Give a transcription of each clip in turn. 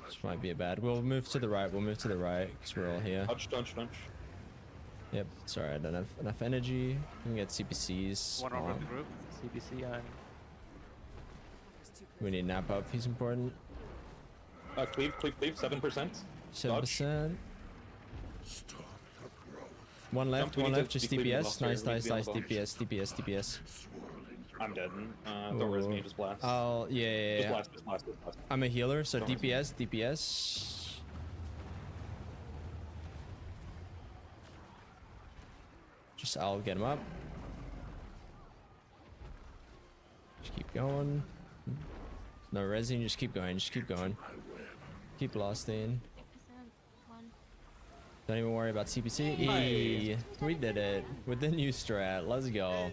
This might be a bad. We'll move to the right. We'll move to the right because we're all here. Touch. Yep. Sorry, I don't have enough energy. We can get CPCs. One over the group. CBC on. We need nap up. He's important. Cleave. 7%. 7%. One left. Just DPS. Nice. DPS. I'm dead. Don't res me, just blast. Oh, yeah. Just blast. I'm a healer, so DPS. I'll get him up. Just keep going. No resing, just keep going. Keep blasting. Don't even worry about CPC. Nice. We did it with the new strat. Let's go.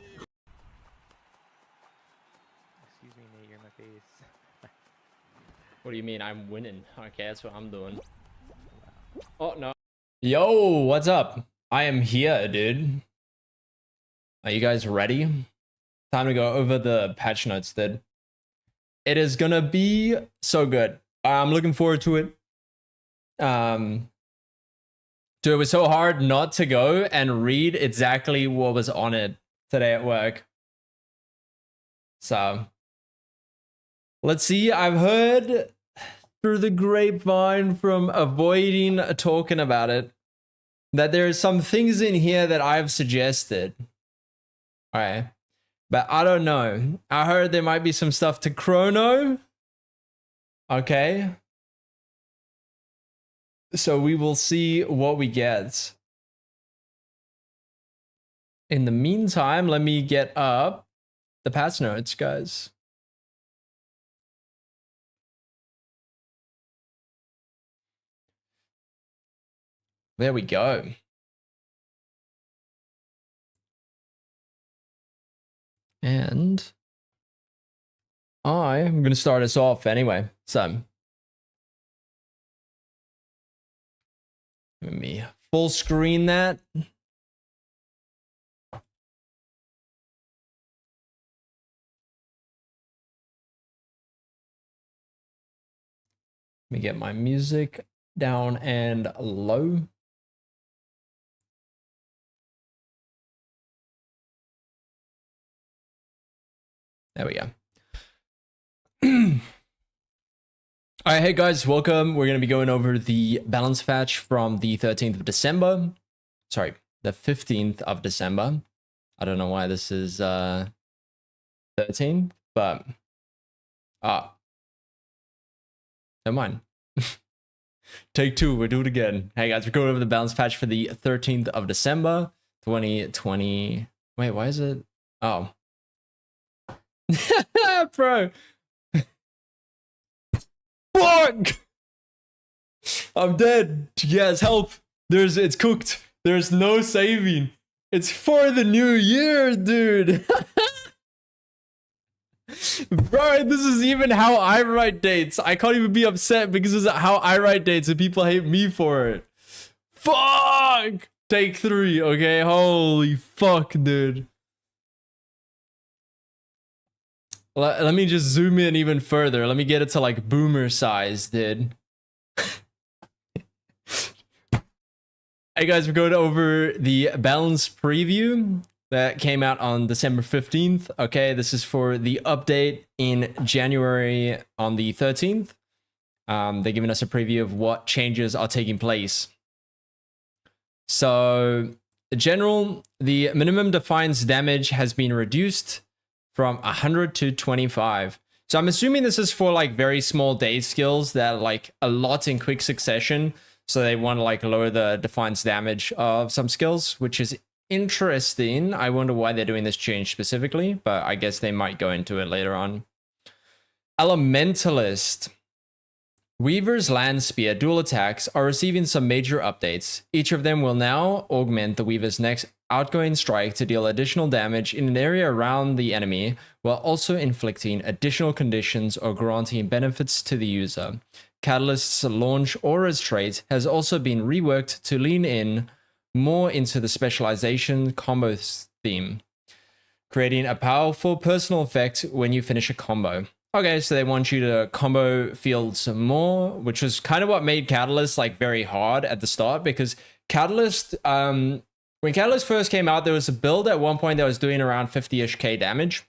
Excuse me, Nate, you're in my face. What do you mean I'm winning? Okay, that's what I'm doing. Oh, no. Yo, what's up? I am here, dude. Are you guys ready? Time to go over the patch notes, dude. It is gonna be so good. I'm looking forward to it. Dude, it was so hard not to go and read exactly what was on it today at work. So, let's see. I've heard through the grapevine from avoiding talking about it that there are some things in here that I've suggested. All right. But I don't know. I heard there might be some stuff to chrono. Okay. So we will see what we get. In the meantime, let me get up the patch notes, guys. There we go. And I'm going to start us off anyway. So, let me full screen that. Let me get my music down and low. There we go. All right, hey guys, welcome. We're going to be going over the balance patch from the 13th of December. Sorry, the 15th of December. I don't know why this is 13, but never mind. Take two, we'll do it again. Hey guys, we're going over the balance patch for the 13th of December, 2020. Wait, why is it? Oh. Bro. Fuck! I'm dead. Yes, help. It's cooked. There's no saving. It's for the new year, dude. Bro, this is even how I write dates. I can't even be upset because this is how I write dates and people hate me for it. Fuck! Take 3, okay? Holy fuck, dude. Let me just zoom in even further. Let me get it to like boomer size, dude. Hey guys, we're going over the balance preview that came out on December 15th. Okay, this is for the update in January on the 13th. They're giving us a preview of what changes are taking place. So, in general, the minimum defines damage has been reduced from 100 to 25. So I'm assuming this is for like very small day skills that like a lot in quick succession. So they want to like lower the defines damage of some skills, which is interesting. I wonder why they're doing this change specifically, but I guess they might go into it later on. Elementalist. Weaver's Land Spear dual attacks are receiving some major updates. Each of them will now augment the Weaver's next outgoing strike to deal additional damage in an area around the enemy, while also inflicting additional conditions or granting benefits to the user. Catalyst's launch auras trait has also been reworked to lean in more into the specialization combo theme, creating a powerful personal effect when you finish a combo. Okay, so they want you to combo fields more, which was kind of what made Catalyst like very hard at the start, because Catalyst, when Catalyst first came out, there was a build at one point that was doing around 50-ish K damage.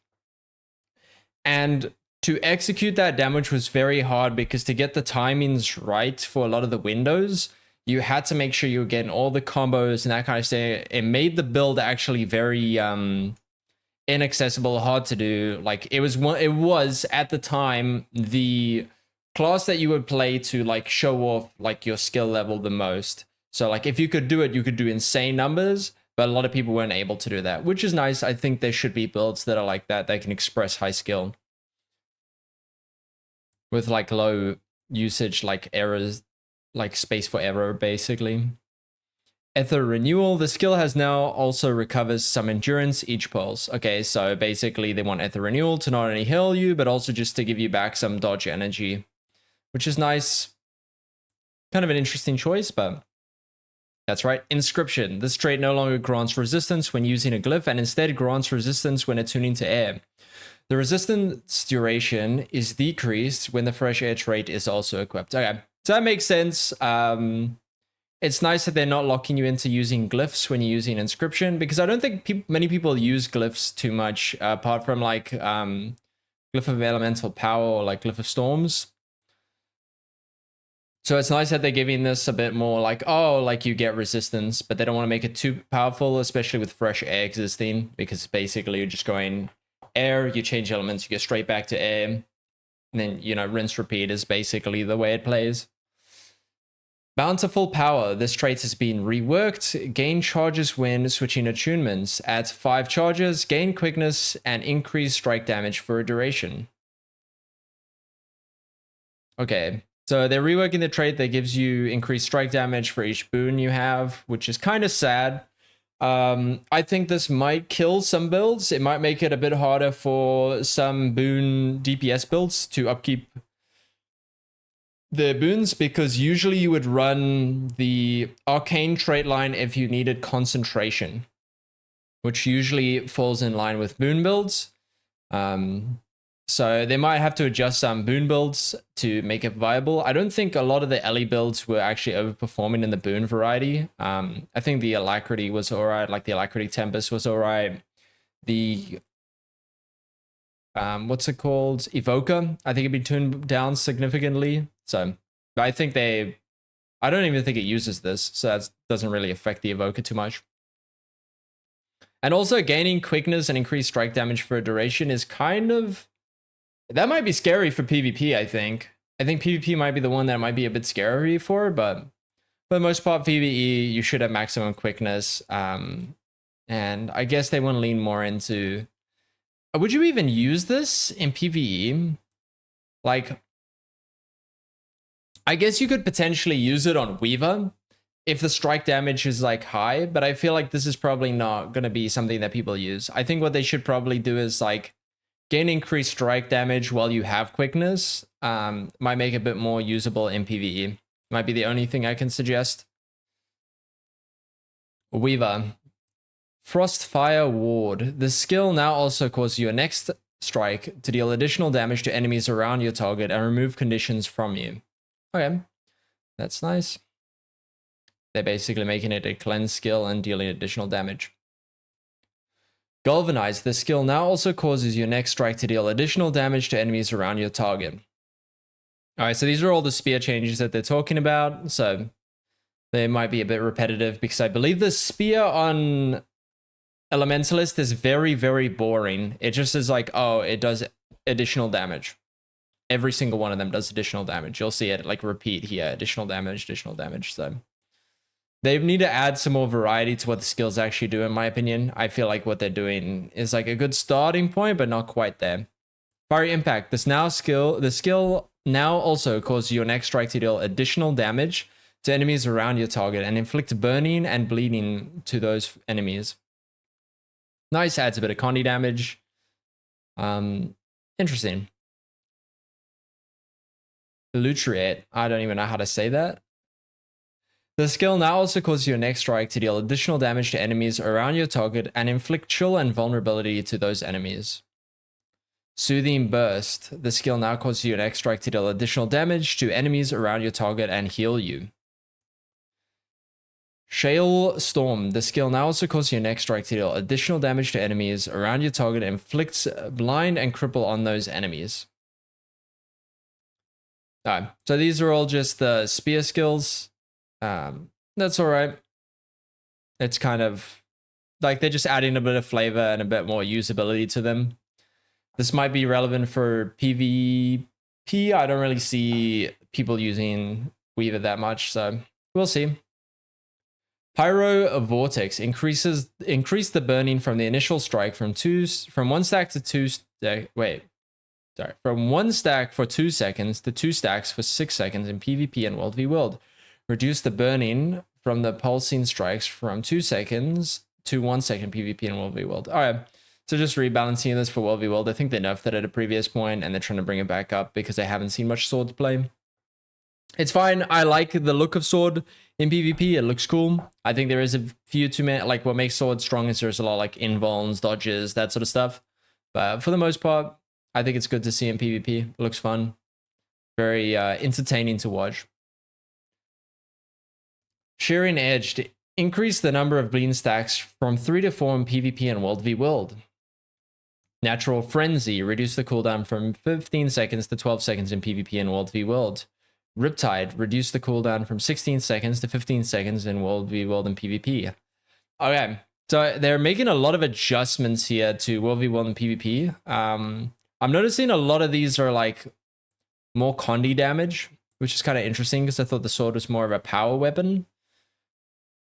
And to execute that damage was very hard, because to get the timings right for a lot of the windows, you had to make sure you were getting all the combos and that kind of stuff. It made the build actually very inaccessible, hard to do. Like it was at the time the class that you would play to like show off like your skill level the most. So like if you could do it, you could do insane numbers, but a lot of people weren't able to do that, which is nice. I think there should be builds that are like that can express high skill with like low usage, like errors, like space for error basically. Ether Renewal, the skill has now also recovers some endurance each pulse. Okay, so basically they want Ether Renewal to not only heal you, but also just to give you back some dodge energy, which is nice. Kind of an interesting choice, but that's right. Inscription. This trait no longer grants resistance when using a glyph, and instead grants resistance when attuning to air. The resistance duration is decreased when the fresh air trait is also equipped. Okay, so that makes sense. It's nice that they're not locking you into using glyphs when you're using inscription, because I don't think many people use glyphs too much, apart from like Glyph of Elemental Power or like Glyph of Storms. So it's nice that they're giving this a bit more like, oh, like you get resistance, but they don't want to make it too powerful, especially with fresh air existing, because basically you're just going air, you change elements, you get straight back to air, and then, you know, rinse repeat is basically the way it plays. Bountiful Power. This trait has been reworked. Gain charges when switching attunements. Adds 5 charges, gain quickness, and increase strike damage for a duration. Okay, so they're reworking the trait that gives you increased strike damage for each boon you have, which is kind of sad. I think this might kill some builds. It might make it a bit harder for some boon DPS builds to upkeep the boons, because usually you would run the arcane trait line if you needed concentration, which usually falls in line with boon builds. So they might have to adjust some boon builds to make it viable. I don't think a lot of the Ellie builds were actually overperforming in the boon variety. I think the Alacrity was alright, like the Alacrity Tempest was alright. The what's it called? Evoker, I think it'd be tuned down significantly. So I think I don't even think it uses this, so that doesn't really affect the Evoker too much. And also gaining quickness and increased strike damage for a duration is kind of, that might be scary for PvP, I think. I think PvP might be the one that might be a bit scary for, but for the most part, PvE, you should have maximum quickness. And I guess they want to lean more into, would you even use this in PvE? Like, I guess you could potentially use it on Weaver if the strike damage is like high, but I feel like this is probably not going to be something that people use. I think what they should probably do is like gain increased strike damage while you have quickness. Might make it a bit more usable in PvE. Might be the only thing I can suggest. Weaver. Frostfire Ward. The skill now also causes your next strike to deal additional damage to enemies around your target and remove conditions from you. Okay, that's nice. They're basically making it a cleanse skill and dealing additional damage. Galvanize. The skill now also causes your next strike to deal additional damage to enemies around your target. Alright, so these are all the spear changes that they're talking about. So they might be a bit repetitive, because I believe the spear on Elementalist is very, very boring. It just is like, oh, it does additional damage. Every single one of them does additional damage. You'll see it like repeat here, additional damage, additional damage. So they need to add some more variety to what the skills actually do, in my opinion. I feel like what they're doing is like a good starting point, but not quite there. Fiery Impact. The skill now also causes your next strike to deal additional damage to enemies around your target and inflict burning and bleeding to those enemies. Nice, adds a bit of condi damage. Interesting. Lutriate. I don't even know how to say that. The skill now also causes your next strike to deal additional damage to enemies around your target and inflict chill and vulnerability to those enemies. Soothing Burst. The skill now causes you an X strike to deal additional damage to enemies around your target and heal you. Shale Storm. The skill now also causes you an X strike to deal additional damage to enemies around your target and inflicts blind and cripple on those enemies. Alright, so these are all just the spear skills. That's alright. It's kind of like they're just adding a bit of flavor and a bit more usability to them. This might be relevant for PvP. I don't really see people using Weaver that much, so we'll see. Pyro Vortex increase the burning from the initial strike from 1 stack to 2 stack. From 1 stack for 2 seconds to 2 stacks for 6 seconds in PvP and World v World. Reduce the burning from the pulsing strikes from 2 seconds to 1 second PvP and World v World. Alright, so just rebalancing this for World v World. I think they nerfed it at a previous point and they're trying to bring it back up because they haven't seen much sword play. It's fine. I like the look of sword in PvP. It looks cool. I think there is a few too many, like what makes sword strong is there's a lot like invulns, dodges, that sort of stuff. But for the most part, I think it's good to see in PvP. It looks fun. Very entertaining to watch. Shearing Edge. To increase the number of bleed stacks from 3 to 4 in PvP and World v World. Natural Frenzy. Reduce the cooldown from 15 seconds to 12 seconds in PvP and World v World. Riptide. Reduce the cooldown from 16 seconds to 15 seconds in World v World and PvP. Okay, so they're making a lot of adjustments here to World v World and PvP. I'm noticing a lot of these are like more condi damage, which is kind of interesting because I thought the sword was more of a power weapon.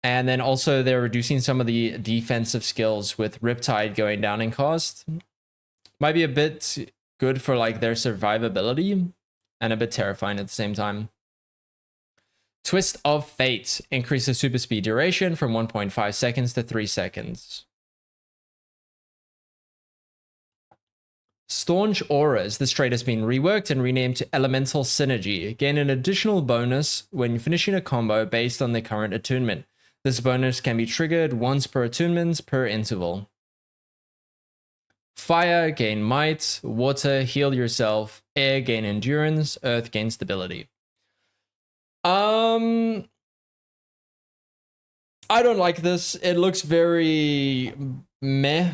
And then also they're reducing some of the defensive skills with Riptide going down in cost. Might be a bit good for like their survivability and a bit terrifying at the same time. Twist of Fate. Increases super speed duration from 1.5 seconds to 3 seconds. Staunch Auras. This trait has been reworked and renamed to Elemental Synergy. Gain an additional bonus when finishing a combo based on the current attunement. This bonus can be triggered once per attunement per interval. Fire, gain might. Water, heal yourself. Air, gain endurance. Earth, gain stability. I don't like this. It looks very meh.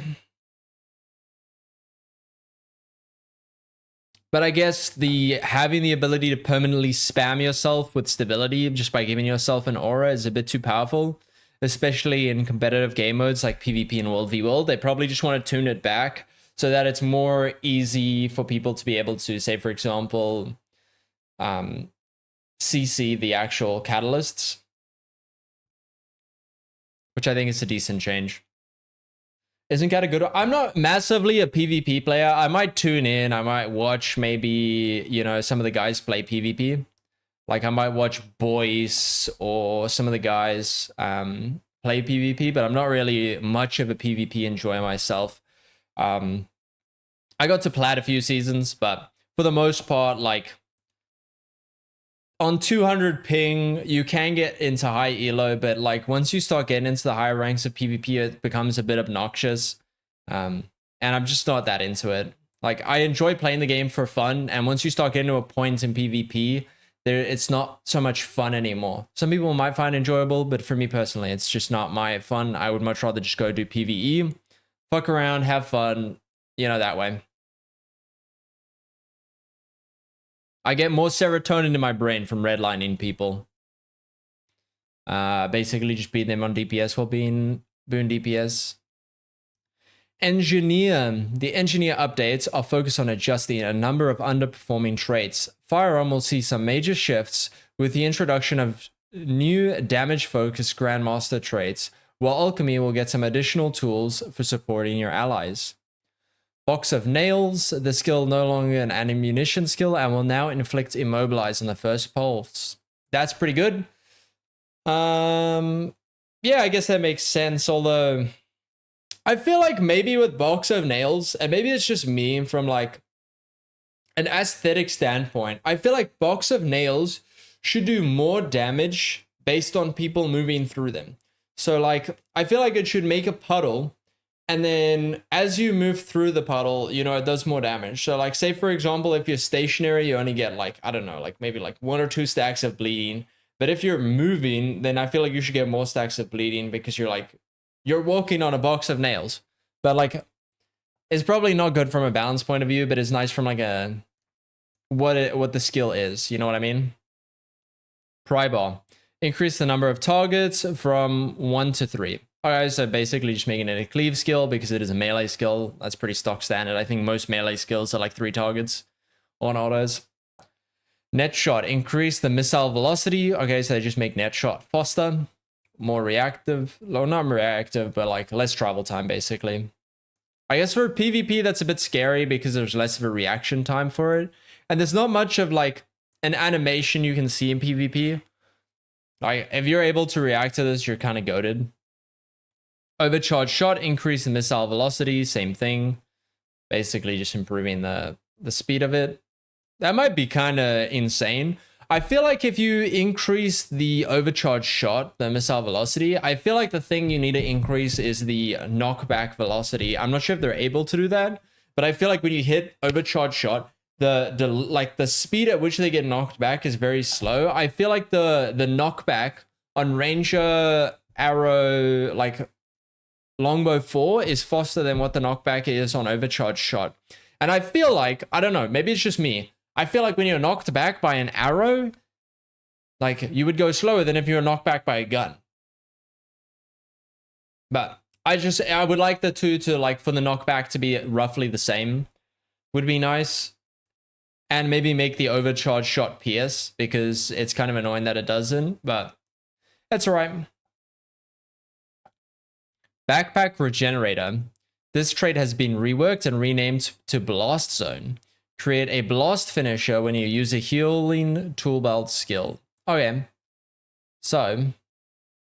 But I guess having the ability to permanently spam yourself with stability just by giving yourself an aura is a bit too powerful, especially in competitive game modes like PvP and World v World. They probably just want to tune it back so that it's more easy for people to be able to, say, for example, CC the actual catalysts, which I think is a decent change. Isn't that a good one? I'm not massively a PvP player. I might tune in. I might watch maybe, you know, some of the guys play PvP. Like I might watch Boyce or some of the guys play PvP, but I'm not really much of a PvP enjoyer myself. I got to plat a few seasons, but for the most part, like on 200 ping, you can get into high elo, but like once you start getting into the higher ranks of PvP, it becomes a bit obnoxious. And I'm just not that into it. Like I enjoy playing the game for fun, and once you start getting to a point in PvP, it's not so much fun anymore. Some people might find it enjoyable, but for me personally, it's just not my fun. I would much rather just go do PvE, fuck around, have fun, you know, that way. I get more serotonin in my brain from redlining people. Basically just beating them on DPS while being boon DPS. Engineer. The engineer updates are focused on adjusting a number of underperforming traits. Firearm will see some major shifts with the introduction of new damage-focused Grandmaster traits, while Alchemy will get some additional tools for supporting your allies. Box of Nails. The skill no longer an ammunition skill and will now inflict immobilize on the first pulse. That's pretty good. Yeah, I guess that makes sense, although I feel like maybe with Box of Nails, and maybe it's just me from like an aesthetic standpoint, I feel like Box of Nails should do more damage based on people moving through them. So like, I feel like it should make a puddle, And then as you move through the puddle, you know, it does more damage. So like, say for example, if you're stationary, you only get like, I don't know, like maybe like 1 or 2 stacks of bleeding. But if you're moving, then I feel like you should get more stacks of bleeding because you're walking on a box of nails. But like, it's probably not good from a balance point of view, but it's nice from like a, what the skill is. You know what I mean? Pry bar. Increase the number of targets from 1 to 3. Alright, so basically just making it a cleave skill because it is a melee skill. That's pretty stock standard. I think most melee skills are like 3 targets on autos. Net shot. Increase the missile velocity. Okay, so they just make net shot faster. More reactive. Well, not reactive, but like less travel time basically. I guess for PvP that's a bit scary because there's less of a reaction time for it. And there's not much of like an animation you can see in PvP. Like if you're able to react to this, you're kind of goated. Overcharged shot, increase in missile velocity, same thing. Basically just improving the speed of it. That might be kind of insane. I feel like if you increase the overcharged shot, the missile velocity, I feel like the thing you need to increase is the knockback velocity. I'm not sure if they're able to do that, but I feel like when you hit overcharged shot, the speed at which they get knocked back is very slow. I feel like the knockback on Ranger, Arrow, like Longbow 4 is faster than what the knockback is on overcharged shot. And I feel like, I don't know, maybe it's just me. I feel like when you're knocked back by an arrow, like you would go slower than if you were knocked back by a gun. But I would like the two to like for the knockback to be roughly the same would be nice. And maybe make the overcharged shot pierce because it's kind of annoying that it doesn't, but that's all right. Backpack Regenerator. This trait has been reworked and renamed to Blast Zone. Create a blast finisher when you use a healing tool belt skill. Okay. So,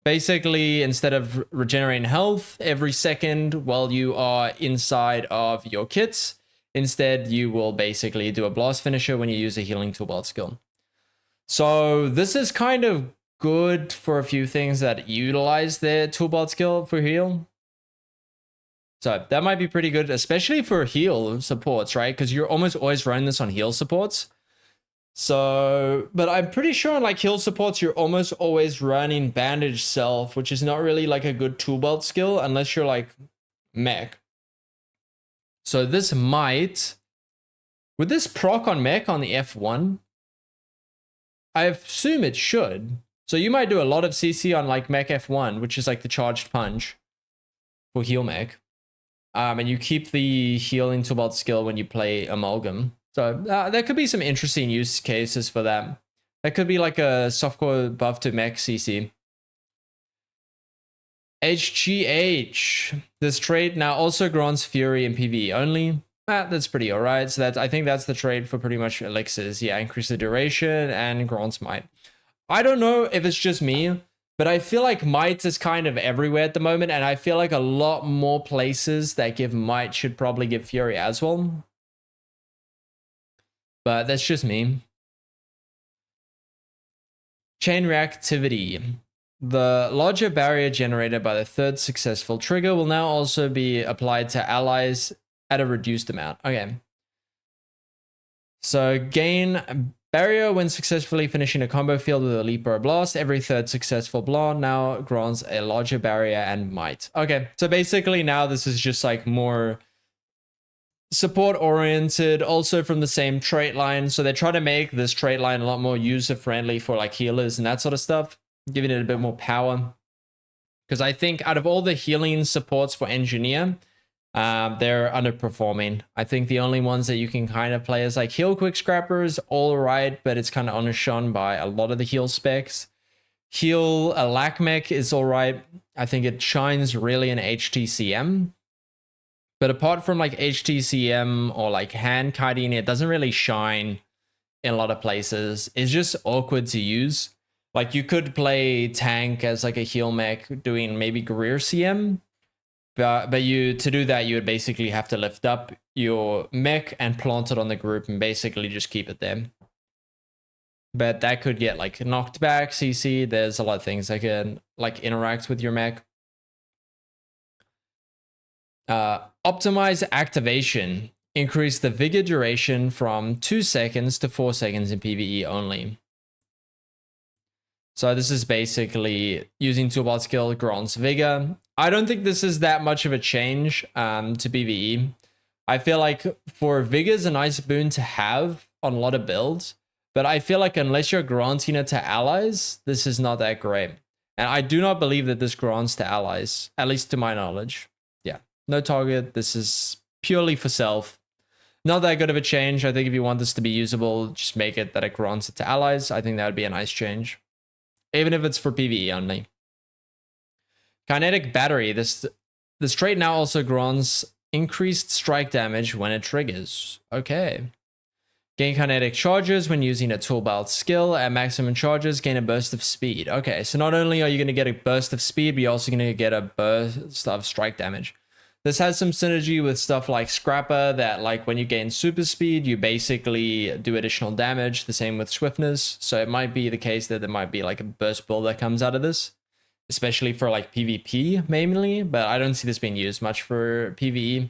basically, instead of regenerating health every second while you are inside of your kits, instead you will basically do a blast finisher when you use a healing tool belt skill. So, this is kind of good for a few things that utilize their tool belt skill for heal. So that might be pretty good, especially for heal supports, right? Because you're almost always running this on heal supports. So, but I'm pretty sure on like heal supports, you're almost always running bandage self, which is not really like a good tool belt skill unless you're like mech. So this might, would this proc on mech on the F1? I assume it should. So you might do a lot of CC on like mech F1, which is like the charged punch for heal mech. And you keep the healing tool belt skill when you play Amalgam. So there could be some interesting use cases for that. That could be like a softcore buff to mech CC. HGH. This trait now also grants Fury and PvE only. That's pretty alright. So I think that's the trait for pretty much elixirs. Yeah, increase the duration and grants might. I don't know if it's just me, but I feel like might is kind of everywhere at the moment, and I feel like a lot more places that give might should probably give Fury as well. But that's just me. Chain reactivity. The larger barrier generated by the third successful trigger will now also be applied to allies at a reduced amount. Okay. So gain barrier when successfully finishing a combo field with a leap or a blast. Every third successful blast now grants a larger barrier and might. Okay, so basically now this is just like more support oriented, also from the same trait line. So they try to make this trait line a lot more user friendly for like healers and that sort of stuff, giving it a bit more power. Because I think out of all the healing supports for engineer, they're underperforming. I think the only ones that you can kind of play is like heal quick scrappers, all right, but it's kind of undershone by a lot of the heal specs. Heal a Lakmech is all right. I think it shines really in HTCM. But apart from like HTCM or like hand kiting, it doesn't really shine in a lot of places. It's just awkward to use. Like you could play tank as like a heal mech doing maybe Greer CM. But to do that, you would basically have to lift up your mech and plant it on the group and basically just keep it there. But that could get like knocked back, CC. There's a lot of things that can like interact with your mech. Optimize activation. Increase the vigor duration from 2 seconds to 4 seconds in PvE only. So this is basically using toolbar skill grants vigor. I don't think this is that much of a change to PvE. I feel like for vigor is a nice boon to have on a lot of builds, but I feel like unless you're granting it to allies, this is not that great. And I do not believe that this grants to allies, at least to my knowledge. Yeah, no target. This is purely for self. Not that good of a change. I think if you want this to be usable, just make it that it grants it to allies. I think that would be a nice change. Even if it's for PvE only. Kinetic battery. This trait now also grants increased strike damage when it triggers. Okay. Gain kinetic charges when using a tool belt skill. At maximum charges, gain a burst of speed. Okay, so not only are you going to get a burst of speed, but you're also going to get a burst of strike damage. This has some synergy with stuff like Scrapper that, like, when you gain super speed, you basically do additional damage. The same with swiftness. So it might be the case that there might be like a burst build that comes out of this, especially for like PvP mainly. But I don't see this being used much for PvE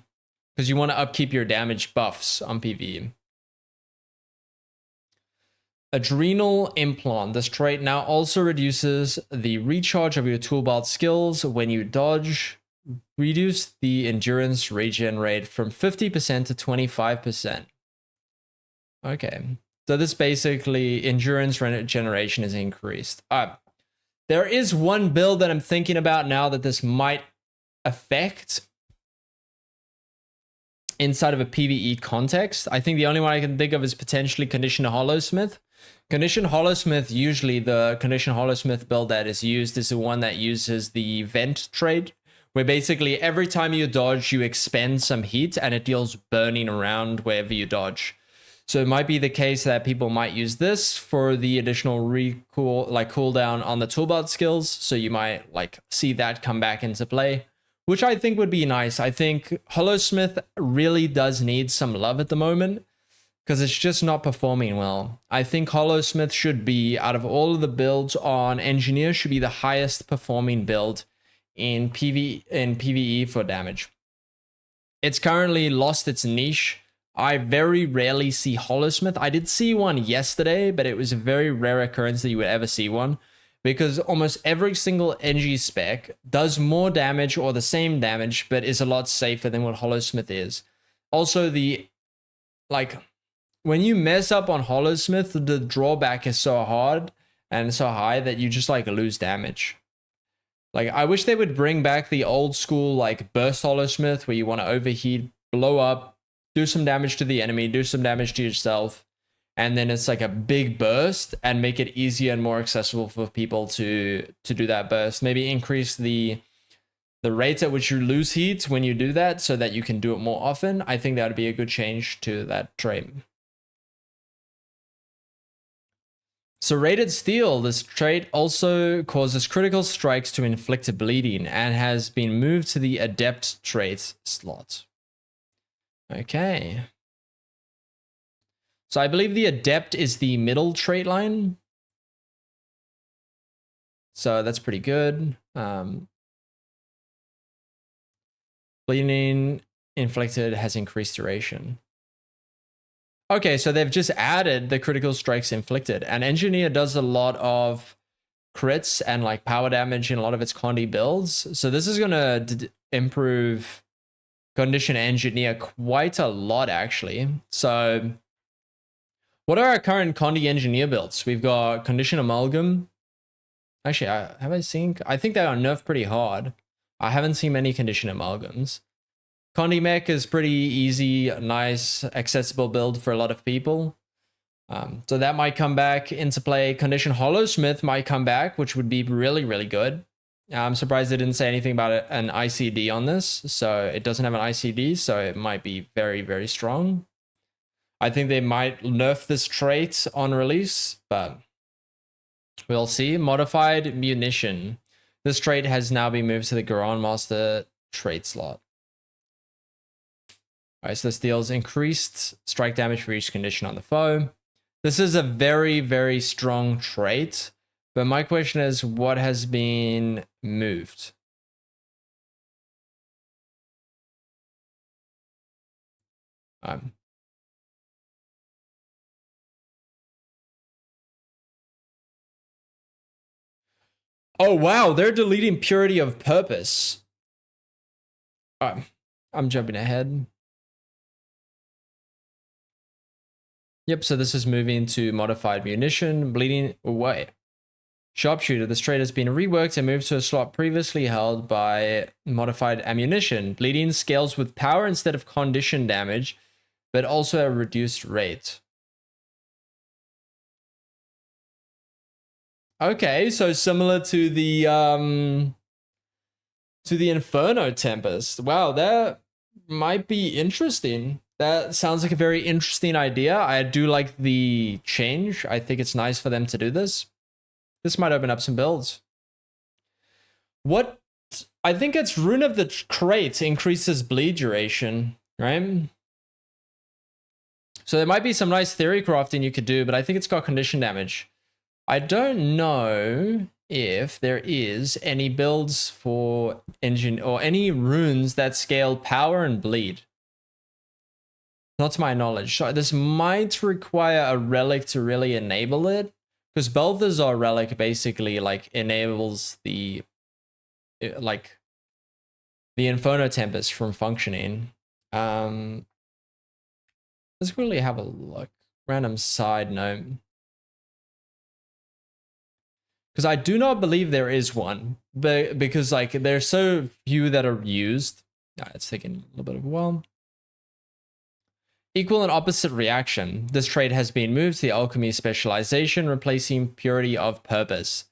because you want to upkeep your damage buffs on PvE. Adrenal implant. This trait now also reduces the recharge of your tool belt skills when you dodge. Reduce the endurance regen rate from 50% to 25%. Okay. So this basically endurance regeneration is increased. There is one build that I'm thinking about now that this might affect inside of a PvE context. I think the only one I can think of is potentially Conditioned Hollowsmith. Conditioned Hollowsmith, usually the Conditioned Hollowsmith build that is used is the one that uses the vent trait, where basically every time you dodge, you expend some heat and it deals burning around wherever you dodge. So it might be the case that people might use this for the additional cooldown on the toolbelt skills. So you might like see that come back into play, which I think would be nice. I think Hollowsmith really does need some love at the moment because it's just not performing well. I think Hollowsmith should be, out of all of the builds on Engineer, should be the highest performing build in PvE for damage. It's currently lost its niche. I very rarely see Hollowsmith. I did see one yesterday, but it was a very rare occurrence that you would ever see one, because almost every single NG spec does more damage or the same damage, but is a lot safer than what Hollowsmith is. Also, when you mess up on Hollowsmith, the drawback is so hard and so high that you just like lose damage. Like, I wish they would bring back the old school, like, burst Hollowsmith, where you want to overheat, blow up, do some damage to the enemy, do some damage to yourself, and then it's like a big burst, and make it easier and more accessible for people to do that burst. Maybe increase the rate at which you lose heat when you do that, so that you can do it more often. I think that would be a good change to that trait. Serrated Steel. This trait also causes critical strikes to inflict a bleeding and has been moved to the Adept trait slot. Okay. So I believe the Adept is the middle trait line. So that's pretty good. Bleeding inflicted has increased duration. Okay, so they've just added the critical strikes inflicted, and Engineer does a lot of crits and like power damage in a lot of its Condi builds. So this is gonna improve Condition Engineer quite a lot, actually. So what are our current Condi Engineer builds? We've got Condition Amalgam. Actually, I think they are nerfed pretty hard. I haven't seen many Condition Amalgams. Condi Mech is pretty easy, nice, accessible build for a lot of people. So that might come back into play. Condition Hollowsmith might come back, which would be really, really good. I'm surprised they didn't say anything about an ICD on this. So it doesn't have an ICD, so it might be very, very strong. I think they might nerf this trait on release, but we'll see. Modified Munition. This trait has now been moved to the Grandmaster trait slot. Alright, so this deals increased strike damage for each condition on the foe. This is a very, very strong trait, but my question is, what has been moved? Oh wow, they're deleting purity of purpose. I'm jumping ahead. Yep, so this is moving to modified munition, bleeding away. Sharpshooter, this trait has been reworked and moved to a slot previously held by modified ammunition. Bleeding scales with power instead of condition damage, but also a reduced rate. Okay, so similar to the Inferno Tempest. Wow, that might be interesting. That sounds like a very interesting idea. I do like the change. I think it's nice for them to do this. This might open up some builds. What? I think it's Rune of the Crate increases bleed duration, right? So there might be some nice theory crafting you could do, but I think it's got condition damage. I don't know if there is any builds for engine or any runes that scale power and bleed. Not to my knowledge. So this might require a relic to really enable it, because Balthazar relic basically like enables the Inferno Tempest from functioning. Let's quickly have a look. Random side note. Because I do not believe there is one, but because like there's so few that are used. It's taking a little bit of a while. Equal and opposite reaction. This trait has been moved to the alchemy specialization, replacing purity of purpose.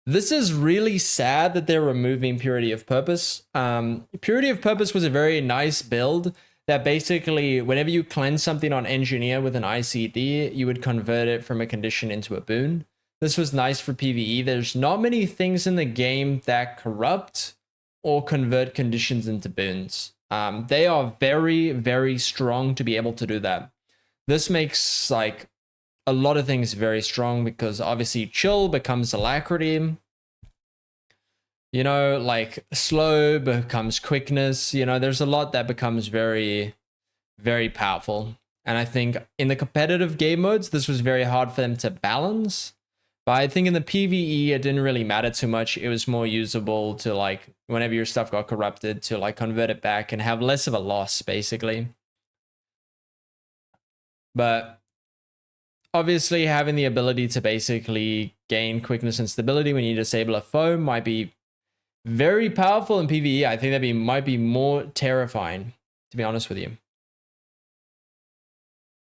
This is really sad that they're removing purity of purpose. Purity of purpose was a very nice build that basically, whenever you cleanse something on engineer with an ICD, you would convert it from a condition into a boon. This was nice for PvE. There's not many things in the game that corrupt or convert conditions into boons. They are very, very strong to be able to do that. This makes like a lot of things very strong, because obviously chill becomes alacrity. You know, like slow becomes quickness. You know, there's a lot that becomes very, very powerful. And I think in the competitive game modes, this was very hard for them to balance. But I think in the PvE, it didn't really matter too much. It was more usable to like, whenever your stuff got corrupted, to like convert it back and have less of a loss, basically. But obviously having the ability to basically gain quickness and stability when you disable a foe might be very powerful in PvE. I think that might be more terrifying, to be honest with you.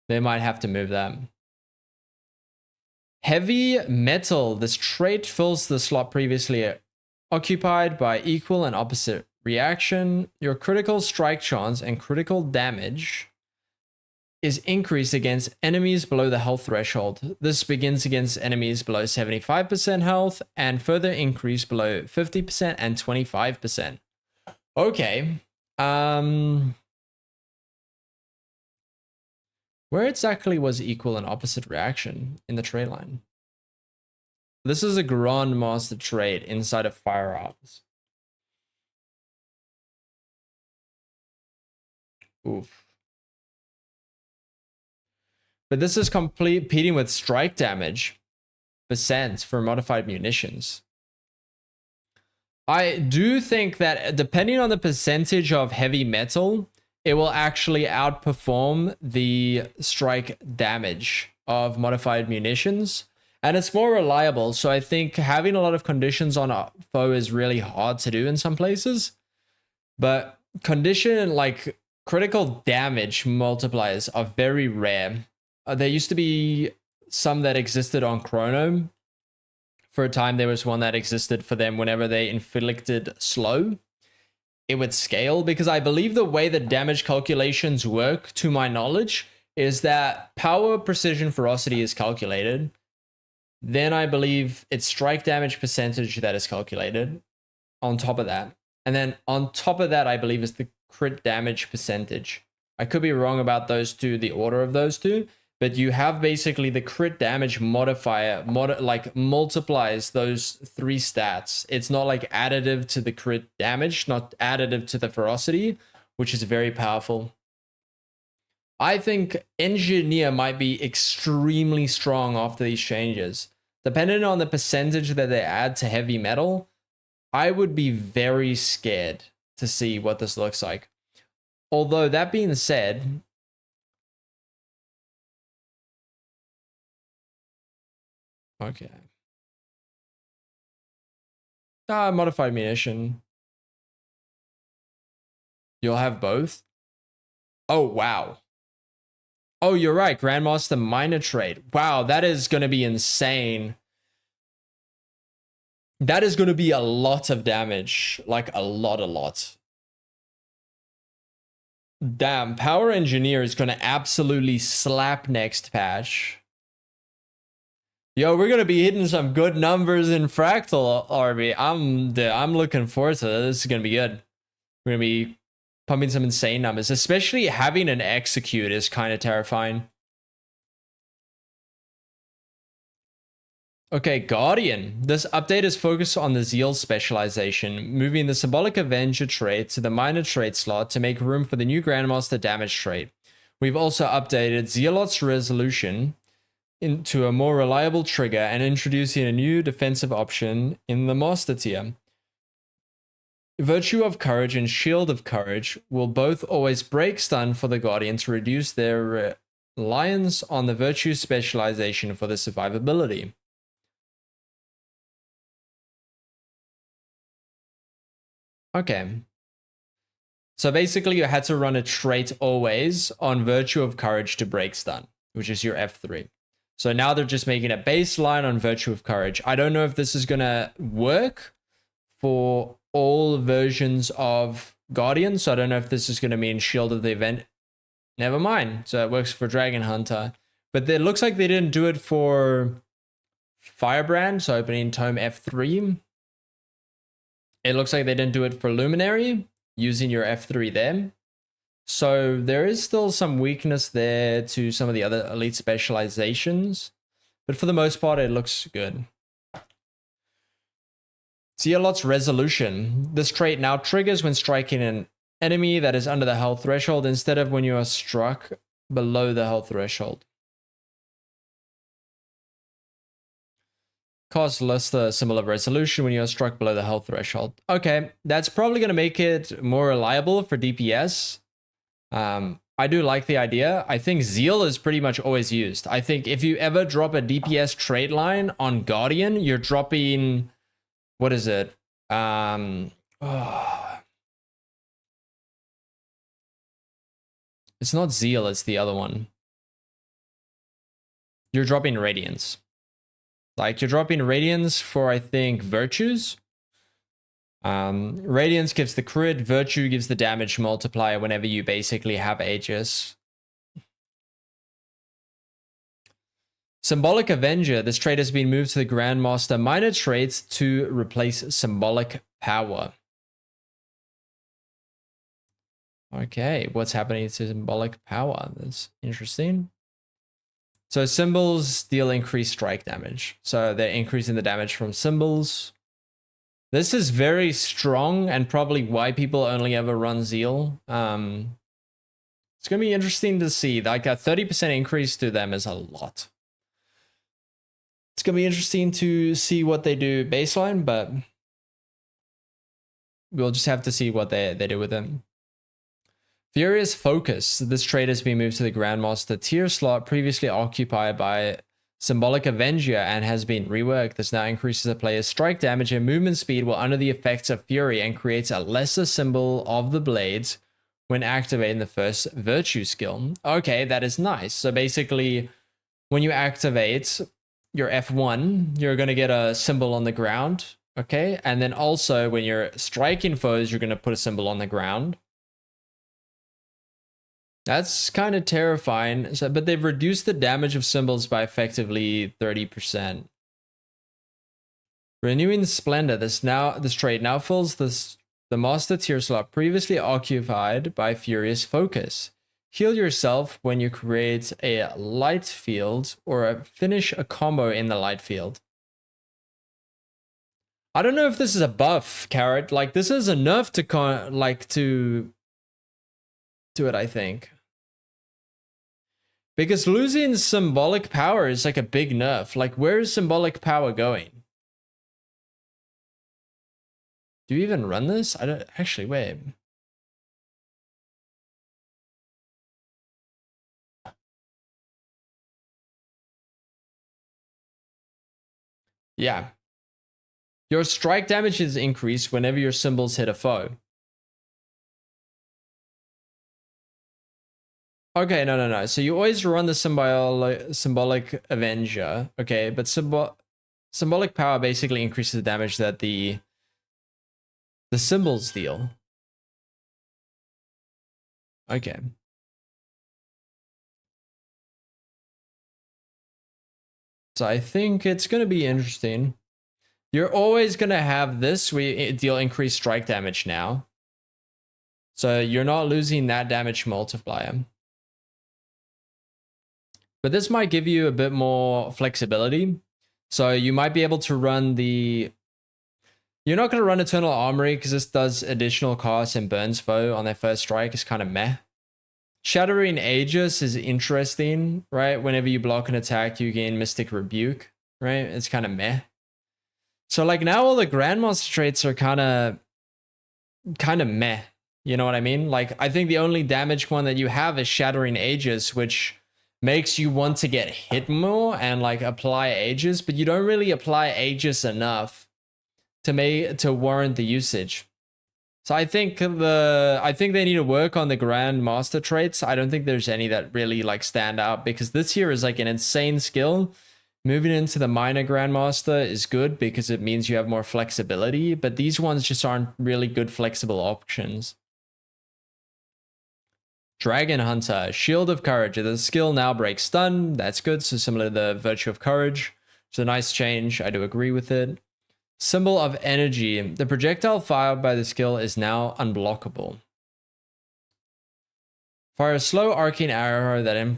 They might have to move that. Heavy metal. This trait fills the slot previously occupied by equal and opposite reaction. Your critical strike chance and critical damage is increased against enemies below the health threshold. This begins against enemies below 75% health and further increase below 50% and 25%. Okay. Where exactly was equal and opposite reaction in the trait line? This is a Grandmaster trait inside of firearms. Oof. But this is competing with strike damage percent for modified munitions. I do think that depending on the percentage of heavy metal, it will actually outperform the strike damage of modified munitions. And it's more reliable. So I think having a lot of conditions on a foe is really hard to do in some places. But condition, like critical damage multipliers, are very rare. There used to be some that existed on Chrono. For a time, there was one that existed for them whenever they inflicted slow. It would scale, because I believe the way the damage calculations work, to my knowledge, is that power, precision, ferocity is calculated. Then I believe it's strike damage percentage that is calculated on top of that. And then on top of that, I believe is the crit damage percentage. I could be wrong about those two, the order of those two, but you have basically the crit damage modifier, like multiplies those three stats. It's not like additive to the crit damage, not additive to the ferocity, which is very powerful. I think Engineer might be extremely strong after these changes. Depending on the percentage that they add to heavy metal, I would be very scared to see what this looks like. Although, that being said, okay. Modified munition. You'll have both? Oh, wow. Oh, you're right. Grandmaster Minor Trait. Wow, that is going to be insane. That is going to be a lot of damage. Like, a lot. Damn, Power Engineer is going to absolutely slap next patch. Yo, we're going to be hitting some good numbers in Fractal, RB. I'm looking forward to this. This is going to be good. We're going to be pumping some insane numbers. Especially having an Execute is kind of terrifying. Okay, Guardian. This update is focused on the Zeal specialization, moving the Symbolic Avenger trait to the Minor Trait slot to make room for the new Grandmaster Damage trait. We've also updated Zealot's Resolution into a more reliable trigger and introducing a new defensive option in the Master tier. Virtue of Courage and Shield of Courage will both always break stun for the Guardian to reduce their reliance on the Virtue specialization for the survivability. Okay. So basically you had to run a trait always on Virtue of Courage to break stun, which is your F3. So now they're just making a baseline on Virtue of Courage. I don't know if this is going to work for all versions of Guardian. So I don't know if this is going to mean Shield of the Event. Never mind. So it works for Dragon Hunter. But it looks like they didn't do it for Firebrand. So opening Tome F3. It looks like they didn't do it for Luminary, using your F3 there. So there is still some weakness there to some of the other elite specializations. But for the most part, it looks good. Zealot's Resolution. This trait now triggers when striking an enemy that is under the health threshold instead of when you are struck below the health threshold. Cost less the symbol of resolution when you are struck below the health threshold. Okay, that's probably going to make it more reliable for DPS. I do like the idea. I think Zeal is pretty much always used. I think if you ever drop a DPS trait line on Guardian, you're dropping... What is it? It's not Zeal, it's the other one. You're dropping Radiance. Like, you're dropping Radiance for, I think, Virtues. Radiance gives the crit, Virtue gives the damage multiplier whenever you basically have Aegis. Symbolic Avenger. This trait has been moved to the Grandmaster Minor traits to replace Symbolic Power. Okay, what's happening to Symbolic Power? That's interesting. So symbols deal increased strike damage. So they're increasing the damage from symbols. This is very strong and probably why people only ever run Zeal. It's going to be interesting to see. Like a 30% increase to them is a lot. It's going to be interesting to see what they do baseline, but we'll just have to see what they do with them. Furious Focus. This trait has been moved to the Grandmaster tier slot previously occupied by Symbolic Avenger and has been reworked. This now increases a player's strike damage and movement speed while under the effects of Fury and creates a lesser symbol of the blades when activating the first Virtue skill. Okay, that is nice. So basically, when you activate your F1, you're going to get a symbol on the ground. Okay, and then also when you're striking foes, you're going to put a symbol on the ground. That's kind of terrifying. So, but they've reduced the damage of symbols by effectively 30%. Renewing Splendor. This trait now fills the Master tier slot previously occupied by Furious Focus. Heal yourself when you create a light field or finish a combo in the light field. I don't know if this is a buff, Carrot. Like, this is enough to do it, I think. Because losing symbolic power is like a big nerf. Like, where is symbolic power going? Do you even run this? I don't actually wait. Yeah. Your strike damage is increased whenever your symbols hit a foe. Okay, no. So you always run the symbolic Avenger, okay? But symbolic power basically increases the damage that the symbols deal. Okay. So I think it's going to be interesting. You're always going to have this. We deal increased strike damage now. So you're not losing that damage multiplier. But this might give you a bit more flexibility. So you might be able to run the... You're not going to run Eternal Armory because this does additional costs and burns foe on their first strike. It's kind of meh. Shattering Aegis is interesting, right? Whenever you block an attack, you gain Mystic Rebuke, right? It's kind of meh. So like now all the Grandmaster traits are kind of meh. You know what I mean? Like I think the only damage one that you have is Shattering Aegis, which makes you want to get hit more and like apply Aegis, but you don't really apply Aegis enough to warrant the usage. So I think they need to work on the Grandmaster traits. I don't think there's any that really like stand out because this here is like an insane skill. Moving into the minor Grandmaster is good because it means you have more flexibility, but these ones just aren't really good flexible options. Dragon Hunter, Shield of Courage. The skill now breaks stun. That's good. So similar to the Virtue of Courage. It's a nice change. I do agree with it. Symbol of Energy. The projectile fired by the skill is now unblockable. Fire a slow arcane arrow that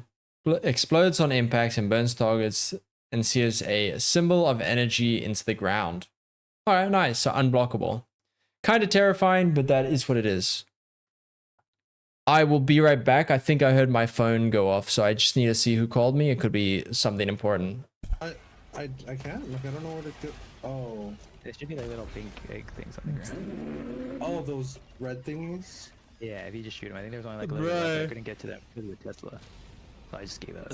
explodes on impact and burns targets and sears a symbol of energy into the ground. Alright, nice. So unblockable. Kind of terrifying, but that is what it is. I will be right back. I think I heard my phone go off, so I just need to see who called me. It could be something important. I can't. Like, I don't know where to do. Oh. There should be like little pink egg things on the ground. Oh, those red thingies? Yeah, if you just shoot them. I think there was only like a little bit. I couldn't get to them with a Tesla. So I just gave up.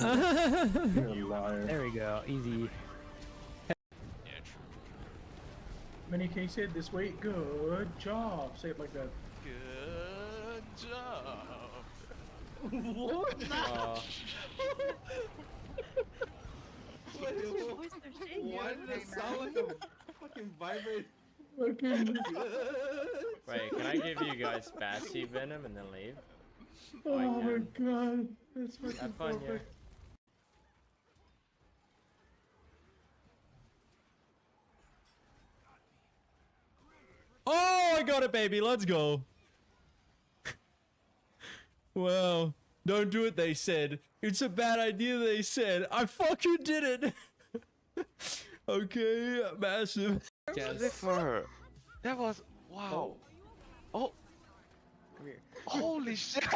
You're a liar. There we go. Easy. Mini K said this way. Good job. Say it like that. Good job. What? Why did it sound like a fucking vibrate? Fucking. Wait, can I give you guys Bassy Venom and then leave? Oh my god. That's fucking Have fun, yeah. perfect. Oh, I got it, baby. Let's go. Wow. Don't do it, they said. It's a bad idea, they said. I fucking did it. Okay, massive. Liver. That was wow. Oh. Come here. Holy shit.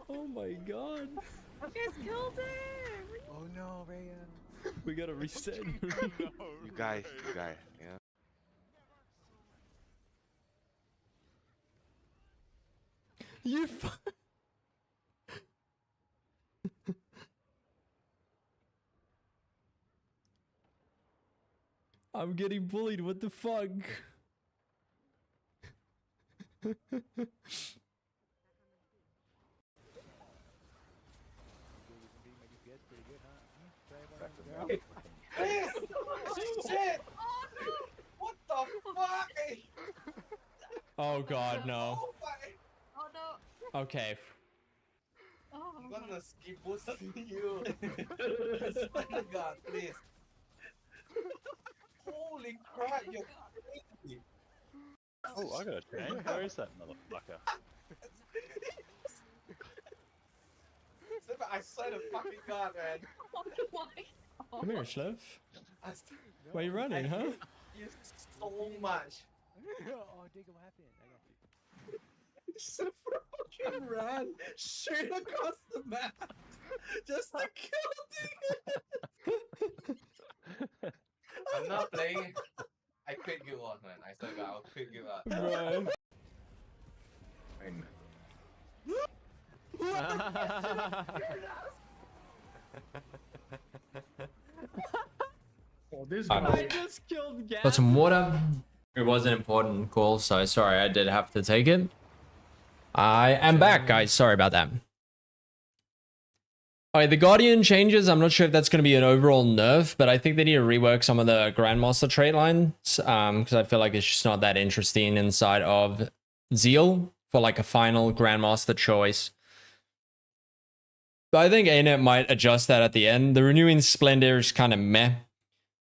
Oh my god. You guys killed him! Oh no, Rayan. We gotta reset. You guys, yeah. You I'm getting bullied, what the fuck? Shit! What the fuck? Oh god, no. Oh my! Oh no! Okay. Oh, I'm gonna skip boosting you. Swear to God, please. Holy crap, you're crazy. Oh, I got a train. Where is that motherfucker? I swear to fucking God, man. oh my god! Come here, Schleff. I Why are you running, huh? hate you so much. Oh, Dig, what happened? I got you. Shut the fuck fucking ran straight across the map just to kill Dig. I'm not playing. I quit Gw2, man. I said I'll quit Gw2. Oh, this I guy. just killed Gab. Got some water. It was an important call, so sorry I did have to take it. I am back, guys. Sorry about that. Alright, the Guardian changes. I'm not sure if that's going to be an overall nerf, but I think they need to rework some of the Grandmaster trait lines, because I feel like it's just not that interesting inside of Zeal for like a final Grandmaster choice. But I think ANET might adjust that at the end. The Renewing Splendor is kind of meh.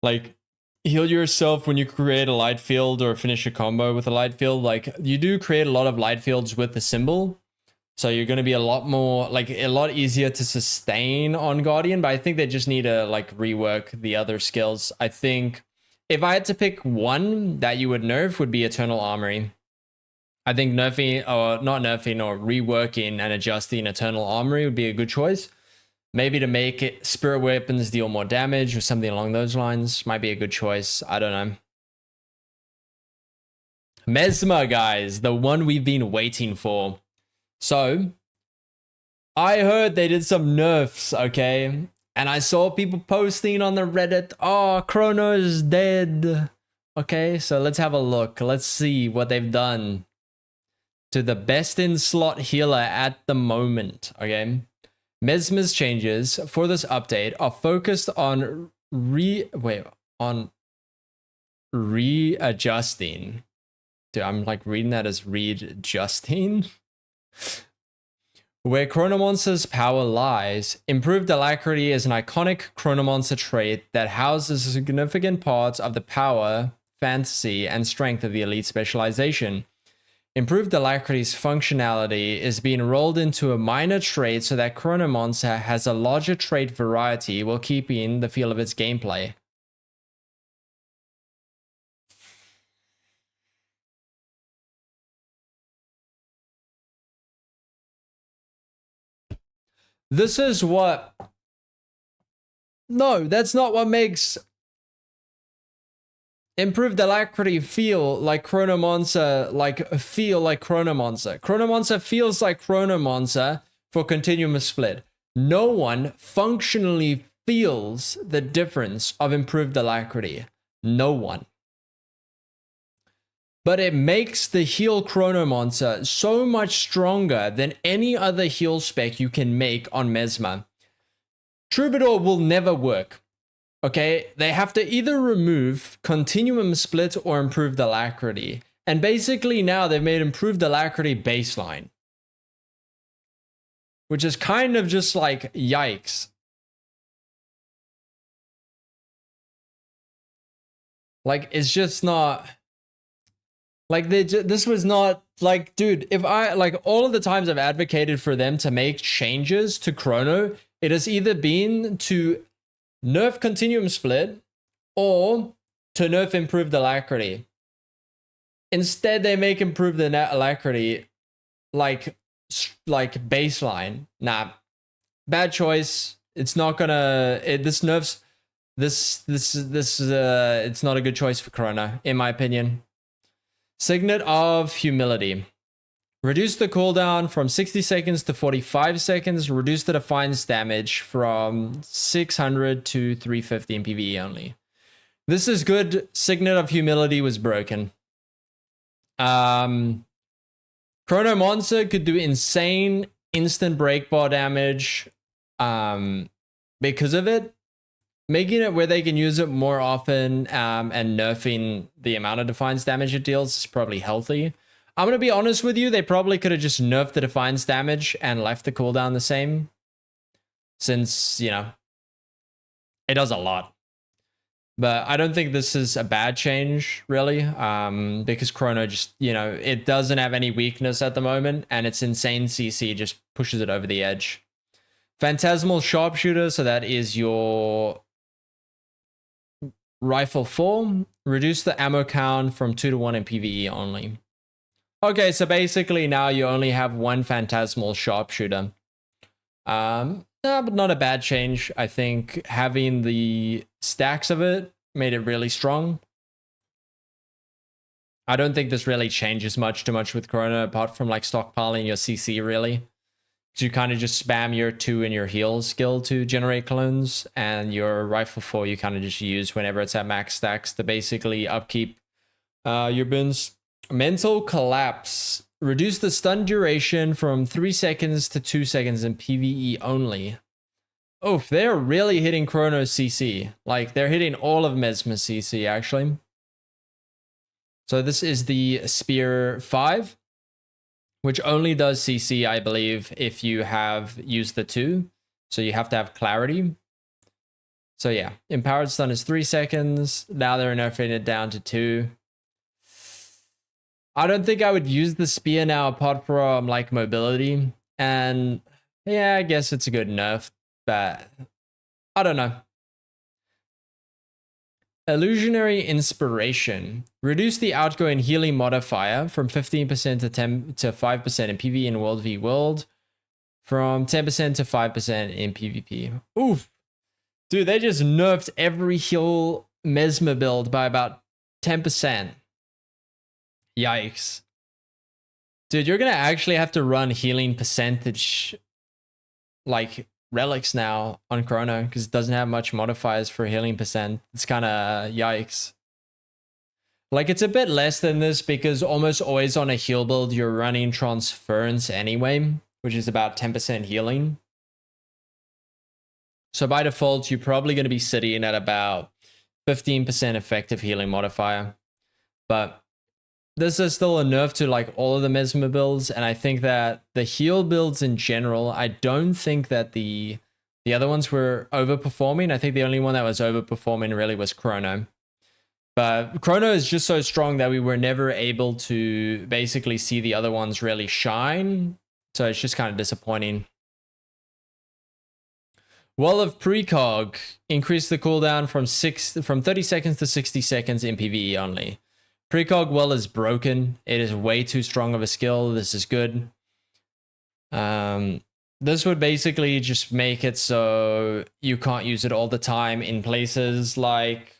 Like, heal yourself when you create a light field or finish a combo with a light field. Like, you do create a lot of light fields with the symbol. So you're going to be a lot more, like, a lot easier to sustain on Guardian. But I think they just need to, like, rework the other skills. I think if I had to pick one that you would nerf would be Eternal Armory. I think nerfing, or not nerfing, or reworking and adjusting Eternal Armory would be a good choice. Maybe to make it Spirit Weapons deal more damage or something along those lines might be a good choice. I don't know. Mesmer, guys, the one we've been waiting for. So, I heard they did some nerfs, okay? And I saw people posting on the Reddit, oh, Chrono's dead. Okay, so let's have a look. Let's see what they've done to the best in slot healer at the moment, okay? Mesmer's changes for this update are focused on readjusting. Dude, I'm like reading that as readjusting. Where Chronomonster's power lies, improved alacrity is an iconic Chronomonster trait that houses significant parts of the power, fantasy, and strength of the elite specialization. Improved alacrity's functionality is being rolled into a minor trait so that Chronomonster has a larger trait variety while keeping the feel of its gameplay. This is what... No, that's not what makes improved alacrity feel like Chronomonster, feel like Chronomonster. Chronomonster feels like Chronomonster for Continuum Split. No one functionally feels the difference of improved alacrity. No one. But it makes the heal Chronomonster so much stronger than any other heal spec you can make on Mesmer. Troubadour will never work. Okay, they have to either remove Continuum Split or improved alacrity. And basically now they've made improved alacrity baseline. Which is kind of just like, yikes. Like, it's just not... Like, this was not... Like, dude, if I... Like, all of the times I've advocated for them to make changes to Chrono, it has either been to nerf Continuum Split or to nerf improved alacrity. Instead, they make improved alacrity like baseline. Nah, bad choice. It's not gonna... this nerfs... it's not a good choice for Chrono, in my opinion. Signet of Humility. Reduce the cooldown from 60 seconds to 45 seconds. Reduce the Defiance damage from 600 to 350 in PvE only. This is good. Signet of Humility was broken. Chrono Monster could do insane instant break bar damage because of it. Making it where they can use it more often and nerfing the amount of Defiance damage it deals is probably healthy. I'm going to be honest with you, they probably could have just nerfed the Defiance damage and left the cooldown the same. Since, you know, it does a lot. But I don't think this is a bad change, really. Because Chrono just, you know, it doesn't have any weakness at the moment. And its insane CC just pushes it over the edge. Phantasmal Sharpshooter, so that is your Rifle 4. Reduce the ammo count from 2 to 1 in PvE only. Okay, so basically now you only have one phantasmal sharpshooter. But not a bad change. I think having the stacks of it made it really strong. I don't think this really changes too much with Corona, apart from like stockpiling your CC really. So you kind of just spam your 2 and your heal skill to generate clones, and your rifle 4 you kind of just use whenever it's at max stacks to basically upkeep your boons. Mental Collapse. Reduce the stun duration from 3 seconds to 2 seconds in PvE only. Oof, they're really hitting Chrono's CC. Like, they're hitting all of Mesmer's CC, actually. So this is the Spear 5, which only does CC, I believe, if you have used the 2. So you have to have Clarity. So yeah, Empowered Stun is 3 seconds. Now they're nerfing it down to 2. I don't think I would use the Spear now apart from like mobility. And yeah, I guess it's a good nerf, but I don't know. Illusionary Inspiration. Reduce the outgoing healing modifier from 15% to 10 to 5% in PvE and World v World. From 10% to 5% in PvP. Oof. Dude, they just nerfed every heal Mesmer build by about 10%. Yikes. Dude, you're gonna actually have to run healing percentage like relics now on Chrono because it doesn't have much modifiers for healing percent. It's kind of yikes. Like, it's a bit less than this because almost always on a heal build you're running Transference anyway, which is about 10% healing. So by default, you're probably going to be sitting at about 15% effective healing modifier. But this is still a nerf to like all of the Mesmer builds, and I think that the heal builds in general, I don't think that the other ones were overperforming. I think the only one that was overperforming really was Chrono. But Chrono is just so strong that we were never able to basically see the other ones really shine. So it's just kind of disappointing. Well of Precog. Increase the cooldown from 30 seconds to 60 seconds in PvE only. Precog well is broken. It is way too strong of a skill. This is good. This would basically just make it so you can't use it all the time in places like...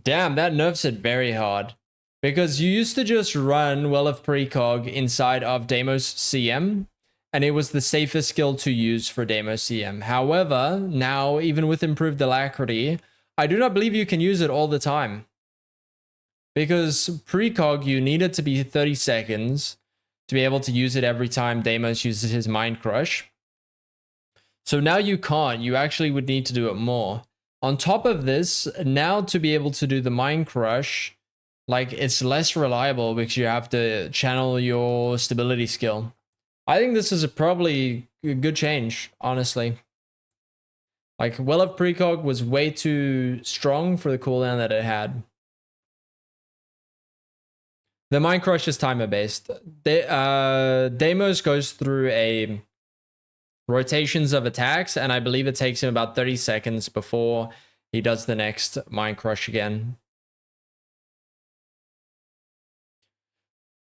Damn, that nerfs it very hard. Because you used to just run Well of Precog inside of Deimos CM, and it was the safest skill to use for Deimos CM. However, now, even with improved alacrity, I do not believe you can use it all the time. Because Precog, you need it to be 30 seconds to be able to use it every time Deimos uses his Mind Crush. So now you can't. You actually would need to do it more. On top of this, now to be able to do the Mind Crush, like, it's less reliable because you have to channel your stability skill. I think this is probably a good change, honestly. Like, Well of Precog was way too strong for the cooldown that it had. The Mind Crush is timer-based. Deimos goes through a rotations of attacks, and I believe it takes him about 30 seconds before he does the next Mind Crush again.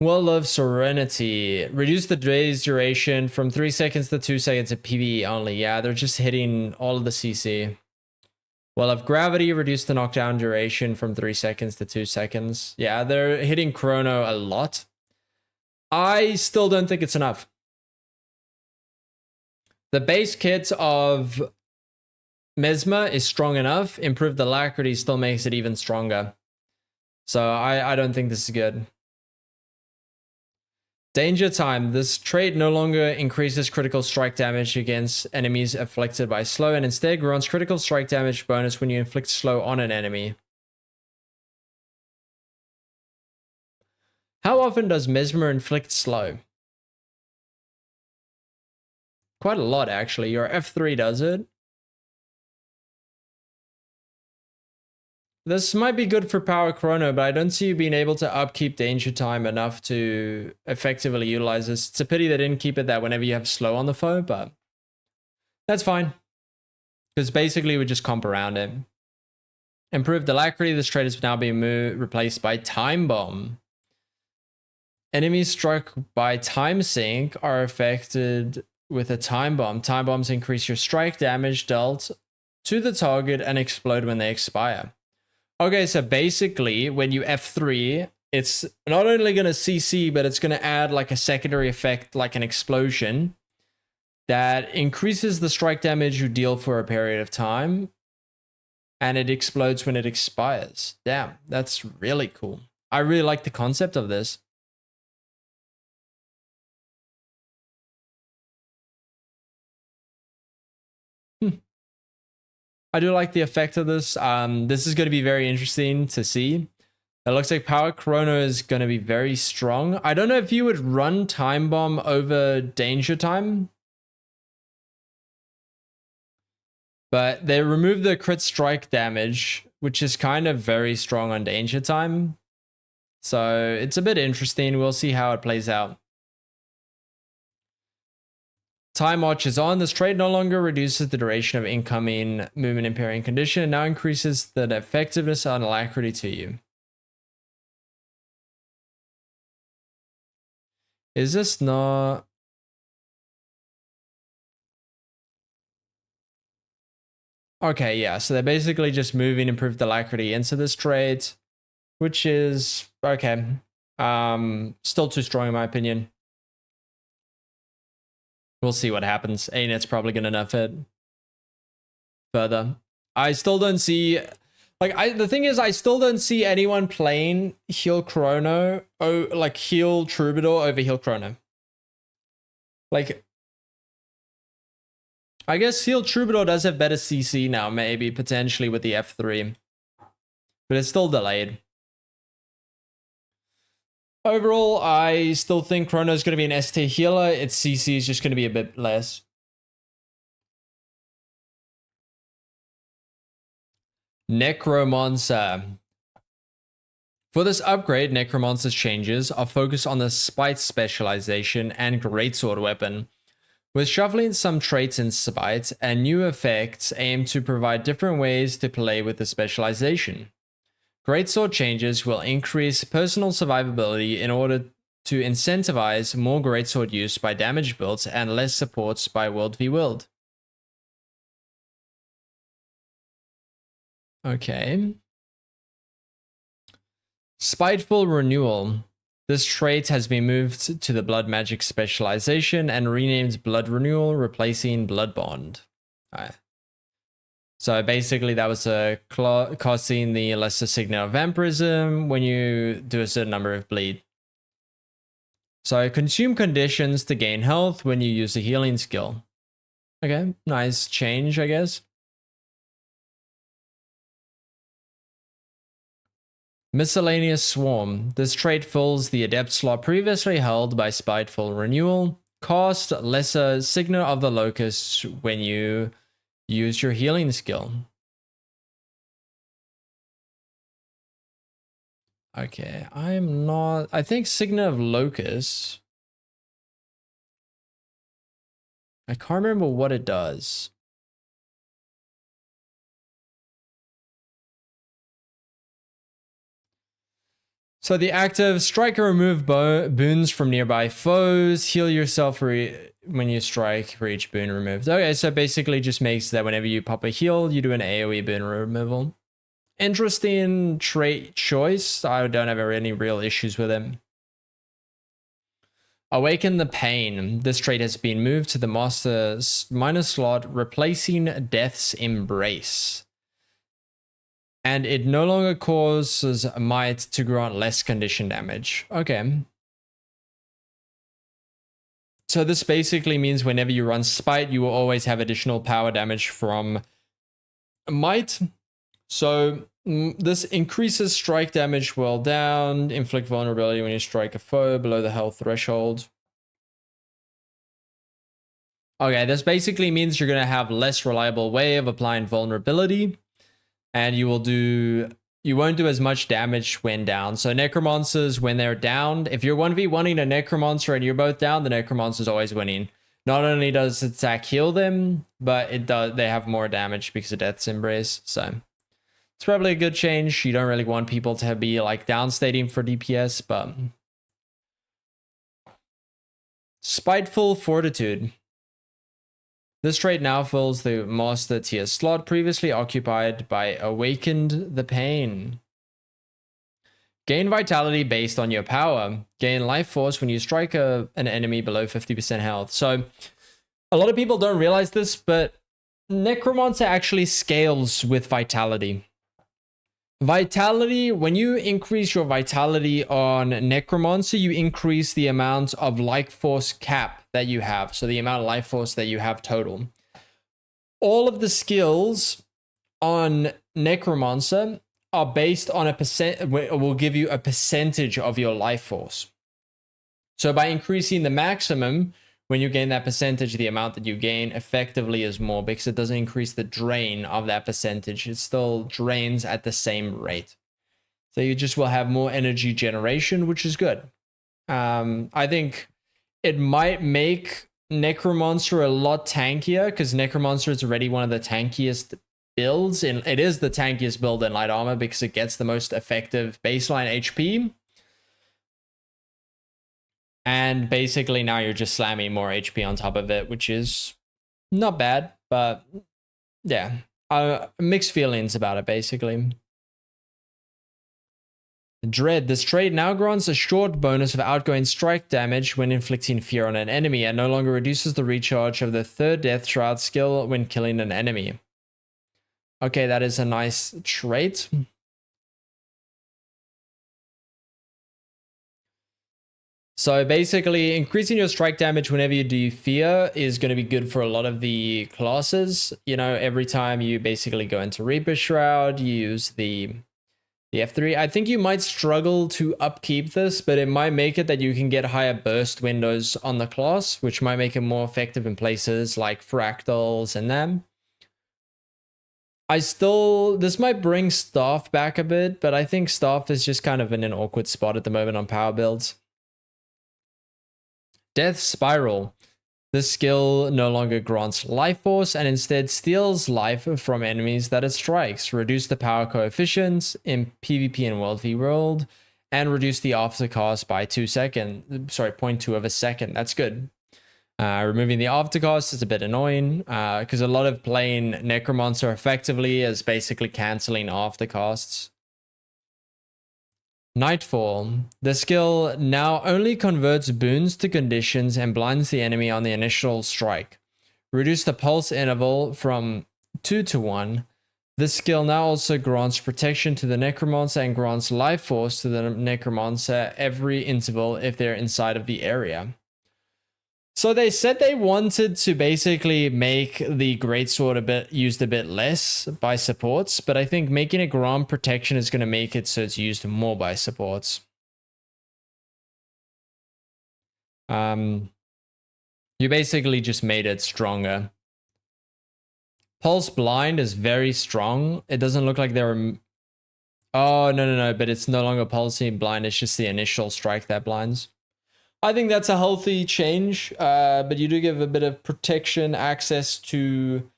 Well of Serenity. Reduce the day's duration from 3 seconds to 2 seconds in PvE only. Yeah, they're just hitting all of the CC. Well of Gravity. Reduce the knockdown duration from 3 seconds to 2 seconds. Yeah, they're hitting Chrono a lot. I still don't think it's enough. The base kit of Mesmer is strong enough. Improved alacrity still makes it even stronger. So I don't think this is good. Danger Time. This trait no longer increases critical strike damage against enemies afflicted by slow, and instead grants critical strike damage bonus when you inflict slow on an enemy. How often does Mesmer inflict slow? Quite a lot, actually. Your F3 does it. This might be good for Power Chrono, but I don't see you being able to upkeep Danger Time enough to effectively utilize this. It's a pity they didn't keep it that whenever you have slow on the foe, but that's fine. Because basically we just comp around it. Improved alacrity. This trait is now being replaced by Time Bomb. Enemies struck by time sink are affected with a time bomb. Time bombs increase your strike damage dealt to the target and explode when they expire. Okay, so basically when you F3, it's not only going to CC, but it's going to add like a secondary effect, like an explosion that increases the strike damage you deal for a period of time, and it explodes when it expires. Damn, that's really cool. I really like the concept of this. I do like the effect of this. This is going to be very interesting to see. It looks like Power Chrono is going to be very strong. I don't know if you would run Time Bomb over Danger Time, but they removed the crit strike damage, which is kind of very strong on Danger Time. So it's a bit interesting. We'll see how it plays out. Time Watch is on. This trait no longer reduces the duration of incoming movement impairing condition, and now increases the effectiveness and alacrity to you. Is this not... Okay, yeah, so they're basically just moving improved alacrity into this trait, which is okay. Still too strong in my opinion. We'll see what happens. ANET's probably gonna nerf it further. I still don't see, like, the thing is, I still don't see anyone playing Heal Chrono, like Heal Troubadour over Heal Chrono. Like, I guess Heal Troubadour does have better CC now, maybe potentially with the F3, but it's still delayed. Overall, I still think Chrono is going to be an ST healer. Its CC is just going to be a bit less. Necromancer. For this upgrade, Necromancer's changes are focused on the Spite specialization and Greatsword weapon. With shuffling some traits in Spite and new effects aim to provide different ways to play with the specialization. Greatsword changes will increase personal survivability in order to incentivize more Greatsword use by damage builds and less supports by World v World. Okay. Spiteful Renewal. This trait has been moved to the Blood Magic specialization and renamed Blood Renewal, replacing Blood Bond. Alright. So basically that was costing the lesser signet of vampirism when you do a certain number of bleed. So consume conditions to gain health when you use a healing skill. Okay, nice change, I guess. Miscellaneous Swarm. This trait fills the adept slot previously held by Spiteful Renewal. Cost lesser signet of the locust when you use your healing skill. Okay, I'm not... I think Signet of Locust... I can't remember what it does. So the active strike or remove boons from nearby foes. Heal yourself when you strike for each boon removed. Okay, so basically just makes that whenever you pop a heal, you do an AoE boon removal. Interesting trait choice. I don't have any real issues with it. Awaken the Pain. This trait has been moved to the Master's minor slot, replacing Death's Embrace. And it no longer causes Might to grant less condition damage. Okay. So this basically means whenever you run Spite, you will always have additional power damage from Might. So this increases strike damage while down, inflict vulnerability when you strike a foe below the health threshold. Okay, this basically means you're going to have less reliable way of applying vulnerability, and you won't do as much damage when down. So Necromancers, when they're down, if you're 1v1ing a Necromancer and you're both down, the Necromancer's always winning. Not only does attack heal them, but they have more damage because of Death's Embrace. So it's probably a good change. You don't really want people to be like downstating for DPS, but Spiteful Fortitude. This trait now fills the Master tier slot previously occupied by Awakened the Pain. Gain vitality based on your power. Gain life force when you strike an enemy below 50% health. So, a lot of people don't realize this, but Necromancer actually scales with vitality. Vitality, when you increase your vitality on Necromancer, you increase the amount of life force cap that you have. So the amount of life force that you have total. All of the skills on Necromancer are based on a percent, will give you a percentage of your life force. So by increasing the maximum, when you gain that percentage, the amount that you gain effectively is more because it doesn't increase the drain of that percentage. It still drains at the same rate. So you just will have more energy generation, which is good. I think it might make Necromancer a lot tankier because Necromancer is already one of the tankiest builds. And it is the tankiest build in light armor because it gets the most effective baseline HP. And basically now you're just slamming more HP on top of it, which is not bad, but yeah, mixed feelings about it basically. Dread. This trait now grants a short bonus of outgoing strike damage when inflicting fear on an enemy and no longer reduces the recharge of the third Death Shroud skill when killing an enemy. Okay, that is a nice trait. So basically, increasing your strike damage whenever you do fear is going to be good for a lot of the classes. You know, every time you basically go into Reaper Shroud, you use the F3. I think you might struggle to upkeep this, but it might make it that you can get higher burst windows on the class, which might make it more effective in places like Fractals and them. This might bring Staff back a bit, but I think Staff is just kind of in an awkward spot at the moment on power builds. Death Spiral. This skill no longer grants life force and instead steals life from enemies that it strikes. Reduce the power coefficients in PvP and World v World and reduce the aftercast by 0.2 of a second. That's good. Removing the aftercast is a bit annoying because a lot of playing Necromancer effectively is basically cancelling aftercasts. Nightfall. The skill now only converts boons to conditions and blinds the enemy on the initial strike. Reduce the pulse interval from 2 to 1. This skill now also grants protection to the Necromancer and grants life force to the Necromancer every interval if they're inside of the area. So they said they wanted to basically make the Greatsword used a bit less by supports, but I think making it grant protection is going to make it so it's used more by supports. You basically just made it stronger. Pulse Blind is very strong. It doesn't look like there are... Oh, no, but it's no longer pulsing blind. It's just the initial strike that blinds. I think that's a healthy change, but you do give a bit of protection access to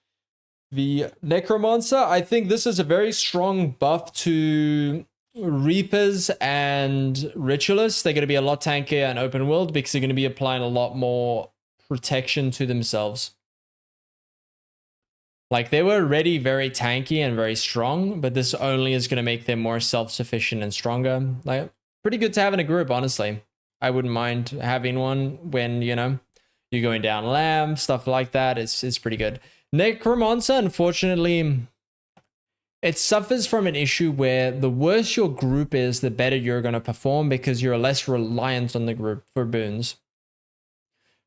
the Necromancer. I think this is a very strong buff to Reapers and Ritualists. They're going to be a lot tankier in open world because they're going to be applying a lot more protection to themselves. Like, they were already very tanky and very strong, but this only is going to make them more self-sufficient and stronger. Like, pretty good to have in a group, honestly. I wouldn't mind having one when, you know, you're going down Lamb, stuff like that. It's pretty good. Necromancer, unfortunately, it suffers from an issue where the worse your group is, the better you're going to perform because you're less reliant on the group for boons.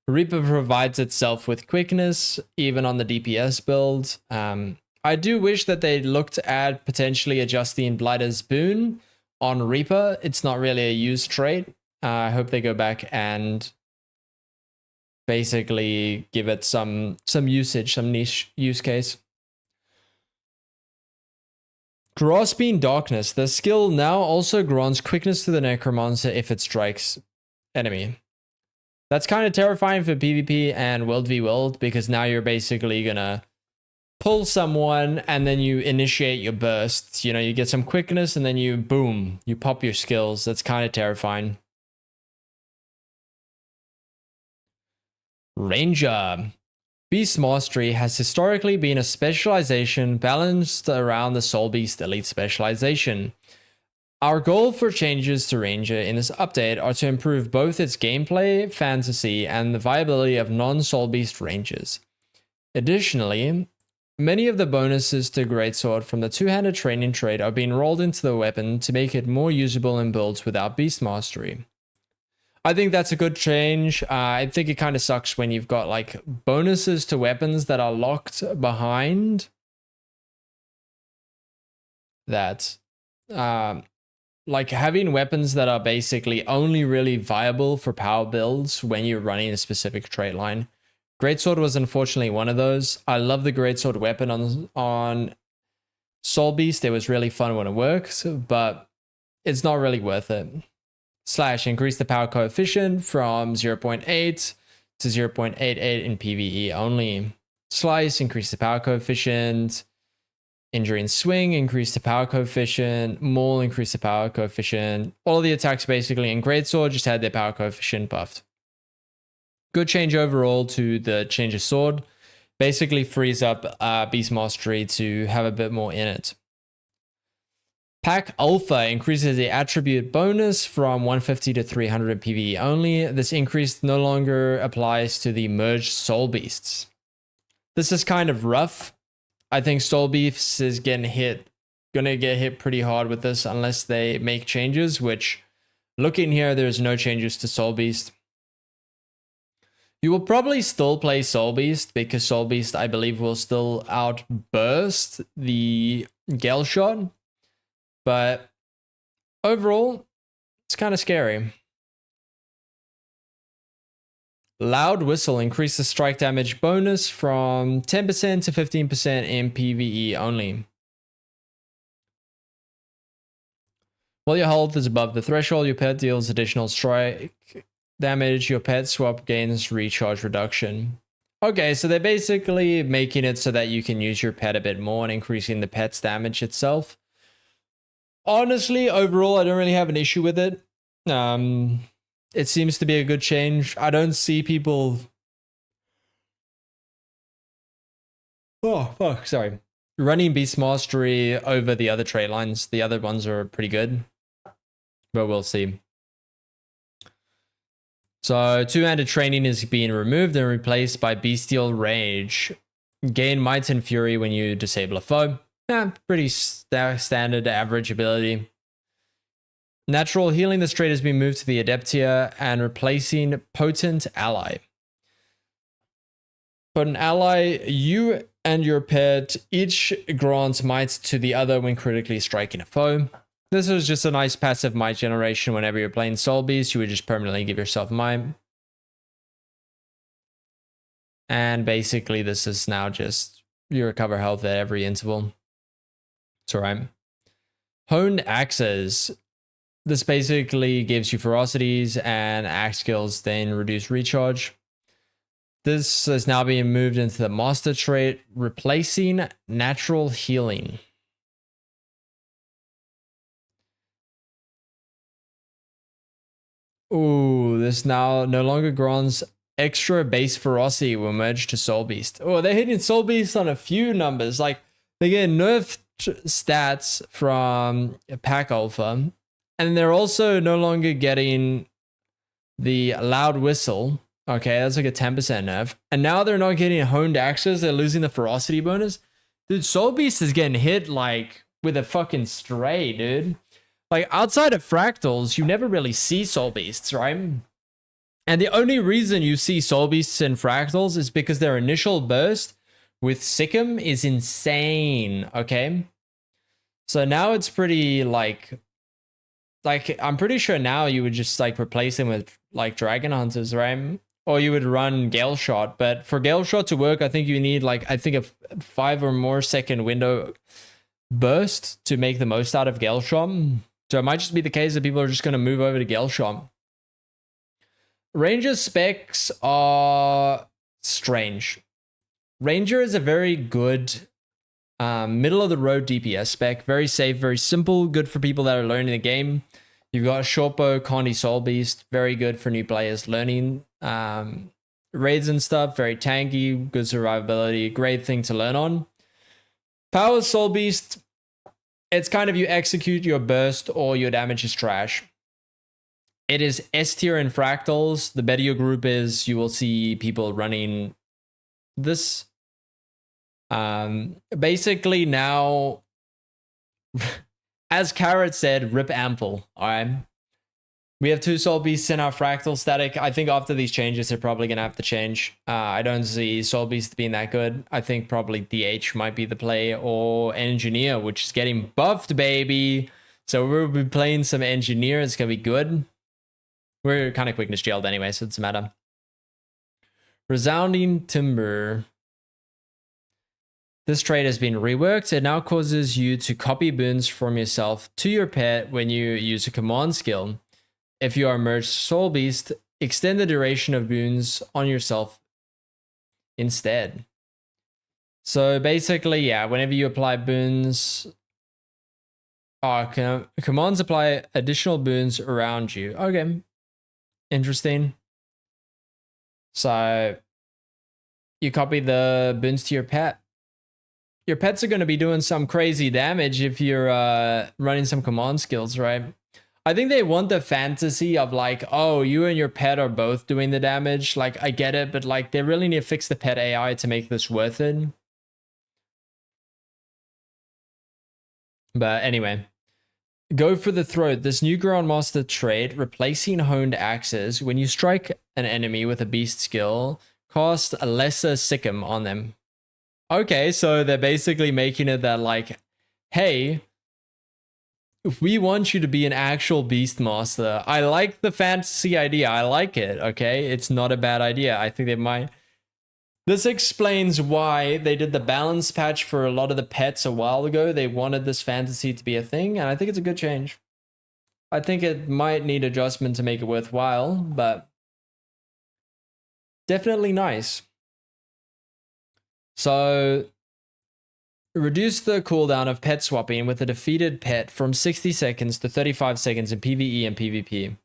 Reaper provides itself with quickness, even on the DPS build. I do wish that they looked at potentially adjusting Blighter's boon on Reaper. It's not really a used trait. I hope they go back and basically give it some usage, some niche use case. Grasping Darkness. The skill now also grants quickness to the Necromancer if it strikes enemy. That's kind of terrifying for PvP and World v World because now you're basically gonna pull someone and then you initiate your bursts. You know, you get some quickness and then you boom, you pop your skills. That's kind of terrifying. Ranger. Beast Mastery has historically been a specialization balanced around the Soul Beast Elite specialization. Our goal for changes to Ranger in this update are to improve both its gameplay, fantasy, and the viability of non-Soul Beast Rangers. Additionally, many of the bonuses to Greatsword from the two-handed training trait are being rolled into the weapon to make it more usable in builds without Beast Mastery. I think that's a good change. I think it kind of sucks when you've got like bonuses to weapons that are locked behind that. Like having weapons that are basically only really viable for power builds when you're running a specific trait line. Greatsword was unfortunately one of those. I love the Greatsword weapon on Soul Beast. It was really fun when it works, but it's not really worth it. Slash, increase the power coefficient from 0.8 to 0.88 in PvE only. Slice, increase the power coefficient. Injury and swing, increase the power coefficient. Maul, increase the power coefficient. All of the attacks basically in Greatsword just had their power coefficient buffed. Good change overall to the change of sword. Basically frees up Beast Mastery to have a bit more in it. Pack Alpha increases the attribute bonus from 150 to 300 PvE only. This increase no longer applies to the merged Soul Beasts. This is kind of rough. I think Soul Beasts is gonna get hit pretty hard with this unless they make changes, which looking here, there's no changes to Soul Beast. You will probably still play Soul Beast because Soul Beast, I believe, will still outburst the Gale Shot. But overall, it's kind of scary. Loud Whistle increases strike damage bonus from 10% to 15% in PvE only. While your health is above the threshold, your pet deals additional strike damage. Your pet swap gains recharge reduction. Okay, so they're basically making it so that you can use your pet a bit more and increasing the pet's damage itself. Honestly, overall, I don't really have an issue with it. It seems to be a good change. I don't see people... Oh, fuck, sorry. Running Beast Mastery over the other trait lines. The other ones are pretty good. But we'll see. So, two-handed training is being removed and replaced by Bestial Rage. Gain Might and Fury when you disable a foe. Pretty standard average ability. Natural Healing, this trait has been moved to the Adept tier and replacing Potent Ally. Potent Ally, you and your pet each grant might to the other when critically striking a foe. This is just a nice passive might generation. Whenever you're playing Soul Beast, you would just permanently give yourself might. And basically this is now just you recover health at every interval. It's alright. Honed Axes. This basically gives you ferocities and axe skills, then reduce recharge. This is now being moved into the master trait, replacing Natural Healing. Ooh, this now no longer grants extra base ferocity will merge to Soul Beast. Oh, they're hitting Soul Beast on a few numbers. Like, they get nerfed stats from Pack Alpha. And they're also no longer getting the Loud Whistle. Okay, that's like a 10% nerf. And now they're not getting Honed Axes. They're losing the ferocity bonus. Dude, Soul Beast is getting hit like with a fucking stray, dude. Like outside of Fractals, you never really see Soul Beasts, right? And the only reason you see Soul Beasts in Fractals is because their initial burst with Sikkim is insane, okay? So now it's pretty like I'm pretty sure now you would just like replace them with like Dragon Hunters, right? Or you would run Gale Shot. But for Gale Shot to work, I think you need like, I think a 5 or more second window burst to make the most out of Gale Shot. So it might just be the case that people are just going to move over to Gale Shot. Ranger specs are strange. Ranger is a very good middle of the road DPS spec. Very safe, very simple, good for people that are learning the game. You've got Shortbow, Condi, Soul Beast, very good for new players learning raids and stuff, very tanky, good survivability, great thing to learn on. Power Soul Beast, it's kind of you execute your burst or your damage is trash. It is S tier in fractals. The better your group is, you will see people running this. Basically now, as Carrot said, rip Ample. All right. We have 2 Soul Beasts in our fractal static. I think after these changes, they're probably going to have to change. I don't see Soul Beast being that good. I think probably DH might be the play, or Engineer, which is getting buffed, baby. So we'll be playing some Engineer. It's going to be good. We're kind of quickness jailed anyway, so it doesn't matter. Resounding Timber. This trait has been reworked. It now causes you to copy boons from yourself to your pet when you use a command skill. If you are merged Soul Beast, extend the duration of boons on yourself instead. So basically, yeah, whenever you apply boons, commands apply additional boons around you. Okay, interesting. So you copy the boons to your pet. Your pets are going to be doing some crazy damage if you're running some command skills, right? I think they want the fantasy of like, oh, you and your pet are both doing the damage. Like, I get it, but like, they really need to fix the pet AI to make this worth it. But anyway, go for the throat. This new Grandmaster trait, replacing honed axes. When you strike an enemy with a beast skill, cast a lesser Sikkim on them. Okay, so they're basically making it that like, hey, if we want you to be an actual Beastmaster, I like the fantasy idea. I like it, okay? It's not a bad idea. I think they might... This explains why they did the balance patch for a lot of the pets a while ago. They wanted this fantasy to be a thing, and I think it's a good change. I think it might need adjustment to make it worthwhile, but definitely nice. So, reduce the cooldown of pet swapping with a defeated pet from 60 seconds to 35 seconds in PvE and PvP.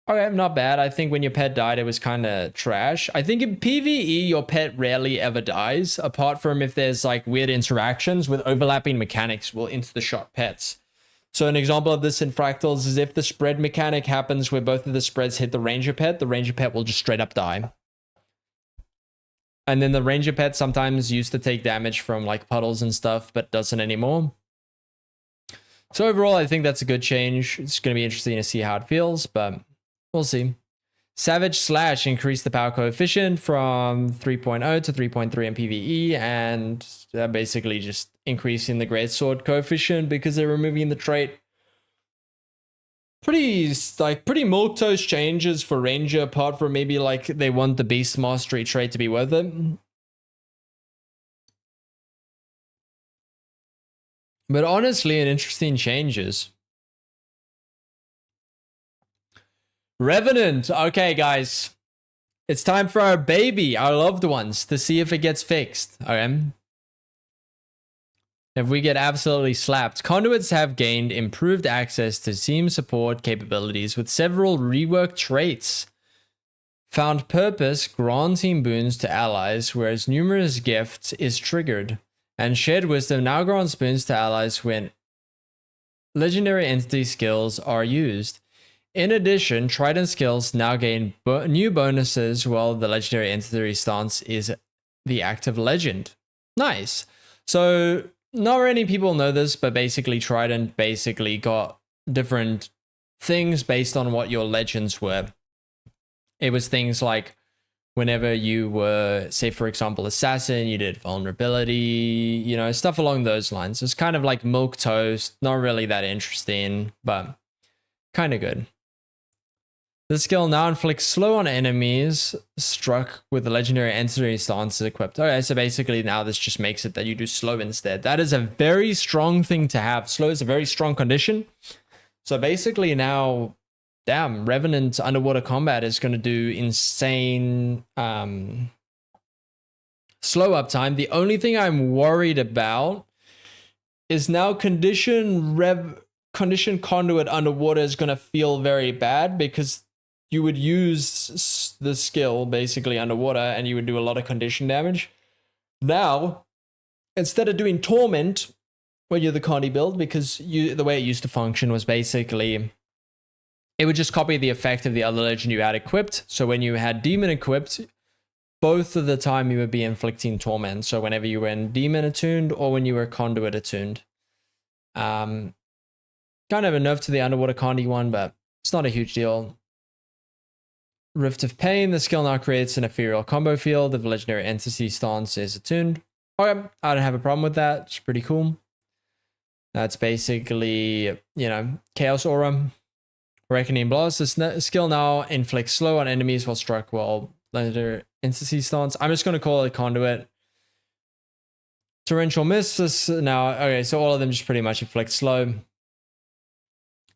Okay, not bad. I think when your pet died, it was kind of trash. I think in PvE, your pet rarely ever dies, apart from if there's like weird interactions with overlapping mechanics will insta-shot pets. So an example of this in Fractals is if the spread mechanic happens where both of the spreads hit the ranger pet will just straight up die. And then the ranger pet sometimes used to take damage from like puddles and stuff, but doesn't anymore. So overall, I think that's a good change. It's going to be interesting to see how it feels, but we'll see. Savage Slash increased the power coefficient from 3.0 to 3.3 in PvE, and they're basically just increasing the greatsword coefficient because they're removing the trait. Pretty milquetoast changes for Ranger, apart from maybe like they want the Beast Mastery trait to be worth it. But honestly, an interesting changes. Revenant. Okay, guys. It's time for our baby, our loved ones, to see if it gets fixed. Okay. If we get absolutely slapped, conduits have gained improved access to team support capabilities with several reworked traits. Found purpose, granting boons to allies, whereas numerous gifts is triggered. And shared wisdom now grants boons to allies when legendary entity skills are used. In addition, Trident skills now gain new bonuses while the legendary entity stance is the active legend. Nice. So, not many people know this, but basically Trident basically got different things based on what your legends were. It was things like whenever you were, say for example, Assassin, you did vulnerability, you know, stuff along those lines. It's kind of like milquetoast, not really that interesting, but kind of good. The skill now inflicts slow on enemies struck with the legendary entity stance equipped. Okay, so basically now this just makes it that you do slow instead. That is a very strong thing to have. Slow is a very strong condition. So basically now, damn, Revenant underwater combat is going to do insane slow uptime. The only thing I'm worried about is now condition conduit underwater is going to feel very bad because you would use the skill basically underwater and you would do a lot of condition damage. Now, instead of doing Torment when you're the Condy build, because the way it used to function was basically it would just copy the effect of the other legend you had equipped. So when you had Demon equipped, both of the time you would be inflicting Torment. So whenever you were in Demon attuned or when you were Conduit attuned. Kind of a nerf to the underwater Condy one, but it's not a huge deal. Rift of Pain, the skill now creates an ethereal combo field if legendary entity stance is attuned. Okay, I don't have a problem with that. It's pretty cool. That's basically, you know, Chaos Aura. Reckoning Blast. This skill now inflicts slow on enemies while struck while legendary entity stance. I'm just going to call it Conduit. Torrential Mist. This now, okay, so all of them just pretty much inflict slow.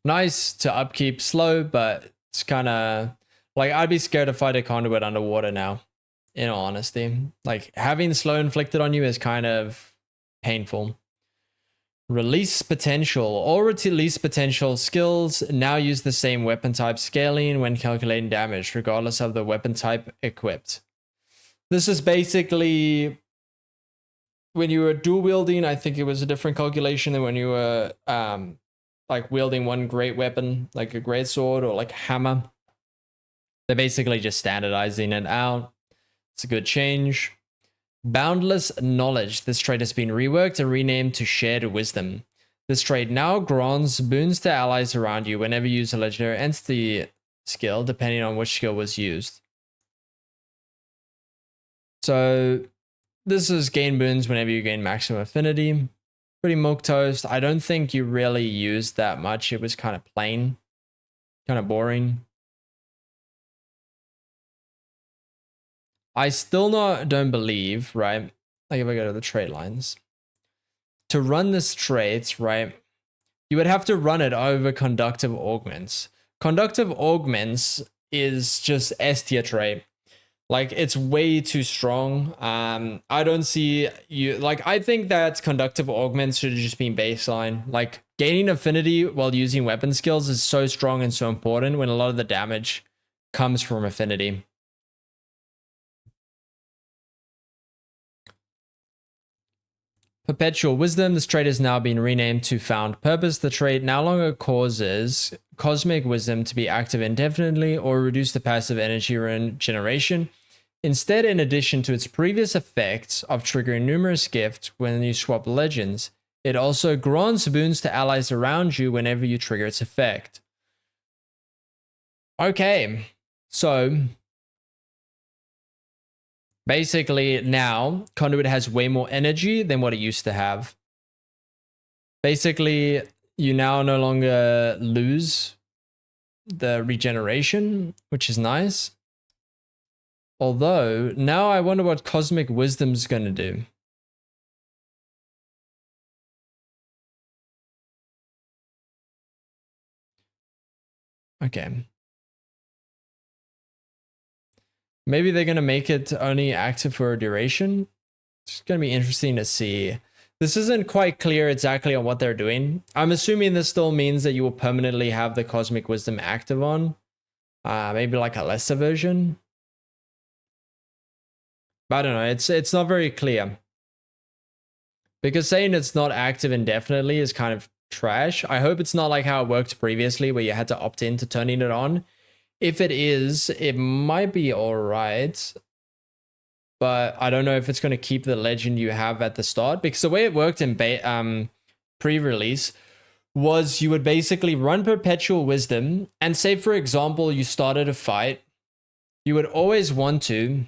Nice to upkeep slow, but it's kind of like I'd be scared to fight a Conduit underwater now, in all honesty. Like having slow inflicted on you is kind of painful. Release Potential. All release potential skills now use the same weapon type scaling when calculating damage, regardless of the weapon type equipped. This is basically when you were dual wielding, I think it was a different calculation than when you were like wielding one great weapon, like a great sword or like a hammer. They're basically just standardizing it out. It's a good change. Boundless Knowledge. This trait has been reworked and renamed to Shared Wisdom. This trait now grants boons to allies around you whenever you use a legendary entity skill, depending on which skill was used. So this is gain boons whenever you gain maximum affinity. Pretty milquetoast. I don't think you really used that much. It was kind of plain, kind of boring. I still don't believe, right? Like if I go to the trait lines, to run this trait, right, you would have to run it over Conductive Augments. Conductive Augments is just S tier trait. Like it's way too strong. I don't see you, like I think that Conductive Augments should have just been baseline. Like gaining affinity while using weapon skills is so strong and so important when a lot of the damage comes from affinity. Perpetual Wisdom. This trait has now been renamed to Found Purpose. The trait no longer causes Cosmic Wisdom to be active indefinitely or reduce the passive energy regeneration. Instead, in addition to its previous effects of triggering numerous gifts when you swap legends, it also grants boons to allies around you whenever you trigger its effect. Okay, so basically now Conduit has way more energy than what it used to have. Basically, you now no longer lose the regeneration, which is nice. Although, now I wonder what Cosmic Wisdom's going to do. Okay. Maybe they're going to make it only active for a duration. It's going to be interesting to see. This isn't quite clear exactly on what they're doing. I'm assuming this still means that you will permanently have the Cosmic Wisdom active on. Maybe like a lesser version. But I don't know. It's not very clear. Because saying it's not active indefinitely is kind of trash. I hope it's not like how it worked previously where you had to opt in to turning it on. If it is, it might be alright. But I don't know if it's going to keep the legend you have at the start. Because the way it worked in pre-release was you would basically run Perpetual Wisdom. And say, for example, you started a fight. You would always want to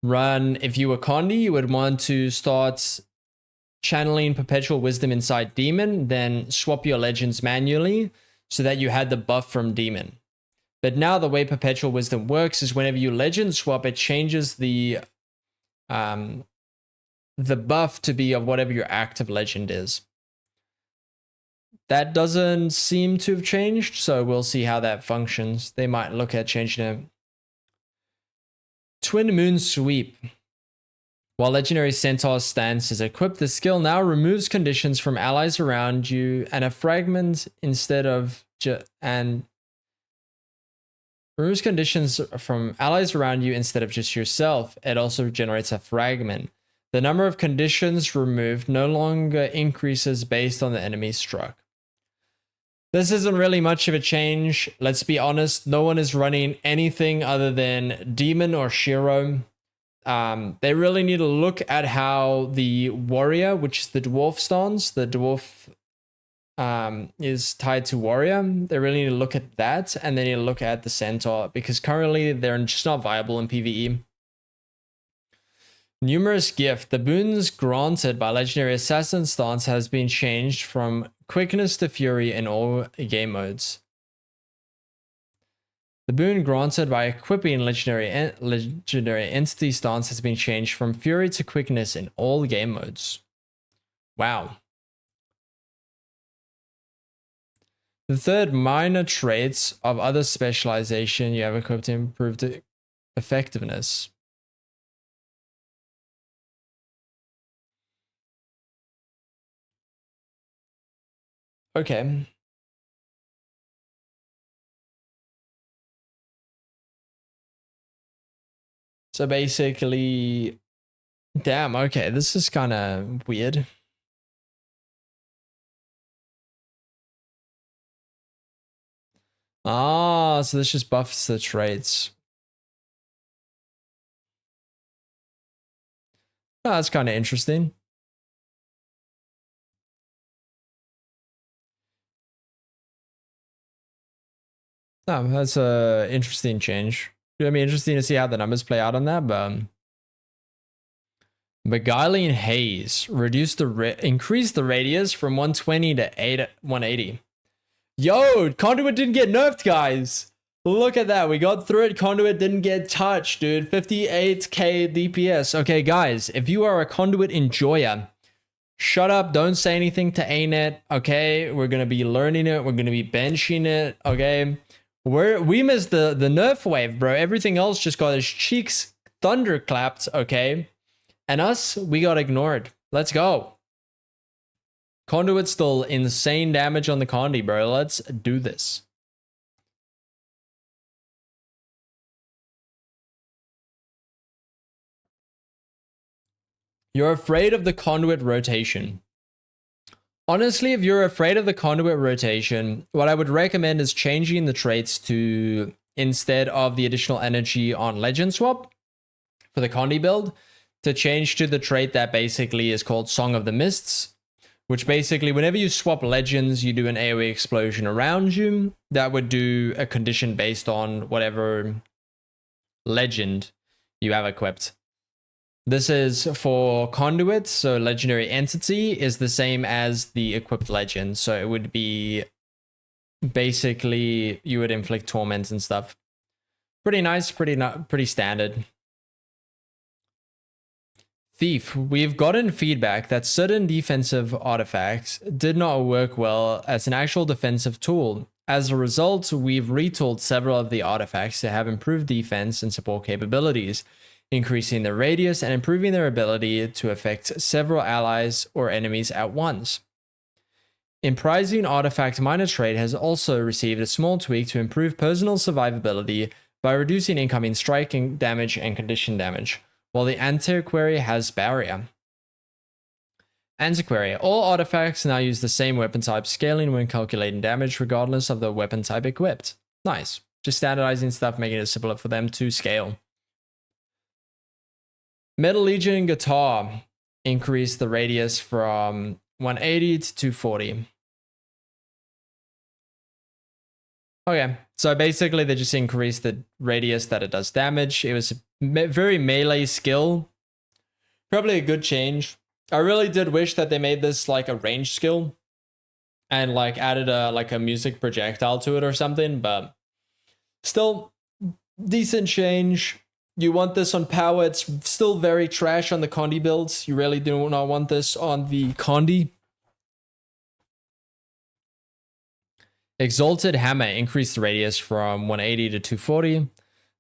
run, if you were Condi, you would want to start channeling Perpetual Wisdom inside Demon. Then swap your legends manually so that you had the buff from Demon. But now the way Perpetual Wisdom works is whenever you legend swap, it changes the buff to be of whatever your active legend is. That doesn't seem to have changed, so we'll see how that functions. They might look at changing it. Twin Moon Sweep. While Legendary Centaur's stance is equipped, the skill now removes conditions from allies around you and a fragment instead of Removes conditions from allies around you instead of just yourself. It also generates a fragment. The number of conditions removed no longer increases based on the enemy struck. This isn't really much of a change. Let's be honest, no one is running anything other than Demon or Shiro. They really need to look at how the Warrior, which is the Dwarf stance, the Dwarf is tied to Warrior. They really need to look at that, and they need to look at the Centaur, because currently they're just not viable in PvE. Numerous gift. The boons granted by Legendary Assassin stance has been changed from Quickness to Fury in all game modes. The boon granted by equipping Legendary Entity stance has been changed from Fury to Quickness in all game modes. Wow. The third, minor traits of other specialization you have equipped to improve the effectiveness. Okay. So basically, damn, okay, this is kind of weird. Ah, so this just buffs the traits. Oh, that's kind of interesting. Oh, that's a interesting change. I mean, interesting to see how the numbers play out on that, but Beguiling Haze reduced increased the radius from 120 to 180. Yo, Conduit didn't get nerfed, guys. Look at that. We got through it. Conduit didn't get touched, dude. 58k DPS. Okay, guys, if you are a Conduit enjoyer, shut up. Don't say anything to ANET. Okay, we're gonna be learning it. We're gonna be benching it. Okay, we missed the nerf wave, bro. Everything else just got his cheeks thunderclapped. Okay, and us, we got ignored. Let's go. Conduit still insane damage on the Condi, bro. Let's do this. You're afraid of the Conduit rotation. Honestly, if you're afraid of the Conduit rotation, what I would recommend is changing the traits to, instead of the additional energy on Legend Swap for the Condi build, to change to the trait that basically is called Song of the Mists, which basically, whenever you swap legends, you do an AoE explosion around you. That would do a condition based on whatever legend you have equipped. This is for Conduit, so Legendary Entity is the same as the equipped legend. So it would be basically, you would inflict torment and stuff. Pretty nice, pretty standard. Thief, we've gotten feedback that certain defensive artifacts did not work well as an actual defensive tool. As a result, we've retooled several of the artifacts to have improved defense and support capabilities, increasing their radius and improving their ability to affect several allies or enemies at once. Imprising Artifact Minor Trait has also received a small tweak to improve personal survivability by reducing incoming striking damage and condition damage, while the Antiquary has Barrier. Antiquary. All artifacts now use the same weapon type scaling when calculating damage regardless of the weapon type equipped. Nice. Just standardizing stuff, making it simpler for them to scale. Metal Legion Guitar increased the radius from 180 to 240. Okay, so basically they just increased the radius that it does damage. It was a very melee skill. Probably a good change. I really did wish that they made this like a range skill and like added a music projectile to it or something, but still decent change. You want this on power, it's still very trash on the Condi builds. You really do not want this on the Condi. Exalted Hammer increased the radius from 180 to 240.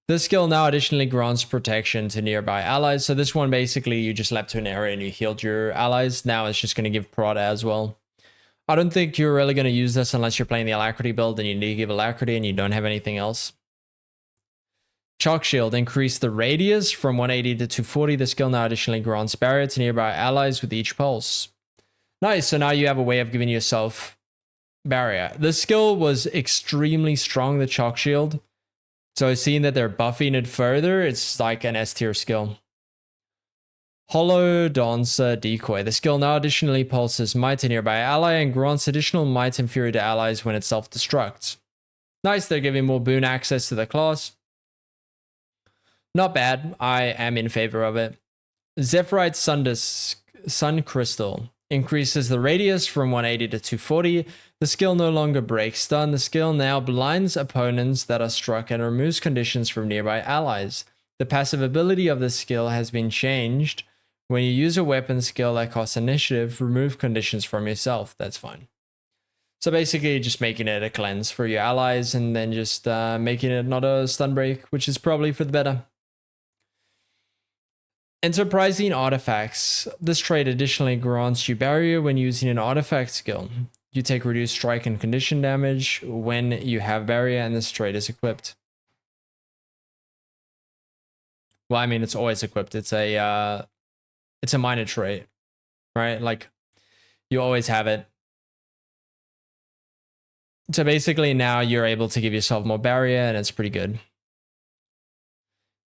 This skill now additionally grants protection to nearby allies. So this one basically you just leapt to an area and you healed your allies. Now it's just going to give prod as well. I don't think you're really going to use this unless you're playing the Alacrity build and you need to give Alacrity and you don't have anything else. Chalk Shield, increase the radius from 180 to 240. The skill now additionally grants barrier to nearby allies with each pulse. Nice, so now you have a way of giving yourself barrier. The skill was extremely strong, the Chalk Shield. So seeing that they're buffing it further, it's like an S tier skill. Hollow Dancer Decoy. The skill now additionally pulses might to nearby ally and grants additional might inferior to allies when it self-destructs. Nice, they're giving more boon access to the class. Not bad. I am in favor of it. Zephyrite Sun Crystal. Increases the radius from 180 to 240. The skill no longer breaks stun. The skill now blinds opponents that are struck and removes conditions from nearby allies. The passive ability of the skill has been changed. When you use a weapon skill that costs initiative, remove conditions from yourself. That's fine. So basically just making it a cleanse for your allies and then just making it not a stun break, which is probably for the better. Enterprising Artifacts. This trait additionally grants you barrier when using an artifact skill. You take reduced strike and condition damage when you have barrier and this trait is equipped. Well, I mean, it's always equipped. It's a minor trait, right? Like, you always have it. So basically now you're able to give yourself more barrier and it's pretty good.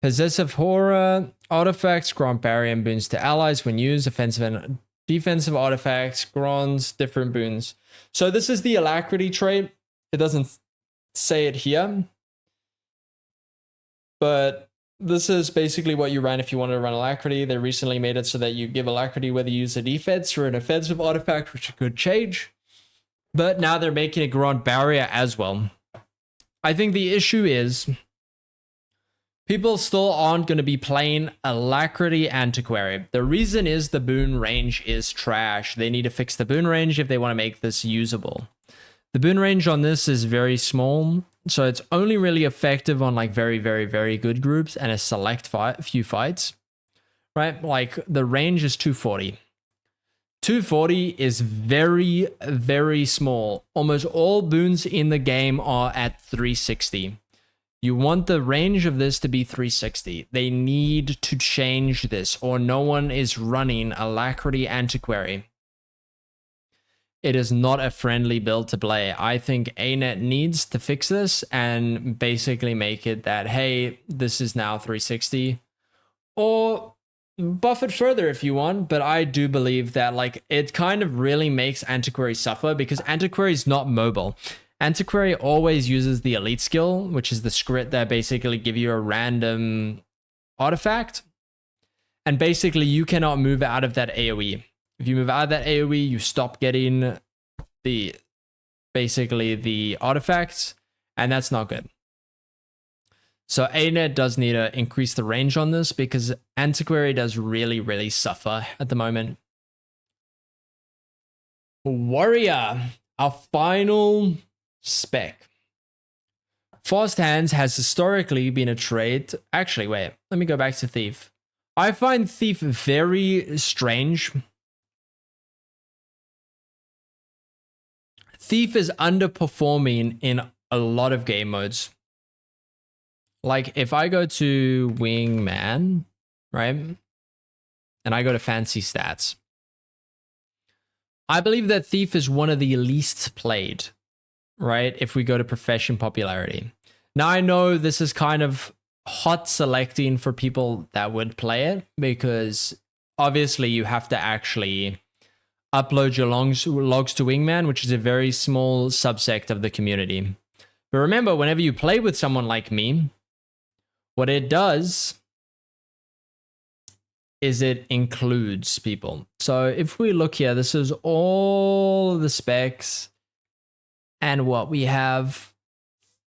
Possessive Horror. Artifacts grant barrier and boons to allies when used. Offensive and defensive artifacts grants different boons. So this is the Alacrity trait. It doesn't say it here. But this is basically what you ran if you wanted to run Alacrity. They recently made it so that you give Alacrity whether you use a defense or an offensive artifact, which could change. But now they're making it grant barrier as well. I think the issue is people still aren't going to be playing Alacrity Antiquary. The reason is the boon range is trash. They need to fix the boon range if they want to make this usable. The boon range on this is very small, so it's only really effective on like very, very, very good groups and a select few fights, right? Like the range is 240. 240 is very, very small. Almost all boons in the game are at 360. You want the range of this to be 360. They need to change this or no one is running Alacrity Antiquary. It is not a friendly build to play. I think ANET needs to fix this and basically make it that, hey, this is now 360. Or buff it further if you want, but I do believe that like it kind of really makes Antiquary suffer because Antiquary is not mobile. Antiquary always uses the elite skill, which is the script that basically give you a random artifact. And basically you cannot move out of that AoE. If you move out of that AoE, you stop getting basically the artifacts, and that's not good. So ANET does need to increase the range on this because Antiquary does really, really suffer at the moment. Warrior, our final spec. Fast Hands has historically been a trait. Actually, wait, let me go back to Thief. I find Thief very strange. Thief is underperforming in a lot of game modes. Like if I go to Wingman, right? And I go to fancy stats. I believe that Thief is one of the least played, right? If we go to profession popularity. Now I know this is kind of hot selecting for people that would play it because obviously you have to actually upload your logs to Wingman, which is a very small subsect of the community. But remember, whenever you play with someone like me, what it does is it includes people. So if we look here, this is all the specs and what we have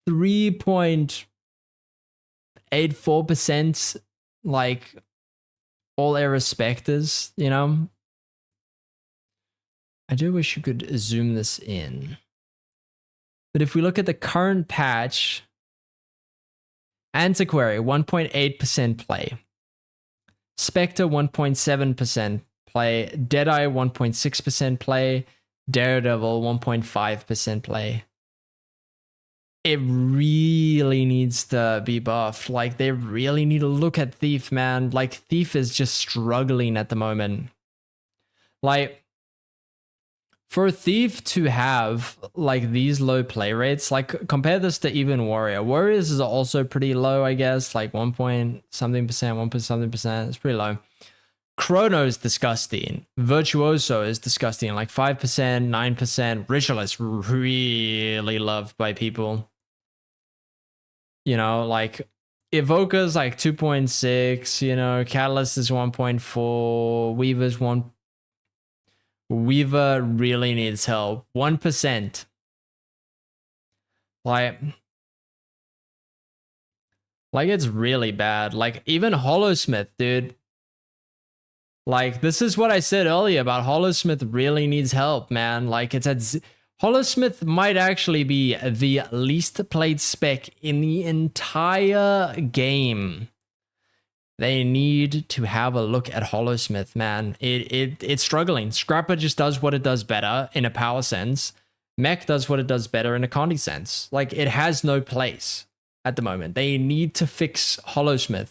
3.84% like all era specters, you know? I do wish you could zoom this in. But if we look at the current patch, Antiquary, 1.8% play. Spectre, 1.7% play. Deadeye, 1.6% play. Daredevil, 1.5% play. it really needs to be buffed. Like, they really need to look at Thief, man. Like, Thief is just struggling at the moment. Like, for Thief to have like these low play rates, like compare this to even Warrior. Warriors is also pretty low, I guess, like 1 point something percent, 1 point something percent. It's pretty low. Chrono is disgusting. Virtuoso is disgusting, like 5%, 9%. Ritualist really loved by people. You know, like Evoker's like 2.6, you know, Catalyst is 1.4, Weaver's 1. Weaver really needs help. 1%. Like it's really bad. Like even Hollowsmith, dude. Like this is what I said earlier about Hollowsmith really needs help, man. Like it's at Hollowsmith might actually be the least played spec in the entire game. They need to have a look at Hollowsmith, man. It's struggling. Scrapper just does what it does better in a power sense. Mech does what it does better in a Conti sense. Like, it has no place at the moment. They need to fix Hollowsmith.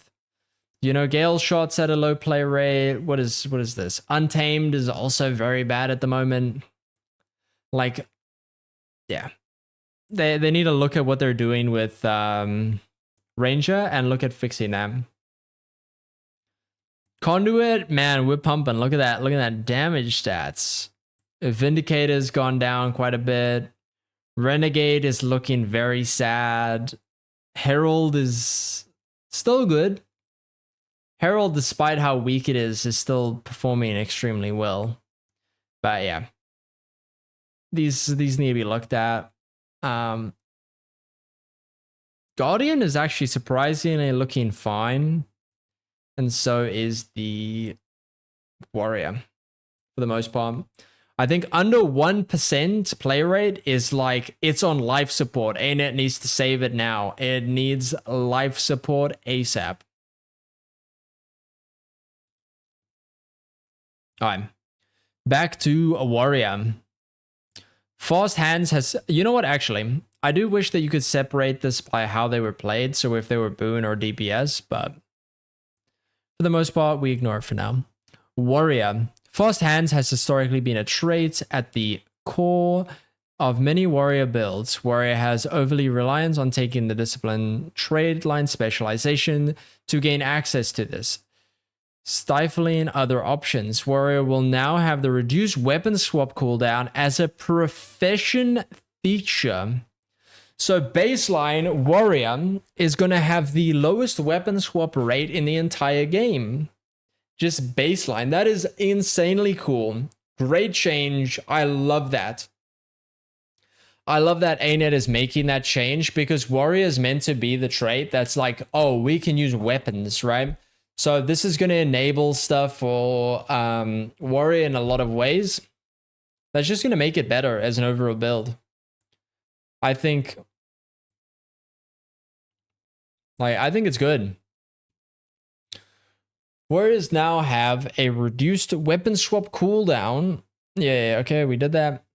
You know, Gale shots at a low play rate. What is this? Untamed is also very bad at the moment. Like, yeah. They need to look at what they're doing with Ranger and look at fixing them. Conduit, man, we're pumping. Look at that. Look at that damage stats. Vindicator's gone down quite a bit. Renegade is looking very sad. Herald is still good. Herald, despite how weak it is still performing extremely well. But yeah. These need to be looked at. Guardian is actually surprisingly looking fine. And so is the Warrior, for the most part. I think under 1% play rate is like, it's on life support. ANET needs to save it now. It needs life support ASAP. Alright. Back to a Warrior. Fast Hands has... You know what, actually? I do wish that you could separate this by how they were played. So if they were boon or DPS, but... For the most part, we ignore it for now. Warrior. Fast Hands has historically been a trait at the core of many Warrior builds. Warrior has overly reliance on taking the discipline trade line specialization to gain access to this, stifling other options. Warrior will now have the reduced weapon swap cooldown as a profession feature. So baseline, Warrior is going to have the lowest weapon swap rate in the entire game. Just baseline. That is insanely cool. Great change. I love that. I love that ANET is making that change because Warrior is meant to be the trait that's like, oh, we can use weapons, right? So this is going to enable stuff for Warrior in a lot of ways. That's just going to make it better as an overall build. I think it's good. Warriors now have a reduced weapon swap cooldown. Yeah, okay, we did that.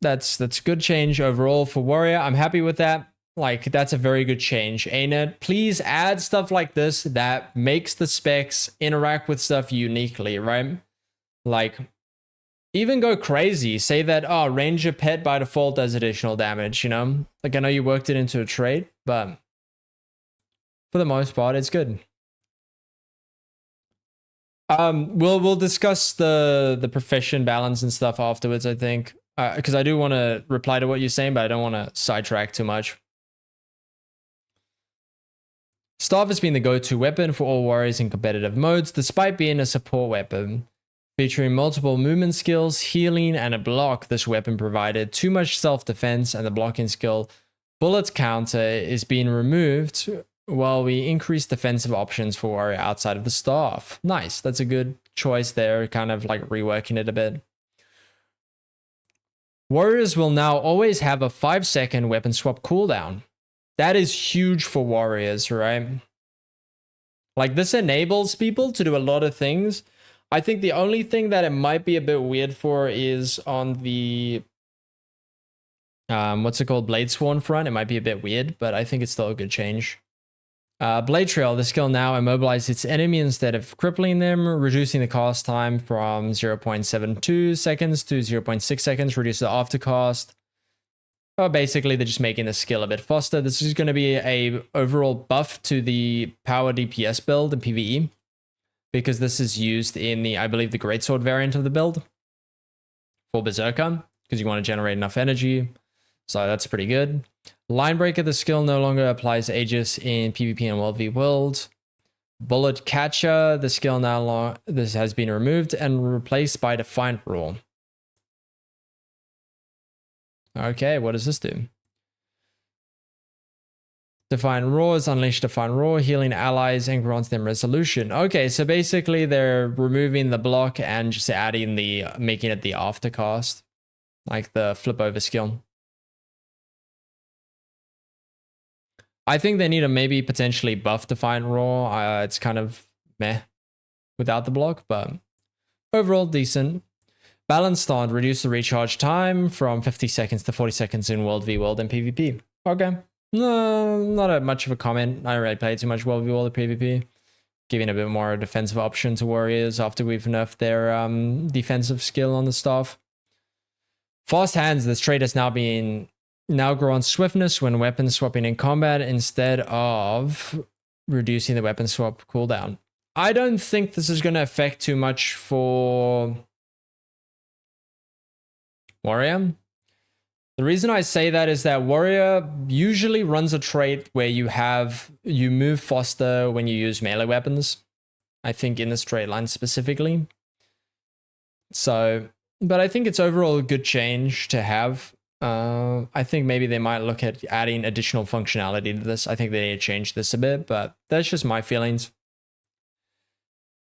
That's good change overall for Warrior. I'm happy with that. Like, that's a very good change. ANET, please add stuff like this that makes the specs interact with stuff uniquely, right? Like, even go crazy. Say that, oh, Ranger Pet by default does additional damage, you know? Like, I know you worked it into a trait, but for the most part, it's good. We'll discuss the profession balance and stuff afterwards, I think. Because I do want to reply to what you're saying, but I don't want to sidetrack too much. Staff has been the go-to weapon for all warriors in competitive modes, despite being a support weapon. Featuring multiple movement skills, healing, and a block, this weapon provided too much self-defense, and the blocking skill bullet counter is being removed while we increase defensive options for warrior outside of the staff. Nice, that's a good choice there, kind of like reworking it a bit. Warriors will now always have a 5-second weapon swap cooldown. That is huge for warriors, right? Like, this enables people to do a lot of things. I think the only thing that it might be a bit weird for is on the what's it called? Blade Sworn front. It might be a bit weird, but I think it's still a good change. Blade Trail, the skill now immobilizes its enemy instead of crippling them, reducing the cast time from 0.72 seconds to 0.6 seconds, reduce the aftercast. Oh, basically, they're just making the skill a bit faster. This is going to be a overall buff to the power DPS build in PvE, because this is used in the, I believe, the Greatsword variant of the build for Berserker, because you want to generate enough energy. So that's pretty good. Linebreaker, the skill no longer applies Aegis in PvP and World v World. Bullet Catcher, the skill this has been removed and replaced by Defiant Roar. Okay, what does this do? Defiant Roars, unleash Defiant Roar, healing allies and grants them resolution. Okay, so basically they're removing the block and just adding the, making it the aftercast, like the flip over skill. I think they need to maybe potentially buff Defiant Roar. It's kind of meh without the block, but overall decent. Balance Stance, reduce the recharge time from 50 seconds to 40 seconds in World v World and PvP. Okay. No, not much of a comment. I don't really play too much World v World or PvP. Giving a bit more defensive option to warriors after we've nerfed their defensive skill on the staff. Fast Hands, this trait has now grants swiftness when weapon swapping in combat instead of reducing the weapon swap cooldown. I don't think this is going to affect too much for Warrior. The reason I say that is that Warrior usually runs a trait where you move faster when you use melee weapons. I think in the straight line specifically. So, but I think it's overall a good change to have. I think maybe they might look at adding additional functionality to this. I think they need to change this a bit, but that's just my feelings.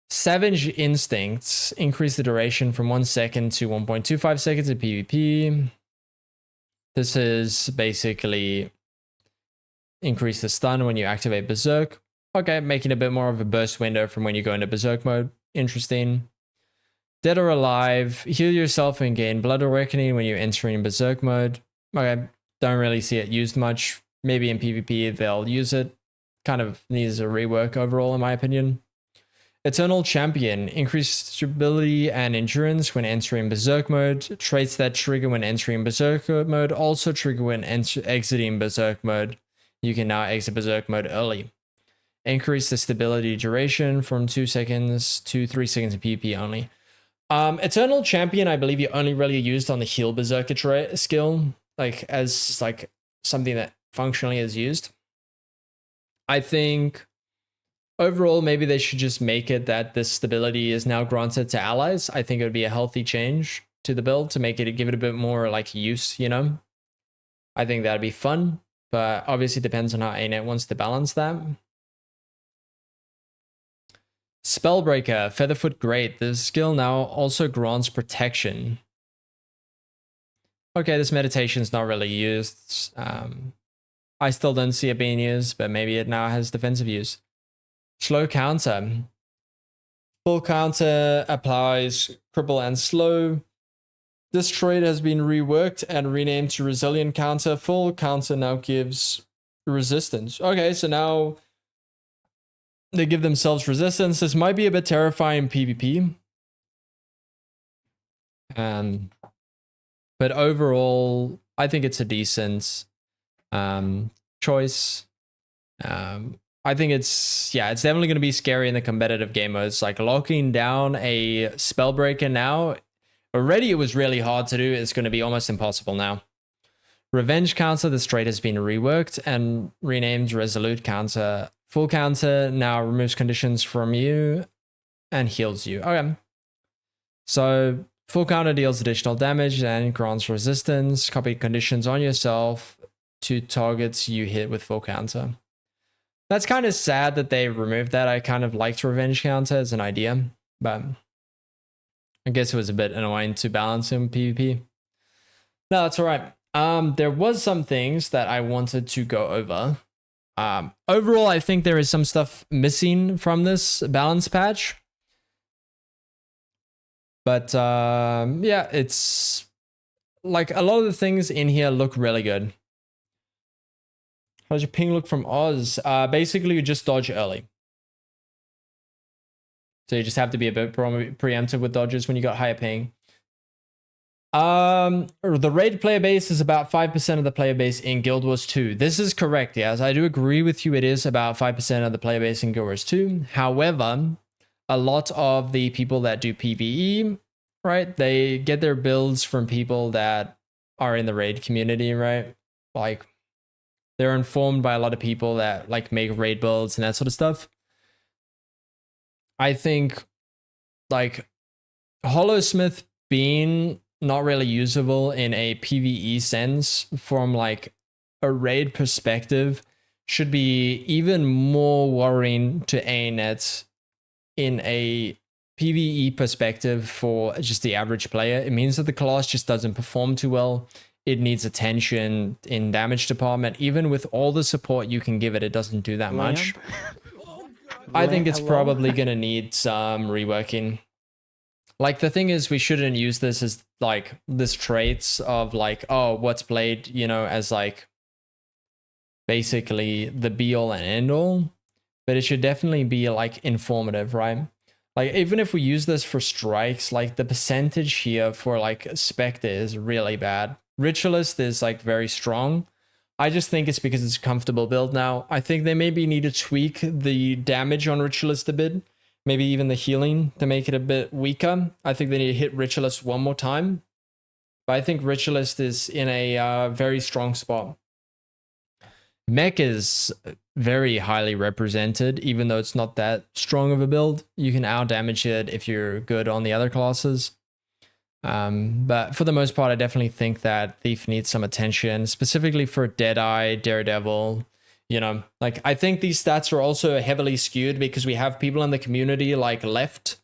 Savage Instincts increase the duration from 1 second to 1.25 seconds in PvP. This is basically increase the stun when you activate Berserk. Okay, making a bit more of a burst window from when you go into Berserk mode. Interesting. Dead or Alive, heal yourself and gain Blood Awakening when you're entering Berserk mode. Okay, don't really see it used much. Maybe in PvP they'll use it. Kind of needs a rework overall in my opinion. Eternal Champion, increased stability and endurance when entering Berserk mode. Traits that trigger when entering Berserk mode also trigger when exiting Berserk mode. You can now exit Berserk mode early. Increase the stability duration from 2 seconds to 3 seconds in PvP only. Eternal Champion, I believe you only really used on the heal Berserker skill, like as like something that functionally is used. I think overall, maybe they should just make it that this stability is now granted to allies. I think it would be a healthy change to the build to make it, give it a bit more like use, you know? I think that'd be fun, but obviously depends on how ANET wants to balance that. Spellbreaker, Featherfoot Great. This skill now also grants protection. Okay, this meditation is not really used. I still don't see it being used, but maybe it now has defensive use. Slow Counter. Full Counter applies Cripple and Slow. This trait has been reworked and renamed to Resilient Counter. Full Counter now gives resistance. Okay, so now they give themselves resistance. This might be a bit terrifying in PvP. But overall, I think it's a decent choice. I think it's definitely going to be scary in the competitive game modes. Like locking down a Spellbreaker now, already it was really hard to do. It's going to be almost impossible now. Revenge Counter, this trait has been reworked and renamed Resolute Counter. Full Counter now removes conditions from you and heals you. Okay. So Full Counter deals additional damage and grants resistance. Copy conditions on yourself to targets you hit with Full Counter. That's kind of sad that they removed that. I kind of liked Revenge Counter as an idea, but I guess it was a bit annoying to balance in PvP. No, that's all right. There was some things that I wanted to go over. Overall, I think there is some stuff missing from this balance patch. But yeah, it's like a lot of the things in here look really good. How does your ping look from Oz? Basically, you just dodge early. So you just have to be a bit preemptive with dodges when you got higher ping. The raid player base is about 5% of the player base in Guild Wars 2. This is correct, yes. I do agree with you. It is about 5% of the player base in Guild Wars 2. However, a lot of the people that do PvE, right, they get their builds from people that are in the raid community, right? Like, they're informed by a lot of people that like make raid builds and that sort of stuff. I think like Hollowsmith being not really usable in a PvE sense from like a raid perspective should be even more worrying to ANET in a PvE perspective for just the average player. It means that the class just doesn't perform too well. It needs attention in damage department. Even with all the support you can give it, it doesn't do that much. I think it's probably going to need some reworking. Like, the thing is, we shouldn't use this as, like, this traits of, like, oh, what's played, you know, as, like, basically the be-all and end-all. But it should definitely be, like, informative, right? Like, even if we use this for strikes, like, the percentage here for, like, Spectre is really bad. Ritualist is, like, very strong. I just think it's because it's a comfortable build now. I think they maybe need to tweak the damage on Ritualist a bit. Maybe even the healing to make it a bit weaker. I think they need to hit Ritualist one more time. But I think Ritualist is in a very strong spot. Mech is very highly represented, even though it's not that strong of a build. You can out-damage it if you're good on the other classes. But for the most part, I definitely think that Thief needs some attention, specifically for Deadeye, Daredevil. You know, like, I think these stats are also heavily skewed because we have people in the community like Left,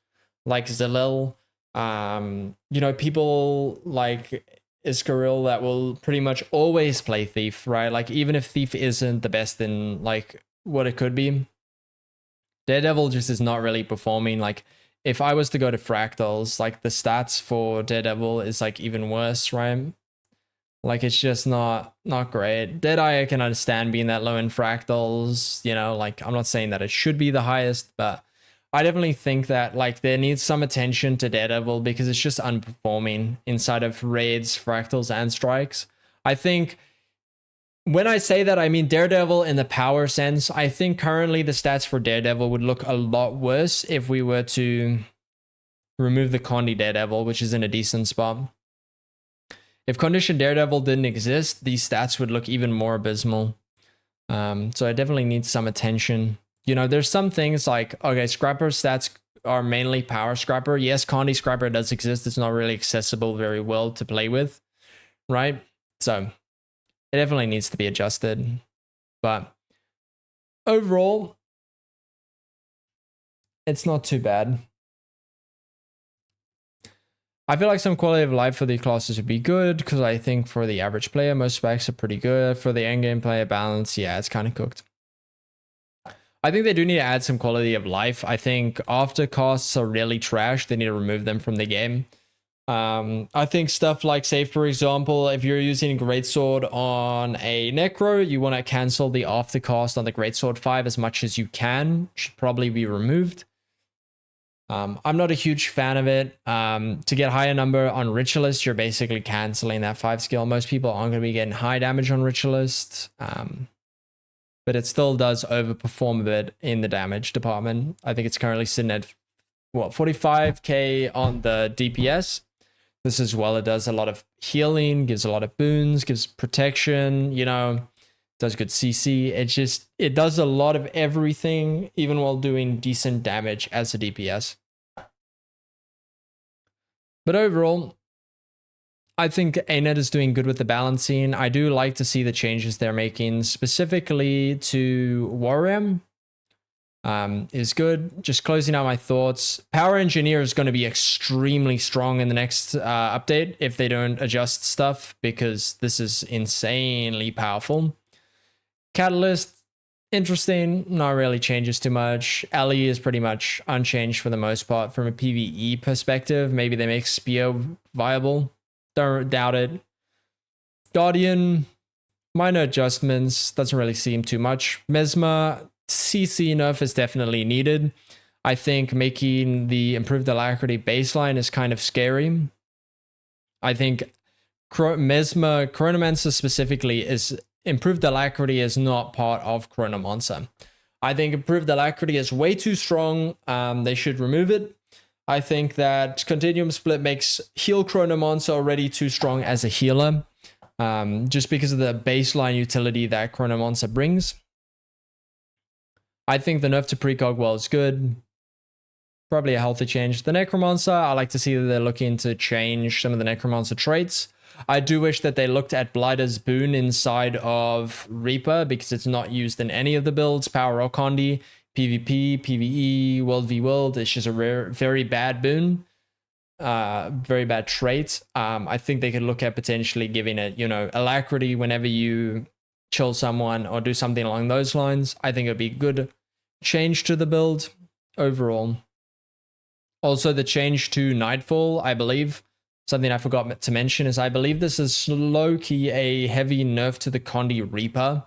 like Zalil, you know, people like Iskaril that will pretty much always play Thief, right? Like, even if Thief isn't the best in, like, what it could be, Daredevil just is not really performing. Like, if I was to go to Fractals, like, the stats for Daredevil is, like, even worse, right? Like, it's just not great. Deadeye, I can understand being that low in Fractals, you know, like, I'm not saying that it should be the highest, but I definitely think that, like, there needs some attention to Daredevil because it's just underperforming inside of raids, Fractals, and strikes. I think when I say that, I mean Daredevil in the power sense. I think currently the stats for Daredevil would look a lot worse if we were to remove the Condi Daredevil, which is in a decent spot. If Condition Daredevil didn't exist, these stats would look even more abysmal. So I definitely need some attention. You know, there's some things like, okay, Scrapper stats are mainly power Scrapper. Yes, Condi Scrapper does exist. It's not really accessible very well to play with, right? So it definitely needs to be adjusted. But overall, it's not too bad. I feel like some quality of life for the classes would be good because I think for the average player, most specs are pretty good. For the endgame player balance, yeah, it's kind of cooked. I think they do need to add some quality of life. I think after costs are really trash. They need to remove them from the game. I think stuff like, say, for example, if you're using Greatsword on a Necro, you want to cancel the after cost on the Greatsword 5 as much as you can. Should probably be removed. I'm not a huge fan of it. To get higher number on Ritualist, you're basically canceling that 5 skill. Most people aren't going to be getting high damage on Ritualist. But it still does overperform a bit in the damage department. I think it's currently sitting at, what, 45k on the DPS. This as well, it does a lot of healing, gives a lot of boons, gives protection, you know, does good CC. It does a lot of everything, even while doing decent damage as a DPS. But overall, I think ANET is doing good with the balancing. I do like to see the changes they're making, specifically to Warrior. Is good. Just closing out my thoughts. Power Engineer is going to be extremely strong in the next update if they don't adjust stuff, because this is insanely powerful. Catalyst, interesting, not really changes too much. Ellie is pretty much unchanged for the most part from a PvE perspective. Maybe they make Spear viable. Don't doubt it. Guardian, minor adjustments, doesn't really seem too much. Mesmer, CC nerf is definitely needed. I think making the improved alacrity baseline is kind of scary. I think Mesmer, Chronomancer specifically, is improved alacrity is not part of Chronomancer. I think improved alacrity is way too strong. They should remove it. I think that Continuum Split makes heal Chronomancer already too strong as a healer, just because of the baseline utility that Chronomancer brings. I think the nerf to precog well is good. Probably a healthy change. The Necromancer, I like to see that they're looking to change some of the Necromancer traits. I do wish that they looked at Blighter's Boon inside of Reaper, because it's not used in any of the builds, Power or Condi, PvP, PvE, World v World. It's just a very bad boon. Very bad trait. I think they could look at potentially giving it, alacrity whenever you chill someone or do something along those lines. I think it'd be a good change to the build overall. Also, the change to Nightfall, I believe, something I forgot to mention is I believe this is low-key a heavy nerf to the Condi Reaper,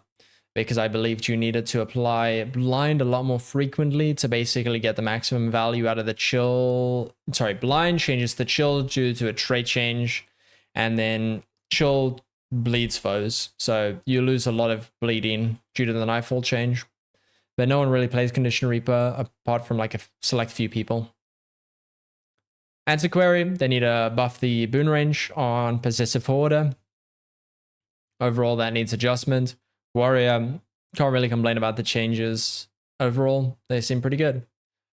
because I believed you needed to apply Blind a lot more frequently to basically get the maximum value out of the chill. Sorry, Blind changes the chill due to a trait change, and then chill bleeds foes. So you lose a lot of bleeding due to the Nightfall change. But no one really plays Condition Reaper apart from like a select few people. Antiquary, they need to buff the boon range on Possessive Hoarder. Overall, that needs adjustment. Warrior, can't really complain about the changes. Overall, they seem pretty good.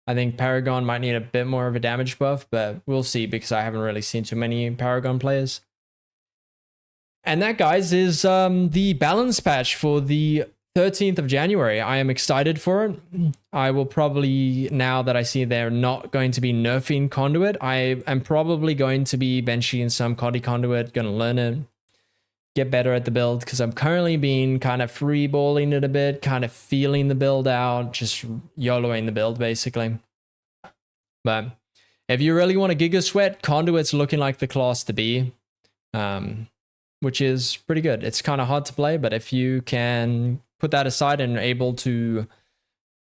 I think Paragon might need a bit more of a damage buff, but we'll see, because I haven't really seen too many Paragon players. And that, guys, is the balance patch for the 13th of January. I am excited for it. I will probably, now that I see they're not going to be nerfing Conduit, I am probably going to be benching some Condi Conduit, gonna learn it, get better at the build, because I'm currently being kind of freeballing it a bit, kind of feeling the build out, just YOLOing the build basically. But if you really want to Giga Sweat, Conduit's looking like the class to be, which is pretty good. It's kind of hard to play, but if you can put that aside and are able to,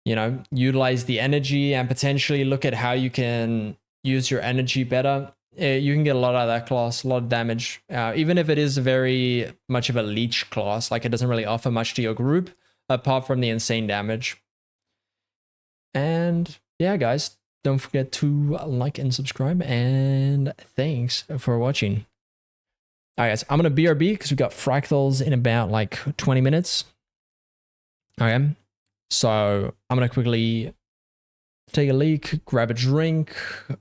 utilize the energy and potentially look at how you can use your energy better, you can get a lot out of that class, a lot of damage. Even if it is very much of a leech class, like it doesn't really offer much to your group, apart from the insane damage. And yeah, guys, don't forget to like and subscribe, and thanks for watching. All right, guys, I'm going to BRB because we've got fractals in about like 20 minutes. Okay, so I'm going to quickly take a leak, grab a drink,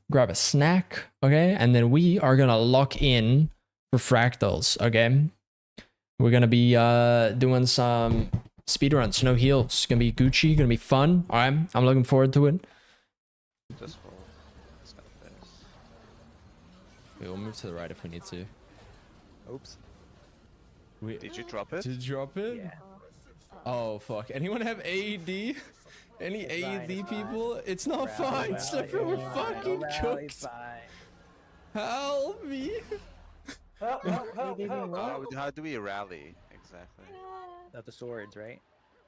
grab a snack, okay? And then we are going to lock in for fractals, okay? We're going to be doing some speedruns, no heals. It's going to be Gucci, going to be fun, all right? I'm looking forward to it. This one. It's got this. We'll move to the right if we need to. Oops. Did you drop it? Did you drop it? Yeah. Oh, fuck. Anyone have AED? Any AED people? It's not fine. Slipper, we're fucking cooked. Help me. Help, help, help, help. How do we rally exactly? Not the swords, right?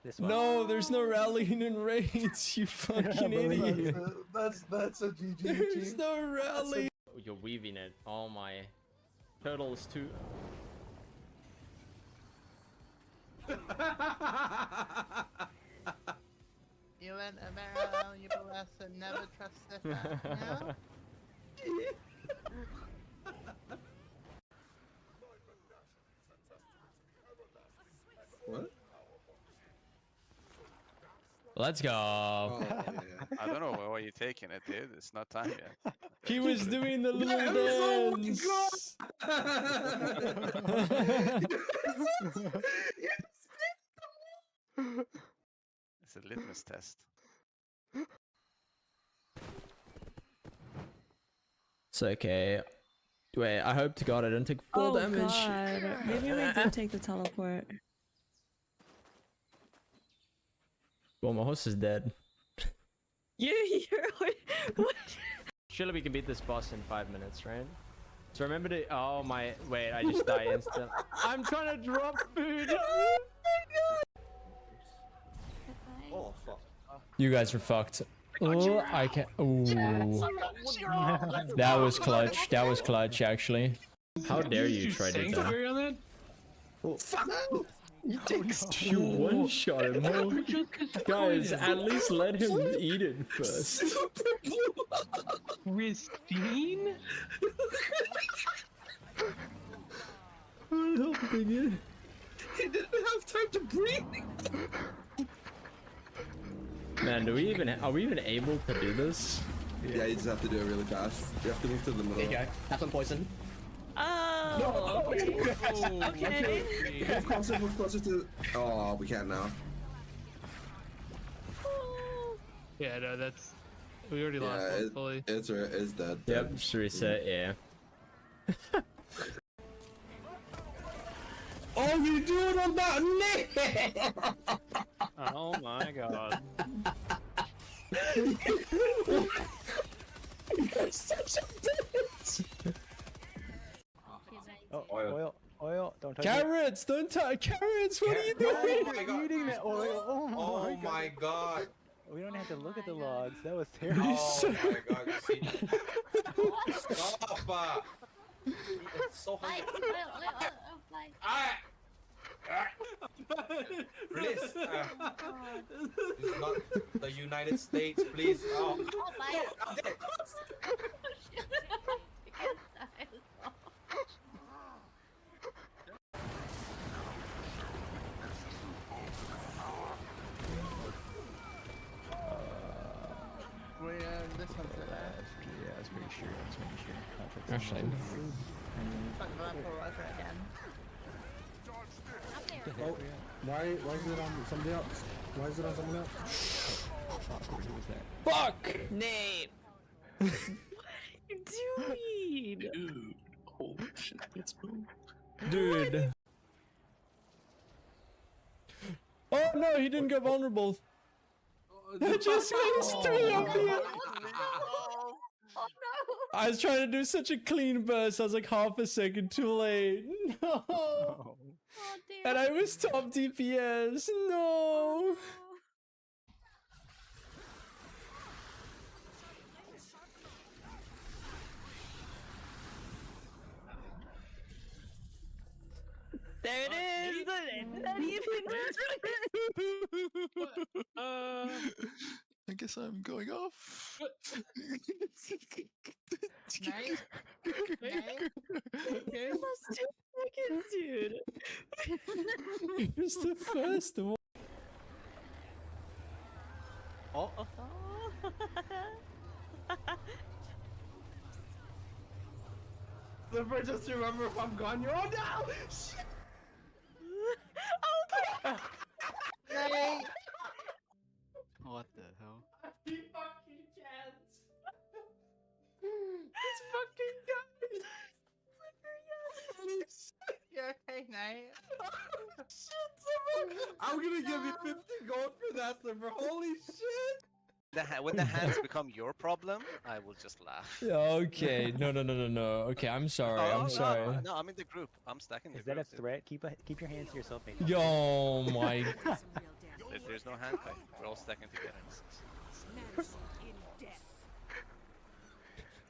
This one. No, there's no rallying in raids, you fucking idiot. That's a GG. There's no rally. You're weaving it. Oh my. Turtle is too. You went Aerell, you blessed, never trust the no? What? Let's go. Oh, yeah. I don't know why you're taking it, dude. It's not time yet. He was doing the little dance. It's a litmus test. It's okay. Wait, I hope to God I don't take full damage. God. Maybe we did take the teleport. Well, my horse is dead. You're what? Surely we can beat this boss in 5 minutes, right? So remember to. Oh my. Wait, I just died instant. I'm trying to drop food. Oh fuck. You guys are fucked. Oh, I can't. Ooh. That was clutch. That was clutch, actually. How dare you try to do that? Oh fuck. You one-shot him. Oh. Guys, at least let him eat it first. Christine? I'm helping it. He didn't have time to breathe. Man, are we even able to do this? Yeah, you just have to do it really fast. You have to move to the middle. There you go. Have some poison. Oh, okay. Okay. Move closer to. Oh, we can't now. Yeah, no, that's. We already lost Yeah, one fully. it's dead. Yep, just reset, yeah. Oh, you do it on that knee! Oh my god. You're such a bitch! Oh, oil, don't touch Carrots! Don't touch carrots! What are you doing? Oh my god. eating that oil. Oh my god. We don't have to look at the logs. That was terrible. Oh my god. You see? Stop! It's so hungry. Ah! Release. This is not the United States, please. Oh. This one's the last. Yeah, that's pretty sure. That's pretty sure. Actually. Oh, why is it on somebody else? Why is it on someone else? Fuck! Nate. What are you doing? Dude. Holy shit, let's move. Dude. Oh no, he didn't get vulnerable. I just missed me up here. Oh no! I was trying to do such a clean burst. I was like half a second too late. No. Oh dear. And I was top DPS. No. There it is. Not even. I guess I'm going off. Nice. Almost 2 seconds, dude. It was the first one. Oh. Flipper, just remember if I'm gone, you're on now! Shit! Nice. What the hell? You fucking can't! It's fucking guys! You're okay, Knight. Shit, Flipper! I'm gonna give you 50 gold for that, Flipper. Holy shit! When the hands become your problem, I will just laugh. Okay, no. Okay, I'm sorry. I'm sorry. No, I'm in the group. I'm stacking the Is that a group. threat? Keep your hands to yourself, mate. Yo, my. There's no hand fight. We're all stacking together.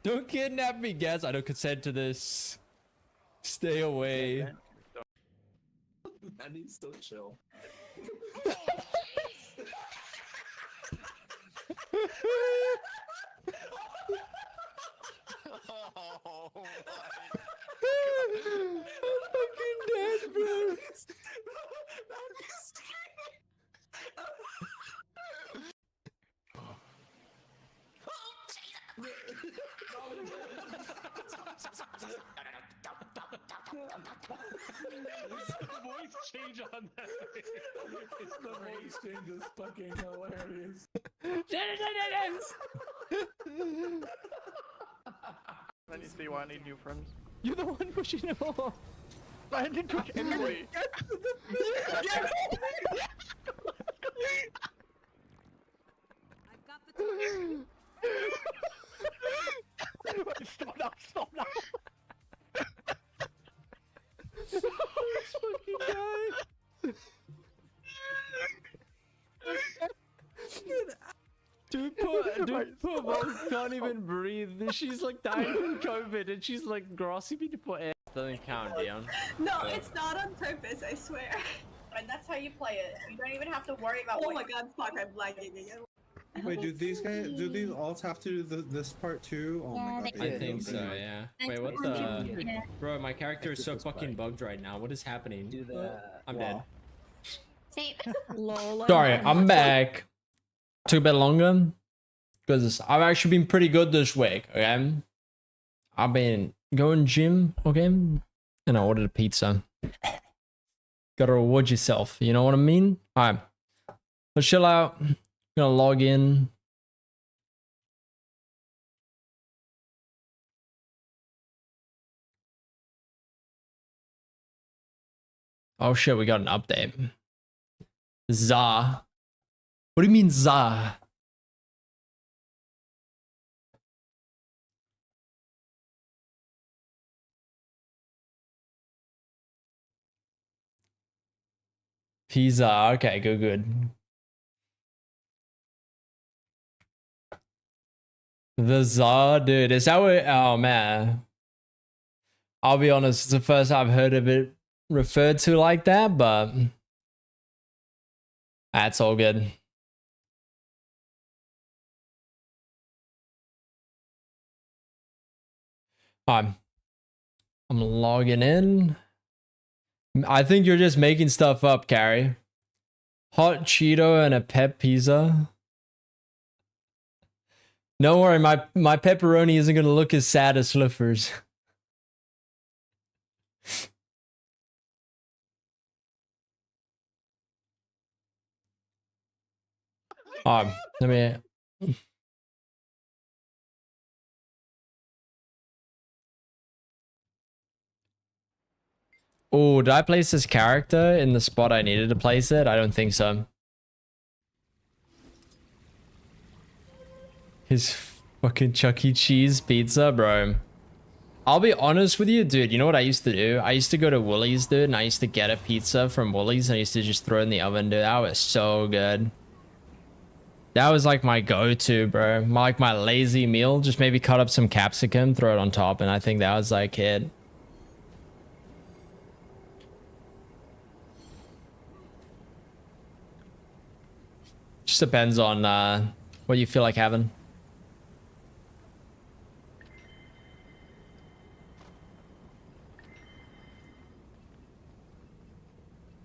Don't kidnap me, guys. I don't consent to this. Stay away. Man, he's so chill. Oh my. I'm fucking dead, bro. Voice change on that. It's the voice change is fucking hilarious. Do you want any new friends? You're the one pushing him off. I didn't push anybody. Stop now! Stop now! guy. Dude, poor mom can't even breathe. She's like dying from COVID and she's like grasping me to put air. Doesn't count, Dion. No, it's not on purpose, I swear. And that's how you play it. You don't even have to worry about. Oh my god, fuck, I'm lagging again. Wait, do these alts have to do this part too? Oh my god. I think so, yeah. Wait, what the? Bro, my character is so fucking bugged right now. What is happening? I'm dead. Sorry, I'm back. Took a bit longer because I've actually been pretty good this week. Okay, I've been going gym. Okay, and I ordered a pizza. Gotta reward yourself. You know what I mean? All right, let's chill out. I'm gonna log in. Oh shit, we got an update. Za. What do you mean Za? Pizza. Okay, good. The Za, dude. Is that what? Oh man. I'll be honest, it's the first I've heard of it referred to like that, but that's all good. I'm logging in. I think you're just making stuff up, Carrie. Hot Cheeto and a pep pizza. Don't worry, my pepperoni isn't gonna look as sad as Sliffers. Let me. Oh, did I place this character in the spot I needed to place it? I don't think so. His fucking Chuck E. Cheese pizza, bro. I'll be honest with you, dude. You know what I used to do? I used to go to Woolies, dude, and I used to get a pizza from Woolies and I used to just throw it in the oven, dude. That was so good. That was like my go-to, bro. Like my lazy meal. Just maybe cut up some capsicum, throw it on top, and I think that was like it. Just depends on what you feel like having.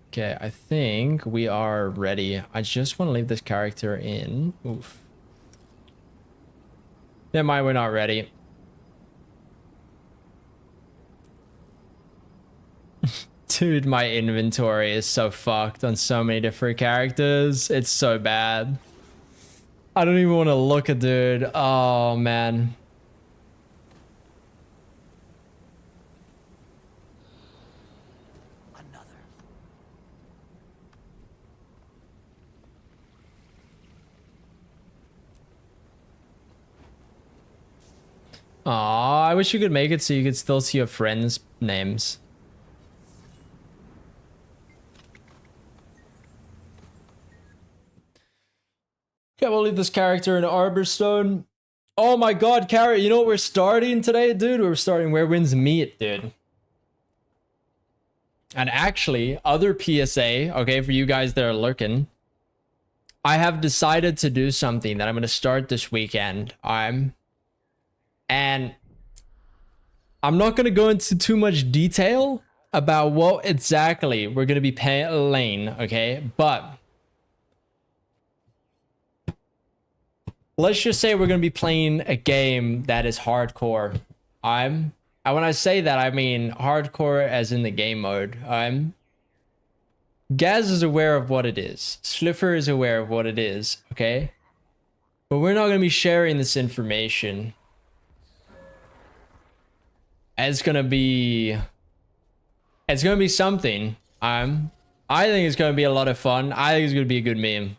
Okay, I think we are ready. I just want to leave this character in. Oof. Never mind, we're not ready. Dude, my inventory is so fucked on so many different characters. It's so bad. I don't even want to look at dude. Oh, man. Aw, I wish you could make it so you could still see your friends' names. Okay, we'll leave this character in Arborstone. Oh my god, Carrot, you know what we're starting today, dude? We're starting Where Winds Meet, dude. And actually, other PSA, okay, for you guys that are lurking, I have decided to do something that I'm going to start this weekend. And I'm not going to go into too much detail about what exactly we're going to be playing, okay? But let's just say we're going to be playing a game that is hardcore. And when I say that, I mean hardcore as in the game mode. Gaz is aware of what it is. Sliffer is aware of what it is, okay? But we're not going to be sharing this information. It's gonna be something. I think it's gonna be a lot of fun. I think it's gonna be a good meme.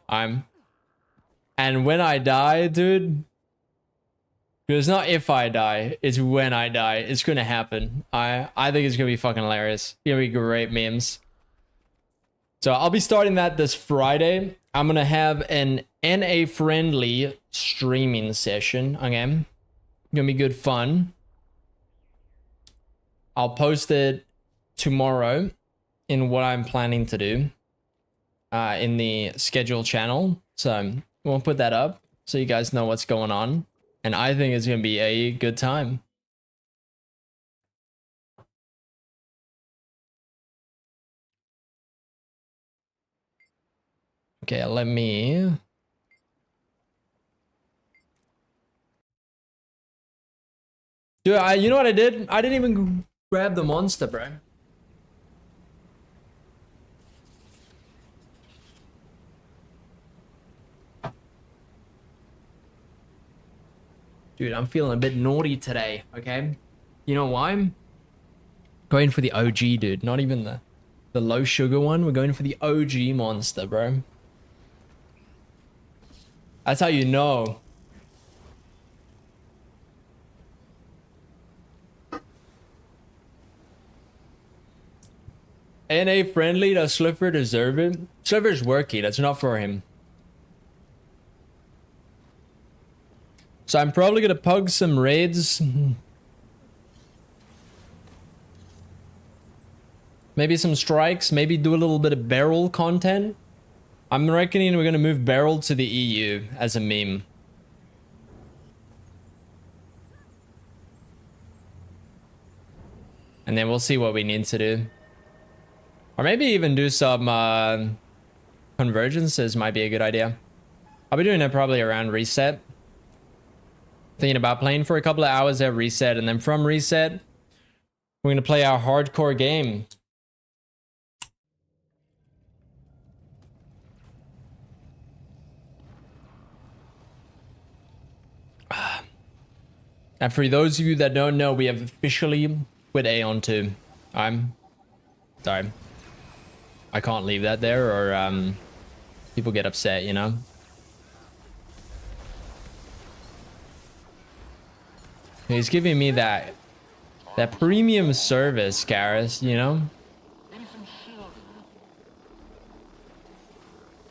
And when I die, dude, it's not if I die, it's when I die. It's gonna happen. I think it's gonna be fucking hilarious. It's gonna be great memes. So I'll be starting that this Friday. I'm gonna have an NA friendly streaming session. Okay, gonna be good fun. I'll post it tomorrow in what I'm planning to do in the schedule channel. So we'll put that up so you guys know what's going on. And I think it's gonna be a good time. Okay, let me... Dude, you know what I did? I didn't even grab the monster, bro. Dude, I'm feeling a bit naughty today, okay? You know why? I'm going for the OG, dude. Not even the low sugar one. We're going for the OG monster, bro. That's how you know. NA friendly, does Slipper deserve it? Slipper's worky, that's not for him. So I'm probably gonna pug some raids. Maybe some strikes, maybe do a little bit of barrel content. I'm reckoning we're gonna move barrel to the EU as a meme. And then we'll see what we need to do. Or maybe even do some convergences might be a good idea. I'll be doing it probably around reset. Thinking about playing for a couple of hours at reset, and then from reset, we're gonna play our hardcore game. And for those of you that don't know, we have officially quit Aeon 2. I'm sorry. I can't leave that there, or people get upset, you know? He's giving me that premium service, Garrus, you know?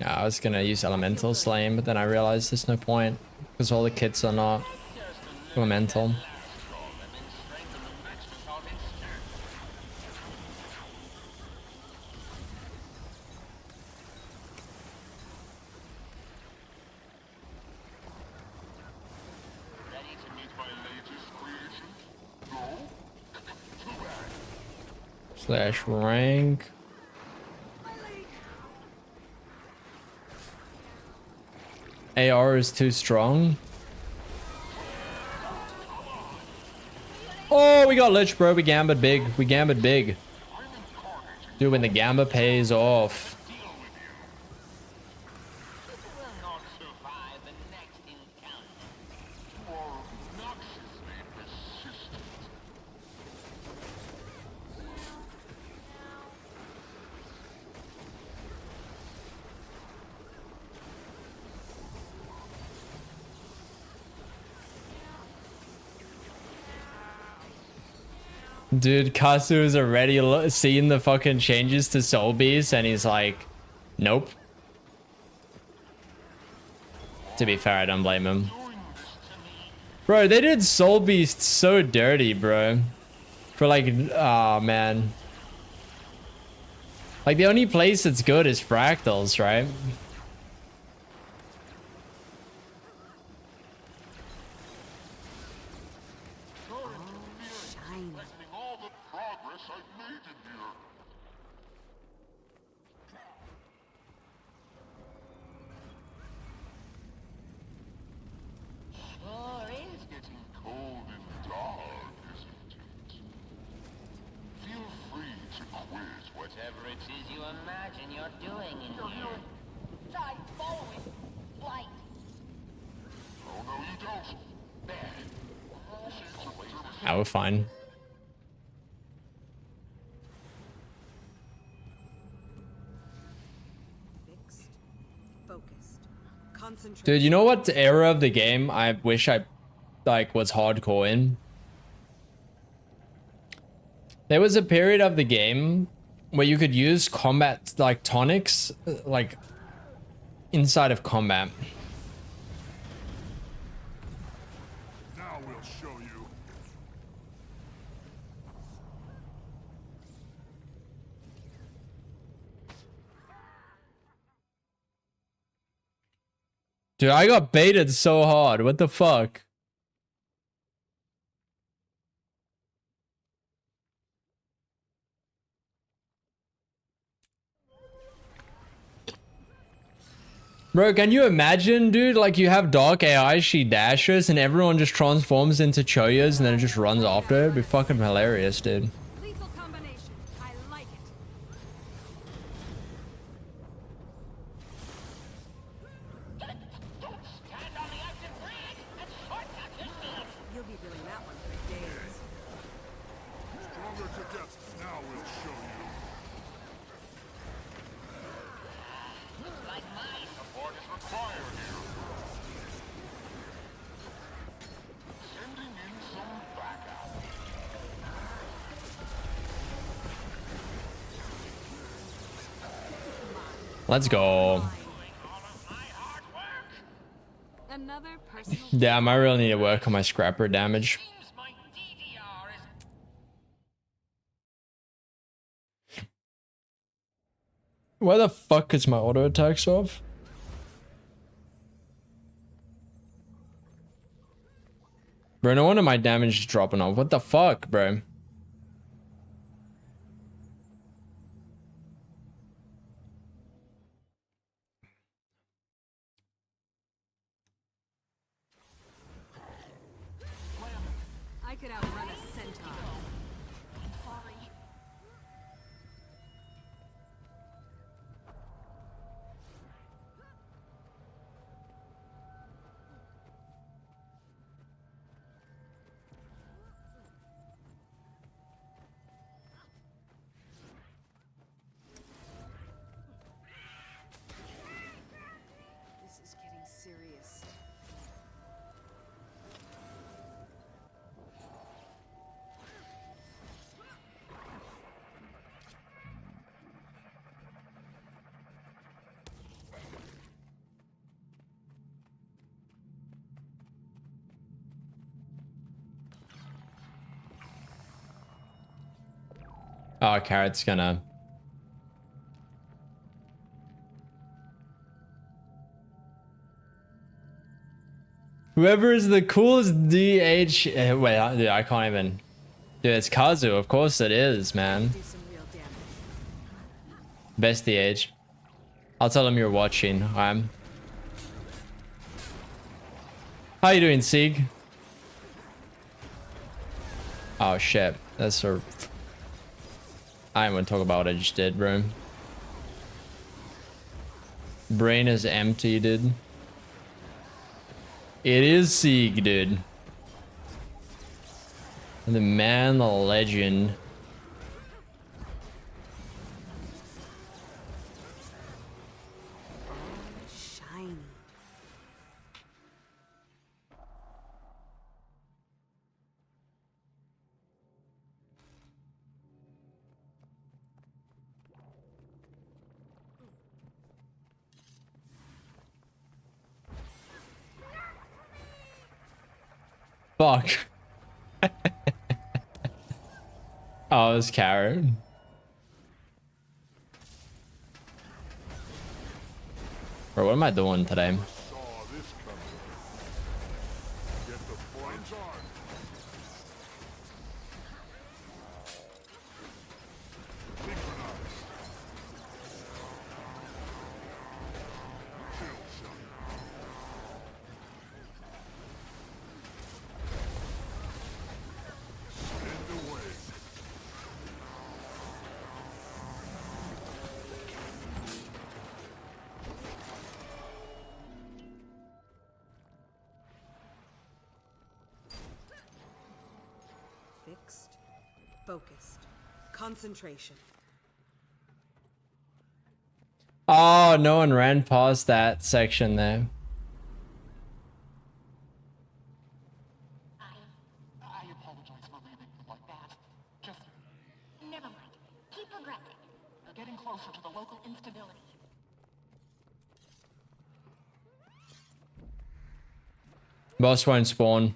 Yeah, I was gonna use Elemental Slame, but then I realized there's no point, because all the kits are not Elemental. Slash rank. AR is too strong. Oh, we got Lich, bro. We gambit big. We gambit big. Dude, when the gamba pays off. Dude, Kasu is already seeing the fucking changes to Soul Beast, and he's like, nope. To be fair, I don't blame him. Bro, they did Soul Beast so dirty, bro. For like, oh man. Like, the only place that's good is Fractals, right? We're fine. Dude, you know what era of the game I wish I like was hardcore in? There was a period of the game where you could use combat like tonics like inside of combat. Now we'll show you. Dude, I got baited so hard. What the fuck? Bro, can you imagine, dude? Like, you have Dark AI, she dashes, and everyone just transforms into Choyas and then it just runs after her? It'd be fucking hilarious, dude. Lethal combination. I like it. You'll be doing that one for days. Stronger together. Now we'll show you. Support is required here. Sending in some backup. Let's go. Another personal. Damn, I really need to work on my scrapper damage. Why the fuck is my auto attacks off? Bro, no wonder my damage is dropping off. What the fuck, bro? I could outrun a centaur. This is getting serious. Oh, Carrot's gonna... Whoever is the coolest DH... wait, I can't even... Dude, it's Kazu. Of course it is, man. Do some real damage. Best DH. I'll tell him you're watching. How you doing, Sieg? Oh, shit. That's sort of... I don't want to talk about what I just did, bro. Brain is empty, dude. It is Sieg, dude. The man, the legend. Shiny. Fuck. Oh, it's Carrot. Bro, what am I doing today? Saw this coming. Get the points on. Synchronize. Kill shot. Stand away. Fixed. Focused. Concentration. Oh, no one ran past that section there. I apologize for leaving you like that. Just never mind. Keep progressing. getting closer to the local instability. Boss won't spawn.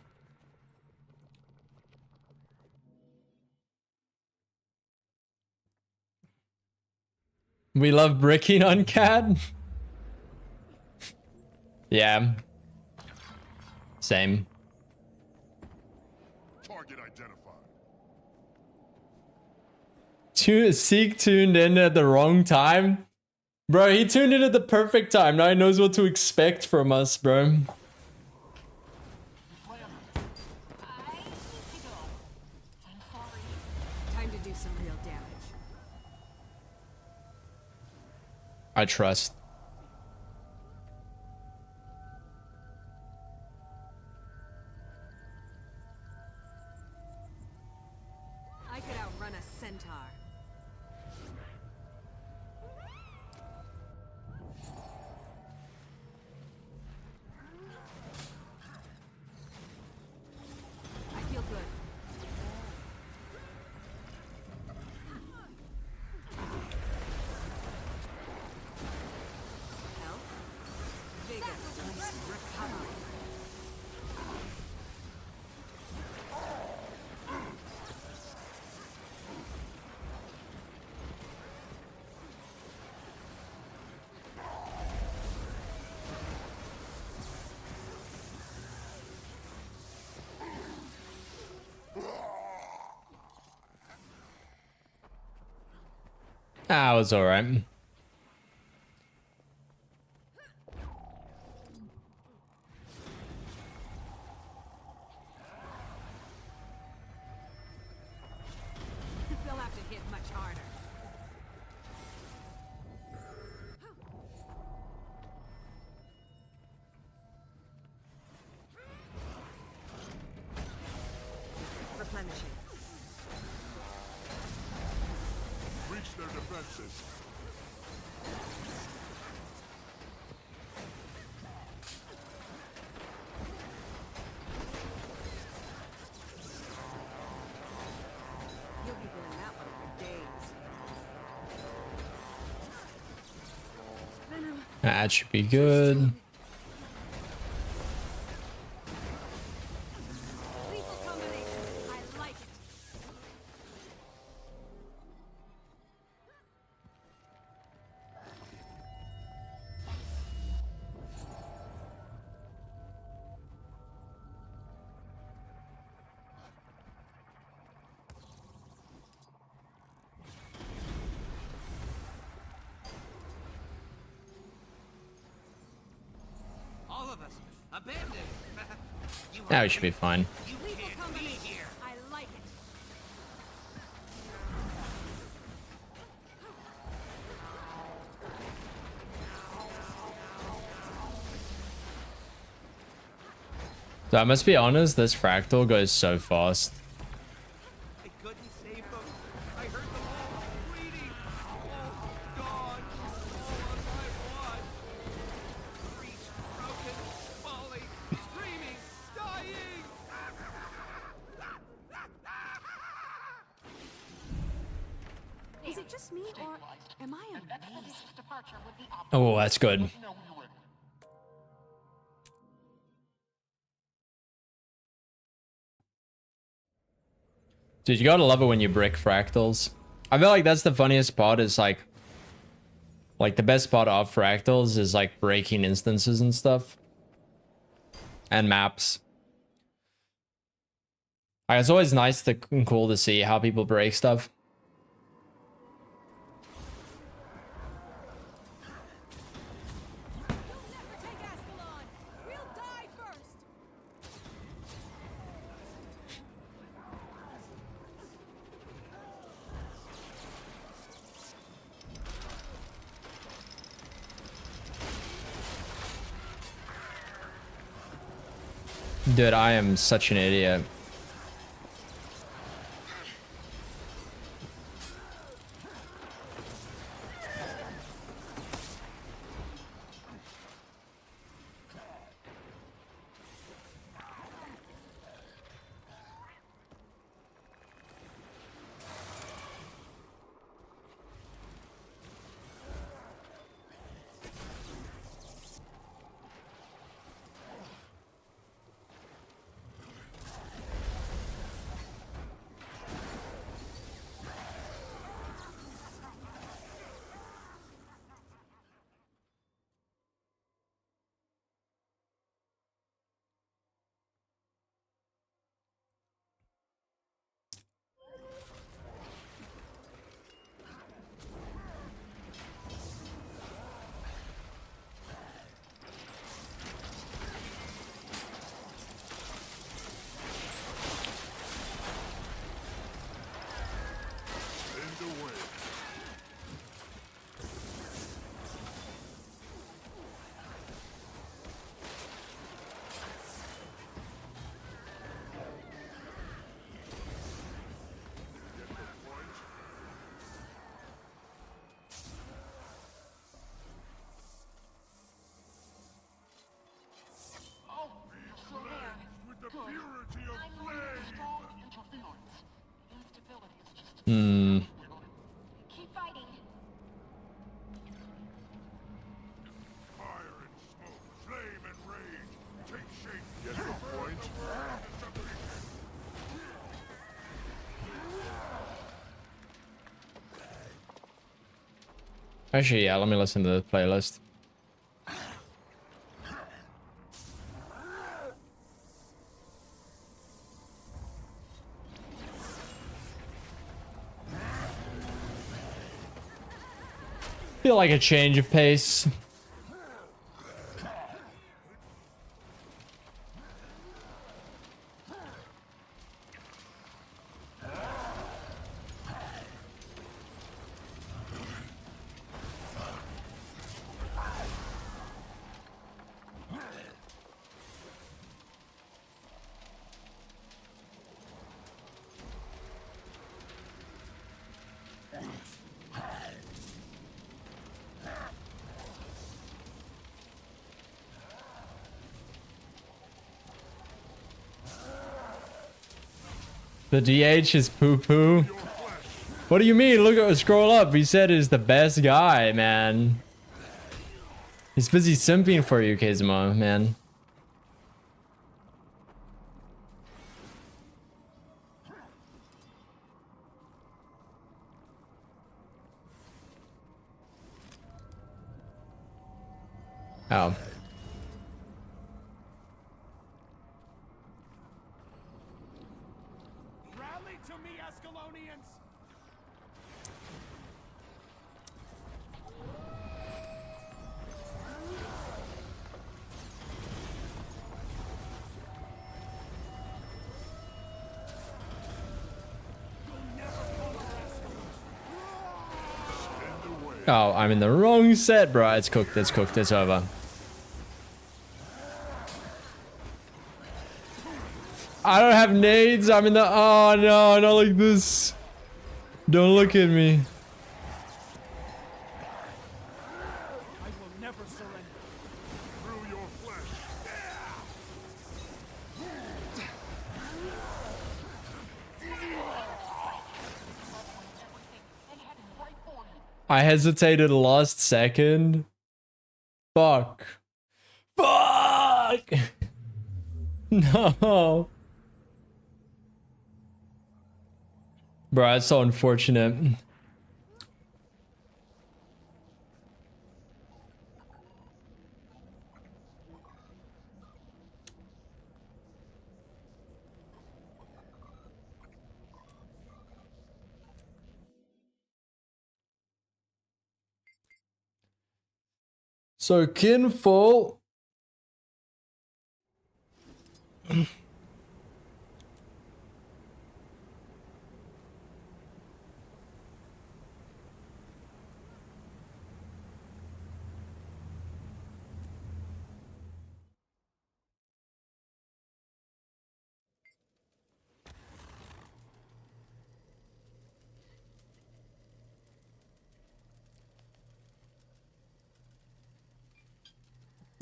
We love bricking on CAD. Yeah. Same. Target identified. Seek tuned in at the wrong time. Bro, he tuned in at the perfect time. Now he knows what to expect from us, bro. Time to do some real damage. I trust. I could outrun a centaur. I feel good. Health, vigor, recovery. Ah, it was alright. They'll have to hit much harder. Replenishing. Reach their defenses. You'll be feeling that one for days. Venom. That should be good. Lethal combination. I like it. All of us abandoned. Now we should be fine. Lethal combination. I like it. So I must be honest, this fractal goes so fast. I couldn't save them. I heard them all bleeding. All gone. All on my watch. Breach, broken, falling, screaming, dying. Is it just me, or am I amazing? Departure would be Oh, that's good. Dude, you gotta love it when you brick fractals. I feel like that's the funniest part is like the best part of fractals is like breaking instances and stuff. And maps. Like, it's always nice and cool to see how people break stuff. Dude, I am such an idiot. Keep fighting. Fire and smoke, flame and rage. Take shape. Get the point. Actually, yeah, let me listen to the playlist. Feel like a change of pace. The DH is poo-poo. What do you mean? Look at scroll up. He said he's the best guy, man. He's busy simping for you, Kazuma, man. Oh. Rally to me, Escalonians! Oh, I'm in the wrong set, bro. It's cooked. It's cooked. It's over. I don't have nades. I'm in the... Oh, no. Not like this. Don't look at me. I will never surrender. Through your flesh. I hesitated last second. Fuck. Fuck! No. Bro, it's so unfortunate. So Kinful.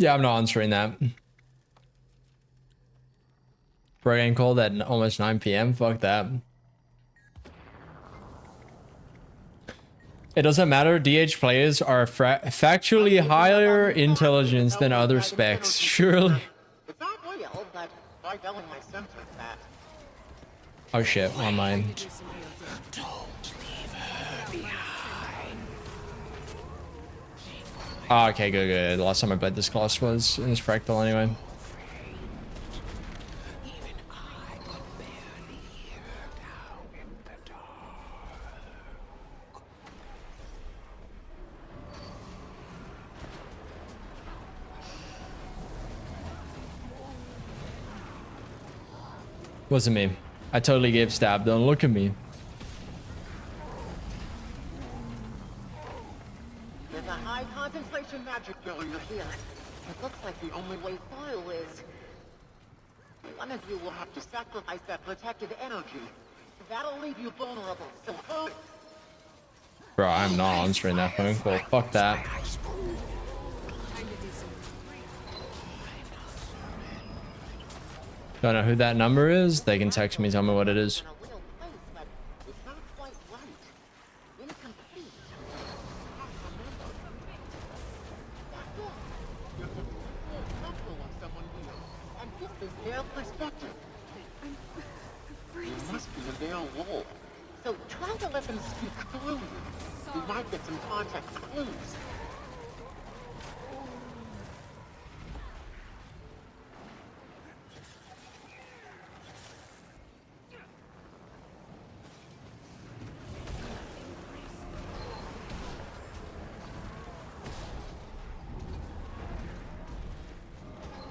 Yeah, I'm not answering that. Bro, getting called at almost 9 p.m. Fuck that. It doesn't matter. DH players are factually higher intelligence than other specs. Surely. It's not real, but I fell in my senses that. Oh shit, online. Oh, okay, good, good. The last time I played this class was in this Fractal anyway. Wasn't me. I totally gave stab. Don't look at me. There's a high concentration magic barrier here. It looks like the only way through is... One of you will have to sacrifice that protected energy. That'll leave you vulnerable, so hurry! Bro, I'm not answering that phone call. Fuck that. Don't know who that number is. They can text me, tell me what it is. It's not quite right. infected. You must be an Aerell wolf. So try to let them speak through you. You might get some context clues.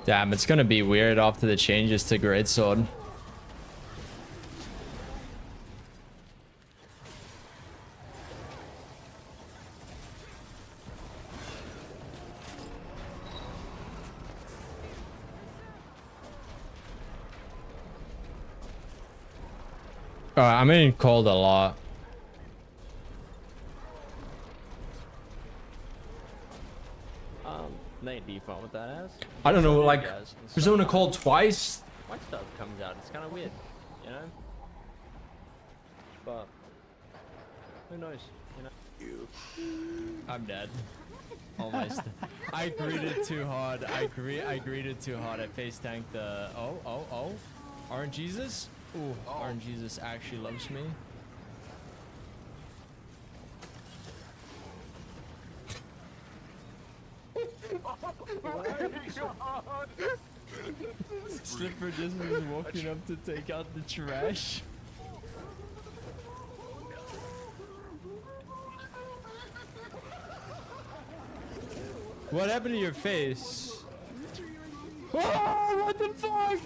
Damn, it's gonna be weird after the changes to Greatsword. I'm in cold a lot. They default with that as. I don't know, like, Persona Cold twice? White stuff comes out. It's kind of weird, you know. But who knows, you know. I'm dead. Almost. I greeted too hard. I greeted too hard. I face tanked the. Oh. Orange Jesus? Ooh, Orange Jesus actually loves me. Slipper just was walking up to take out the trash. What happened to your face? Oh, what the fuck?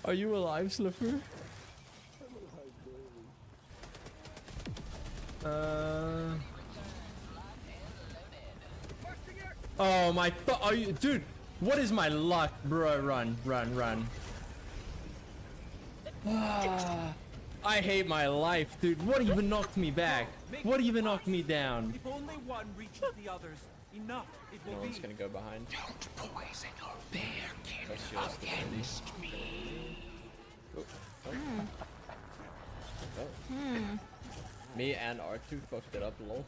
Are you alive, Slipper? Oh my! Are you, dude? What is my luck, bro? Run! I hate my life, dude. What even knocked me back? What even knocked me down? If only one reaches the others, enough. It will No be. one's gonna go behind. Don't poison your bear That's yours, against me. Me and R2 fucked it up, lol.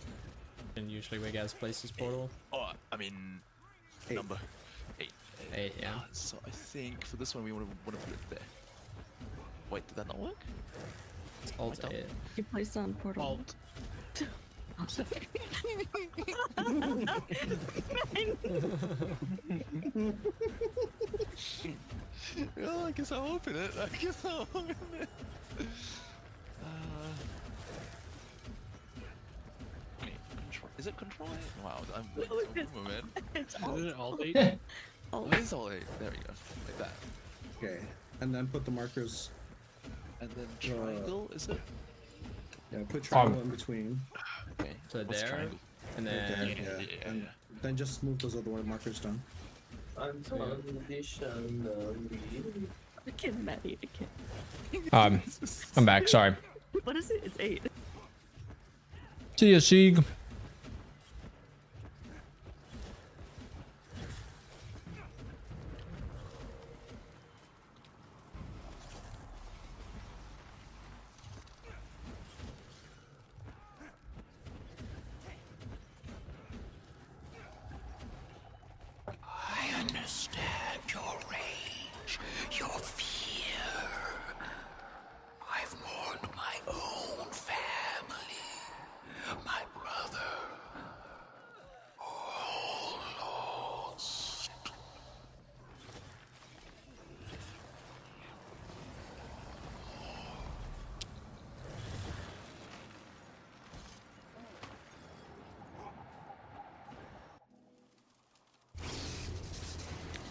And usually we guys place this portal. Oh, I mean, number 8. 8, yeah. So I think for this one we want to put it there. Wait, did that not work? It's Alt 8. You placed on portal. Alt. Oh, I guess I'll open it. Is it control 8? Wow, I'm man. It's Alt 8. Alt. It is Alt 8. There we go. Like that. Okay, and then put the markers. And then triangle, is it? Yeah, put triangle in between. Okay. So What's there, triangle? and Right then there, yeah. And then just move those other markers down. Unconditionally. The kid, Maddie, the kid. I'm back. Sorry. What is it? It's 8. See ya, Sieg. I understand your rage, your fear. I've mourned my own family, my brother, all lost.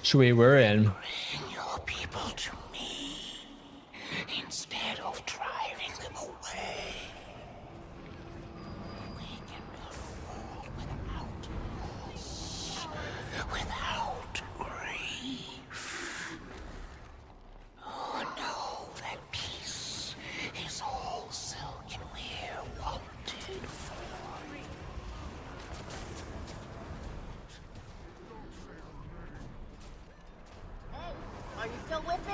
Sweet, we're in. Bring your people to me instead of driving them away. We can build a world without loss, without grief. Oh, know that peace is all Silken Weir wanted for. Are you still with me?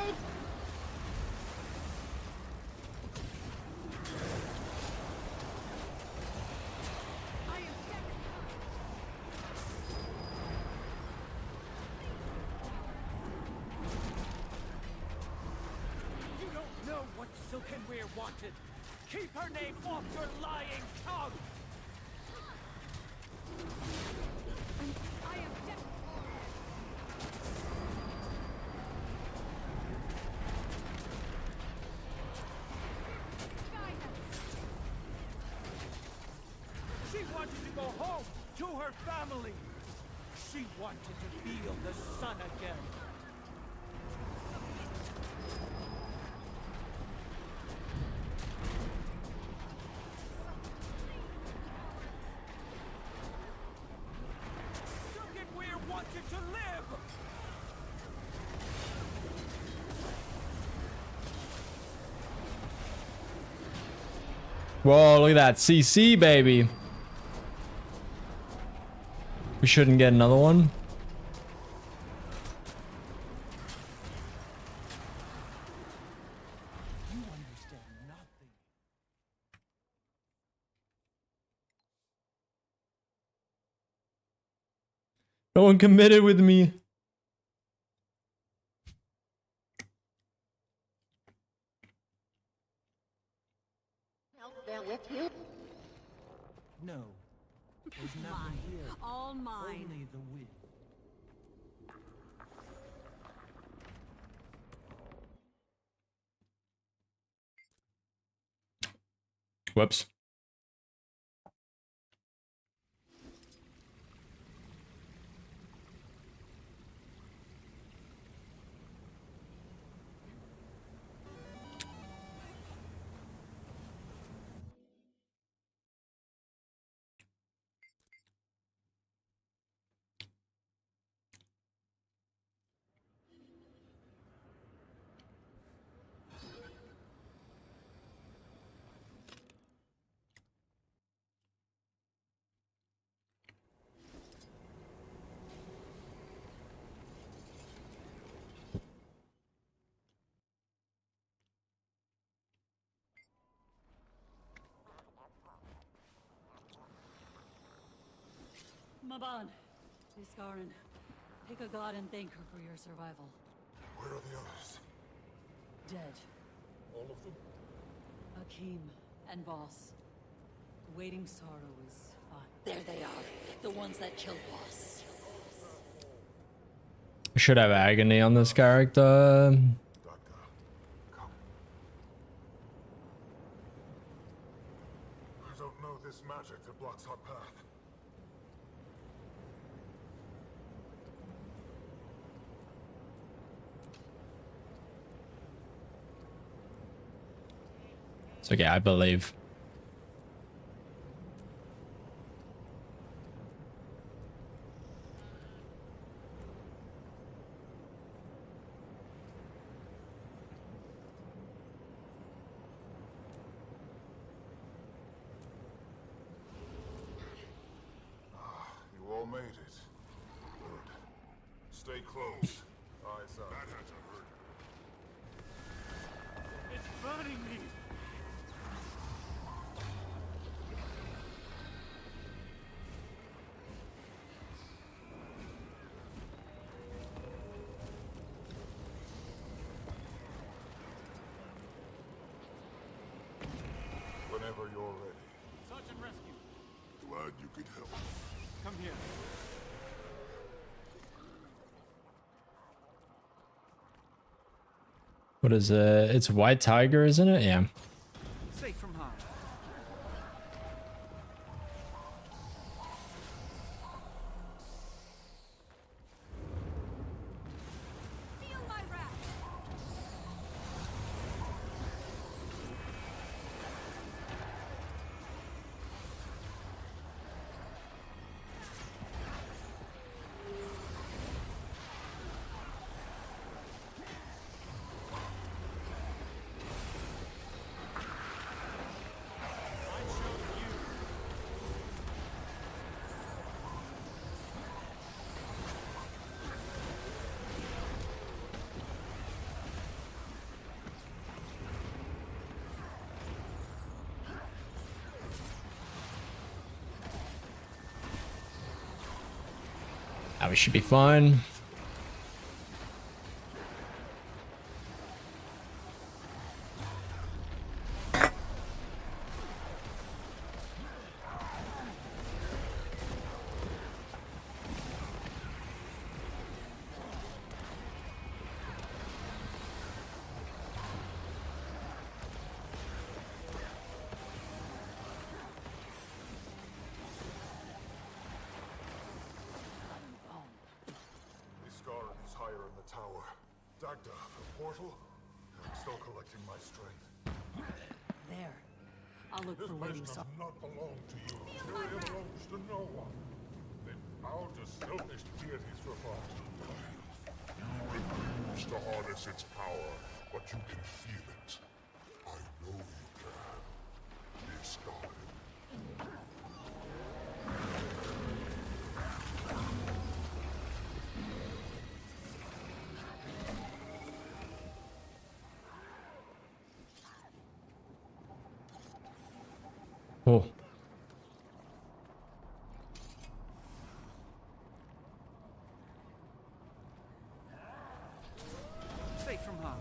so can we're wanted. Keep her name off your lying tongue! I am dead. She wanted to go home to her family. She wanted to feel the sun again. Look at where wanted to live. Whoa, look at that CC, baby. We shouldn't get another one. You understand nothing. No one committed with me. Else there with you? No. There's nothing here. All mine. Only the wind. Whoops. Maban, Iskarin, pick a god and thank her for your survival. Where are the others? Dead. All of them? Akeem and Voss. Waiting sorrow is fine. There they are, the ones that killed Voss. I should have agony on this character. I don't know this magic that blocks our path. It's okay, I believe. You all made it. Good. Stay close. Eyes up. That had to hurt. It's burning me. Whenever you're ready. Search and rescue. Glad you could help. Come here. What is it? It's White Tiger, isn't it? Yeah. Safe from harm. Feel my wrath. Now we should be fine. Dagda, a portal? I'm still collecting my strength. There. I'll look This for place waiting does Sorrow. not belong to you. Tyrion belongs to no one. They bow to selfish deities for fun. You refuse to harness its power, but you can feel it. I know you can. Misguided. Oh. Safe from harm.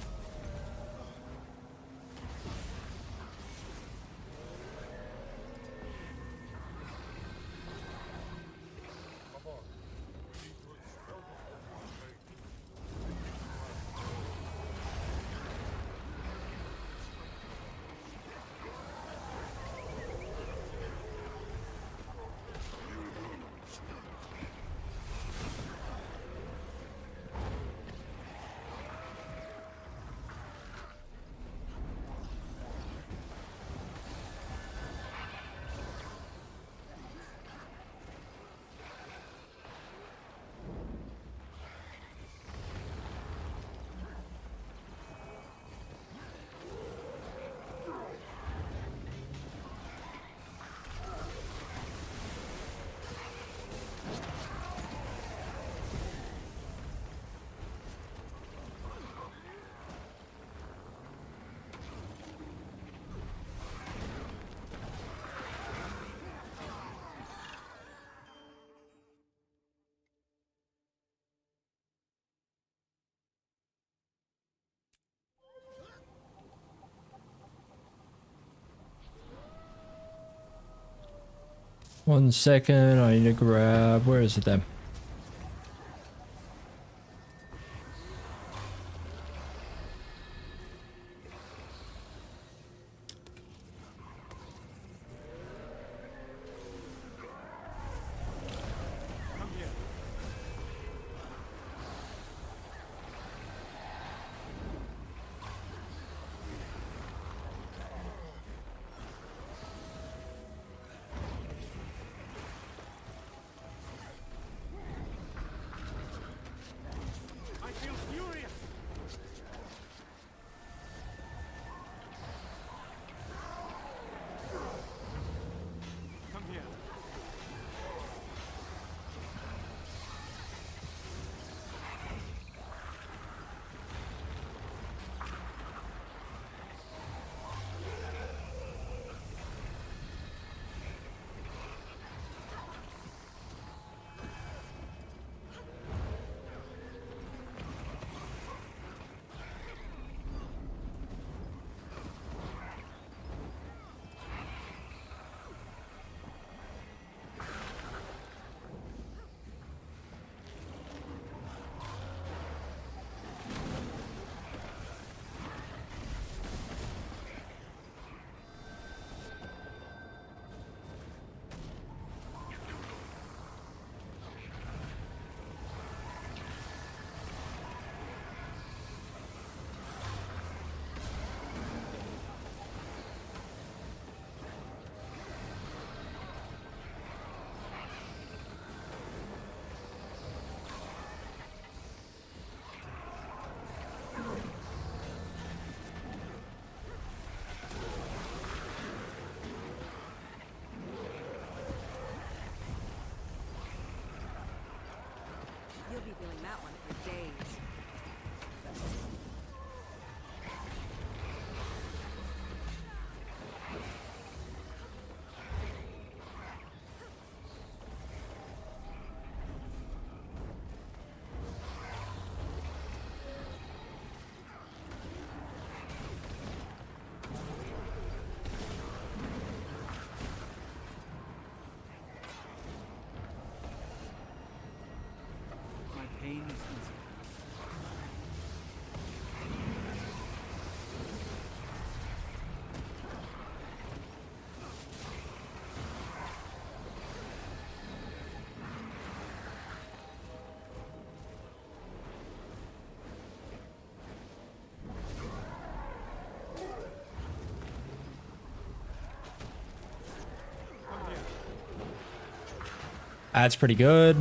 One second, I need to grab. Where is it then? I feel furious. Come here. You'll be feeling that one for days. My pain is easy. That's pretty good.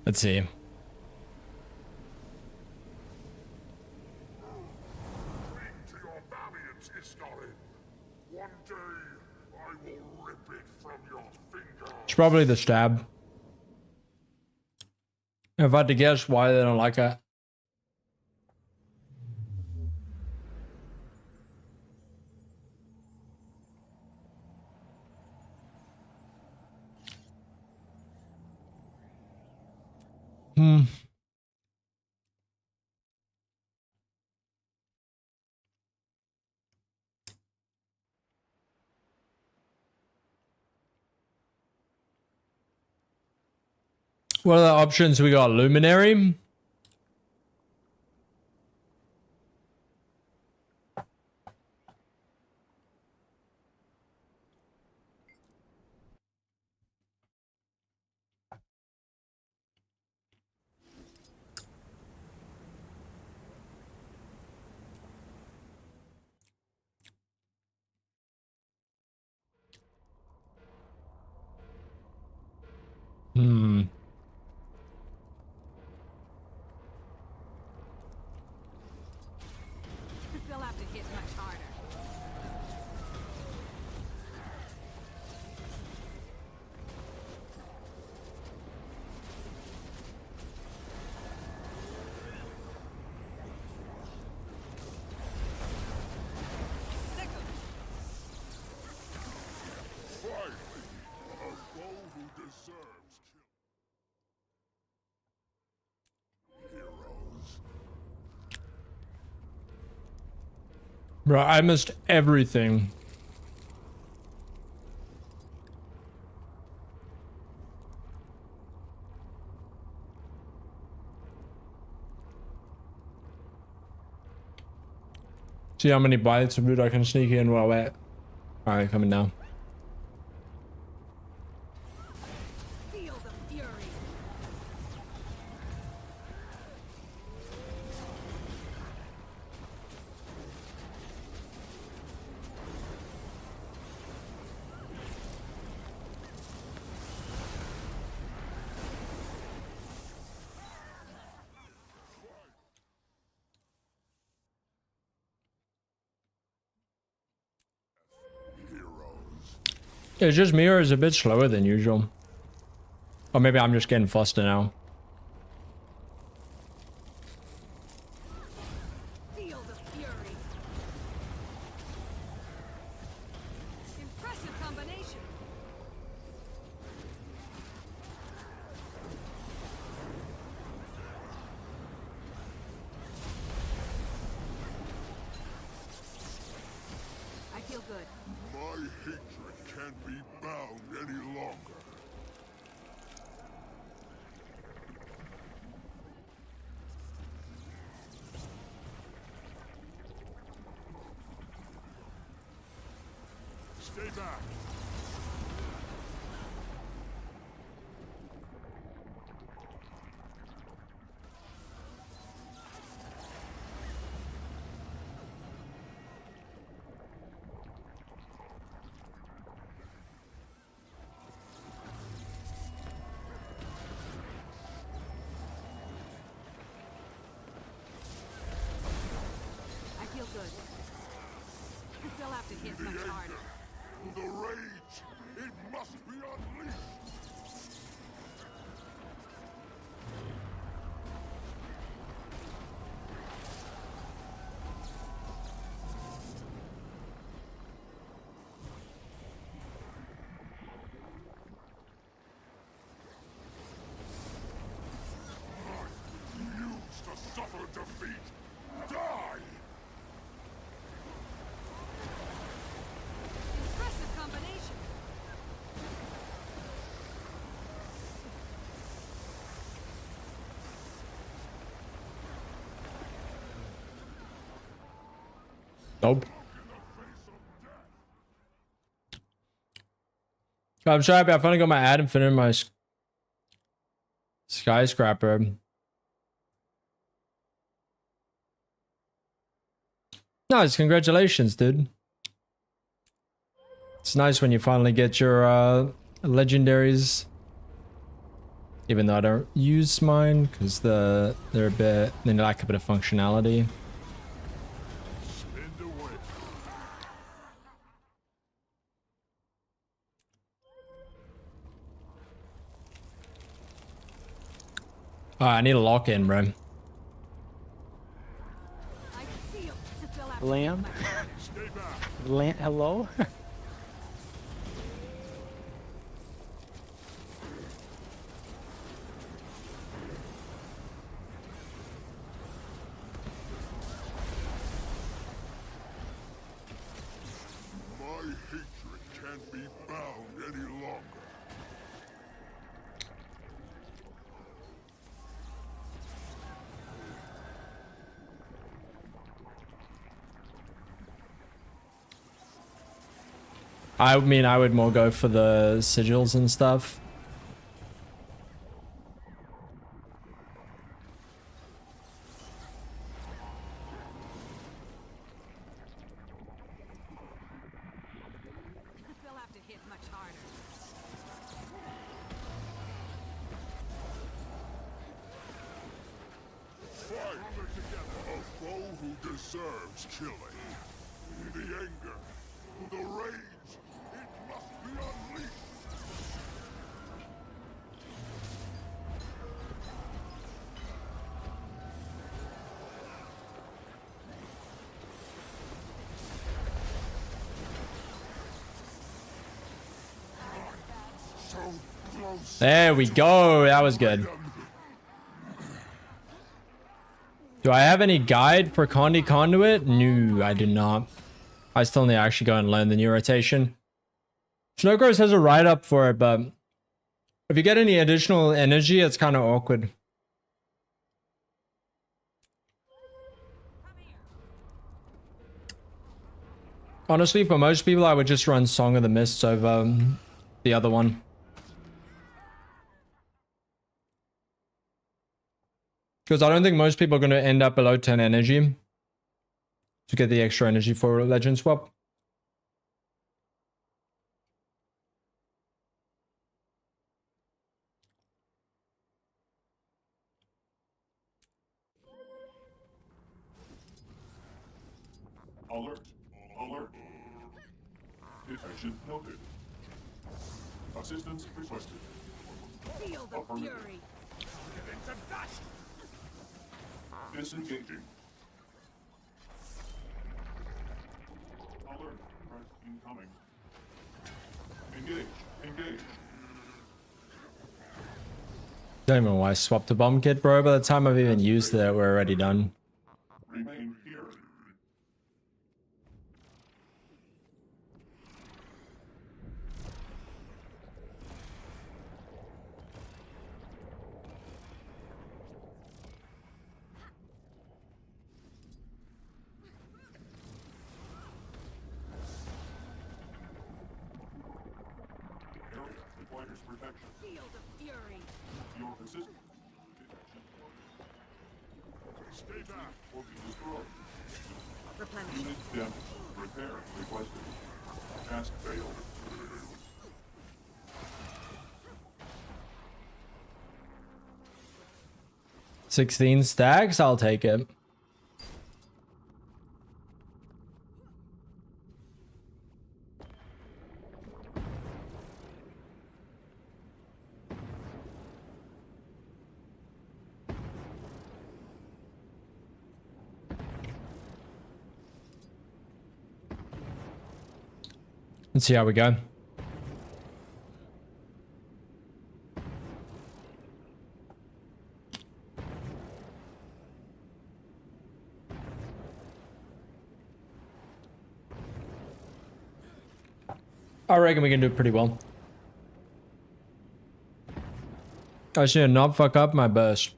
Let's see. To your valiance, Iskarin. One day, I will rip it from your fingers. It's probably the stab. If I had to guess why they don't like it. What are the options we got? Luminary? They'll have to hit much harder. Finally, a foe who deserves heroes. Bro, I missed everything. See how many bites of loot I can sneak in while we're... Alright, coming now. Feel the fury. It's just me, or is it a bit slower than usual? Or maybe I'm just getting faster now. Feel the fury. Impressive combination. I feel good. My hatred can't be bound any longer. Stay back. I feel good. They'll have to hit much harder. The rage, it must be unleashed. I refuse to suffer defeat. Die! Nope. I'm so happy I finally got my ad and finished my skyscraper. Nice, congratulations, dude. It's nice when you finally get your legendaries. Even though I don't use mine because they lack a bit of functionality. I need a lock in, bro. Lamb? Hello? My hatred can't be bound any longer. I mean, I would more go for the sigils and stuff. They'll have to hit much harder. Fight together. A foe who deserves killing. The anger, the rage, it must be unleashed. So close. There we go. That was good. Do I have any guide for Condi Conduit? No, I do not. I still need to actually go and learn the new rotation. Snowgross has a write-up for it, but if you get any additional energy, it's kind of awkward. Honestly, for most people, I would just run Song of the Mists over the other one. Because I don't think most people are going to end up below 10 energy to get the extra energy for Legend Swap. Alert. Alert. Detection noted. Assistance requested. Feel the fury. Disengaging. Alert. Threat incoming. Engage. Engage. Don't even know why I swapped the bomb kit, bro. By the time I've even used it, we're already done. Remain here. Area requires protection. Feel the fury. Your assistance. Stay back or be destroyed. Replenish. Unit damaged. Repair requested. Task failed. 16 stacks, I'll take it. Let's see how we go. I reckon we can do pretty well. I should not fuck up my burst.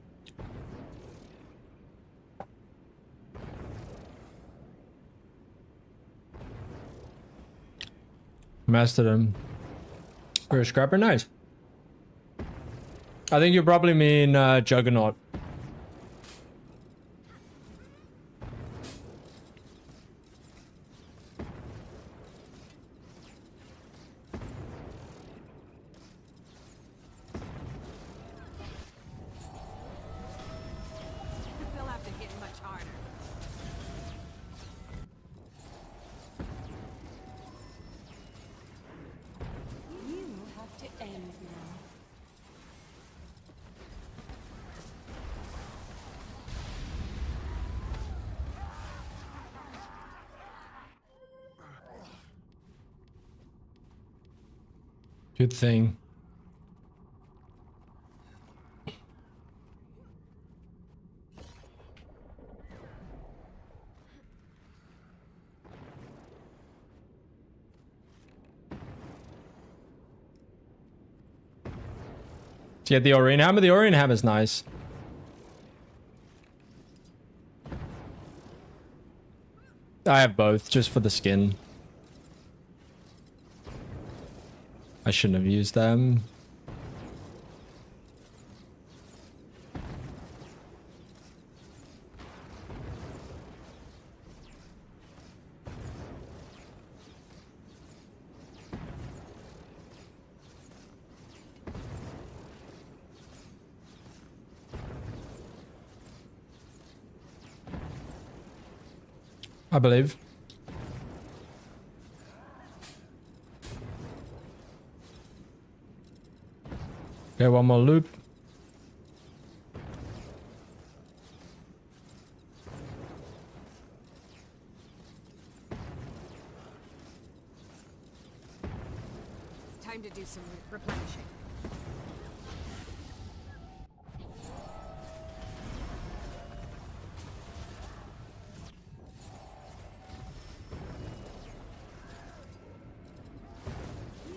Mastered him. For a scrapper, nice. I think you probably mean Juggernaut. They'll have to hit much harder. You have to end now. Good thing. To get the Orion Hammer. The Orion Hammer is nice. I have both, just for the skin. I shouldn't have used them. I believe. Okay, one more loop. Time to do some replenishing.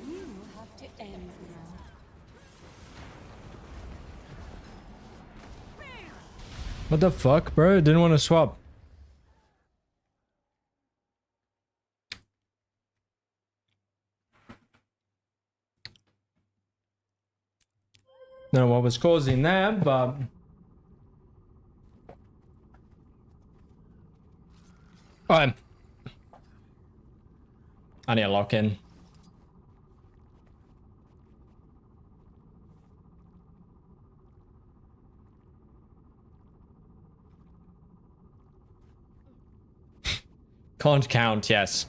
You have to end now. What the fuck, bro? Didn't want to swap. Don't know what was causing that, but alright. I need a lock in. Can't count, yes.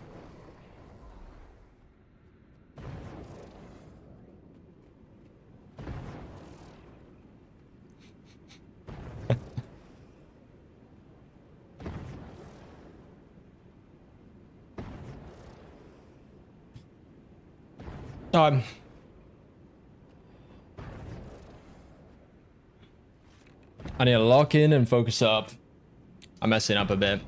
I need to lock in and focus up. I'm messing up a bit.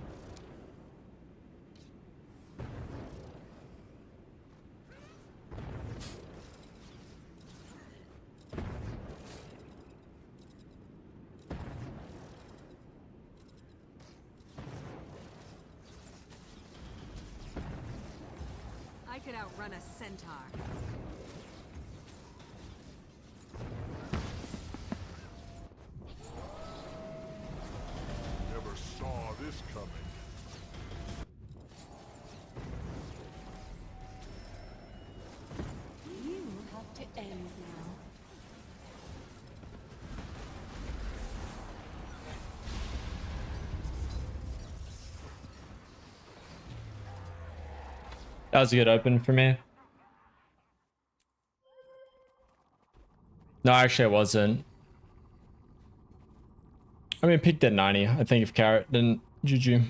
I could outrun a centaur. Never saw this coming. You have to end now. That was a good open for me. No, actually it wasn't. I mean, picked at 90. I think if Carrot then GG.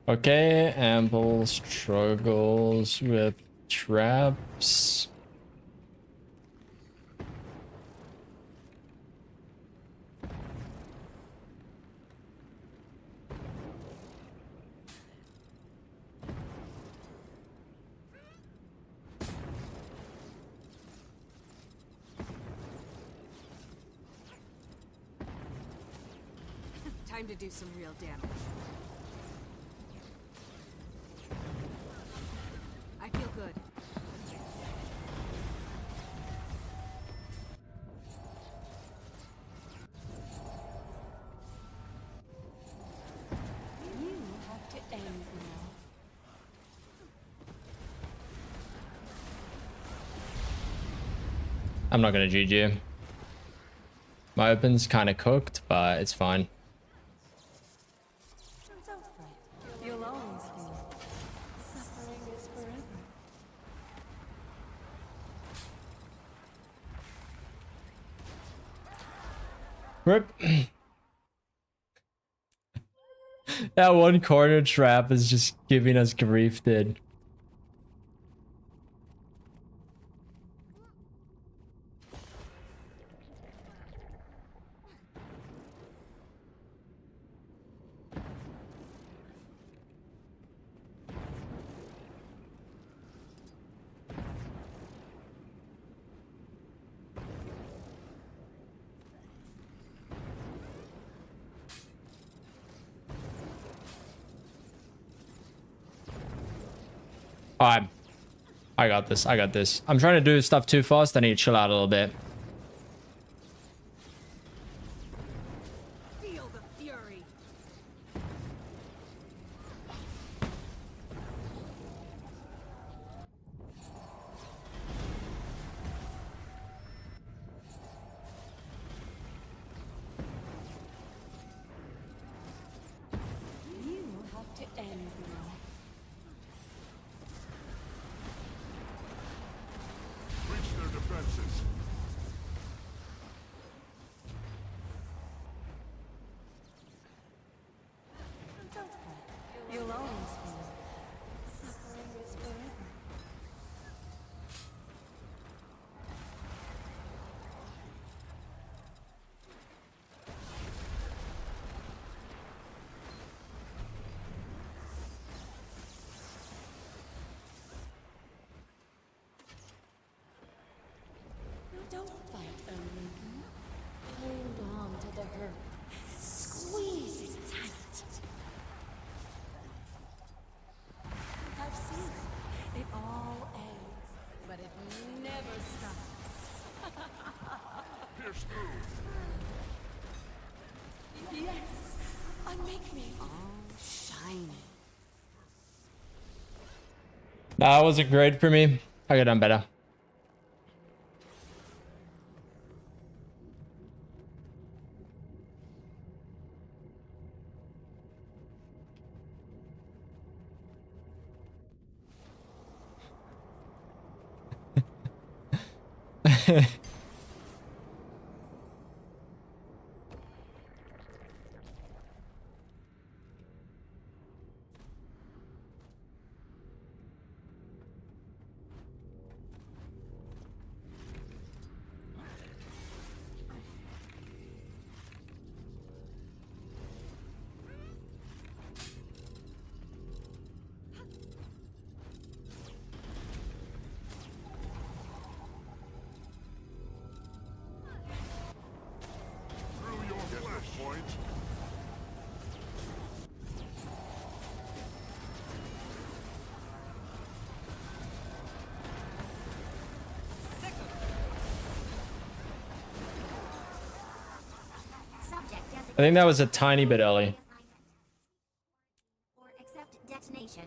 Okay, Amble struggles with traps. Time to do some real damage. I feel good. You have to end now. I'm not gonna GG. My open's kind of cooked, but it's fine. Don't fret. You'll always feel suffering is forever. Rip. That one corner trap is just giving us grief, dude. Alright. I got this. I got this. I'm trying to do stuff too fast. I need to chill out a little bit. Feel the fury. You have to end now. Reach their defenses. Don't fret. You'll always feel suffering is forever. Don't fight, Aerell. Hold on to the hurt. Squeeze it tight. I've seen it. It all ends, but it never stops. Pierce through. Yes, unmake me. All shiny. Nah, that wasn't great for me. I could have done better. Through your flesh. Point. I think that was a tiny bit early. Or accept detonation.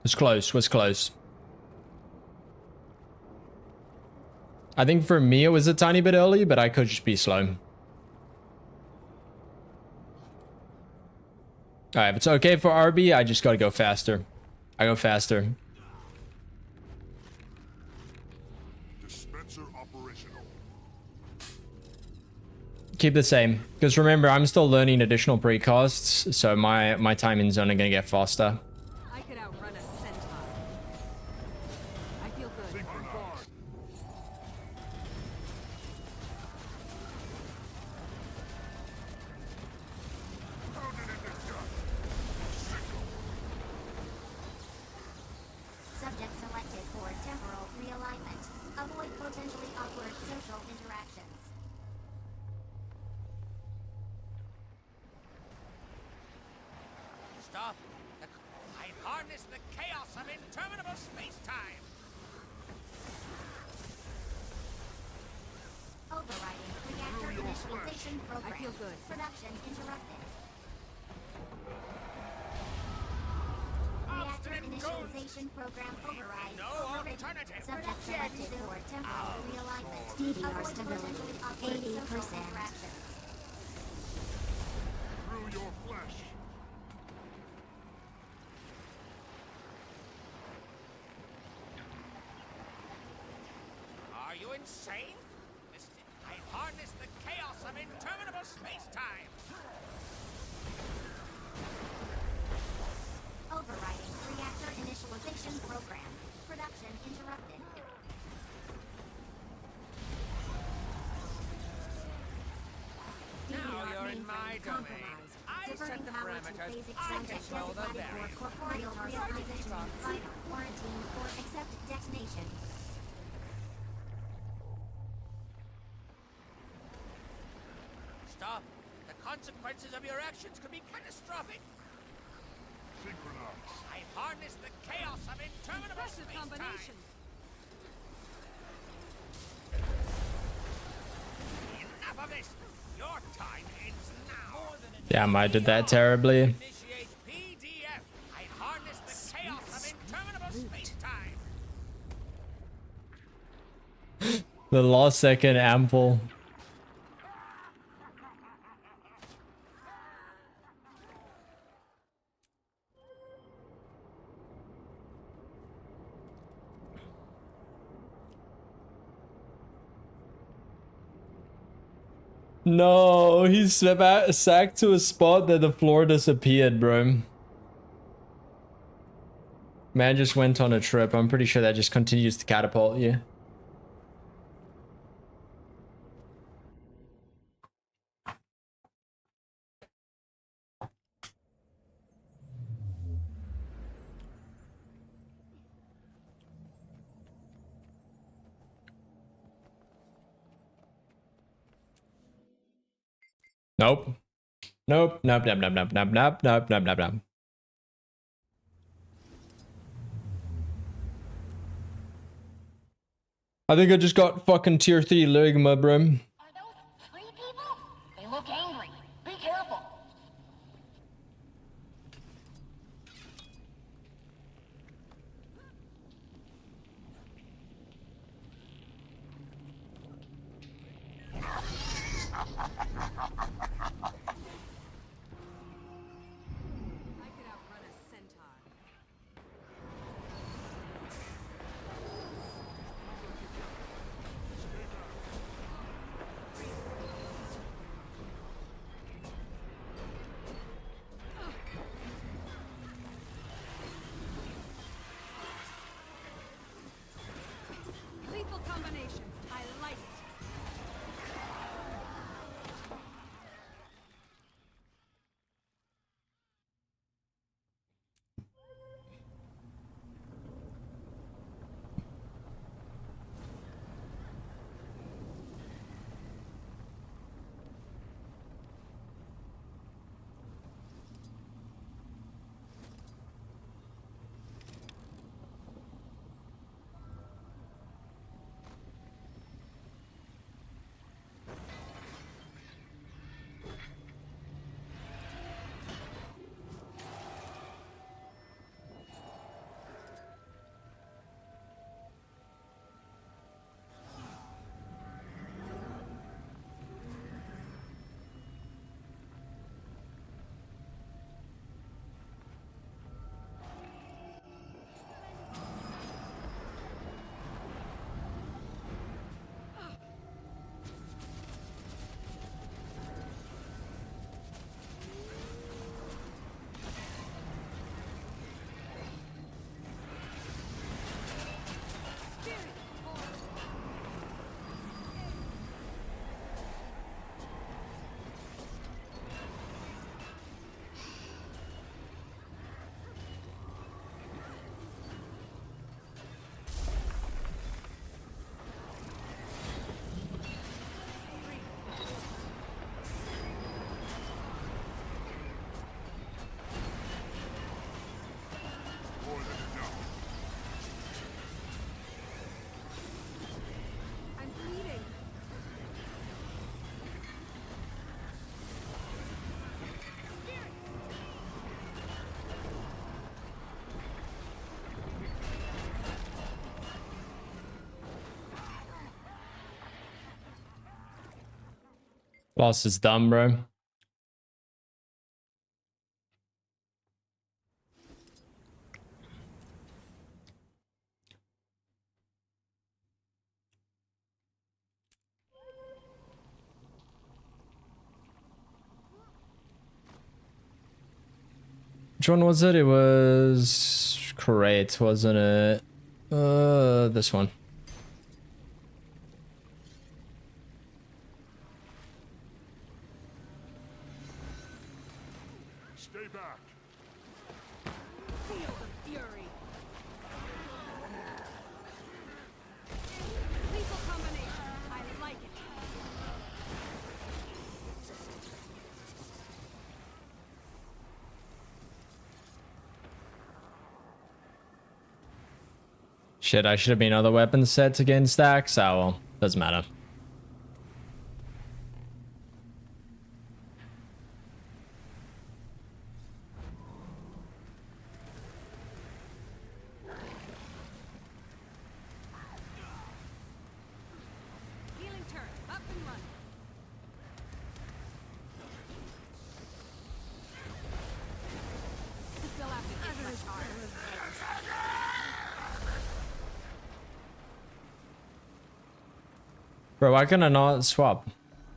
Was close. Was close. I think for me it was a tiny bit early, but I could just be slow. Alright, if it's okay for RB, I just gotta go faster. I go faster. Dispenser operational. Keep the same. Because remember, I'm still learning additional precasts, so my timing's only gonna get faster. I could outrun a centaur. I feel good. Subject selected for temporal realignment. Avoid potentially awkward social interactions. Stop. I harness the chaos of interminable space-time. Overriding reactor initialization program. I feel good. Production interrupted. Reactor initialization program override. No alternative. Subject selected for temporary realignment. DDR stability 80%. Through your flesh. Are you insane? I harness the chaos of interminable space-time. Overriding reactor initialization program. Production interrupted. Now you're in my domain. I set the parameters. I control the variables. Corporeal reorganization. Vital quarantine or accept detonation. Stop. The consequences of your actions could be catastrophic. Synchronize. I harness the chaos of interminable space-time. Enough of this. Your time ends now. Damn, I did that terribly. Initiate PDF. I harness the chaos of interminable space-time. The last second ample. No, he's sacked to a spot that the floor disappeared, bro. Man just went on a trip. I'm pretty sure that just continues to catapult you. Nope. Nope. Nope. Nope. Nope. Nope. Nope. Nope. Nope. Nope. Nope. Nope. I think I just got fucking tier 3 Ligma, bro. Are those tree people? They look angry. Be careful. Lethal combination. I like it. Boss is dumb, bro. Which one was it? It was great, wasn't it? This one. Stay back. Feel the fury. Lethal combination. I like it. Shit, I should have been other weapon sets against stacks. Oh well, doesn't matter. Healing turret. Up and running. Still have to hit much harder. Bro, why can I not swap?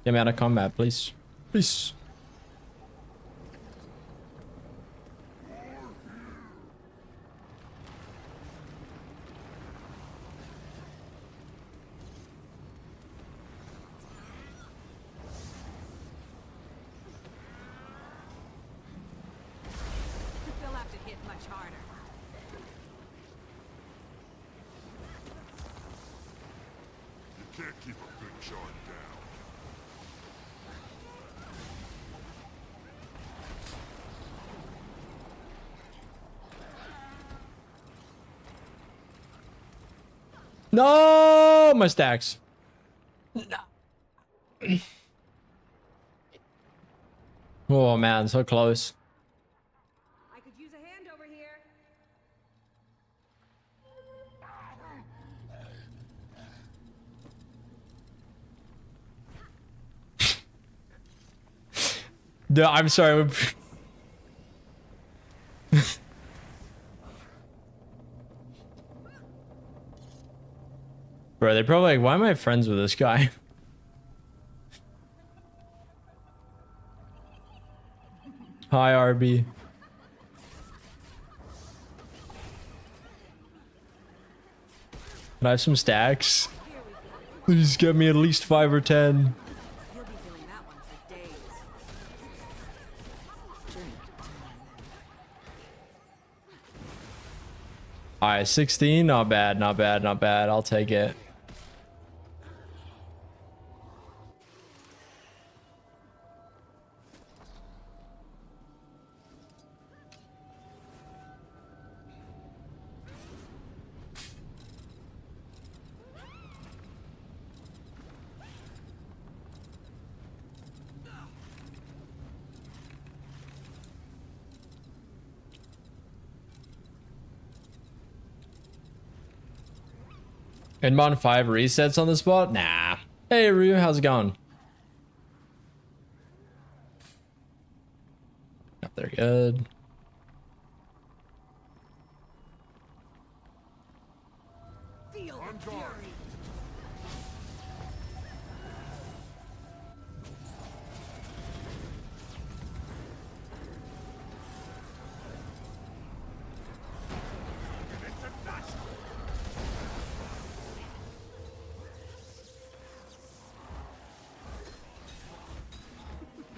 Get me out of combat, please. Please. Still have to hit much harder. You can't keep a good charge down. No, my stacks. Oh man, so close. I could use a hand over here. No, I'm sorry. Bro, they're probably like, why am I friends with this guy? Hi, RB. Can I have some stacks? Please get me at least 5 or 10. You'll be doing that one for days. Alright, 16. Not bad, not bad, not bad. I'll take it. Inbound 5 resets on the spot? Nah. Hey Ryu, how's it going? Up there, good. Feel the fury.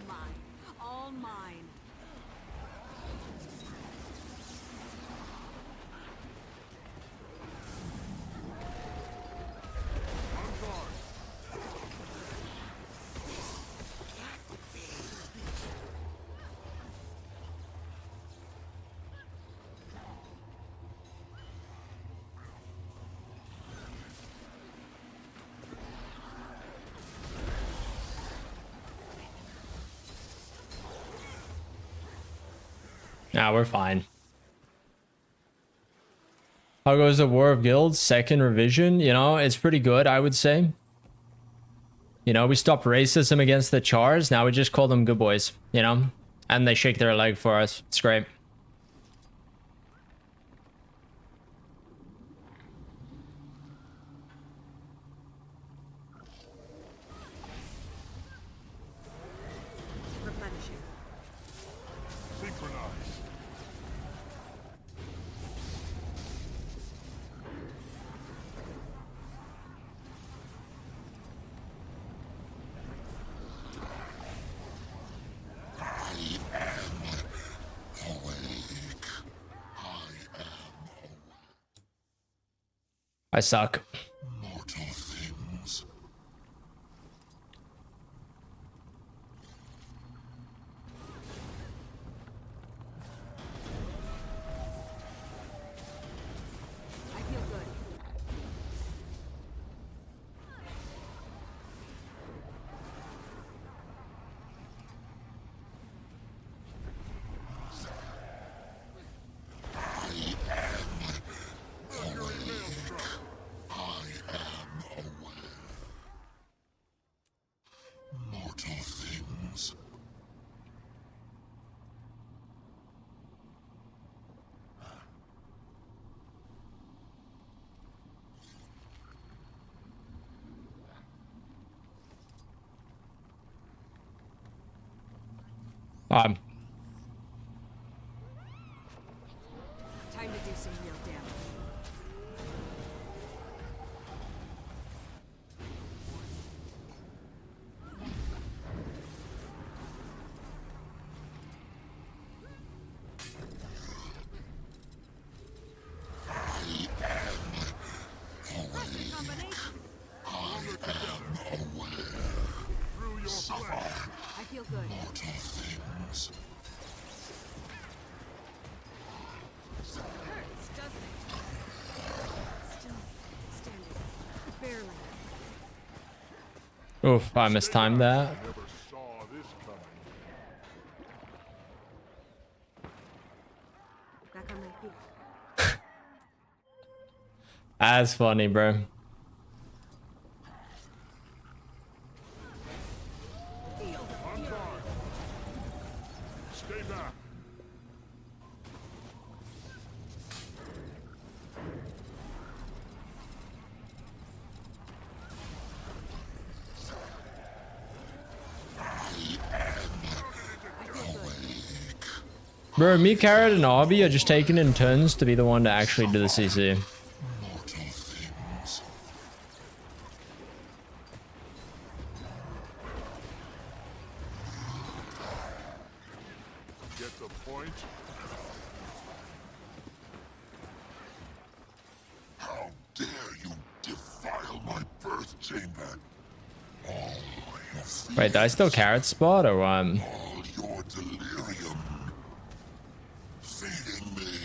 Mine. All mine. Nah, we're fine. How goes the War of Guilds? Second revision? You know, it's pretty good, I would say. You know, we stopped racism against the Chars. Now we just call them good boys, you know? And they shake their leg for us. It's great. Replenishing. Synchronize. I suck. Mortal things. I feel good. Mortal things. Um, Time to do some real damage. Impressive combination. Through your flesh. I feel good. Mortal things. Hurts, doesn't it? Still standing. Barely. oof, I mistimed that. Never saw this coming. Back on my feet. That's funny, bro. On guard. Stay back. Bro, me, Carrot, and Arby are just taking in turns to be the one to actually do the CC. Mortal things. Get the point? How dare you defile my birth chamber? All your Wait, did I still Carrot spot or what? all your delirium. Feeding me.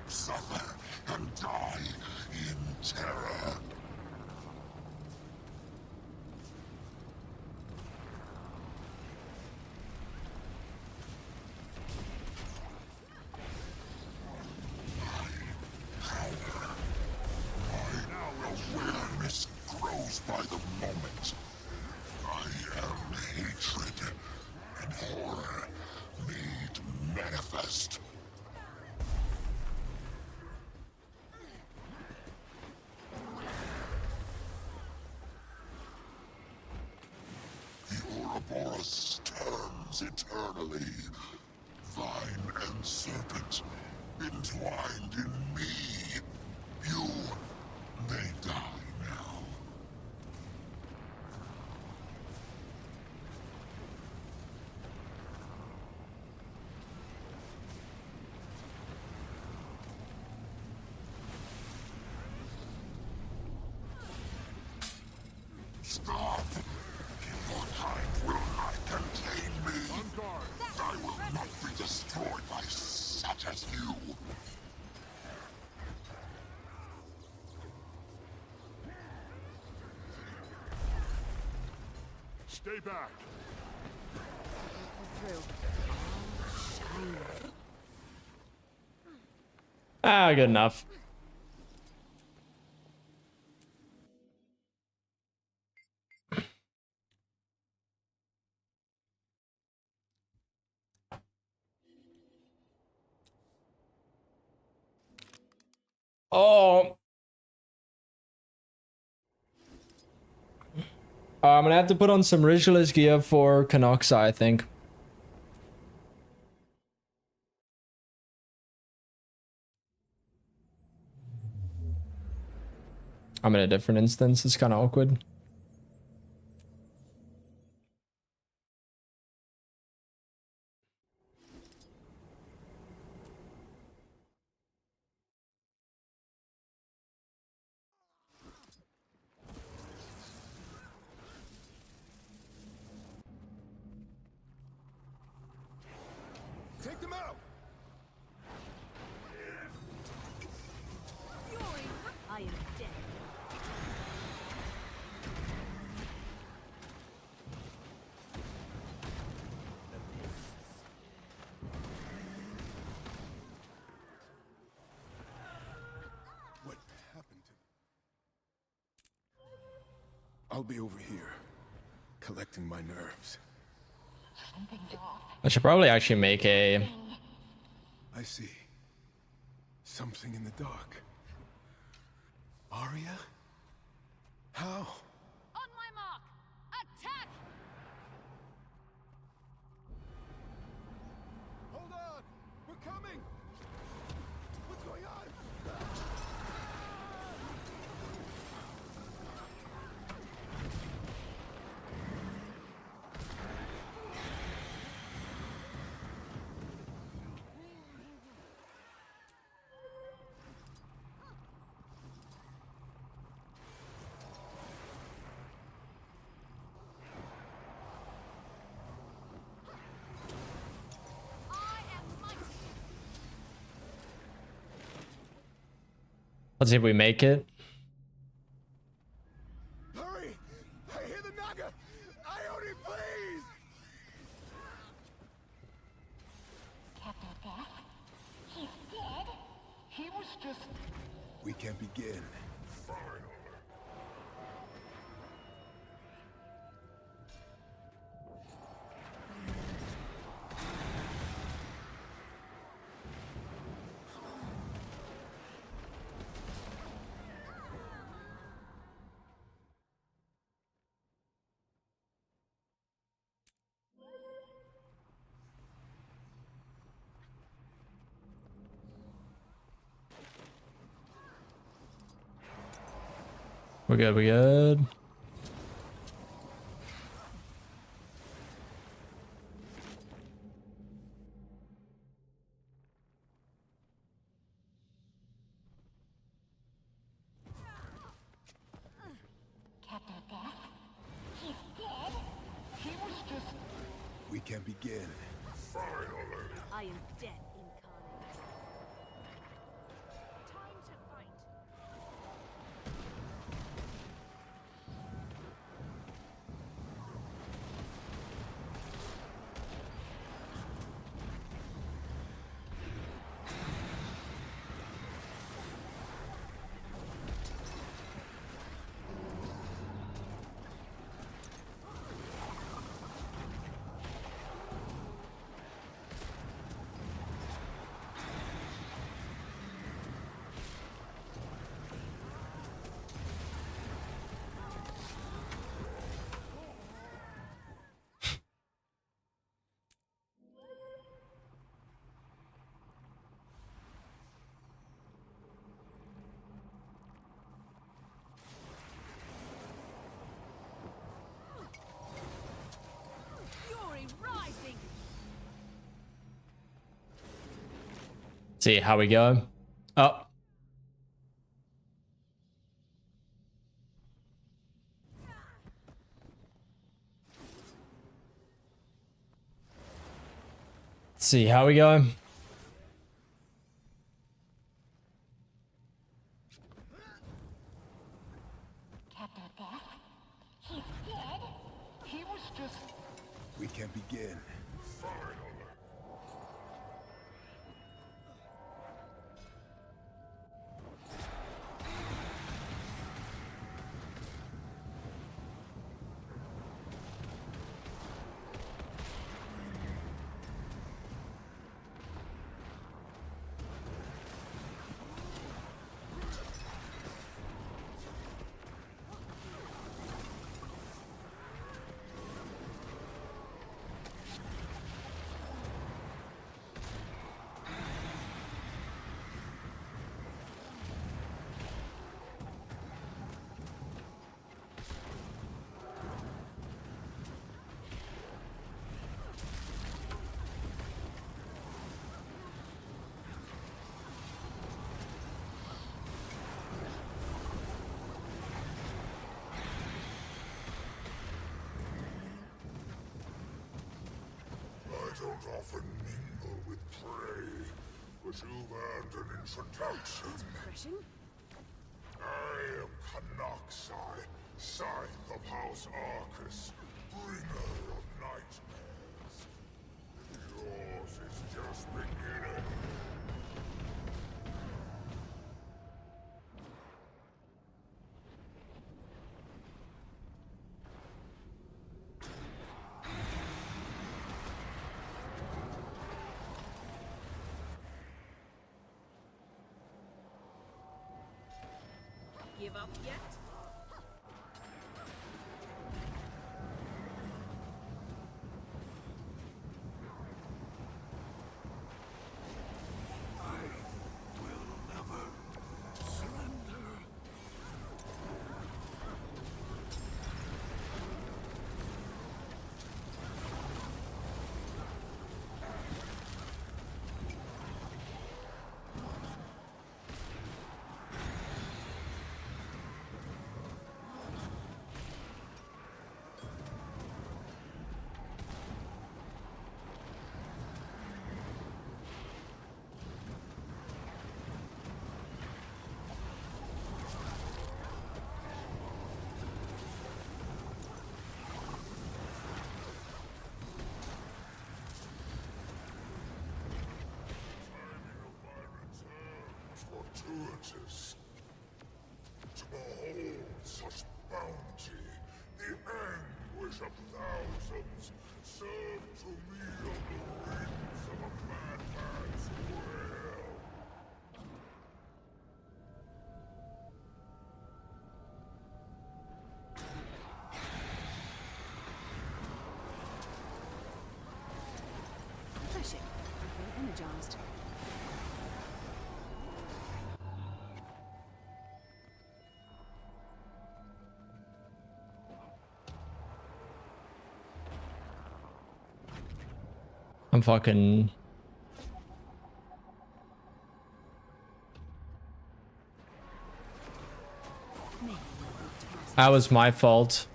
Suffer and die in terror. My awareness grows by the moment. I am hatred and horror made manifest. The Ouroboros turns eternally. Vine and serpent entwined in me. You may die now. Stop! Your kind will not contain me. On guard. I will not be destroyed by such as you. Stay back. Through. Shiny. Ah, good enough. Oh. I'm gonna have to put on some Ritualist gear for Canoxa, I think. I'm in a different instance. It's kind of awkward. Take them out! I am dead. What happened to them? I'll be over here, collecting my nerves. I should probably actually make a... I see. Something in the dark. Arya? How? On my mark! Attack! Hold on! We're coming! What's going on? Let's see if we make it. Hurry! I hear the Naga! Ione, please! Captain Death? He's dead? He was just... We can begin. We're good, we're good. Captain Death? He's dead? He was just... We can begin. I am dead incarnate. Time to fight. Fury rising. See how we go. Oh. See how we go. Captain Death? He's dead? He was just... We can begin. often mingle with prey, but you've earned an introduction. Refreshing. I am Kanaksai, Scythe of House Arcus, bringer of nightmares. Yours is just beginning. Give up yet? Fortuitous. To behold such bounty, the anguish of thousands, served to me on the wings of a madman's will. Refreshing. I feel energized. I'm fucking... That was my fault.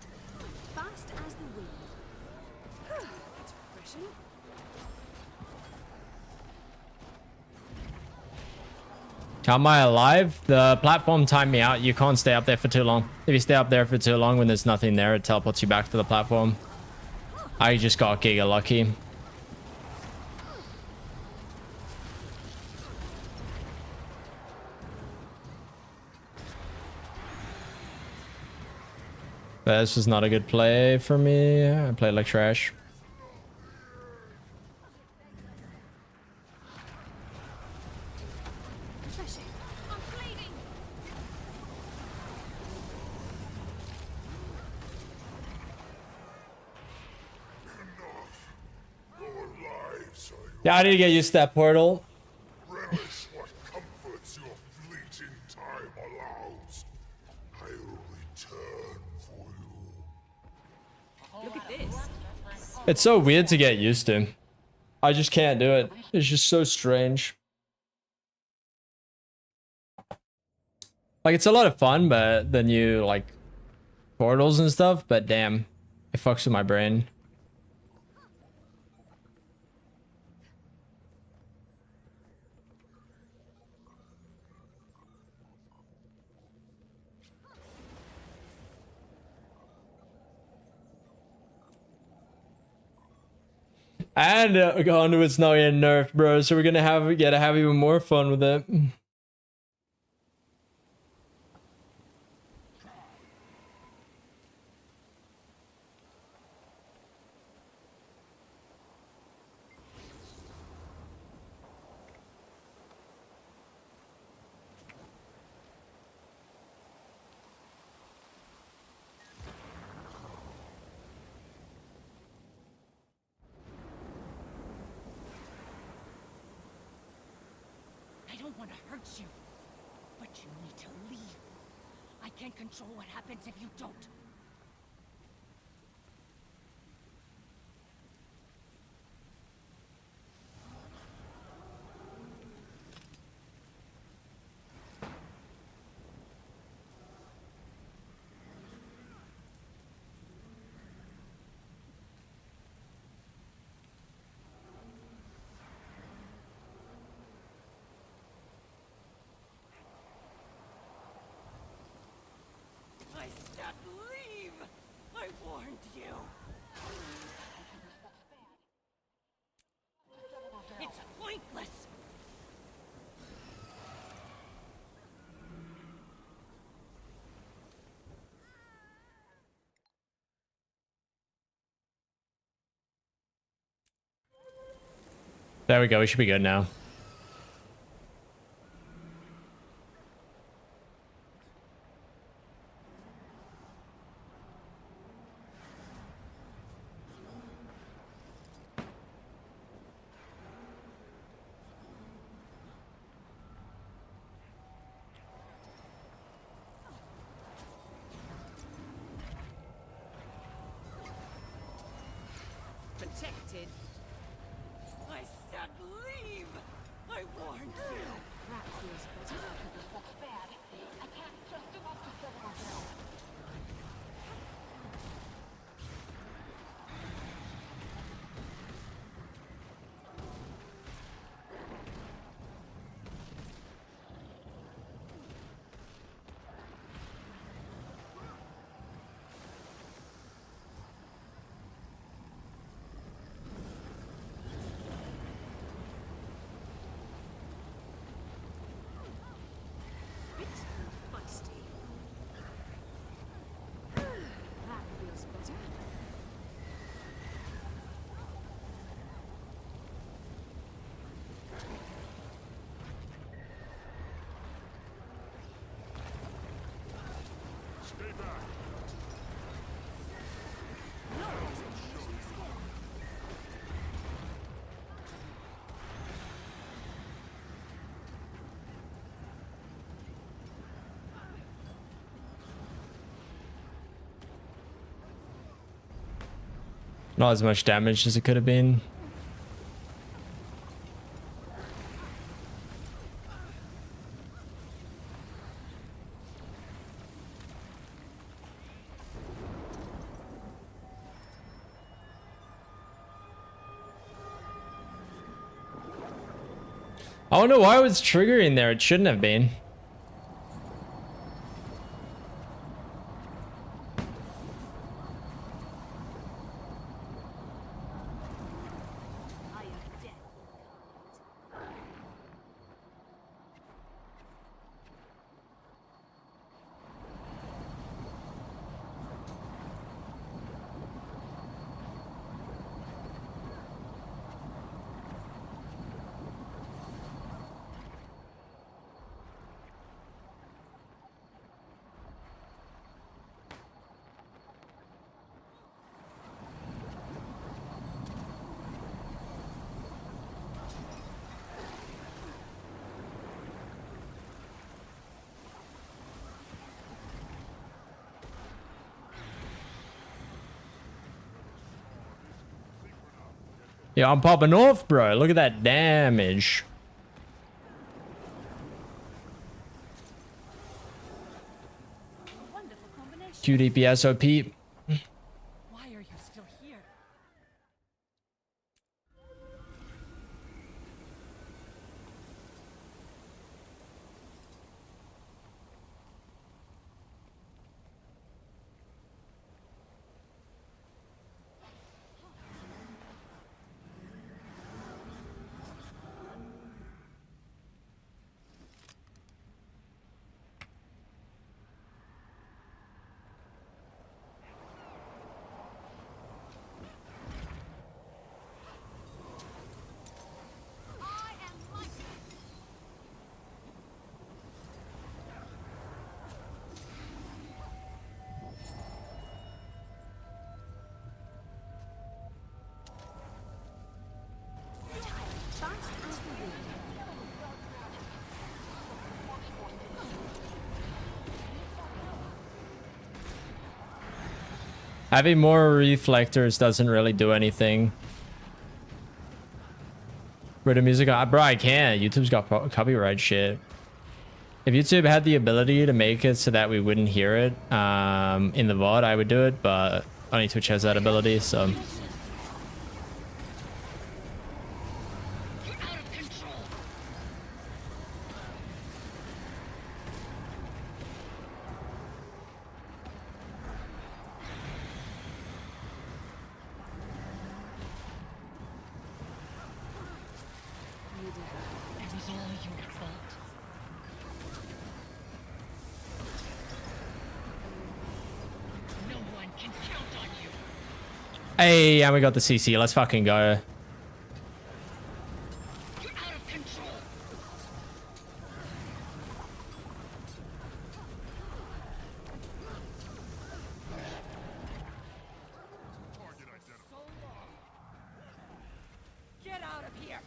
Fast as the wind. That's refreshing. How am I alive? The platform timed me out. You can't stay up there for too long. If you stay up there for too long when there's nothing there, it teleports you back to the platform. I just got giga lucky. But this was not a good play for me. I played like trash. Refreshing. I'm bleeding. Yeah, I need to get used to that portal. Relish what comforts your fleeting time allows. I will return for you. Look at this. It's so weird to get used to. I just can't do it. It's just so strange. Like, it's a lot of fun, but the new, like, portals and stuff, but damn, it fucks with my brain. And Conduit's not getting nerfed, bro, so we're gonna get to have even more fun with it. I don't want to hurt you, but you need to leave. I can't control what happens if you don't. you. It's pointless. There we go. We should be good now. Protected. I said leave! I warned you! That feels better. That's bad. I can't trust him up to someone else. That feels better. Stay back. Not as much damage as it could have been. I don't know why it was triggering there. It shouldn't have been. Yeah, I'm popping off, bro. Look at that damage. QDP SOP. Why are you still here? Having more reflectors doesn't really do anything. Rid of music, bro, I can't. YouTube's got copyright shit. If YouTube had the ability to make it so that we wouldn't hear it in the VOD, I would do it, but only Twitch has that ability, so. all your fault. No one can count on you. Hey, and we got the CC. Let's fucking go. You're out of control. Get out of here.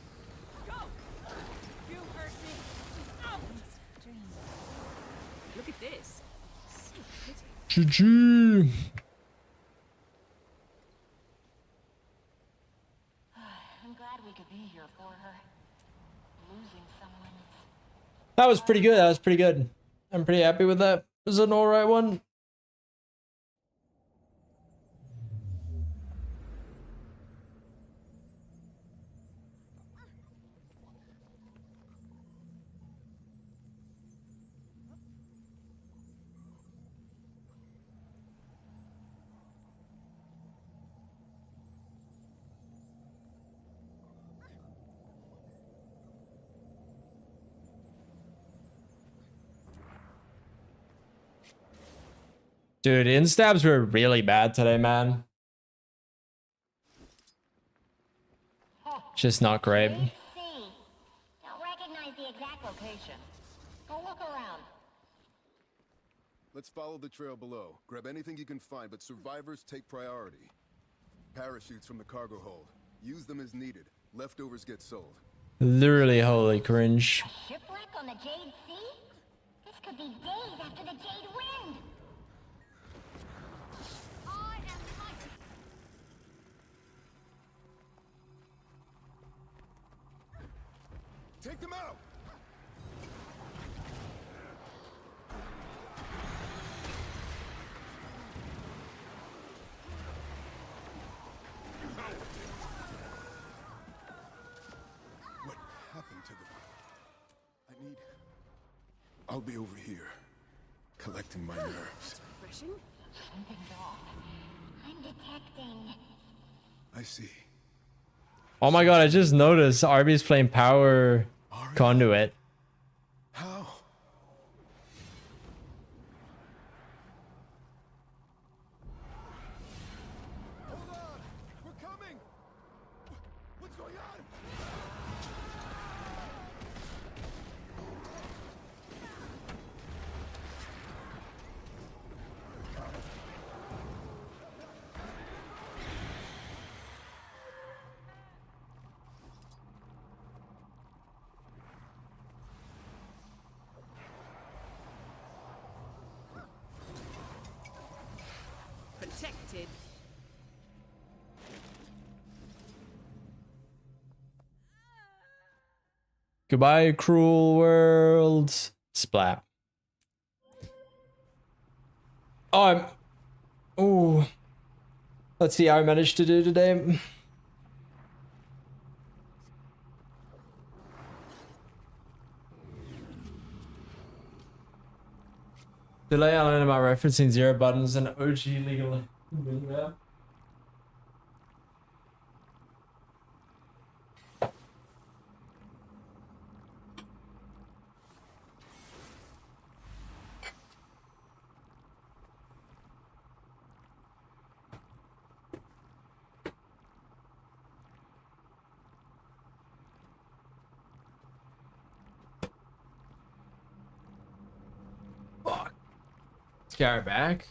Go. You heard me. Out. Look at this. GG. I'm glad we could be here for her. Losing someone. That was pretty good. That was pretty good. I'm pretty happy with that. It was an alright one. Dude, instabs were really bad today, man. Just not great. Don't recognize the exact location. Go look around. Let's follow the trail below. Grab anything you can find, but survivors take priority. Parachutes from the cargo hold. Use them as needed. Leftovers get sold. Literally holy cringe. Shipwreck on the Jade Sea? This could be days after the Jade Wind. I am mighty. Take them out! What happened to them? I'll be over here, collecting my nerves. Refreshing? Something's off. I'm detecting. I see. Oh my god, I just noticed Arby's playing Power Conduit. How? Hold on! We're coming! What's going on? Protected. Goodbye, cruel world. Splat. Oh, ooh. Let's see how I managed to do today. Delay I learned about referencing zero buttons and OG legal. Let's get her back.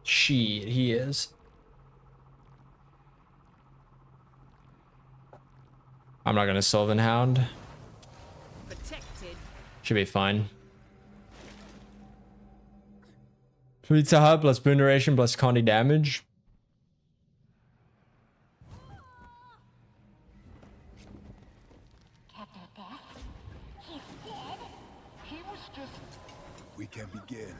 Shit, he is. I'm not gonna Sylvan Hound. Protected. Should be fine. Pizza Hut plus boon duration plus Condi damage. We can begin.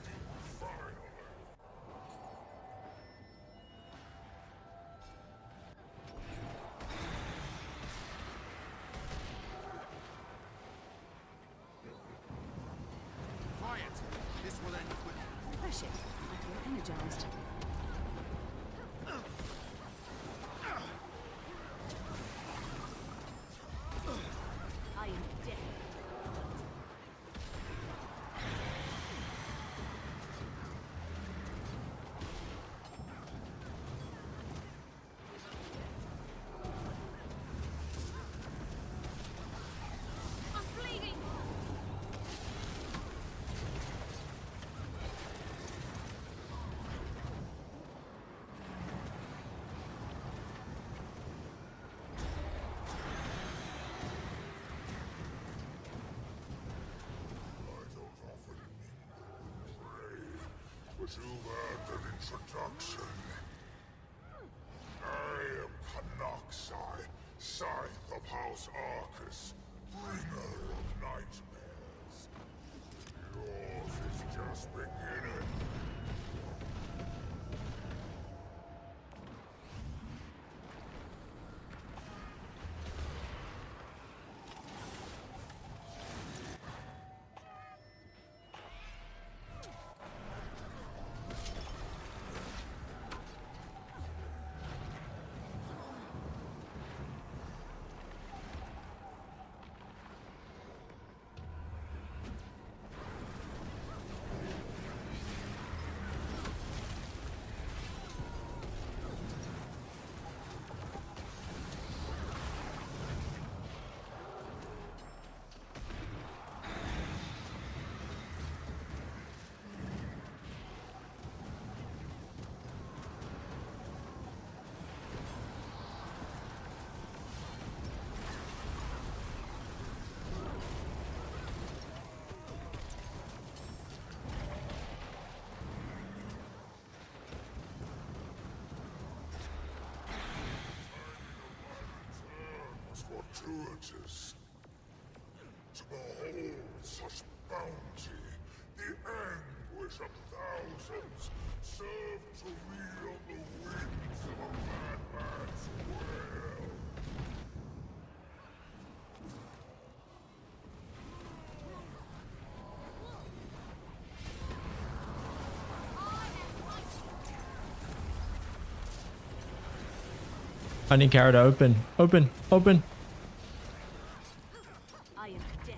Quiet. This will end quickly. Refreshing. I feel energized. you've earned an introduction. I am Panoxai, Scythe of House Arcus, bringer of nightmares. Yours is just beginning. Fortuitous. To behold such bounty, the anguish of thousands, serve to me on the wings of a madman's wail. I need Kara to open. Open. Open. I am dead.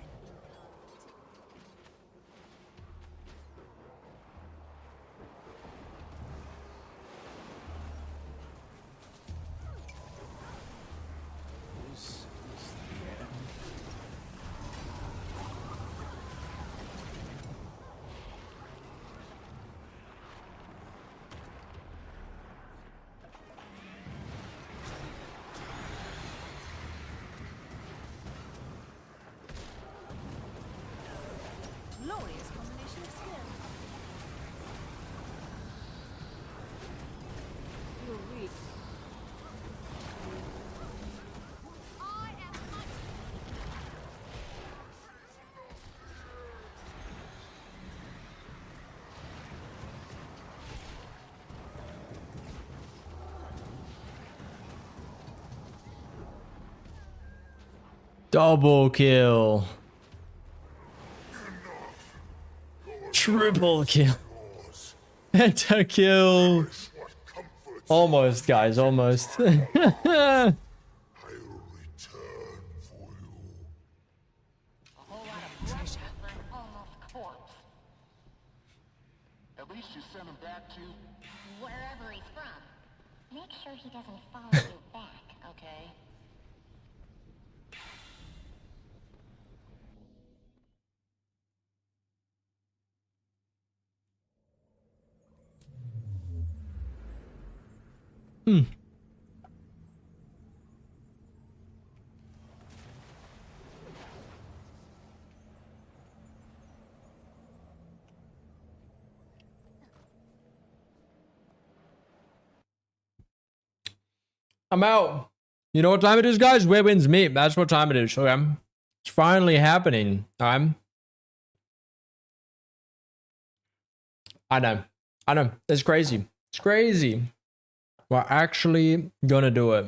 Glorious combination of skill. You're weak. Double kill. Triple kill. Pentakill. Almost, guys, almost. At least you sent him back to wherever he's from. Make sure he doesn't follow you back, okay? Hmm. I'm out. You know what time it is, guys? Where wins me? That's what time it is. Okay. It's finally happening. I know. I know. It's crazy. It's crazy. We're actually gonna do it.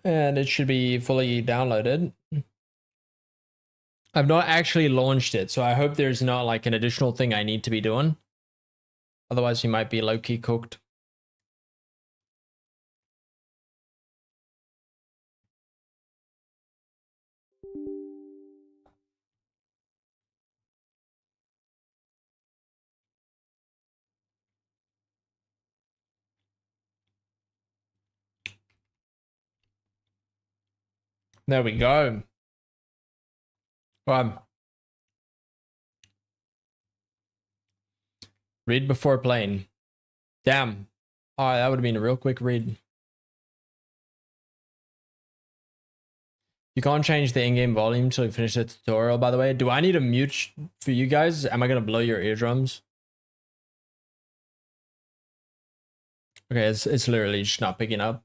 And it should be fully downloaded. I've not actually launched it, so I hope there's not like an additional thing I need to be doing. Otherwise, you might be low-key cooked. There we go. Read before playing. Damn. Oh, that would have been a real quick read. You can't change the in-game volume until you finish the tutorial, by the way. Do I need a mute for you guys? Am I going to blow your eardrums? Okay, it's literally just not picking up.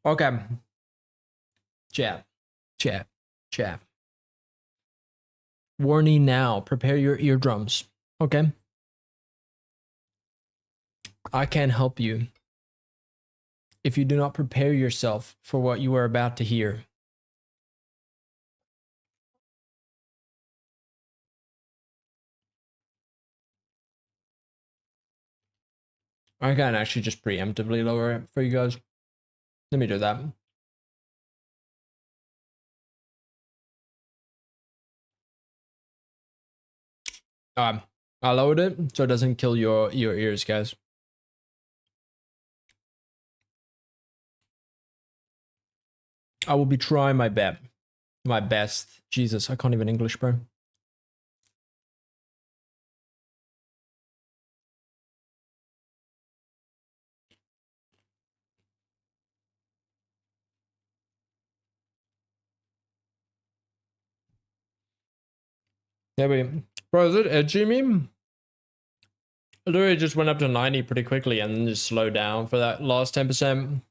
Okay. Chat. Warning now. Prepare your eardrums. Okay. I can't help you if you do not prepare yourself for what you are about to hear. I can actually just preemptively lower it for you guys. Let me do that. I lowered it so it doesn't kill your ears, guys. I will be trying my best. Jesus, I can't even English, bro. Yeah, but bro, is it edgy meme? It literally just went up to 90 pretty quickly and then just slowed down for that last 10%.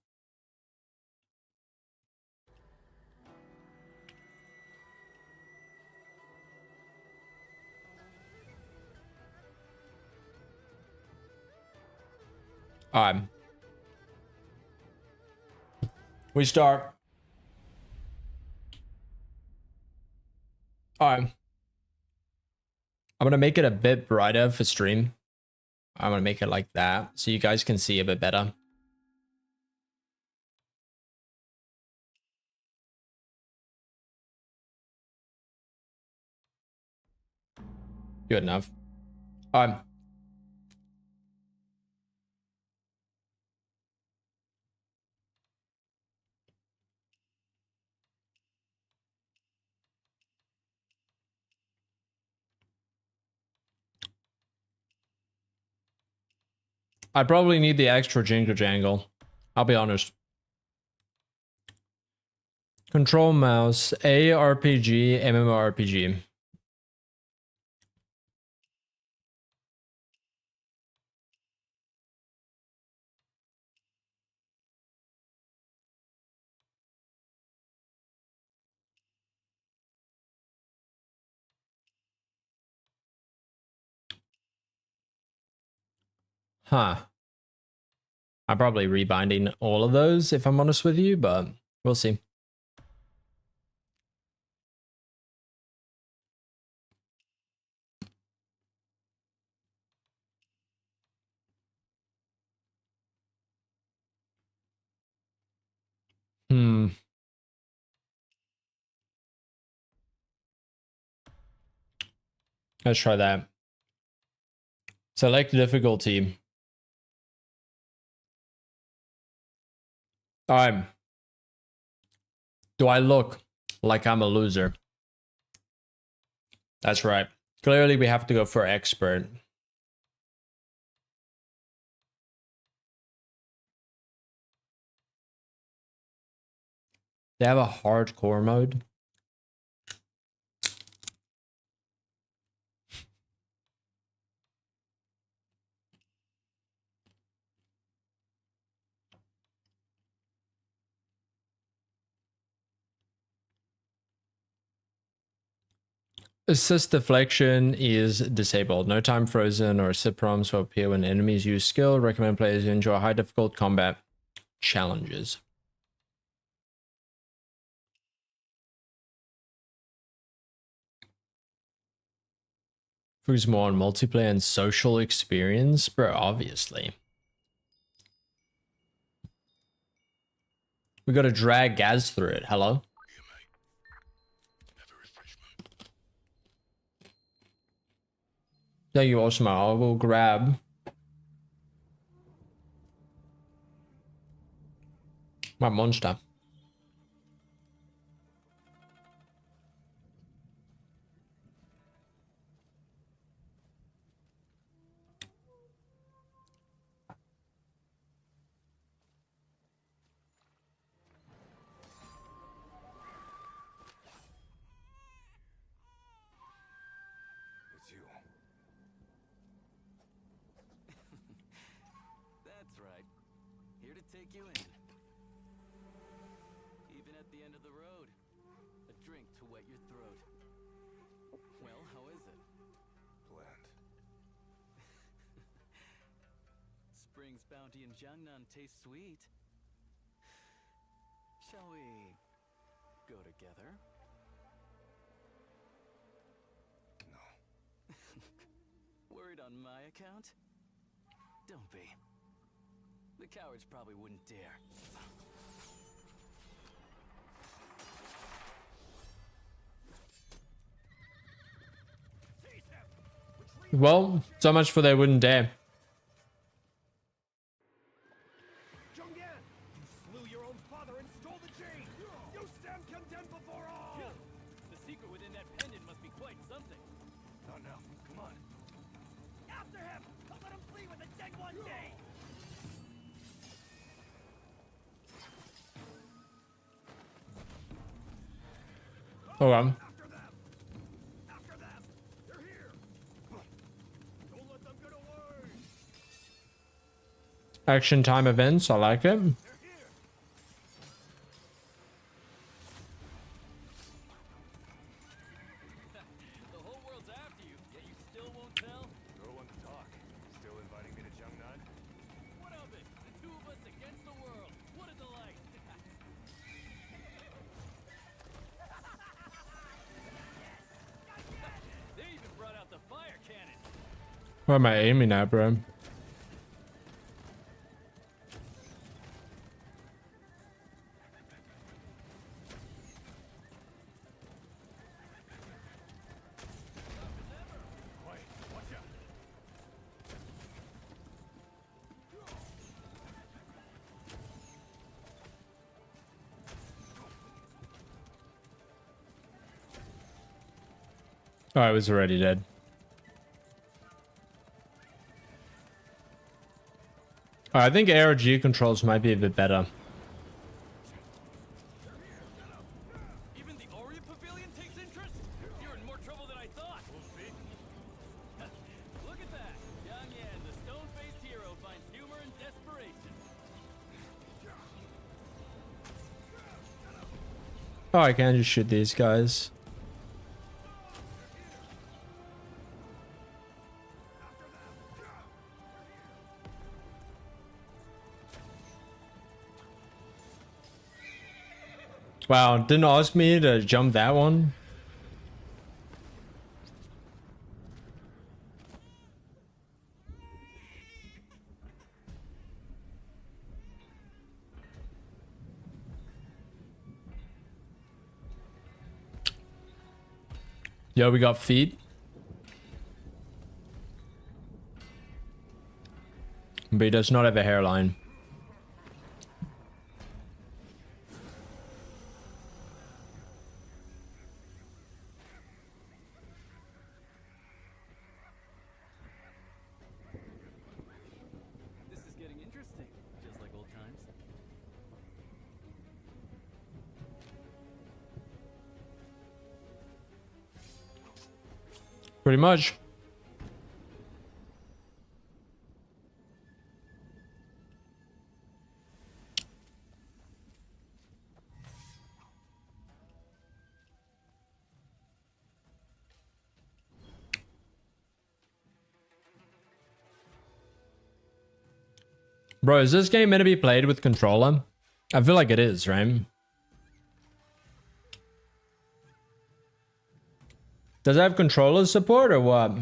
Alright. We start. Alright. I'm gonna make it a bit brighter for stream. I'm gonna make it like that so you guys can see a bit better. Good enough. Alright. I probably need the extra jingle jangle. I'll be honest. Control mouse, ARPG, MMORPG. Huh. I'm probably rebinding all of those if I'm honest with you, but we'll see. Let's try that. Select difficulty. Alright. Do I look like I'm a loser? That's right. Clearly we have to go for expert. They have a hardcore mode. Assist deflection is disabled. No time frozen or sit prompts will appear when enemies use skill. Recommend players who enjoy high difficult combat challenges. Focus more on multiplayer and social experience, bro. Obviously, we got to drag Gaz through it. Hello. Thank you, Osmo. I will grab my monster. to take you in. Even at the end of the road, a drink to wet your throat. Well, how is it? Bland. Spring's bounty in Jiangnan tastes sweet. Shall we go together? No. Worried on my account? Don't be. The cowards probably wouldn't dare. Well, so much for they wouldn't dare. Zhongyan, you slew your own father and stole the chain. You stand condemned before all. The secret within that pendant must be quite something. Not now. Come on. After him. Don't let him flee with the Gw2. Hold on. Action time events, I like it. The whole world's after you, yet you still won't tell? No one to talk. Still inviting me to Jiangnan? What of it? The two of us against the world. What a delight. They even brought out the fire cannons. Where am I aiming at, bro? Oh, I was already dead. Oh, I think ARG controls might be a bit better. Even the Ori Pavilion takes interest? You're in more trouble than I thought. Look at that. Yang Yan, the stone-faced hero, finds humor in desperation. Oh, I can just shoot these guys. Wow, didn't ask me to jump that one. Yo, we got feet. But he does not have a hairline. This is getting interesting, just like old times. Pretty much. Bro, is this game meant to be played with controller? I feel like it is, right? Does it have controller support or what?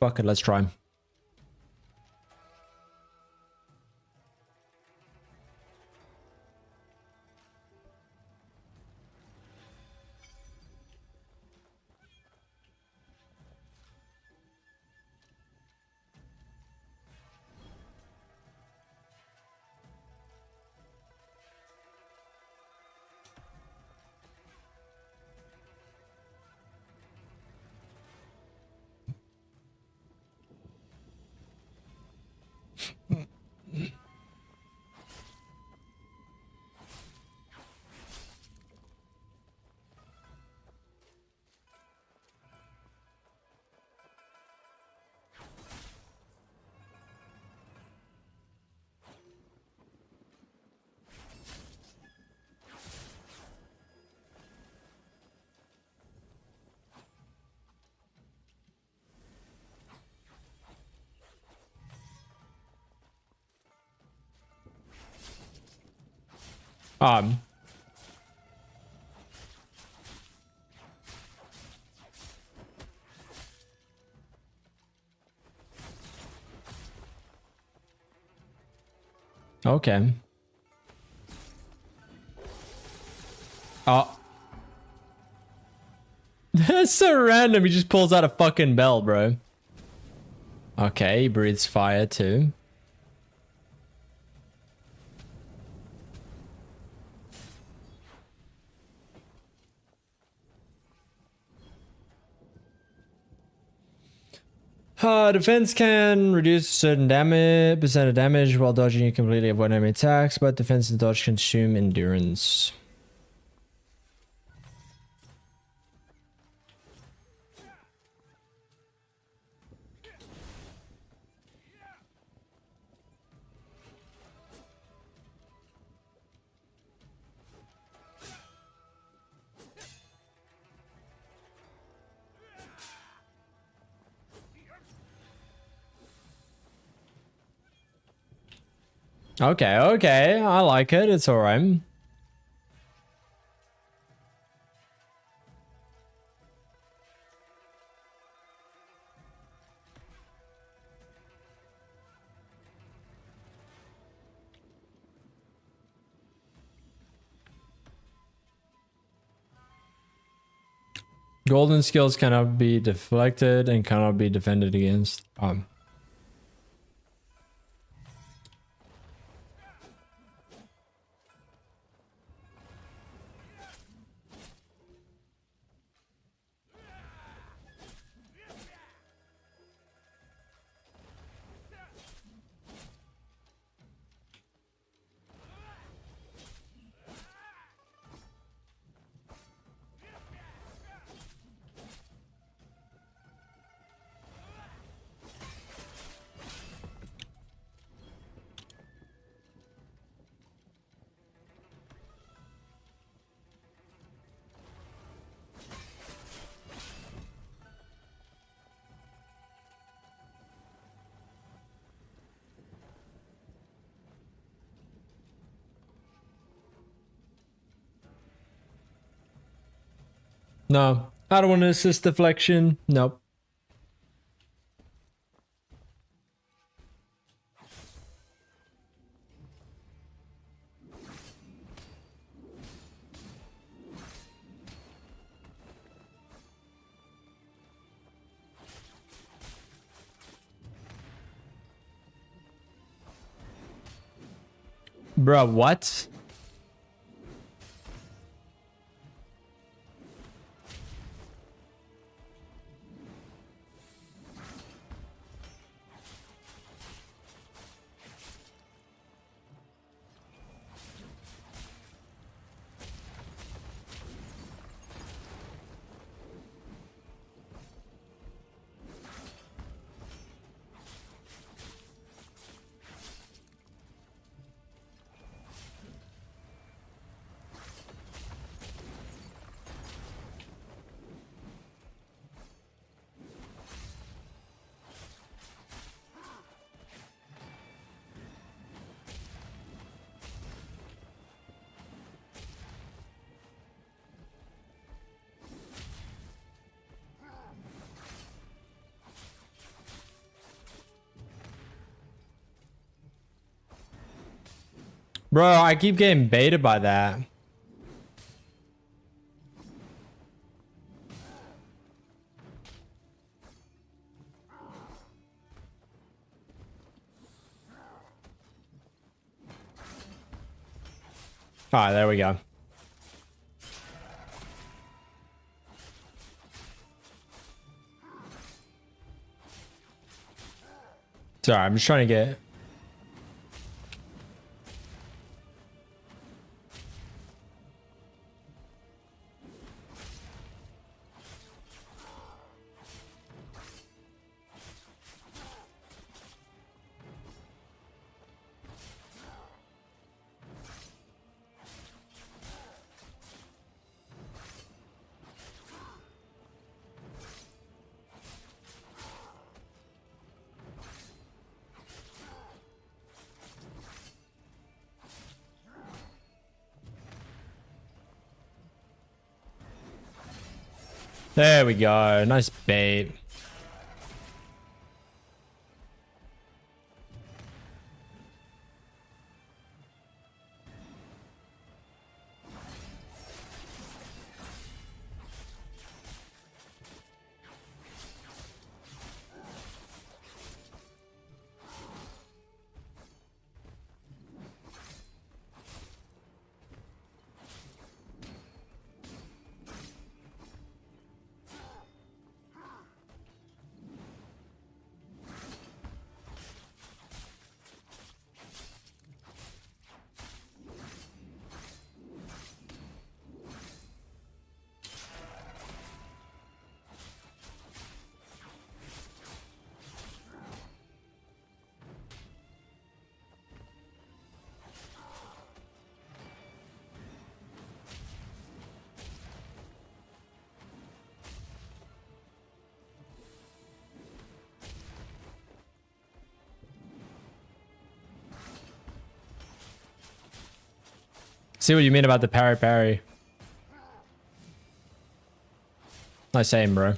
Fuck it, let's try. Okay. Oh. That's so random. He just pulls out a fucking bell, bro. Okay, he breathes fire too. Defense can reduce certain percent of damage while dodging. You completely avoid enemy attacks, but defense and dodge consume endurance. Okay, okay, I like it. It's alright. Golden skills cannot be deflected and cannot be defended against. No, I don't want to assist deflection. Nope. Bruh, what? Bro, I keep getting baited by that. Alright, there we go. Sorry, I'm just trying to get... There we go. Nice bait. See what you mean about the parry parry. Nice aim, bro.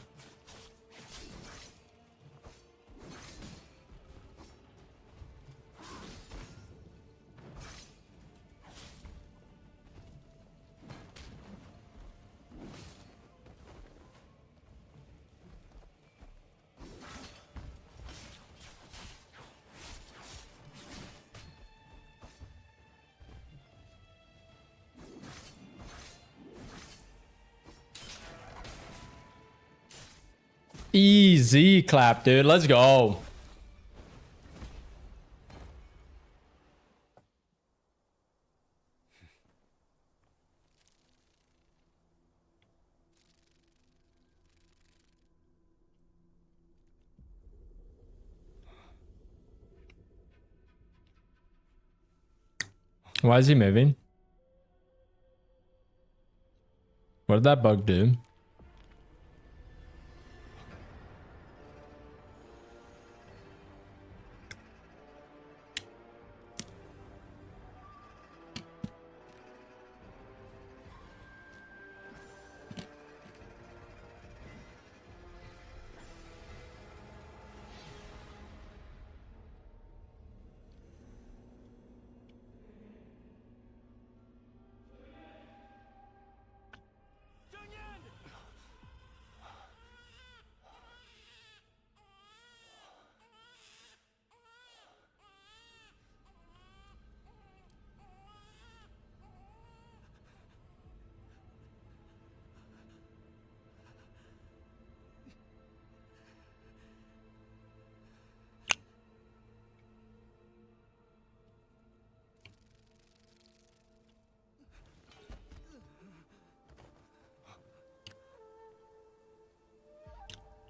Easy clap, dude. Let's go. Why is he moving? What did that bug do?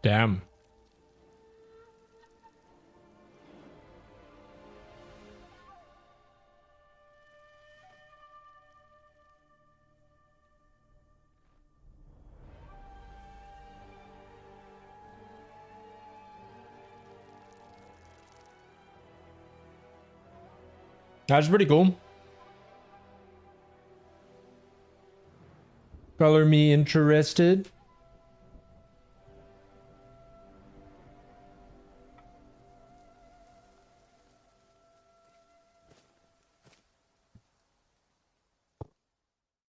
Damn. That's pretty cool. Color me interested.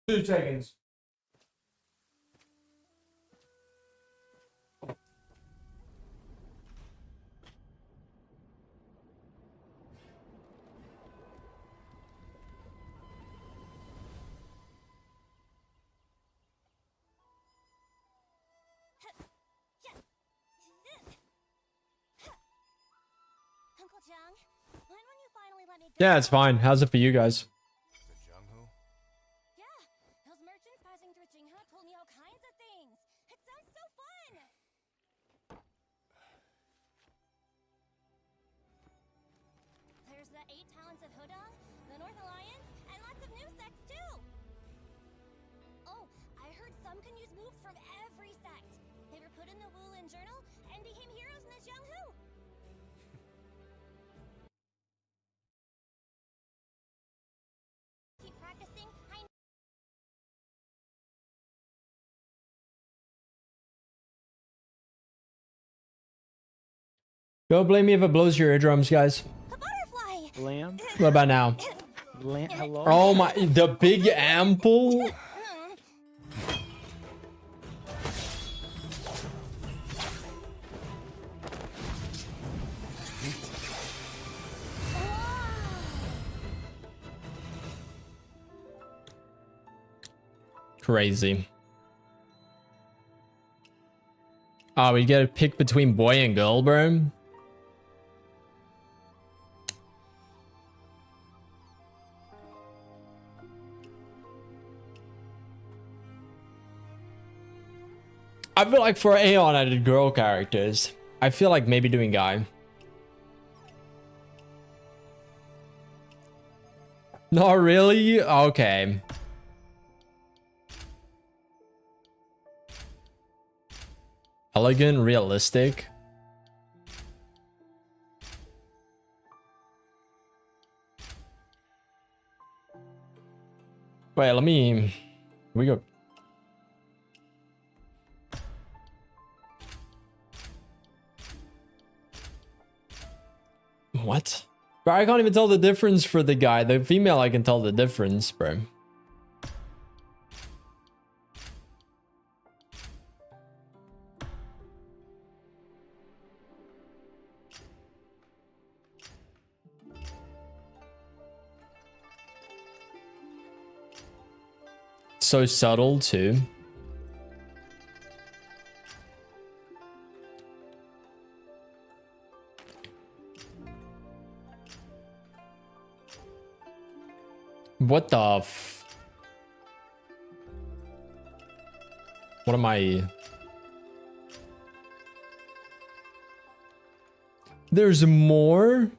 Two seconds. Yeah, it's fine. How's it for you guys? Those merchants passing through Jinghe told me all kinds of things. It sounds so fun! There's the 8 talents of Hodong, the North Alliance, and lots of new sects too! Oh, I heard some can use moves from every sect. They were put in the Wulin Journal and became heroes in the Jianghu. Keep practicing. Don't blame me if it blows your eardrums, guys. Lamb. What about now? Hello. Oh my, the big ample. Crazy. Oh, we gotta pick between boy and girl, bro. I feel like for Aeon I did girl characters. I feel like maybe doing guy. Not really? Okay. Elegant, realistic. Wait, let me... We go... What? Bro, I can't even tell the difference for the guy. The female, I can tell the difference, bro. So subtle, too. What the f... What am I... There's more?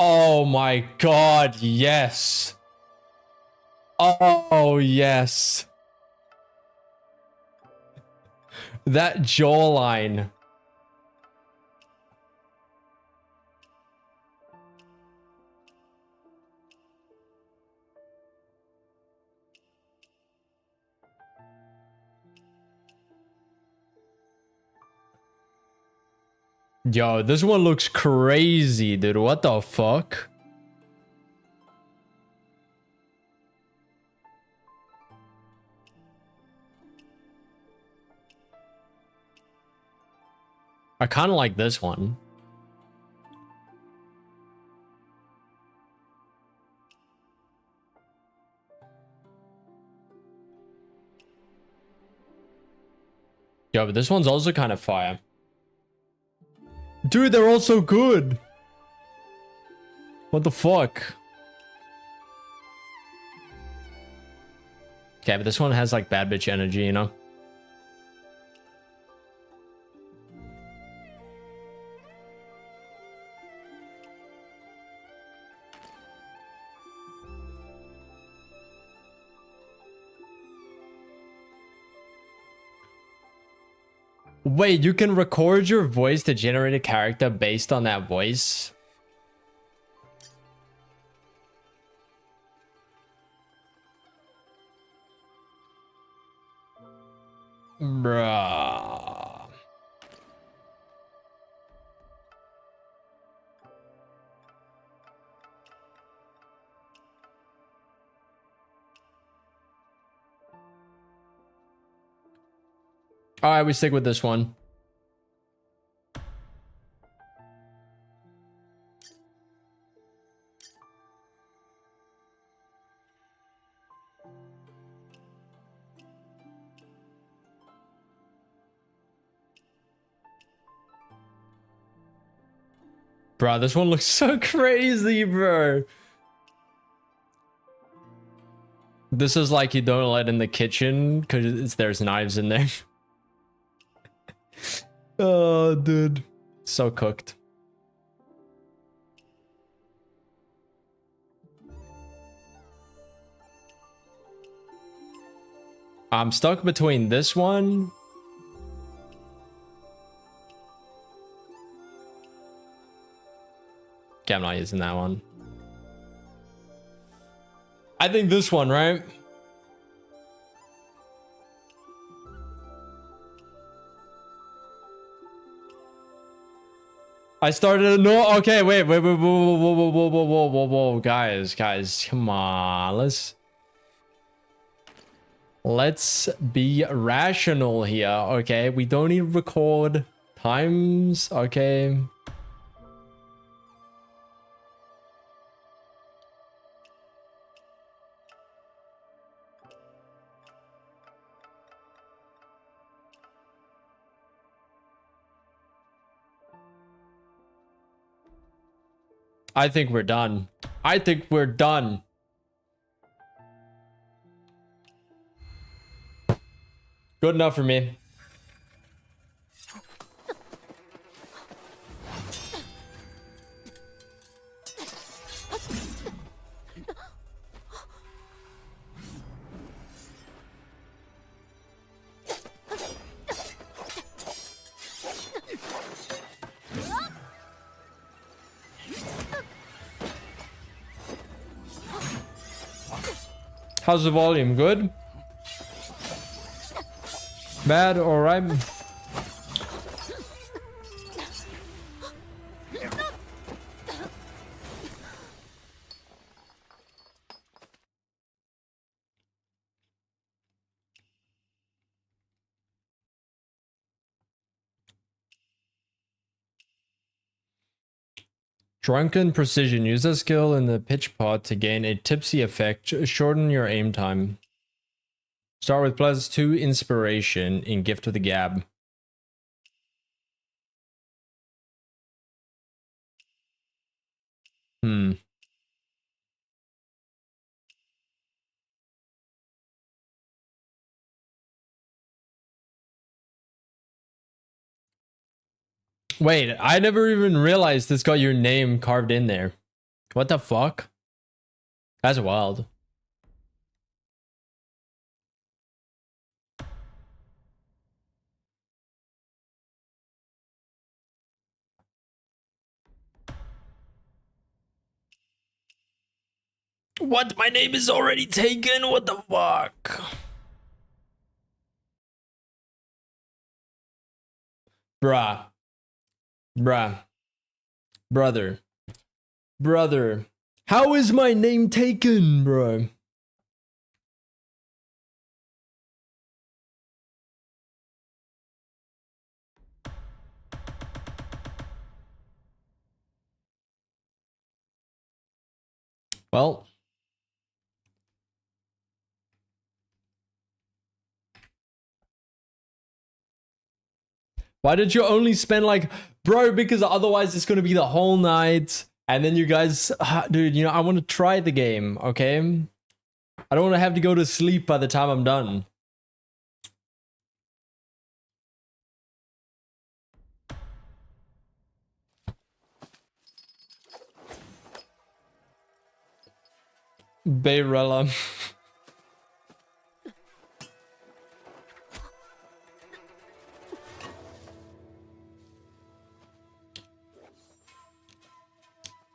Oh my god, yes. Oh, yes. That jawline. Yo, this one looks crazy, dude. What the fuck? I kind of like this one. Yo, but this one's also kind of fire. Dude, they're all so good. What the fuck? Okay, but this one has like bad bitch energy, you know? Wait, you can record your voice to generate a character based on that voice? Bruh. All right, we stick with this one. Bro, this one looks so crazy, bro. This is like you don't let in the kitchen because there's knives in there. Oh, dude. So cooked. I'm stuck between this one. Okay, I'm not using that one. I think this one, right? I started no. Okay, wait, whoa, guys, come on, let's be rational here, okay? We don't need to record times, okay? I think we're done. I think we're done. Good enough for me. How's the volume? Good? Bad? Alright. Drunken Precision. Use that skill in the pitch pod to gain a tipsy effect. Shorten your aim time. Start with +2 inspiration in Gift of the Gab. Wait, I never even realized this got your name carved in there. What the fuck? That's wild. What? My name is already taken? What the fuck? Bruh. Brother. How is my name taken, bro? Well. Why did you only spend like, bro, because otherwise it's going to be the whole night. And then you guys, dude, you know, I want to try the game, okay? I don't want to have to go to sleep by the time I'm done. Bayrella.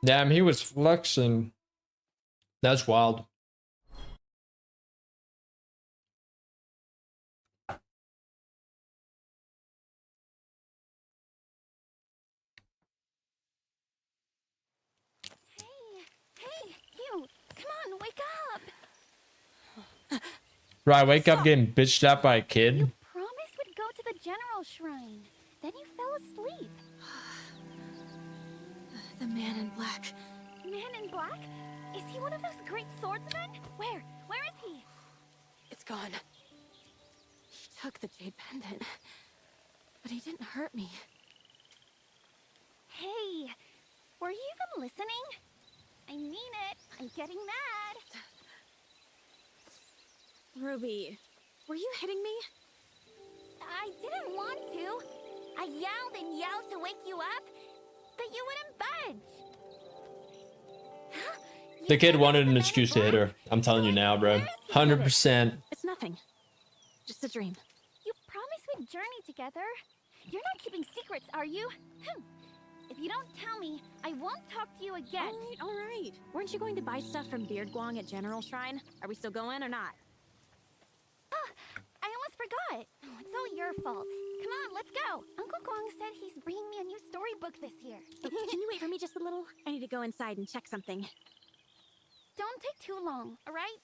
Damn, he was flexing. That's wild. Hey, you! Come on, wake up! Right, wake up getting bitched slapped by a kid. You promised we'd go to the general shrine. Then you fell asleep. The man in black. Man in black? Is he one of those great swordsmen? Where is he? It's gone. He took the jade pendant. But he didn't hurt me. Hey, were you even listening? I mean it. I'm getting mad. Ruby, were you hitting me? I didn't want to. I yelled and yelled to wake you up, but you wouldn't budge. The kid wanted an excuse to hit her. I'm telling you now, bro. 100%. It's nothing. Just a dream. You promised we'd journey together. You're not keeping secrets, are you? If you don't tell me, I won't talk to you again. All right. Weren't you going to buy stuff from Beard Guang at General Shrine? Are we still going or not? I almost forgot. Oh, it's all your fault. Come on, let's go. Uncle Guang said he's bringing me a new storybook this year. Can you wait for me just a little? I need to go inside and check something. Don't take too long, all right?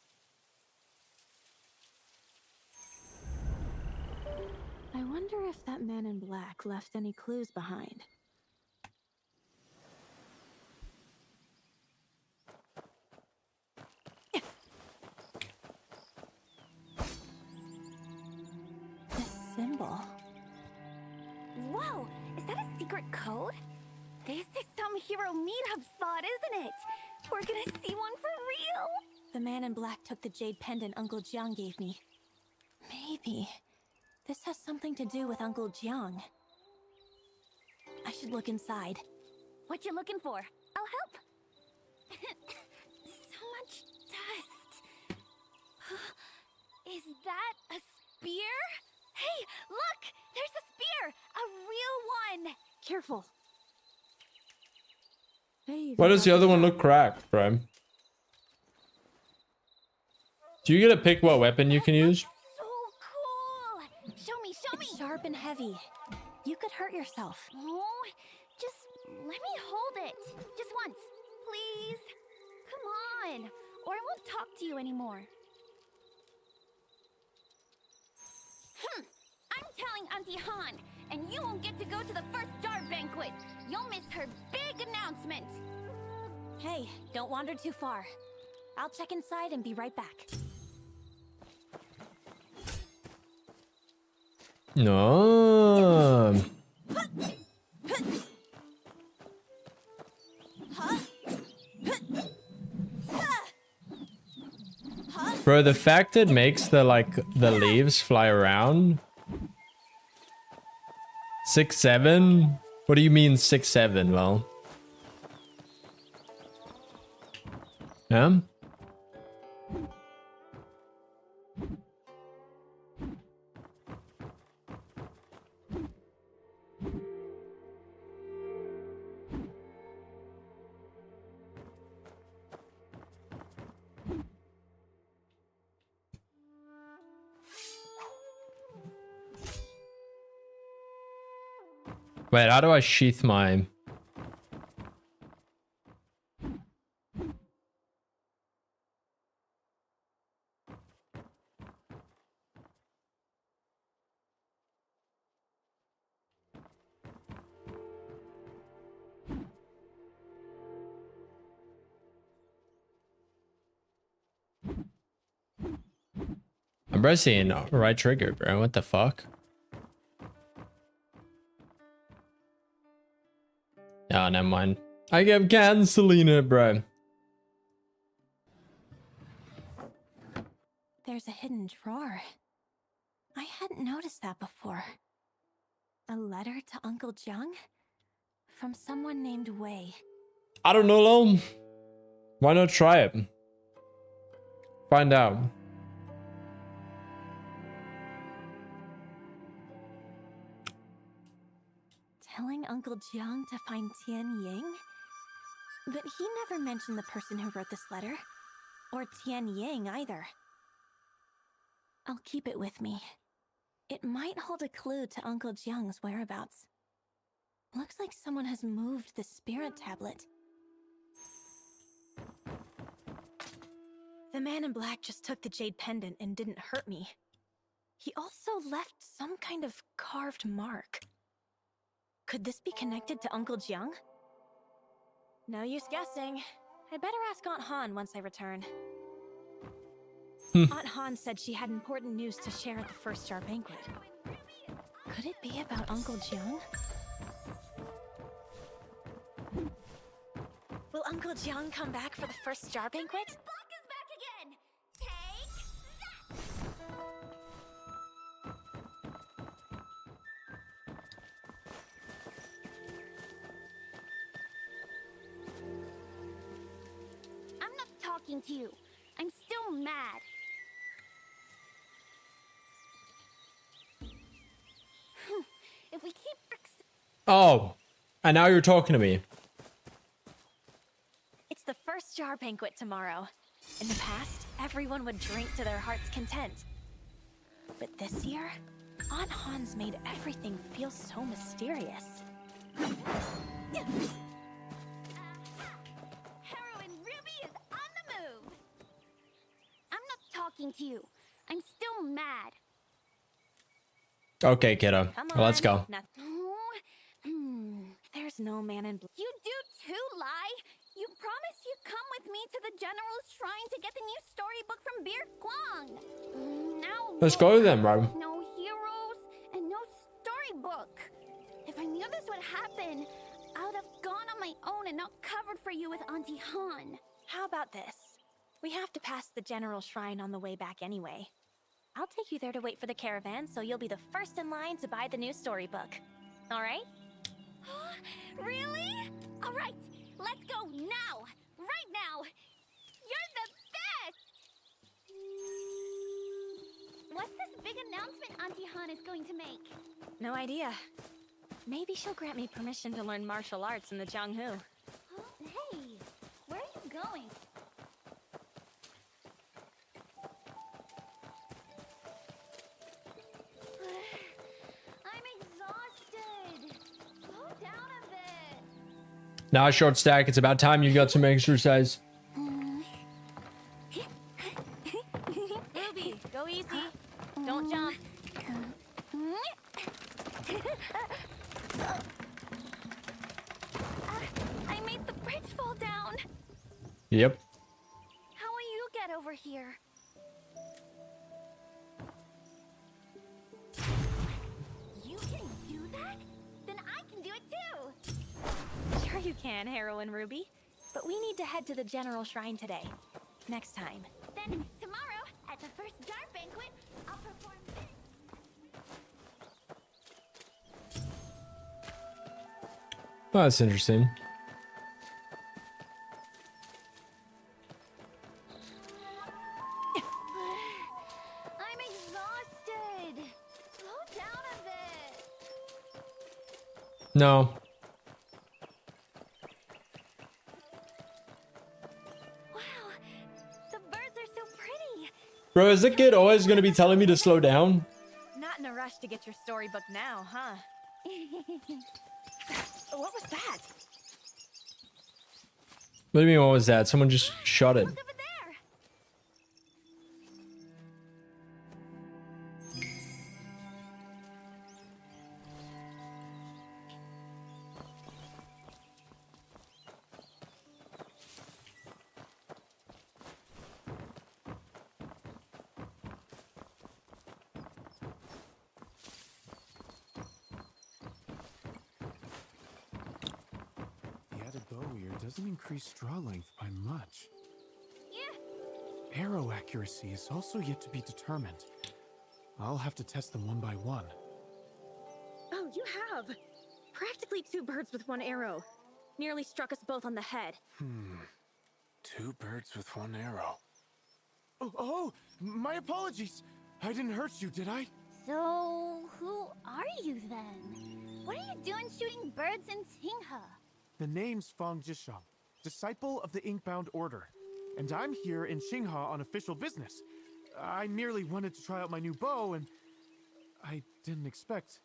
I wonder if that man in black left any clues behind. This symbol. Whoa, is that a secret code? This is some hero meetup spot, isn't it? We're gonna see one for real. The man in black took the jade pendant Uncle Jiang gave me. Maybe this has something to do with Uncle Jiang. I should look inside. What you looking for? I'll help. So much dust. Is that a spear? Hey, look! There's a spear! A real one! Careful. Hey, Why does the other one look cracked, bro? Do you get to pick what weapon you can use? So cool! Show me, show me! It's sharp and heavy. You could hurt yourself. Oh, just let me hold it. Just once, please. Come on, or I won't talk to you anymore. I'm telling Auntie Han, and you won't get to go to the first jar banquet. You'll miss her big announcement. Hey, don't wander too far. I'll check inside and be right back. No. Bro, the fact it makes the leaves fly around. 6-7? What do you mean 6-7? Well, yeah. Wait, how do I sheath my... I'm pressing right trigger, bro. What the fuck? Oh, never mind. I kept canceling it, bro. There's a hidden drawer. I hadn't noticed that before. A letter to Uncle Jiang? From someone named Wei. I don't know, lol. Why not try it? Find out. Telling Uncle Jiang to find Tian Ying? But he never mentioned the person who wrote this letter. Or Tian Ying either. I'll keep it with me. It might hold a clue to Uncle Jiang's whereabouts. Looks like someone has moved the spirit tablet. The man in black just took the jade pendant and didn't hurt me. He also left some kind of carved mark. Could this be connected to Uncle Jiang? No use guessing. I better ask Aunt Han once I return. Aunt Han said she had important news to share at the first jar banquet. Could it be about Uncle Jiang? Will Uncle Jiang come back for the first jar banquet? Block is back again. Take that. I'm not talking to you. I'm still mad. If we keep... Oh. And now you're talking to me. It's the first jar banquet tomorrow. In the past, everyone would drink to their heart's content. But this year, Aunt Hans made everything feel so mysterious. Heroine Ruby is on the move. I'm not talking to you. I'm still mad. Okay, kiddo. Come Well, let's on. go. There's no man in blue. You do too, Lai. You promised you'd come with me to the General's Shrine to get the new storybook from Bir Kwang. Now Let's go then, bro. no heroes and no storybook. If I knew this would happen, I would have gone on my own and not covered for you with Auntie Han. How about this? We have to pass the General Shrine on the way back anyway. I'll take you there to wait for the caravan, so you'll be the first in line to buy the new storybook. All right? Really? All right, let's go now. Right now. You're the best. What's this big announcement Auntie Han is going to make? No idea. Maybe she'll grant me permission to learn martial arts in the Gw2. Hey, where are you going? I'm exhausted. Slow down a bit. Now, short stack. It's about time you got some exercise. Ruby, go easy. Don't jump. I made the bridge fall down. Yep. How will you get over here? You can do that? Then I can do it too. Sure you can, Aerell and Ruby. But we need to head to the General Shrine today. Next time. Then tomorrow, at the first jar banquet, I'll perform this. Oh, that's interesting. I'm exhausted. Slow down a bit. No. Wow, the birds are so pretty. Bro, is the kid always going to be telling me to slow down? Not in a rush to get your storybook now, huh? What was that? What do you mean, what was that? Someone just shot it. The added bow weir doesn't increase straw length by much. Yeah. Arrow accuracy is also yet to be determined. I'll have to test them one by one. Oh, you have! Practically 2 birds with 1 arrow. Nearly struck us both on the head. 2 birds with 1 arrow. Oh, my apologies! I didn't hurt you, did I? So, who are you then? What are you doing shooting birds in Tinghe? The name's Fang Jisheng, disciple of the Inkbound Order. And I'm here in Xinghe on official business. I merely wanted to try out my new bow, and I didn't expect...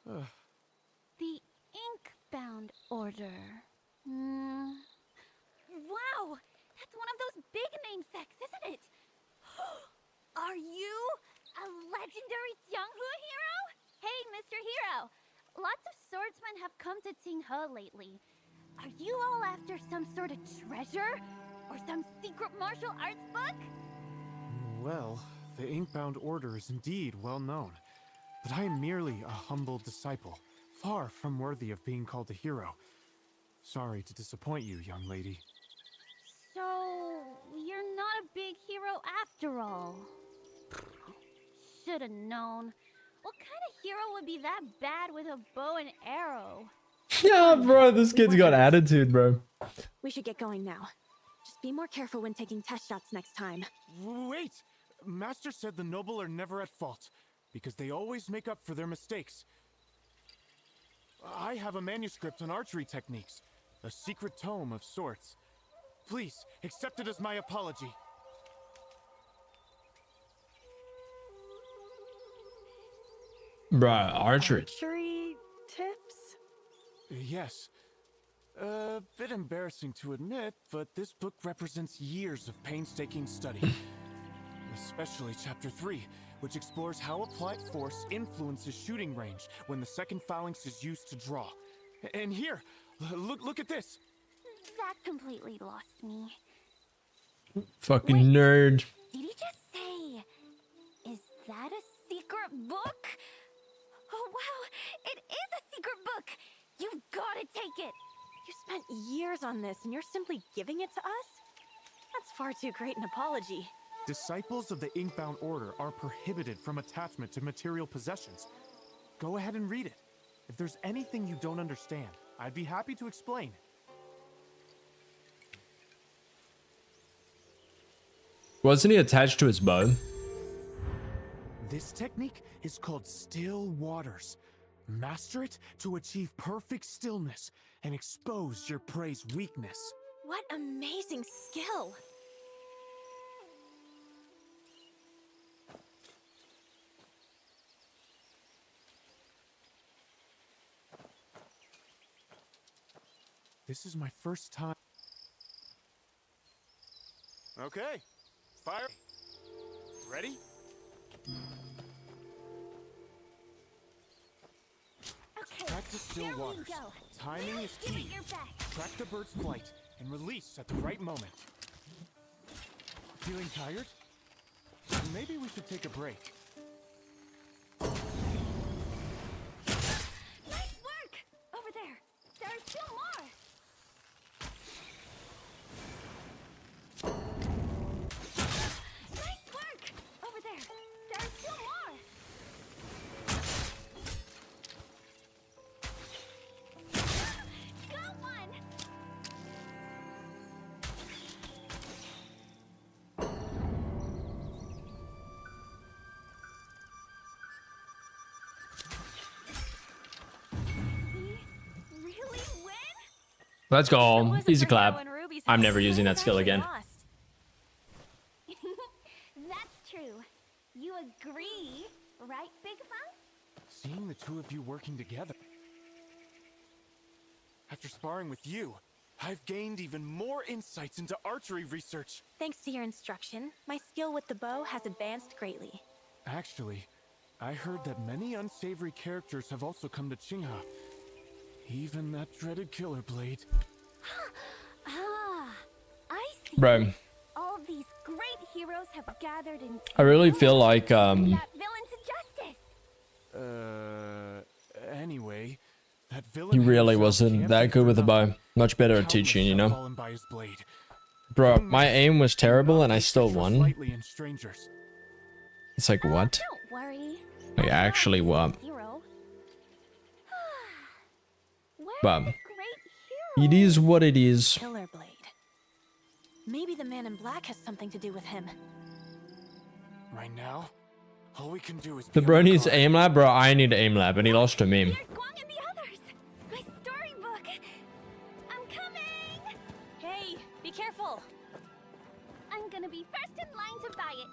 The Inkbound Order. Wow! That's one of those big name sects, isn't it? Are you a legendary Gw2 hero? Hey, Mr. Hero! Lots of swordsmen have come to Tinghe lately. Are you all after some sort of treasure? Or some secret martial arts book? Well, the Inkbound Order is indeed well known. But I am merely a humble disciple, far from worthy of being called a hero. Sorry to disappoint you, young lady. So, you're not a big hero after all. Should've known. What kind of hero would be that bad with a bow and arrow? Yeah, bro, this kid's got attitude, bro. We should get going now. Just be more careful when taking test shots next time. Wait! Master said the noble are never at fault, because they always make up for their mistakes. I have a manuscript on archery techniques. A secret tome of sorts. Please, accept it as my apology. Bruh, archery. Archery tips? Yes. A bit embarrassing to admit, but this book represents years of painstaking study. Especially Chapter 3, which explores how applied force influences shooting range when the second phalanx is used to draw. And here, look at this. That completely lost me. Fucking nerd. Did he just say, is that a secret book? Oh wow, it is a secret book! You've gotta take it! You spent years on this and you're simply giving it to us? That's far too great an apology. Disciples of the Inkbound Order are prohibited from attachment to material possessions. Go ahead and read it. If there's anything you don't understand, I'd be happy to explain. Wasn't he attached to his bow? This technique is called Still Waters. Master it to achieve perfect stillness and expose your prey's weakness. What amazing skill! This is my first time. Okay, fire. Ready? Okay, Practice Still here Waters. we go. Timing is Give key. it your best. Track the bird's flight and release at the right moment. Feeling tired? Maybe we should take a break. Nice work! Over there. There's still more. Nice work! Over there. There's still more. Got one! Really win? Let's go. Wasn't Easy for clap. Hero and Ruby's I'm house, never we using would've that skill actually again. lost. That's true. You agree, right, Big Fun? Seeing the two of you working together. After sparring with you, I've gained even more insights into archery research. Thanks to your instruction, my skill with the bow has advanced greatly. Actually, I heard that many unsavory characters have also come to Qinghe. Even that dreaded killer blade. Ah, I see. Bro, All these great heroes have gathered in I really feel like that villain to justice. Anyway, that villain he really himself wasn't can't that be good with the forgotten. bow. Much better at Countless teaching, you have know. fallen by his blade. Bro, Young my men aim was terrible do and not I take still trust won. lightly in strangers. It's like, what? Don't worry. Like, actually, what? Hero. Where But are the great it is what it is. Killer blade. Maybe the man in black has something to do with him. Right now, all we can do is The be bro on needs guard. aim lab, bro. I need aim lab, and he lost to me. Guang and the others? My storybook. I'm coming. Hey, be careful. I'm gonna be first in line to buy it.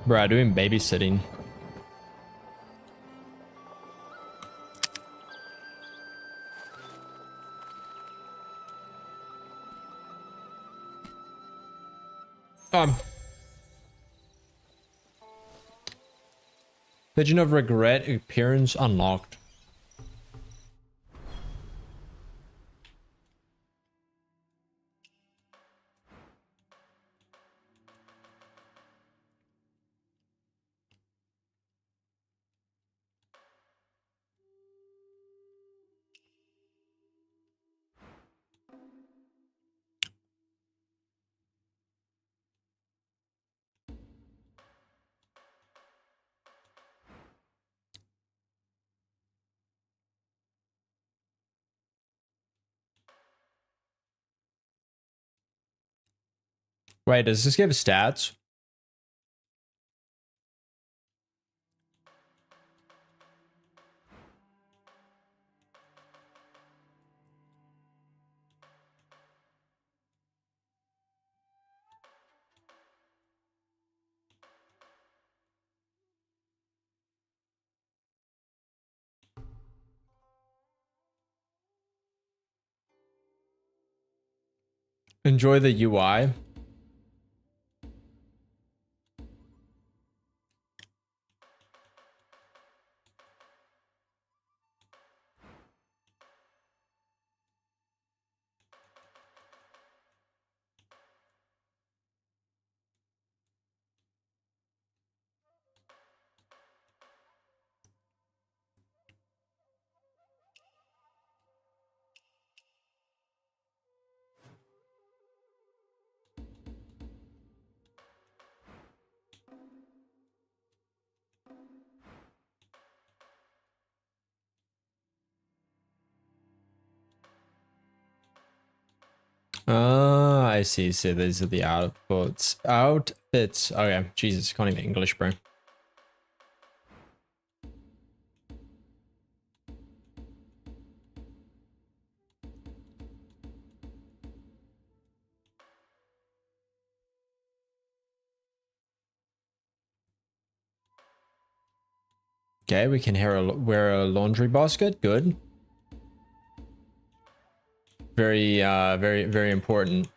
Bro, doing babysitting. Legend of Regret appearance unlocked. Wait, does this give stats? Enjoy the UI. Ah, I see. So these are the outputs. Outfits. Okay. Jesus, can't even English, bro. Okay, we can wear a laundry basket. Good. Very, very important.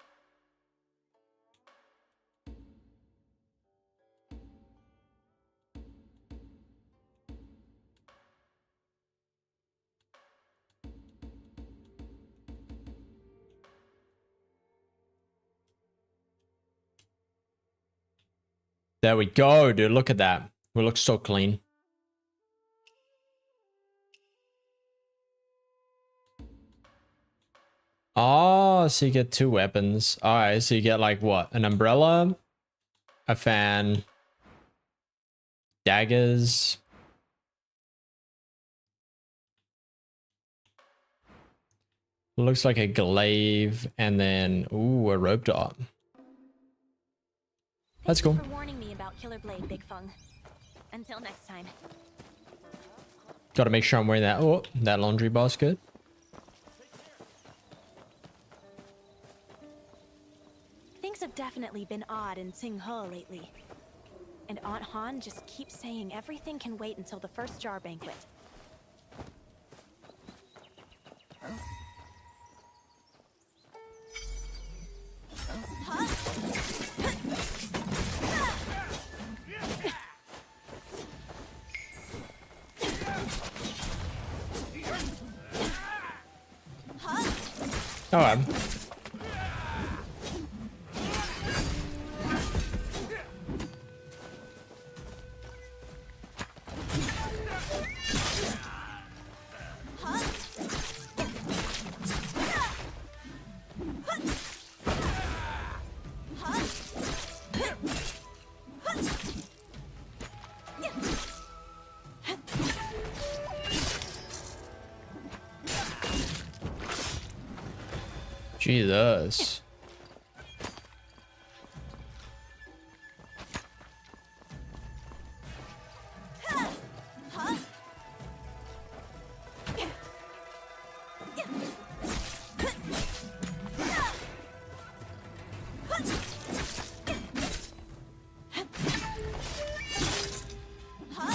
There we go, dude. Look at that. We look so clean. Oh, so you get 2 weapons. All right, so you get like what? An umbrella, a fan, daggers. Looks like a glaive, and then ooh, a rope dart. That's cool. Thank you for warning me about Killer Blade, Big Fung. Until next time. Got to make sure I'm wearing that. Oh, that laundry basket. Things have definitely been odd in Tsinghe lately. And Aunt Han just keeps saying everything can wait until the first jar banquet. Oh, I'm. Jesus.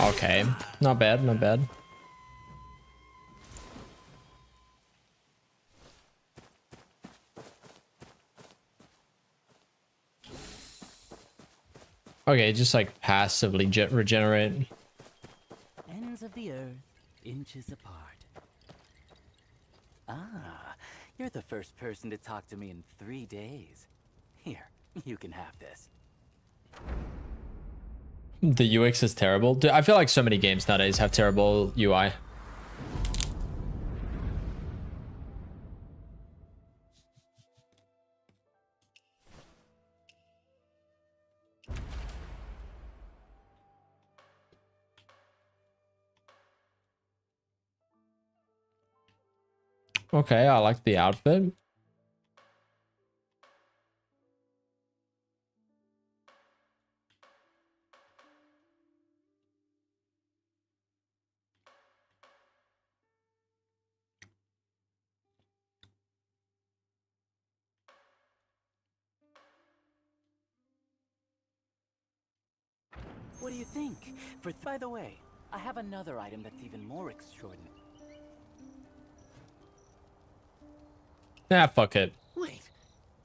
Okay, not bad, not bad. Okay, just like passively regenerate. Ends of the earth, inches apart. Ah, you're the first person to talk to me in 3 days. Here, you can have this. The UX is terrible. Dude, I feel like so many games nowadays have terrible UI. Okay, I like the outfit. What do you think? By the way, I have another item that's even more extraordinary. Nah, fuck it. Wait,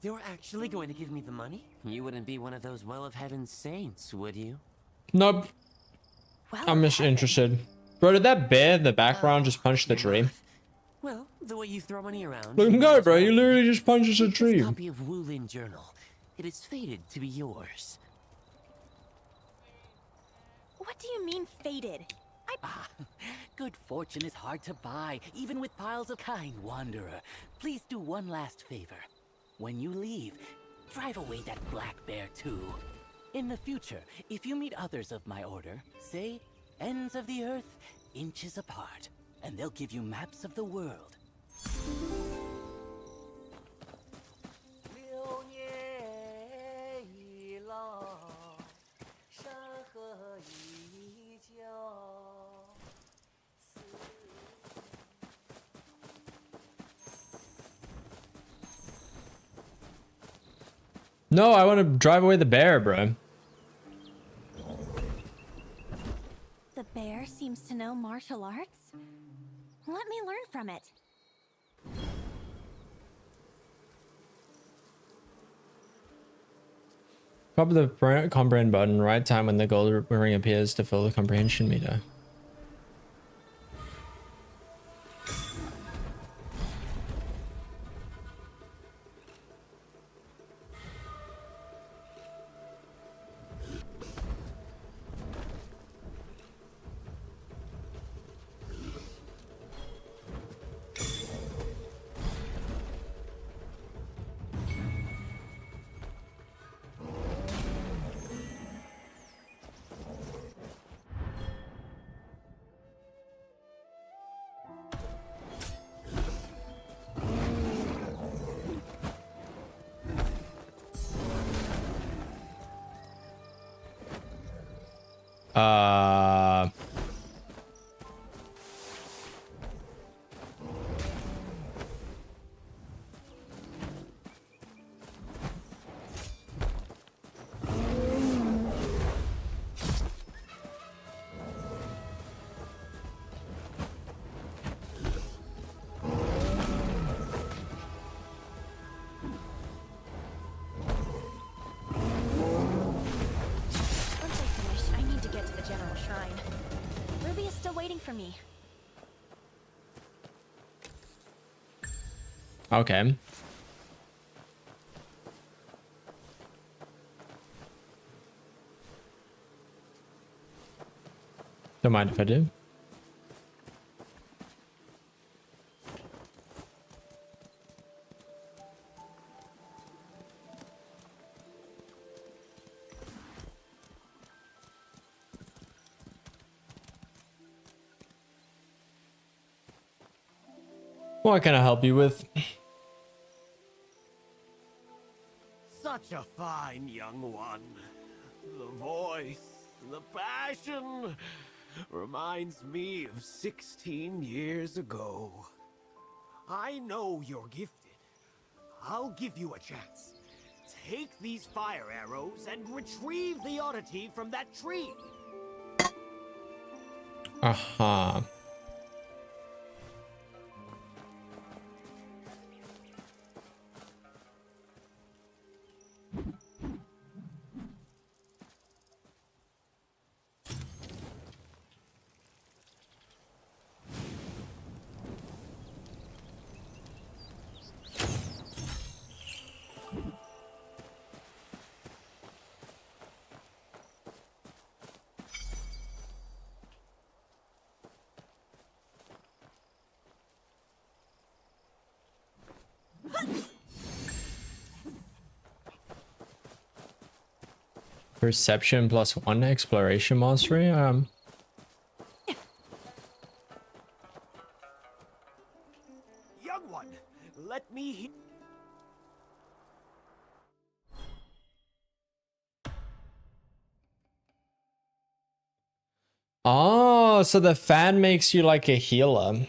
You're actually going to give me the money? You wouldn't be one of those well of heaven saints, would you? Nope. I'm just interested. Bro, did that bear in the background just punch the tree? Well, the way you throw money around. Let him go, bro. He literally just punches a Take tree. this copy of Wulin Journal. It is fated to be yours. What do you mean faded? Good fortune is hard to buy, even with piles of kind wanderer. Please do one last favor. When you leave, drive away that black bear too. In the future, if you meet others of my order, say ends of the earth, inches apart, and they'll give you maps of the world. No, I want to drive away the bear, bro. The bear seems to know martial arts. Let me learn from it. Probably the comprehend button, right time when the gold ring appears to fill the comprehension meter. Once I finish, I need to get to the general shrine. Ruby is still waiting for me. Okay. Don't mind if I do. What can I help you with? Such a fine young one. The voice, the passion, reminds me of 16 years ago. I know you're gifted. I'll give you a chance. Take these fire arrows and retrieve the oddity from that tree. Aha. Perception +1 exploration mastery. Young one, let me Oh, so the fan makes you like a healer.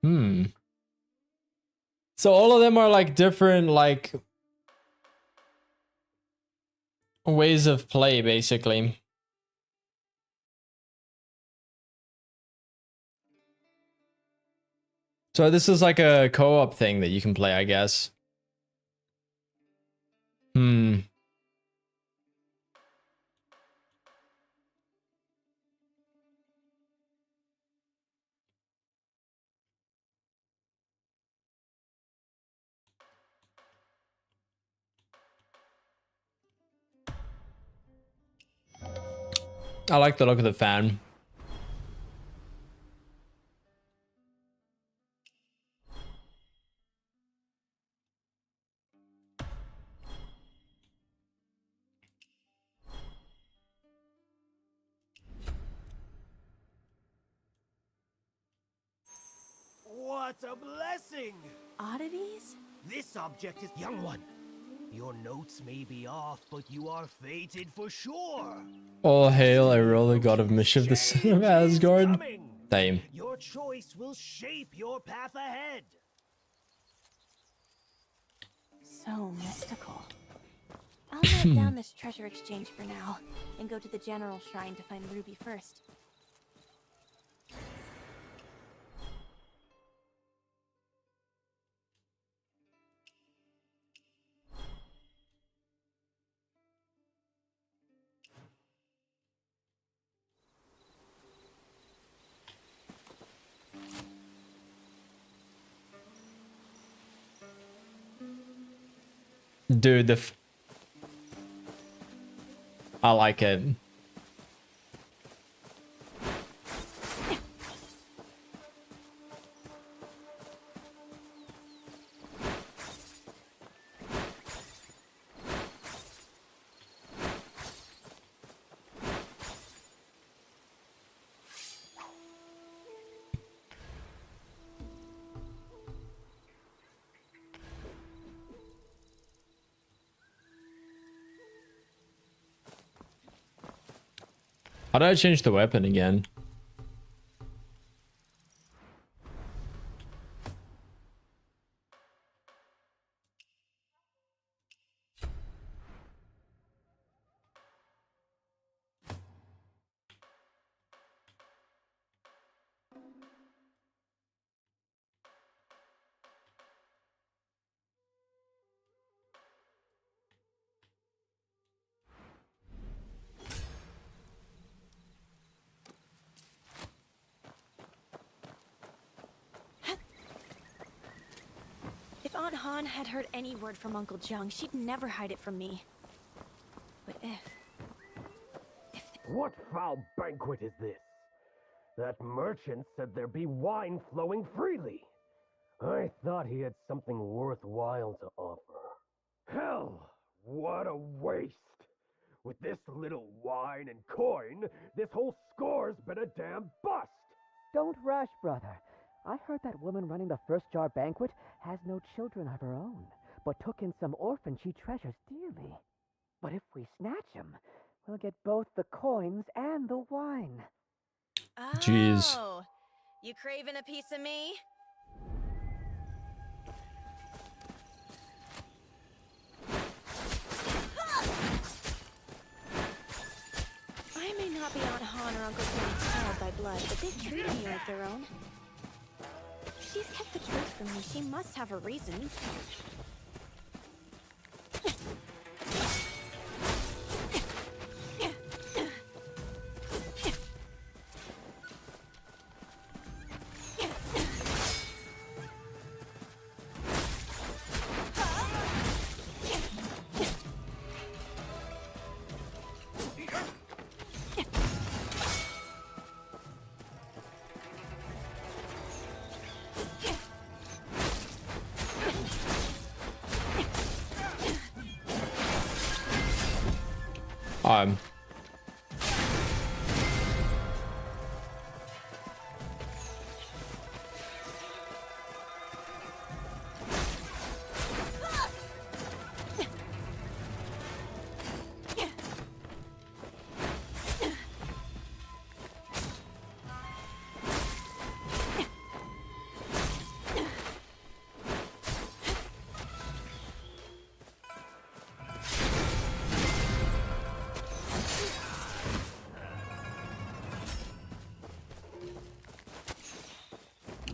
Hmm. So all of them are like different, like ways of play, basically. So this is like a co-op thing that you can play, I guess. Hmm. I like the look of the fan. What a blessing! Oddities? This object is young one. Your notes may be off, but you are fated for sure. All hail Aerell, the god of mischief, the son of Asgard. Same. Your choice will shape your path ahead. So mystical. I'll note down this treasure exchange for now, and go to the general shrine to find Ruby first. Dude, I like it. How do I change the weapon again? If Aunt Han had heard any word from Uncle Jiang, she'd never hide it from me. But What foul banquet is this? That merchant said there be wine flowing freely. I thought he had something worthwhile to offer. Hell, what a waste! With this little wine and coin, this whole score's been a damn bust! Don't rush, brother. I heard that woman running the first jar banquet has no children of her own, but took in some orphans she treasures dearly. But if we snatch him, we'll get both the coins and the wine. Jeez. Oh, you craving a piece of me? I may not be Aunt Han or Uncle Jiang's child by blood, but they've treated me like their own. If she's kept the truth from me, she must have her reasons. Um.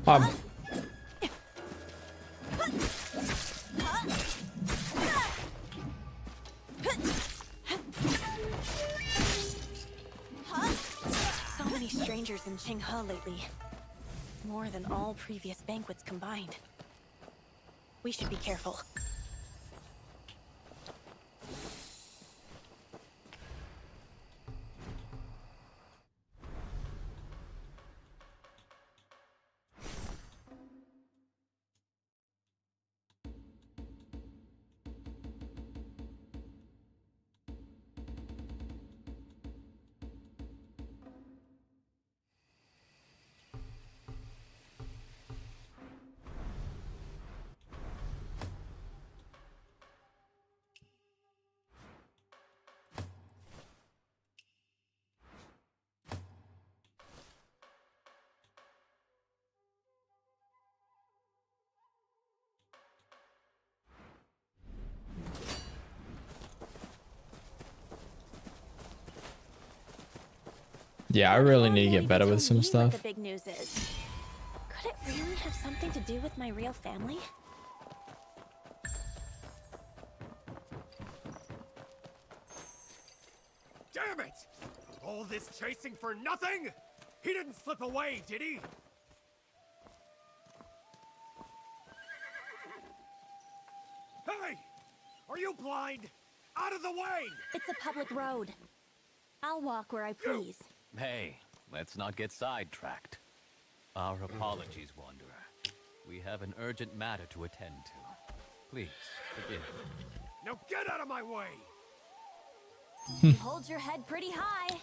So many strangers in Qinghe lately. More than all previous banquets combined. We should be careful. Yeah, I really need to get better with some What stuff. the big news is. Could it really have something to do with my real family? Damn it! All this chasing for nothing? He didn't slip away, did he? Hey! Are you blind? Out of the way! It's a public road. I'll walk where I please. Hey, let's not get sidetracked. Our apologies, Wanderer. We have an urgent matter to attend to. Please, forgive. Now get out of my way! You hold your head pretty high.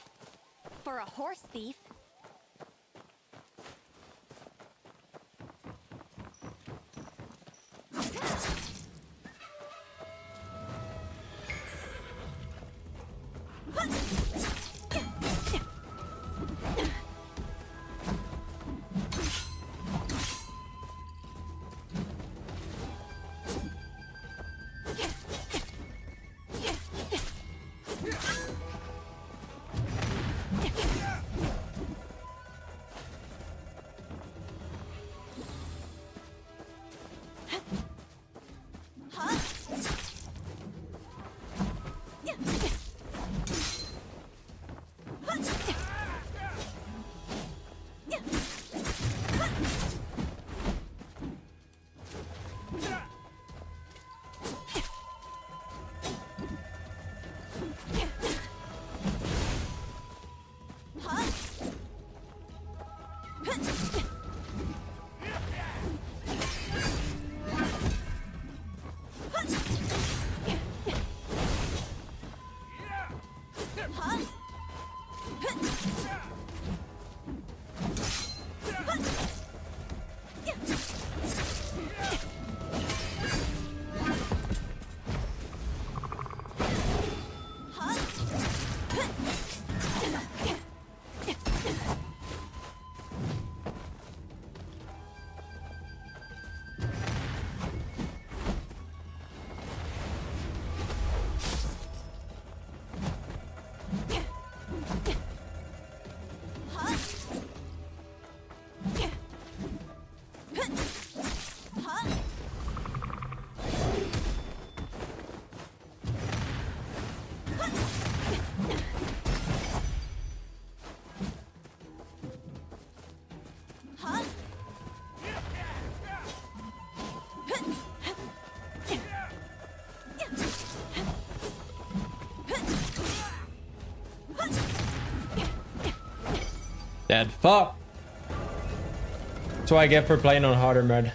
For a horse thief. Dead. Fuck. That's what I get for playing on harder mode.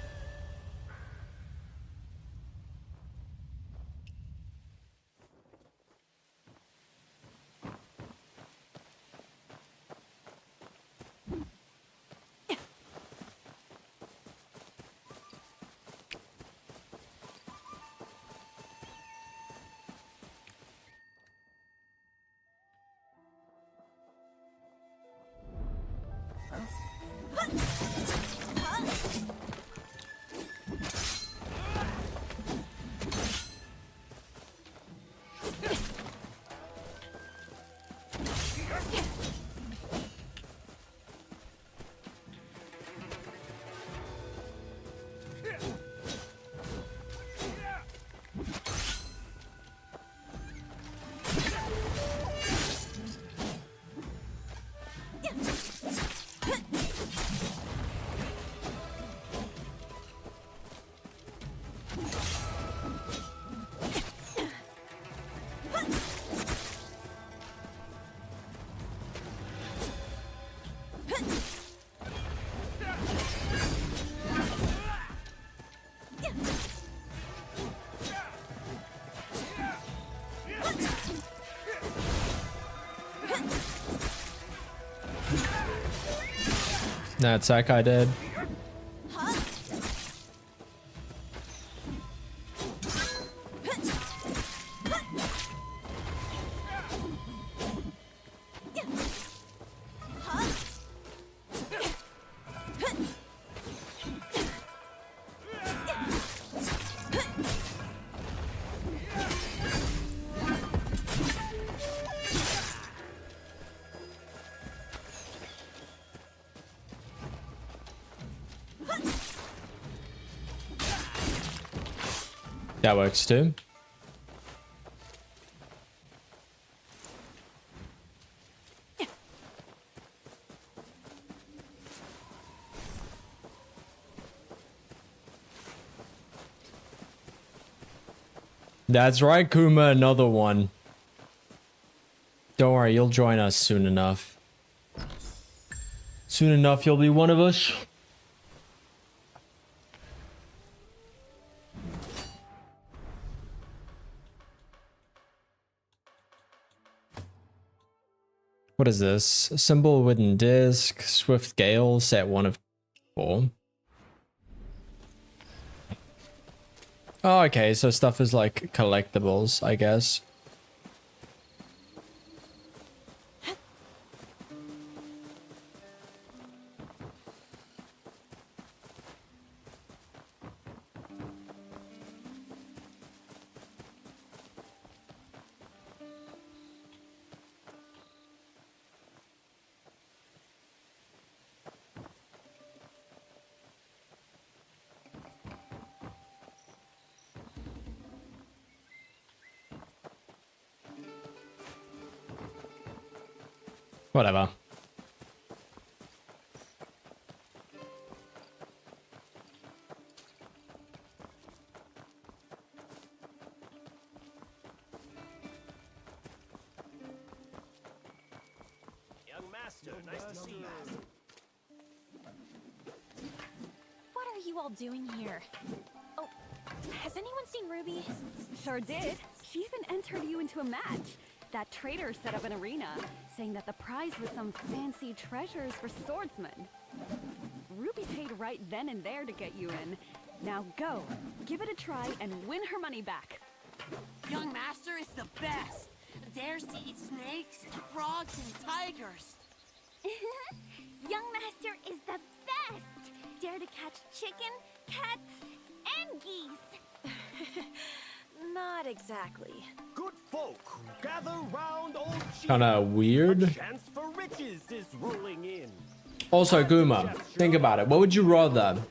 That's that guy dead. That works too. That's right, Kuma, another one. Don't worry, you'll join us soon enough. Soon enough, you'll be one of us. What is this? A simple wooden disc, swift gale, set 1 of 4. Oh, okay, so stuff is like collectibles, I guess. Whatever. Young master, nice to see you. What are you all doing here? Oh, has anyone seen Ruby? Sure did. She even entered you into a match. That traitor set up an arena, saying that the prize was some fancy treasures for swordsmen. Ruby paid right then and there to get you in. Now go, give it a try, and win her money back. Young master is the best. Dares to eat snakes, frogs, and tigers. Young master is the best. Dare to catch chicken, cats, and geese. Not exactly. Good folk, gather round old Kinda weird. A chance for riches is rolling in. Also, Guma, think about it. What would you rather?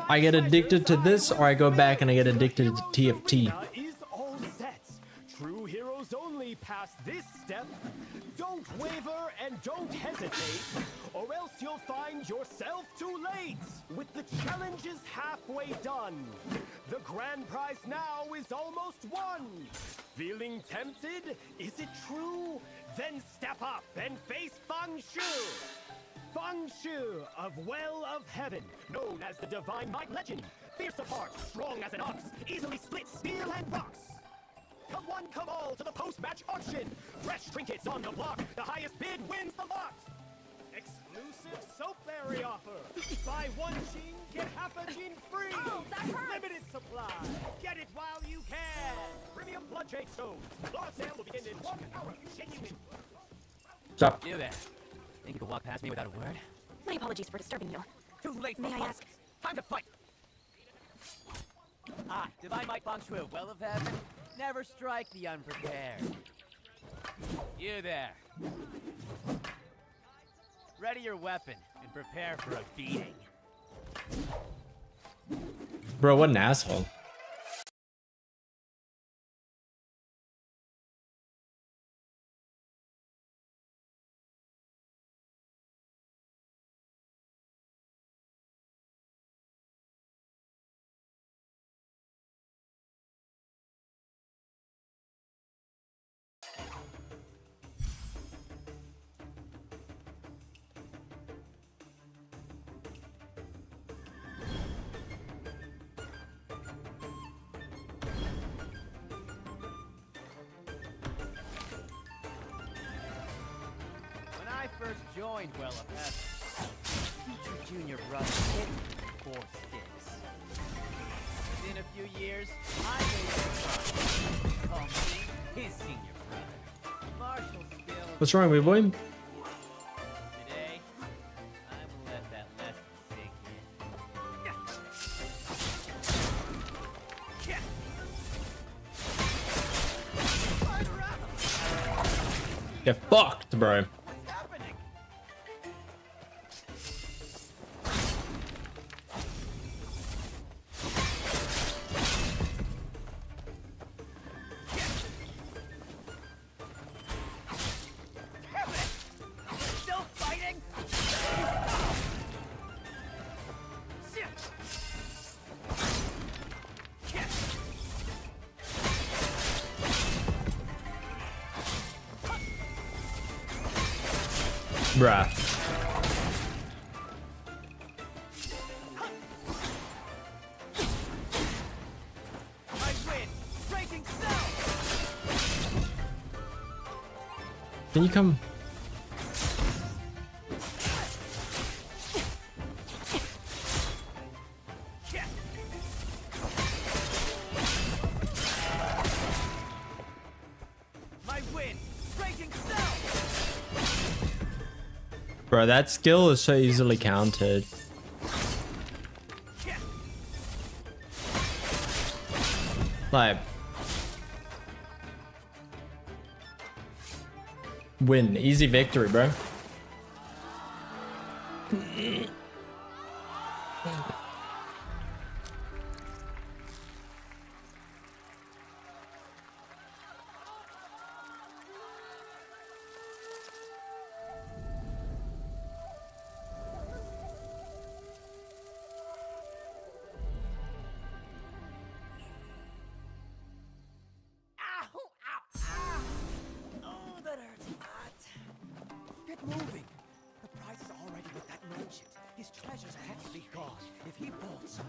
I get addicted to this, or I go back and I get addicted to TFT? Is all set. True heroes only pass this step. Don't waver and don't hesitate, or else you'll find yourself too late. With the challenges halfway done, the grand prize now is almost won. Feeling tempted? Is it true? Then step up and face Feng Shu. Feng Shu of Well of Heaven, known as the Divine Might Legend. Fierce of heart, strong as an ox, easily splits steel and rocks. Come one, come all to the post-match auction. Fresh trinkets on the block, the highest bid wins the lot. Exclusive soapberry offer. Buy 1 gene, get half a gene free. Oh, that hurts. Limited supply. Get it while you can. Premium blood jade stones. Launch sale will begin in 1 hour. Genuine. Stop. You there. Think you could walk past me without a word? My apologies for disturbing you. Too late for May I fun. ask? Time to fight. Ah, Divine Might Feng Shui, Well of Heaven. Never strike the unprepared. You there. Ready your weapon and prepare for a beating. Bro, what an asshole. first joined, well, a future junior brother hit 4 sticks. Within a few years, I made call me his senior brother. Martial skills. What's wrong, my boy? Today, I will let that lesson sink in. Get fucked, bro. Still fighting? Bruh. I win! Breaking snow! Can you come? My win! Breaking snow! Bro, that skill is so easily countered. Like, win, easy victory, bro. Oh, that hurts. Get moving. The prize is already with that merchant. His treasures have to be gone. If he bolts, so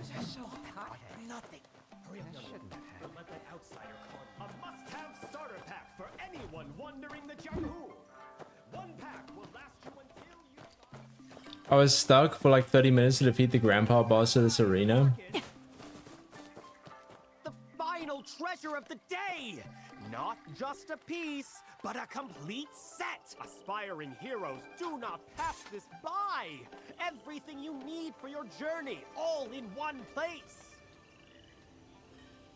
nothing. Hurry up, shouldn't have. Don't let that outsider come. A must-have starter pack for anyone wandering the Gw2. One pack will last you until you... I was stuck for like 30 minutes to defeat the grandpa boss of this arena. The final treasure of the day! Not just a piece, but a complete set! Aspiring heroes, do not pass this by! Everything you need for your journey, all in one place!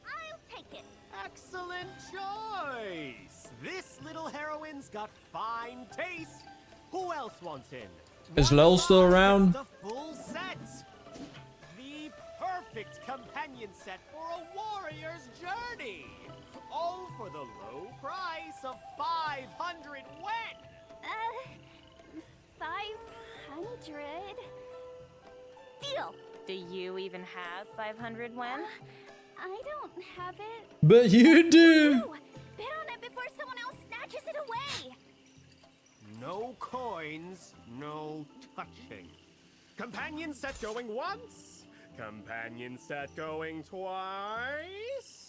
I'll take it. Excellent choice! This little heroine's got fine taste! Who else wants in? Is Lel still around? The full set! The perfect companion set for a warrior's journey! All for the low price of 500 wen! 500? Deal! Do you even have 500 wen? I don't have it. But you do! Bid on it before someone else snatches it away! No coins, no touching. Companion set going once, companion set going twice.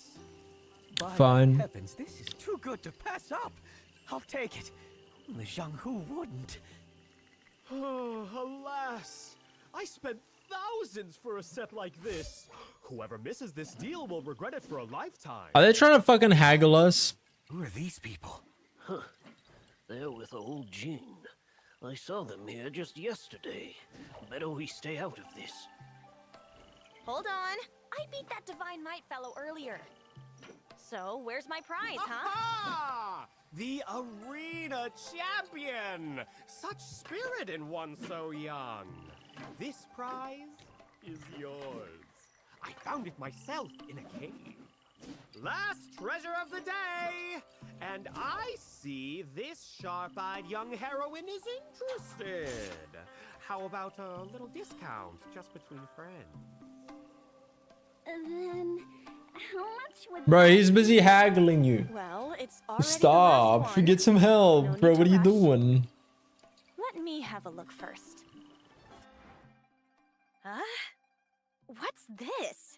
By Fine. heavens, this is too good to pass up. I'll take it. The Gw2 wouldn't. Oh, alas! I spent thousands for a set like this. Whoever misses this deal will regret it for a lifetime. Are they trying to fucking haggle us? Who are these people? Huh. They're with old Jin. I saw them here just yesterday. Better we stay out of this. Hold on. I beat that Divine Might fellow earlier. So, where's my prize, huh? Aha! The arena champion! Such spirit in one so young. This prize is yours. I found it myself in a cave. Last treasure of the day! And I see this sharp-eyed young heroine is interested. How about a little discount just between friends? Then, how much would... Bro, he's busy haggling you. Well, it's already Stop. Get some help. Bro, what are you doing? Let me have a look first. Huh? What's this?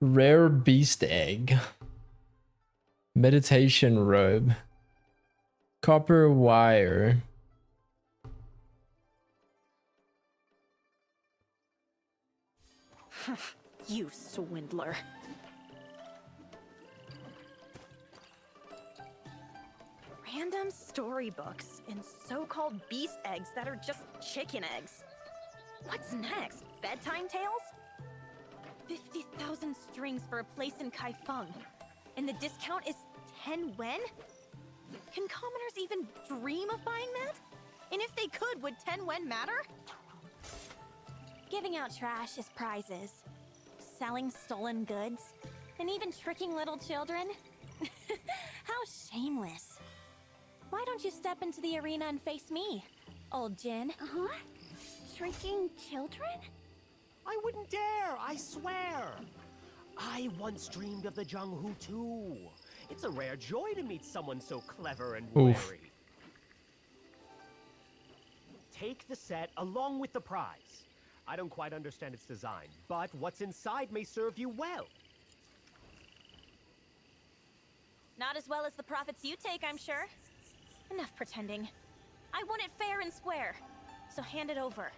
Rare beast egg. Meditation robe. copper wire. You swindler. Random storybooks and so-called beast eggs that are just chicken eggs. What's next? Bedtime tales? 50,000 strings for a place in Kaifeng. And the discount is 10 wen? Can commoners even dream of buying that? And if they could, would 10 wen matter? Giving out trash as prizes. Selling stolen goods. And even tricking little children. How shameless. Why don't you step into the arena and face me, old Jin? Huh? Tricking children? I wouldn't dare, I swear. I once dreamed of the Gw2. It's a rare joy to meet someone so clever and Oof. wary. Take the set along with the prize. I don't quite understand its design, but what's inside may serve you well. Not as well as the profits you take, I'm sure. Enough pretending. I want it fair and square, so hand it over.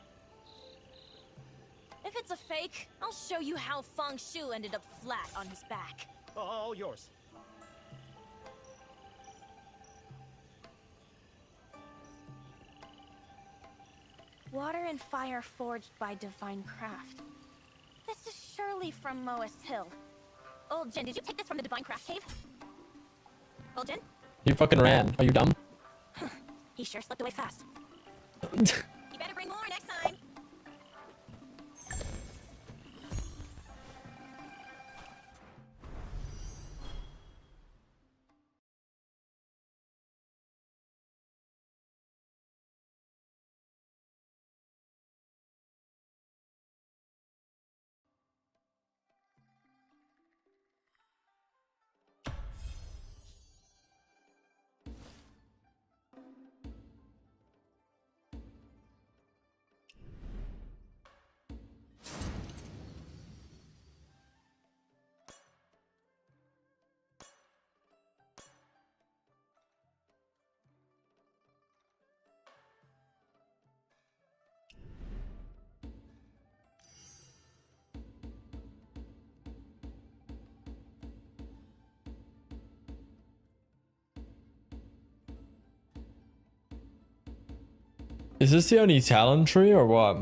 If it's a fake, I'll show you how Feng Shu ended up flat on his back. All yours. Water and fire forged by divine craft. This is surely from Moist Hill. Old Jin, did you take this from the divine craft cave? Old Jin? You fucking ran. Are you dumb? He sure slipped away fast. You better bring more next time. Is this the only talent tree or what?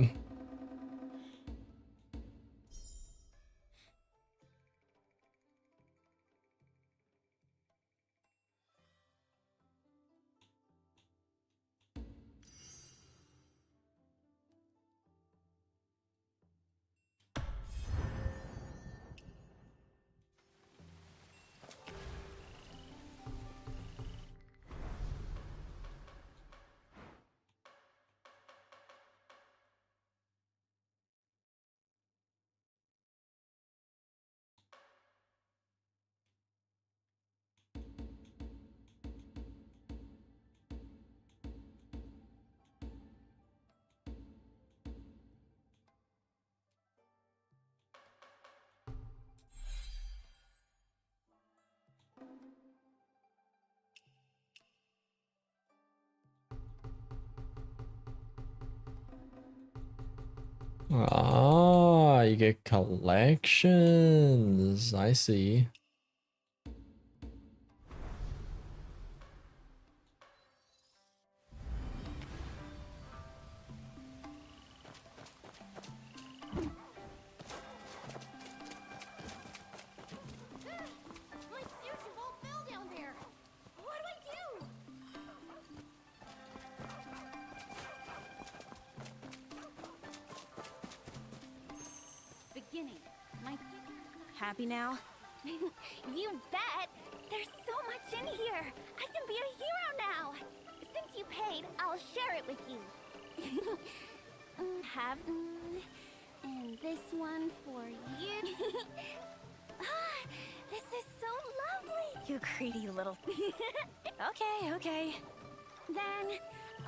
Ah, you get collections. I see. My sushi bowl fell down there. What do I do? Beginning. My Happy now? You bet! There's so much in here! I can be a hero now! Since you paid, I'll share it with you. And this one for you. This is so lovely! You greedy little... Okay. Then,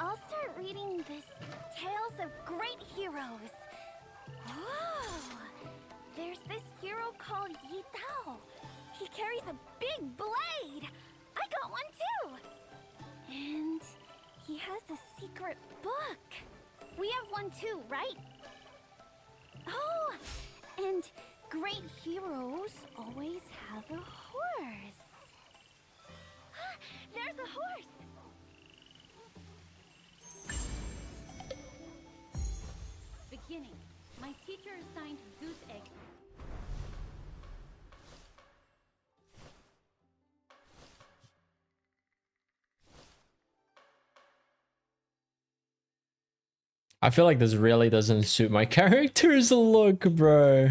I'll start reading this Tales of Great Heroes. Whoa! There's this hero called Yi Tao. He carries a big blade! I got one too! And secret book. We have one too, right? Oh, and great heroes always have a horse. There's a horse! Beginning. My teacher assigned goose egg. I feel like this really doesn't suit my character's look, bro.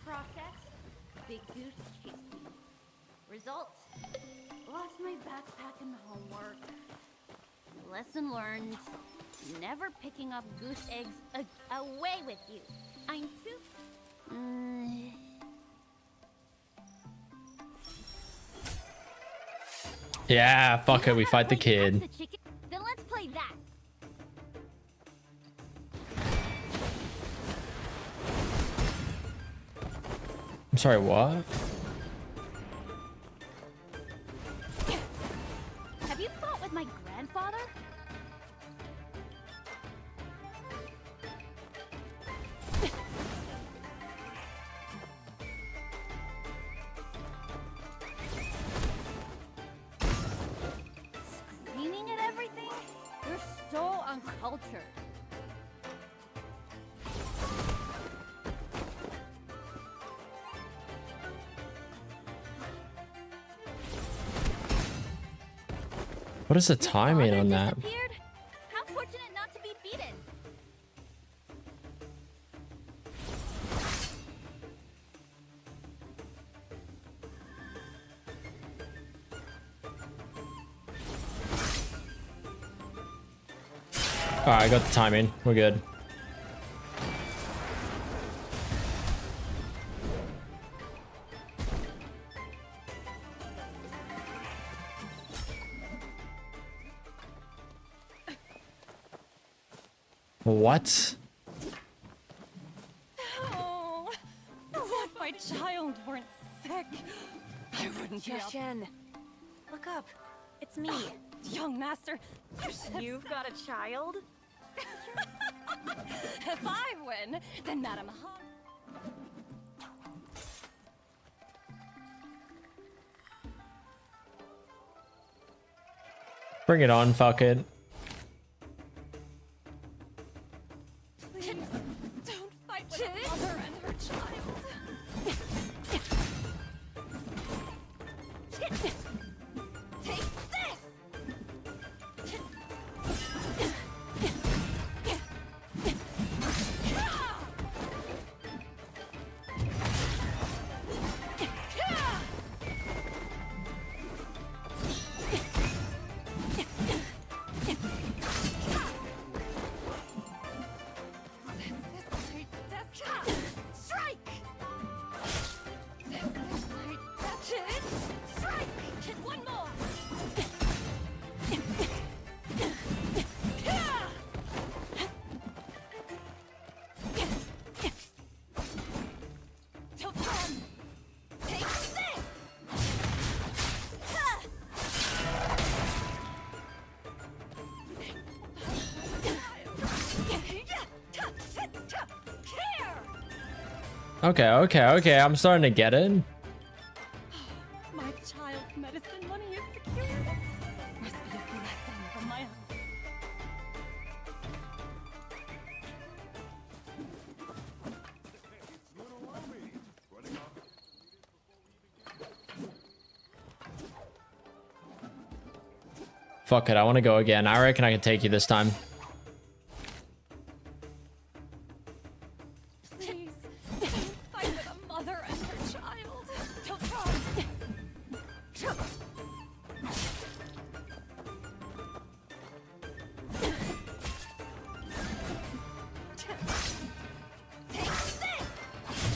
Process. Big goose chased me. Result. Lost my backpack and homework. Lesson learned. Never picking up goose eggs Away with you. I'm too... Yeah, fuck it, we fight the kid. Then let's play that. I'm sorry, what? Have you fought with my grandfather? Screaming at everything? You're so uncultured. What is the timing on that? How fortunate not to be beaten. Alright, I got the timing. We're good. What? Oh, what if my child weren't sick? I wouldn't be up. Shen, look up. It's me. Young master, You've got a child? If I win, then Madam Han. Bring it on, fuck it. Please, don't fight with a mother and her child. Take this! Strike! This is my death. Strike! One more! Topan! Take this! Okay, I'm starting to get it. My child's medicine money is secured. Must be a blessing from my Fuck it, I want to go again. I reckon I can take you this time. Please, don't fight with a mother and her child. Topan! Take this!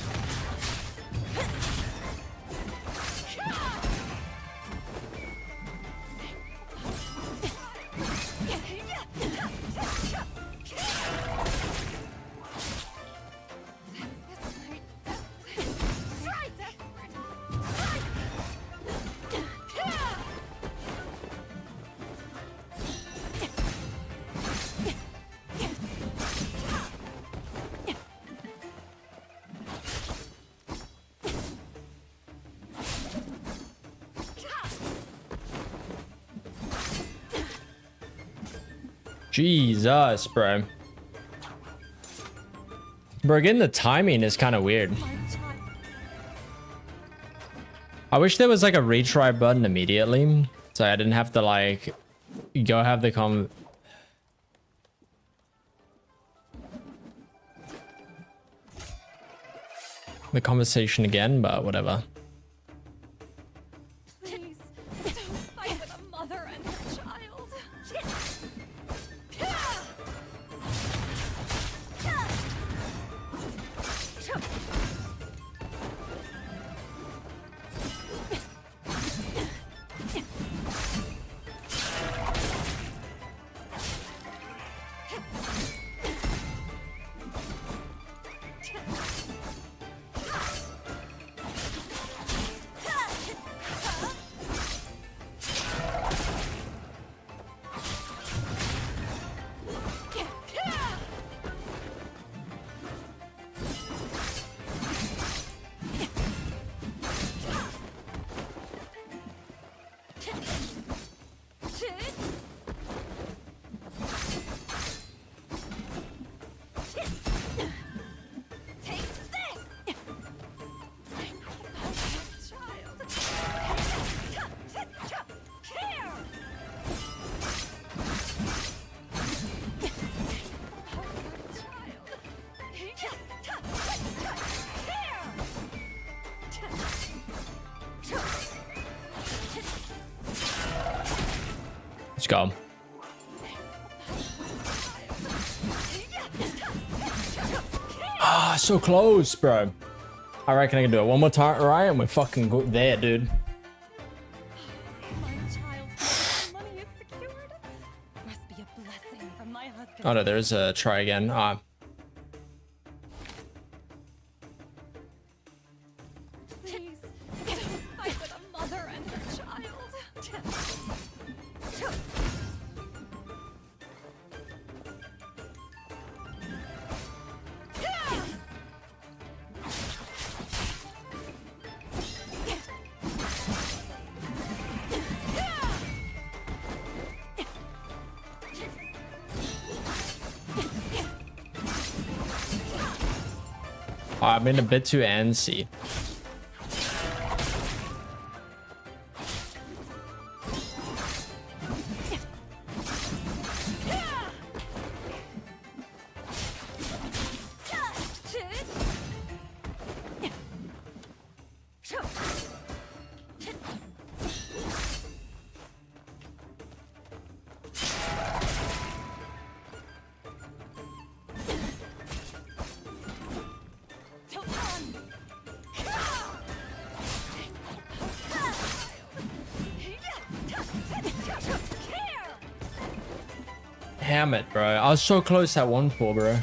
Jesus, bro. Bro, again, the timing is kind of weird. I wish there was like a retry button immediately, so I didn't have to like go have the conversation again, but whatever. Please, don't fight with a mother and her child. Let's go. Ah, so close, bro. I reckon I can do it one more time, right? And we're fucking good there, dude. Oh no, there's a try again. Please, don't fight with a mother and her child. I'm been a bit too antsy. Damn it, bro. I was so close at 1-4, bro.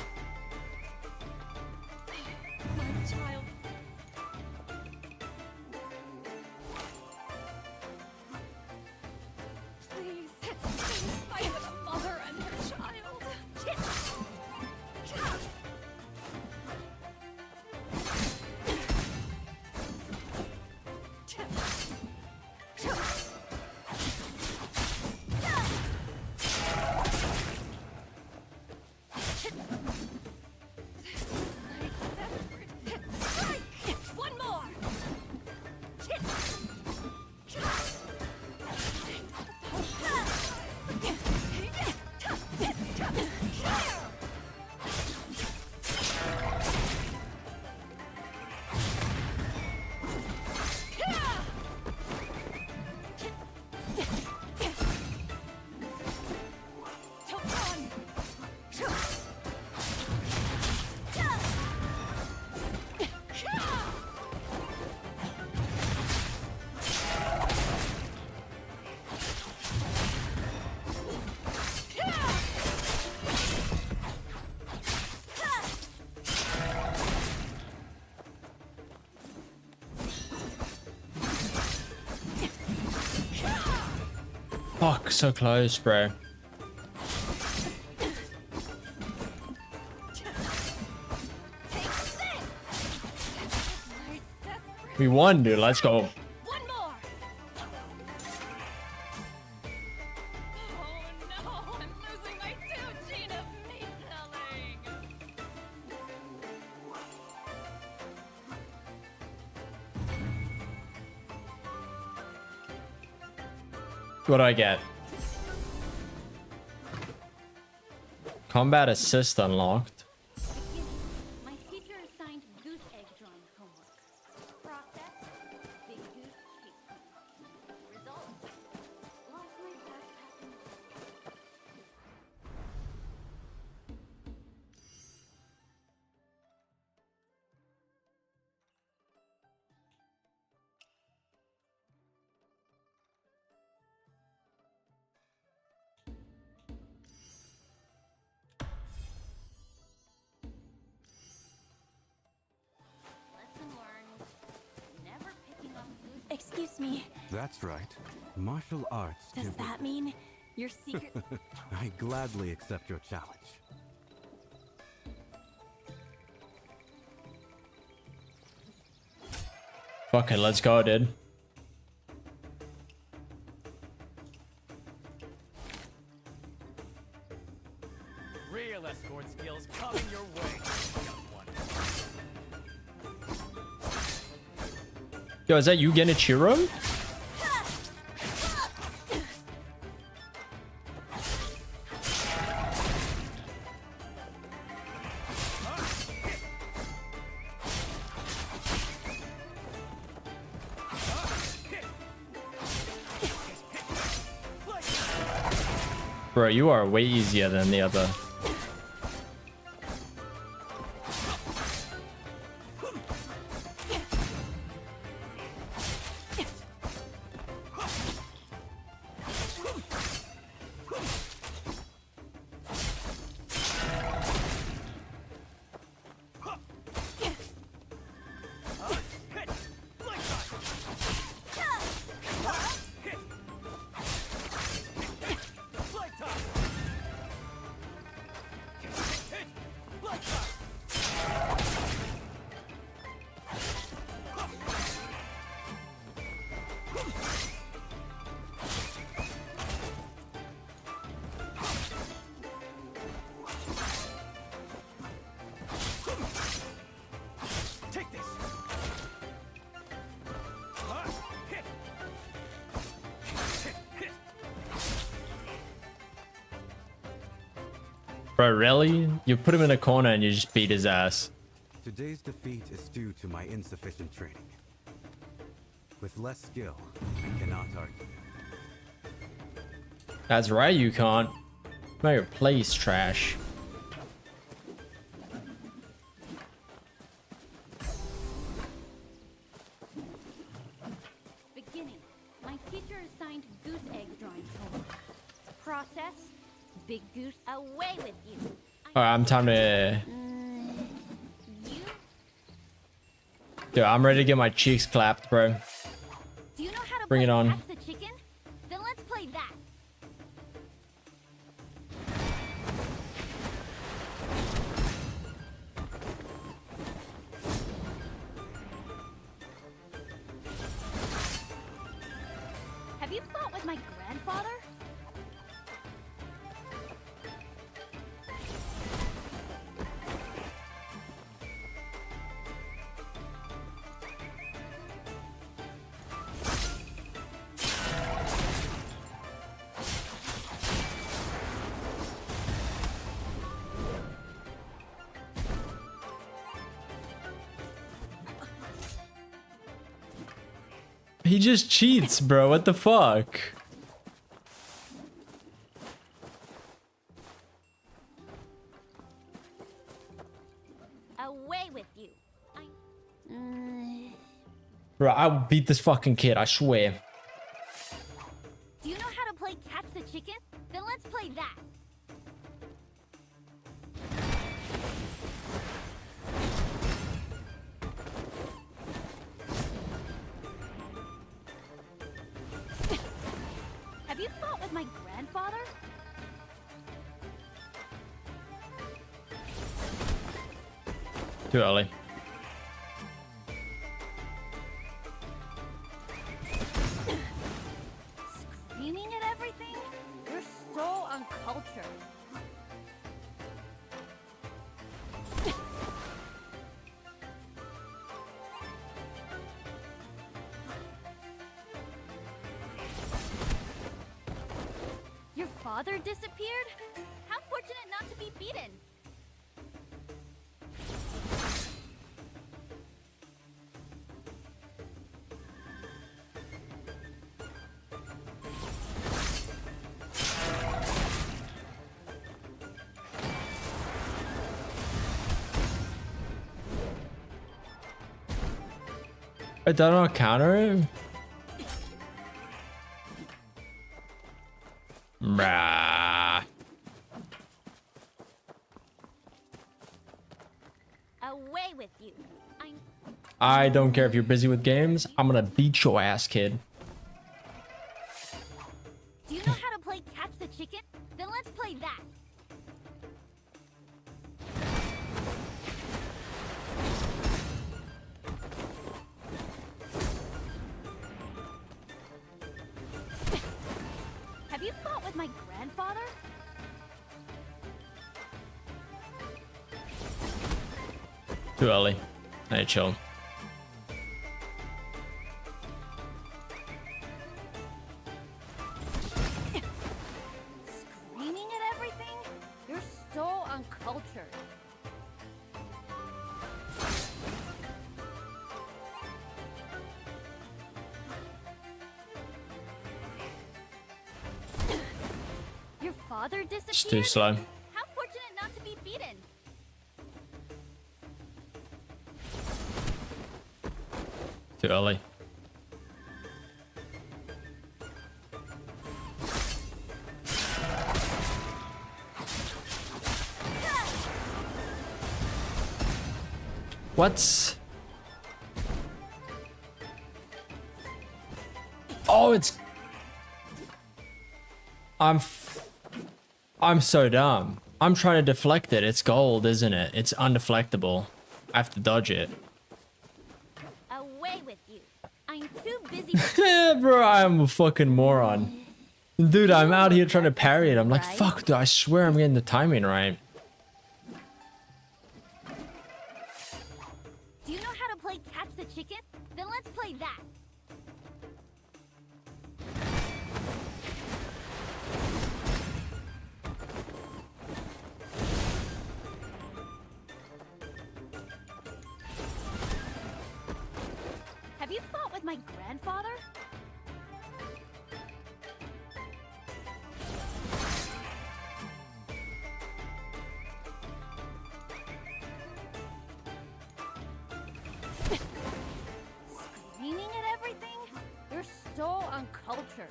Fuck, so close, bro. We won, dude. Let's go. What do I get? Combat assist unlocked. My teacher assigned goose egg drawing homework. Process, big goose cake. Results, lost my backpack. Excuse me. That's right. Martial arts. Does that mean your secret? I gladly accept your challenge. Fuck it, let's go, dude. Real escort skills coming your way. Yo, is that you getting a Chiro? Bro, you are way easier than the other. Bro, really? You put him in a corner and you just beat his ass. Today's defeat is due to my insufficient training. With less skill, I cannot argue. That's right, you can't. Now your play's trash. Beginning. My teacher assigned goose egg drawing homework. Process, big goose, away with you. Alright, I'm time to... Dude, I'm ready to get my cheeks clapped, bro. Do you know how to Bring play it on. Catch the Chicken? Then let's play that. Have you fought with my grandfather? He just cheats, bro. What the fuck? Away with you. Bro, I'll beat this fucking kid, I swear. Do you know how to play Catch the Chicken? Then let's play that. Have you fought with my grandfather? Too early. Screaming at everything? You're so uncultured. father disappeared? How fortunate not to be beaten. I don't know, counter it? Brah. Away with you. I don't care if you're busy with games. I'm gonna beat your ass, kid. Do you know how to play catch the chicken? Then let's play that. Have you fought with my grandfather? Too early. I need to chill. Screaming at everything? You're so uncultured. Your father disappeared? It's too slow. How fortunate not to be beaten. Too early. What? Oh, it's... I'm so dumb. I'm trying to deflect it. It's gold, isn't it? It's undeflectable. I have to dodge it. Away with you. I'm too busy. Bro, I'm a fucking moron. Dude, I'm out here trying to parry it. I'm like, fuck, dude, I swear I'm getting the timing right. Do you know how to play catch the chicken? Then let's play that. Have you fought with my grandfather? Screaming at everything? You're so uncultured.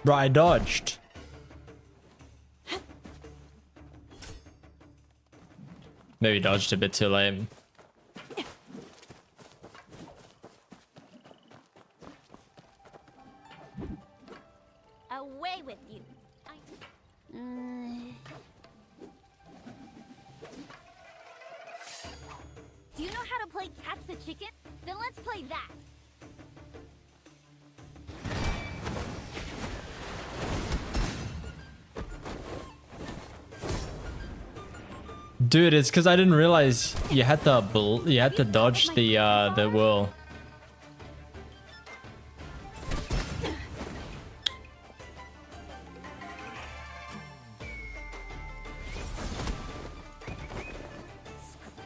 Bro, I dodged. Maybe dodged a bit too late. Away with you. Do you know how to play catch the chicken? Then let's play that. Dude, it's because I didn't realize you had to dodge the whirl.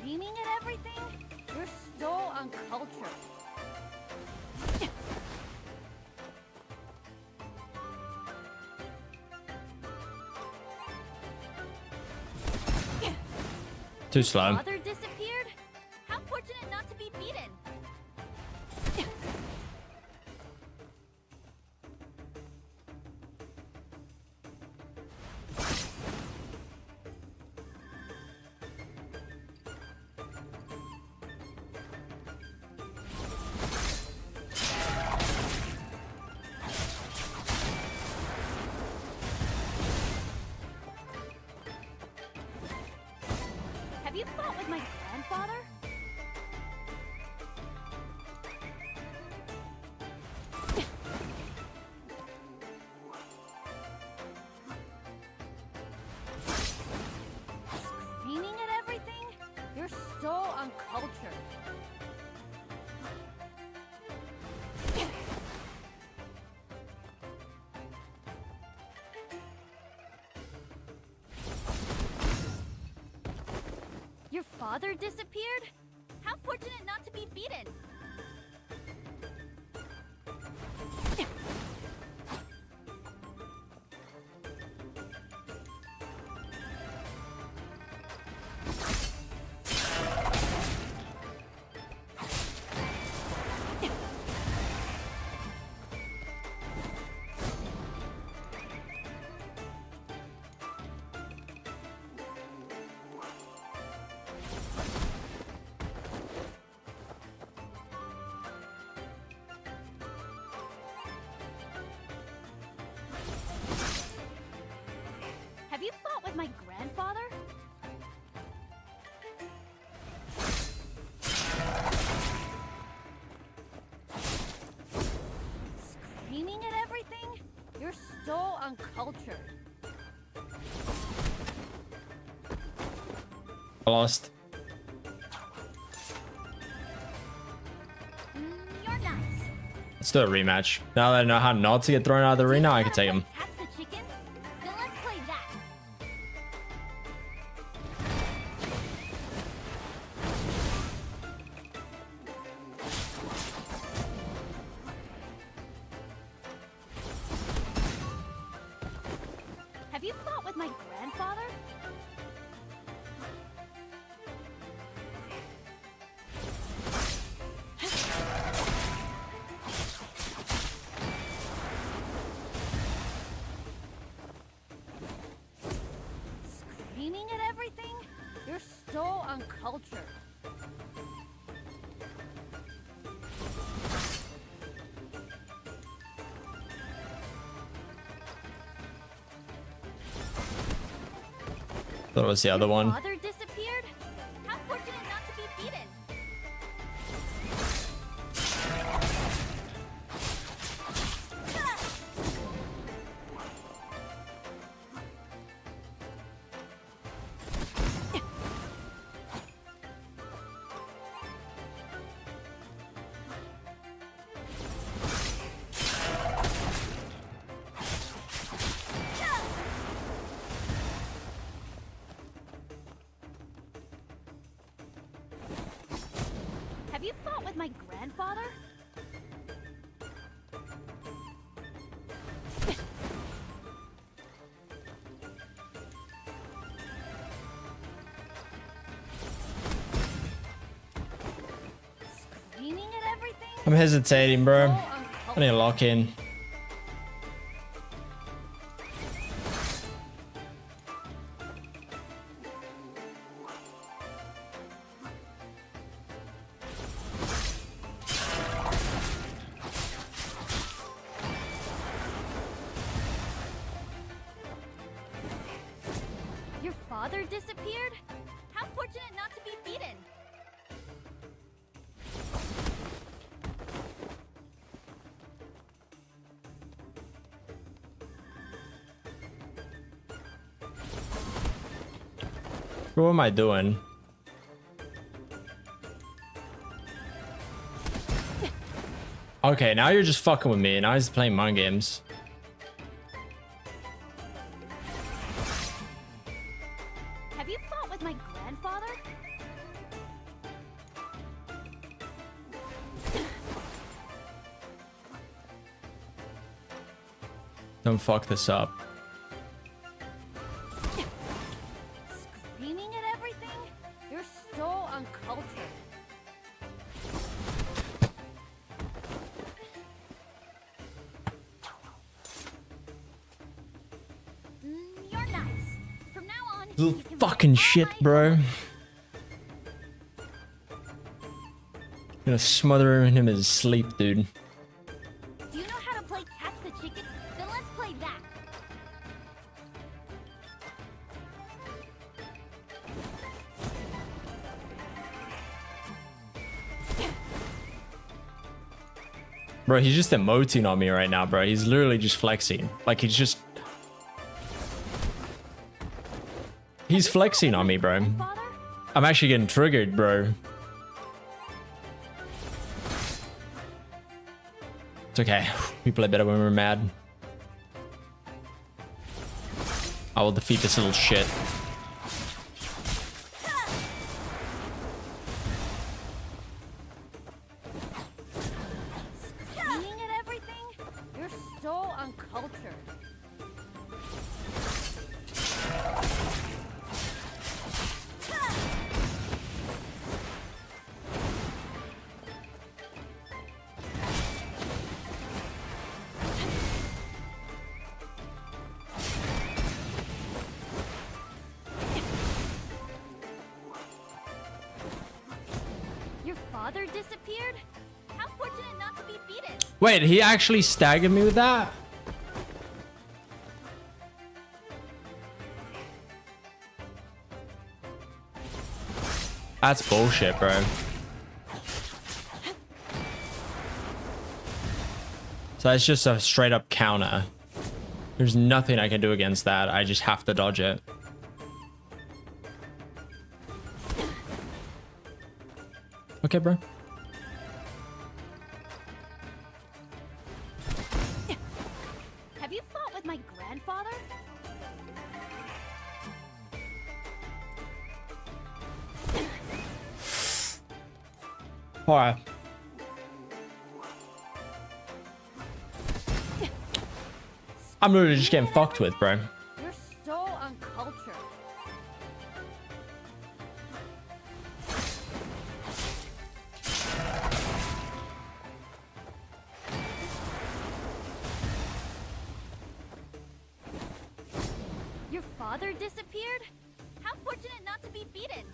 Screaming at everything? You're so uncultured. Too slow. Father disappeared? How fortunate not to be beaten. Have you fought with my father disappeared? How fortunate not to be beaten. Have you fought with my grandfather? Screaming at everything? You're so uncultured. I lost. You're nice. Let's do a rematch. Now that I know how not to get thrown out of the arena, I can take him. Catch the chicken? Then let's play that. Have you fought with my grandfather? Screaming at everything? You're so uncultured. Thought it was the other one. Father disappeared? How fortunate not to be beaten. Have you fought with my grandfather? Screaming at everything? I'm hesitating, bro. I need to lock in. Your father disappeared? How fortunate not to be beaten. What am I doing? Okay, now you're just fucking with me. Now he's playing mind games. Have you fought with my grandfather? Don't fuck this up. Screaming at everything? You're so uncultured. You're nice. From now on, Little fucking shit, bro. Gonna smother him in his sleep, dude. do you know how to play catch the chicken? Then let's play that. Bro, he's just emoting on me right now, bro. He's literally just flexing. Like, he's just... He's flexing on me, bro. I'm actually getting triggered, bro. It's okay. We play better when we're mad. I will defeat this little shit. father disappeared? How fortunate not to be beaten. Wait, he actually staggered me with that? That's bullshit, bro. So that's just a straight up counter. There's nothing I can do against that. I just have to dodge it. Okay, bro. Have you fought with my grandfather? Alright. I'm literally just getting fucked with, bro. You're so uncultured. Your father disappeared? How fortunate not to be beaten.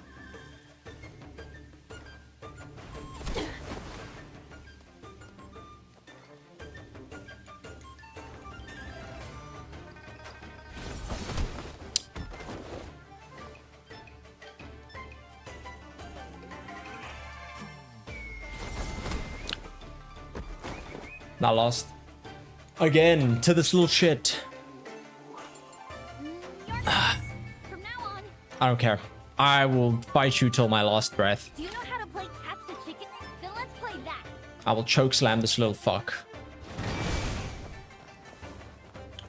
Not lost. Again, to this little shit. I don't care. I will fight you till my last breath. Do you know how to play catch the chicken? Then let's play that. I will choke slam this little fuck.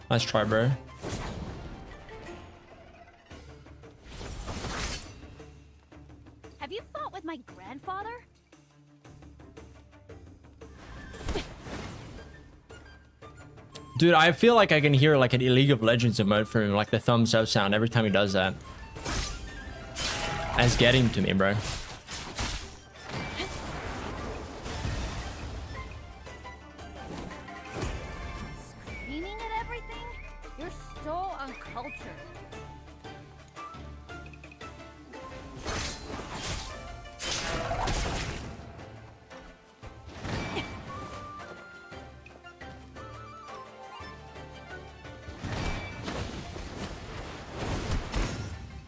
Nice try, bro. Have you fought with my grandfather? Dude, I feel like I can hear like an League of Legends emote from him, like the thumbs up sound every time he does that. That's getting to me, bro. Screaming at everything? You're so uncultured.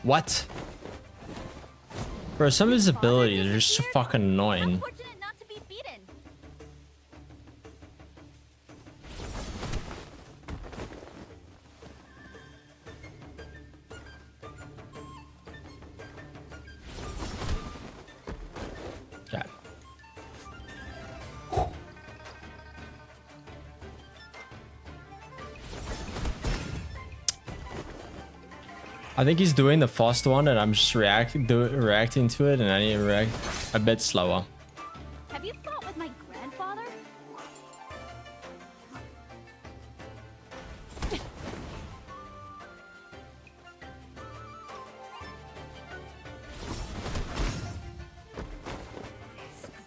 What? Bro, some of his abilities are just so fucking annoying. Okay. I think he's doing the fast one and I'm just reacting to it, and I need to react a bit slower. Have you fought with my grandfather?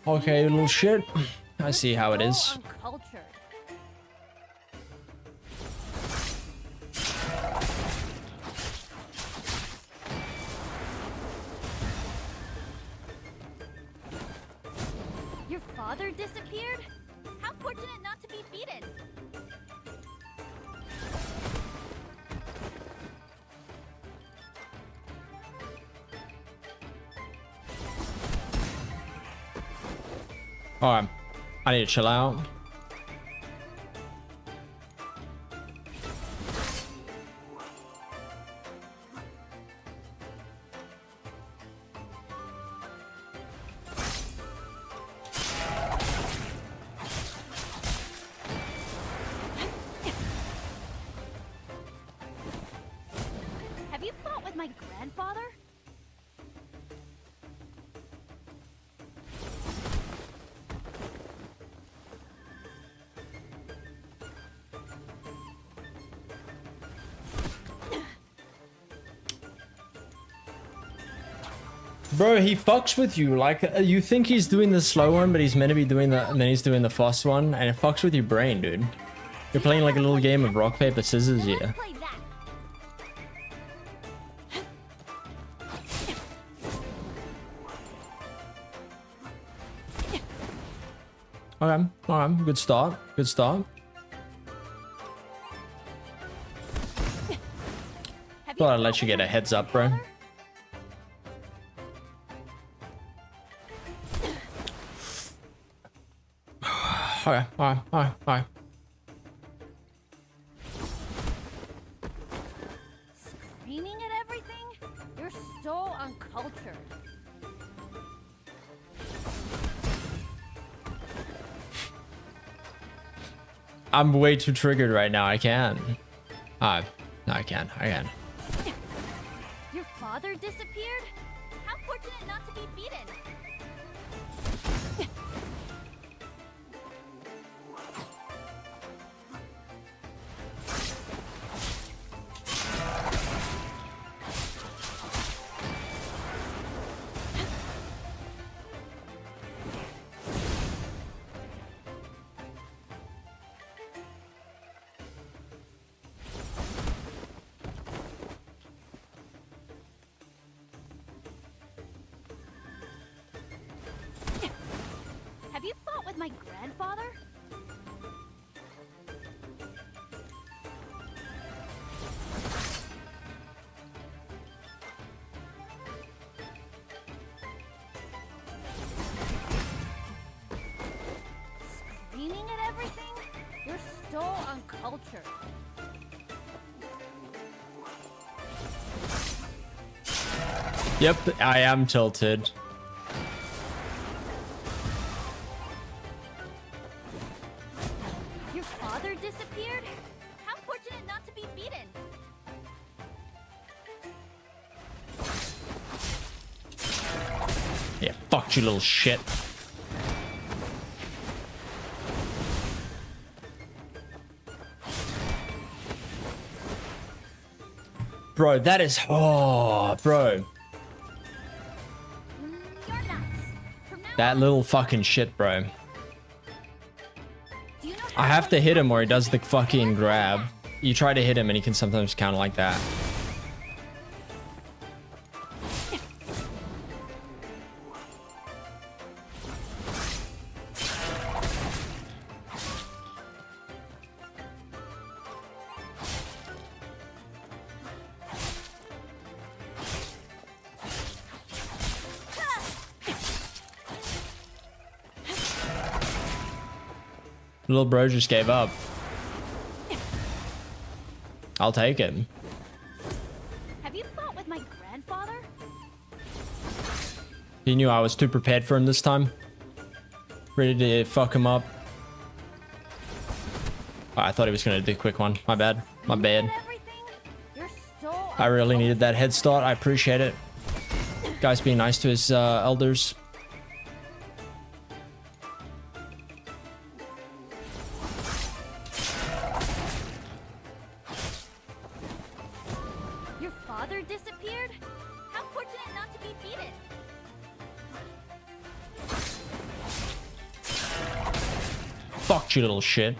Okay, little shit. I see how it is. Uncultured. Your father disappeared? How fortunate not to be beaten. Alright. I need to chill out. Have you fought with my grandfather? Bro, he fucks with you. Like, you think he's doing the slow one, but he's meant to be doing the, and then he's doing the fast one, and it fucks with your brain, dude. You're playing like a little game of rock, paper, scissors here. Okay. Okay. Good start. Good start. Thought I'd let you get a heads up, bro. Okay. Alright. Screaming at everything? You're so uncultured. I'm way too triggered right now. I can't. No, I can. Your father disappeared? How fortunate not to be beaten. Have you fought with my grandfather? Screaming at everything? You're so uncultured. Yep, I am tilted. Your father disappeared? How fortunate not to be beaten. Yeah, fuck you, little shit. Bro, that is... Oh, bro. That little fucking shit, bro. I have to hit him or he does the fucking grab. You try to hit him and he can sometimes counter like that. Little bro just gave up. I'll take it. Have you fought with my grandfather? He knew I was too prepared for him this time. Ready to fuck him up. Oh, I thought he was gonna do a quick one. My bad. My bad. I really needed that head start. I appreciate it. Guys being nice to his elders. Your father disappeared? How fortunate not to be beaten. Fuck you, little shit.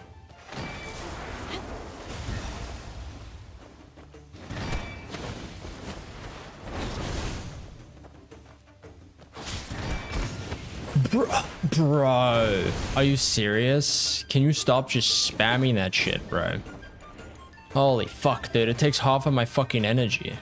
Bro, are you serious? Can you stop just spamming that shit, bro? Holy fuck, dude. It takes half of my fucking energy.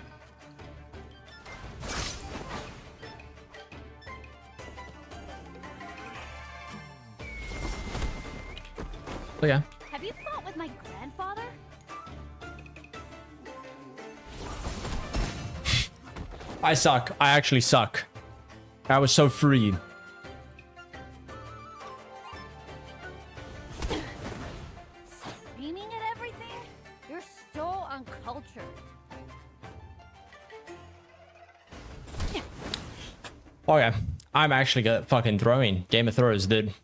Okay. Have you fought with my grandfather? I suck. I actually suck. I was so free. Screaming at everything? You're so uncultured. Okay. I'm actually good at fucking throwing. Game of Throws, dude.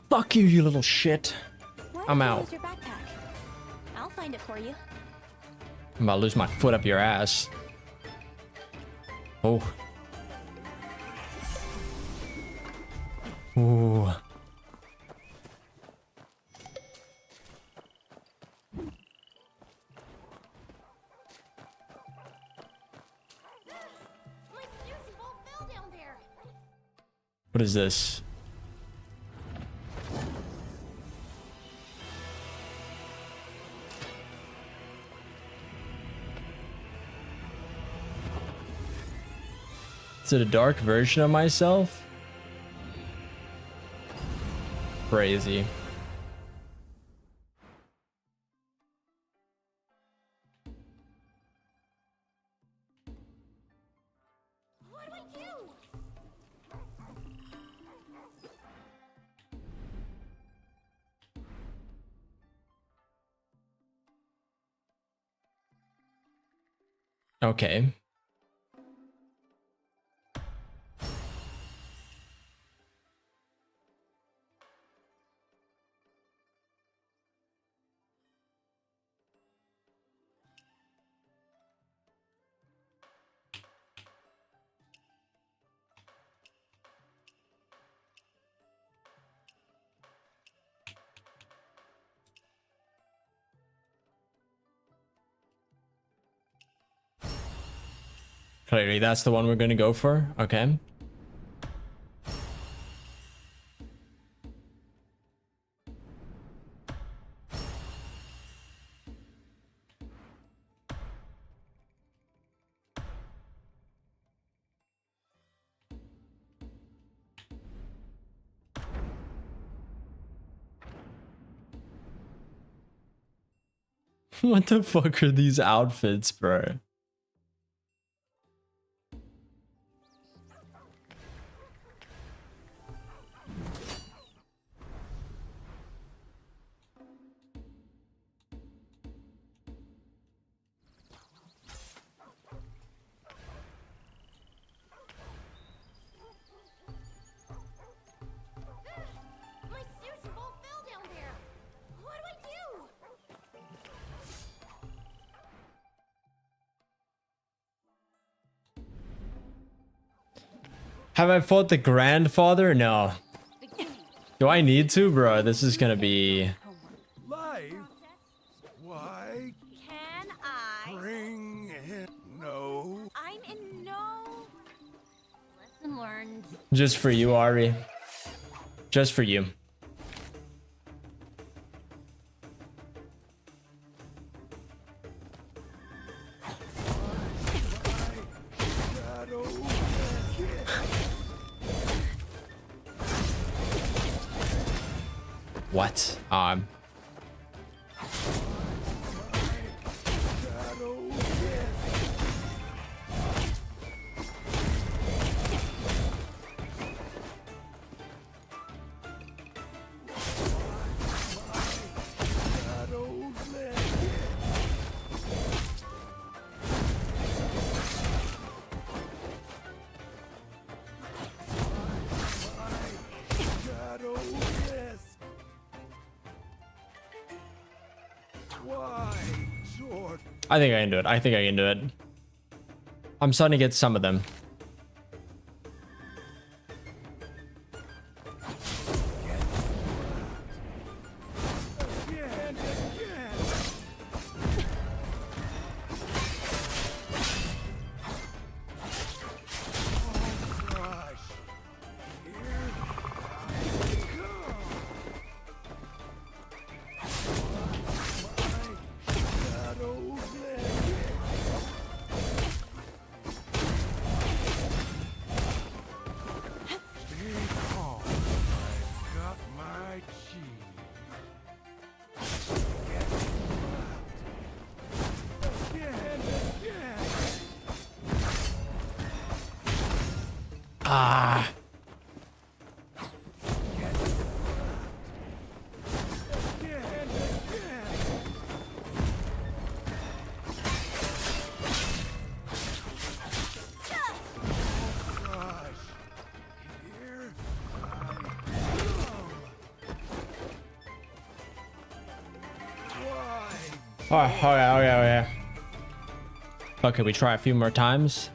Fuck you, you little shit. I'm out. Your backpack. I'll find it for you. I'm about to lose my foot up your ass. Oh. Ooh. What is this? Is it a dark version of myself? Crazy. What do I do? Okay. Clearly, that's the one we're gonna go for. Okay. What the fuck are these outfits, bro? My sushi bowl fell down there. What do I do? Have I fought the grandfather? No. Do I need to, bro? This is gonna be... Life? Why? Can I? Bring it. No. I'm in no. Lesson learned. Just for you, Ari. Just for you. What? I think I can do it. I think I can do it. I'm starting to get some of them. Ah. Oh, okay. Okay, we try a few more times.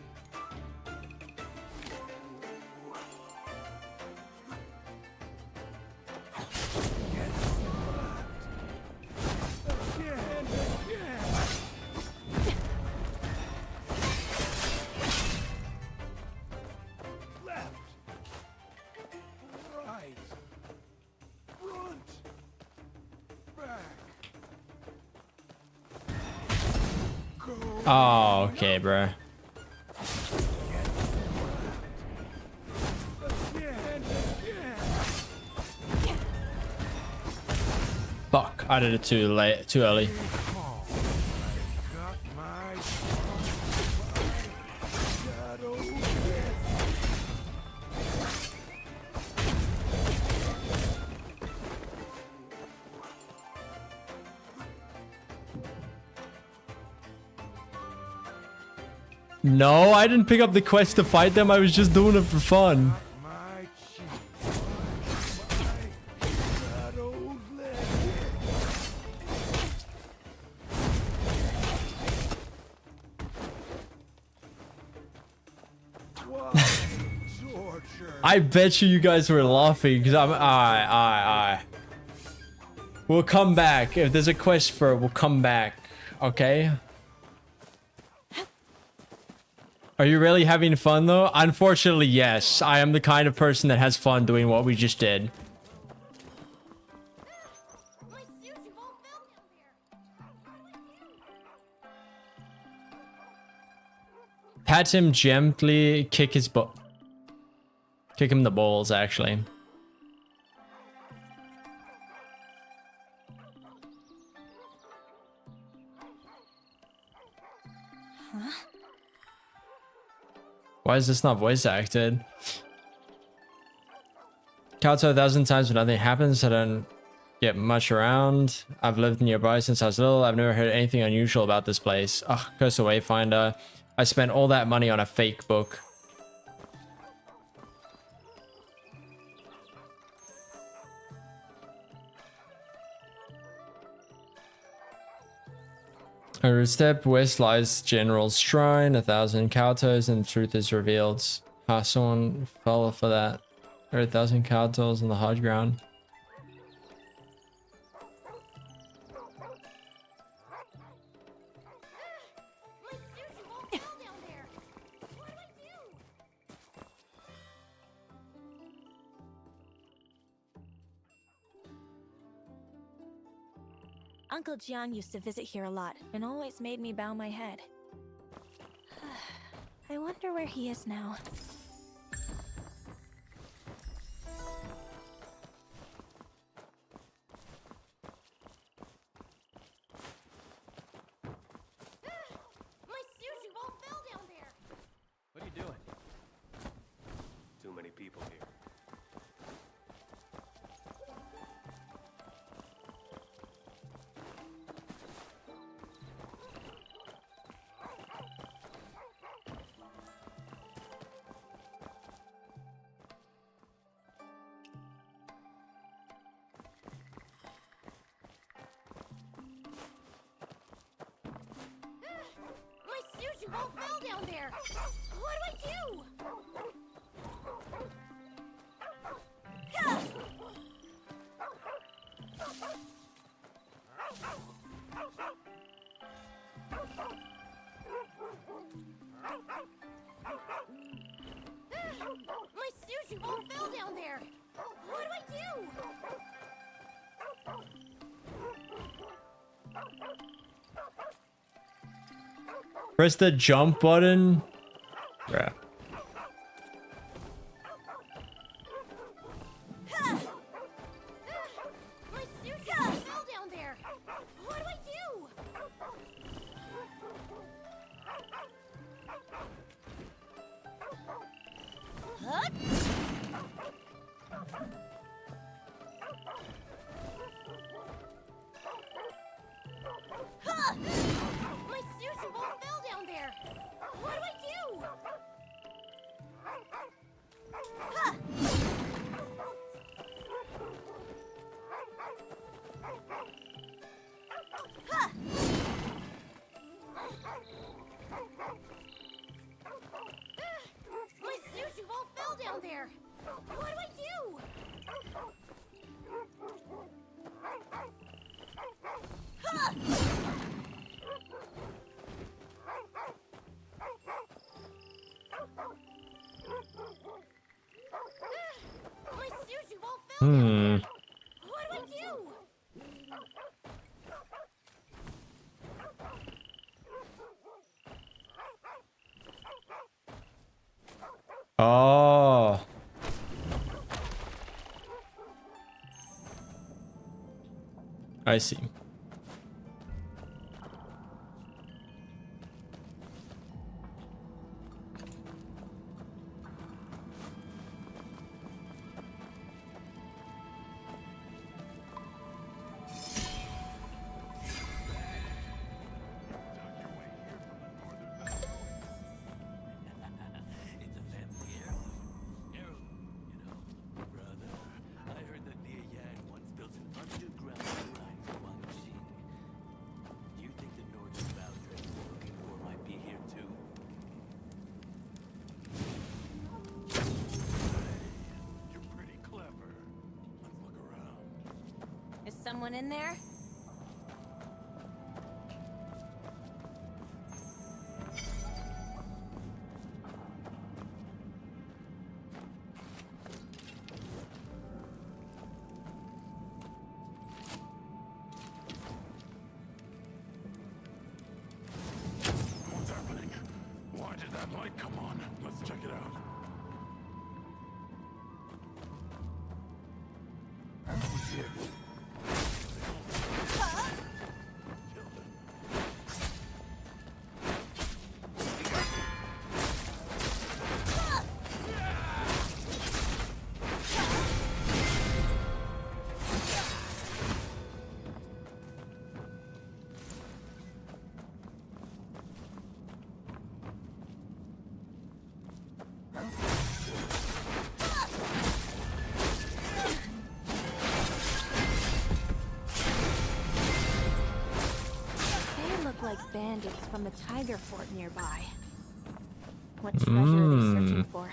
Oh, okay, bro. Fuck, I did it too late, too early. No, I didn't pick up the quest to fight them. I was just doing it for fun. I bet you guys were laughing because I'm alright. We'll come back. If there's a quest for it, we'll come back. Okay? Are you really having fun though? Unfortunately, yes. I am the kind of person that has fun doing what we just did. Pat him gently, kick his butt. Kick him in the balls, actually. Huh? Why is this not voice acted? Kowtow 1,000 times, but nothing happens. I don't get much around. I've lived nearby since I was little. I've never heard anything unusual about this place. Ugh, curse the Wayfinder. I spent all that money on a fake book. A step west lies General's Shrine, 1,000 Kowtows, and the truth is revealed. Someone fell for that. There are 1,000 Kowtows on the hard ground. Uncle Jiang used to visit here a lot and always made me bow my head. I wonder where he is now. My sushi ball fell down there. What are you doing? Too many people here. My sushi ball fell down there. What do I do? My sushi ball fell down there. What do I do? Press the jump button. Bruh. My sushi ball fell down there. What do I do? Huh? Huh! My sushi ball fell down there. What do I do? Huh! Huh! My sushi ball fell down there. What do I do? Huh! My sushi ball fell down there. What do I do? Oh. I see. Is someone in there? What's happening? Why did that light come on? Let's check it out. Who's here? They look like bandits from the tiger fort nearby. What treasure are they searching for?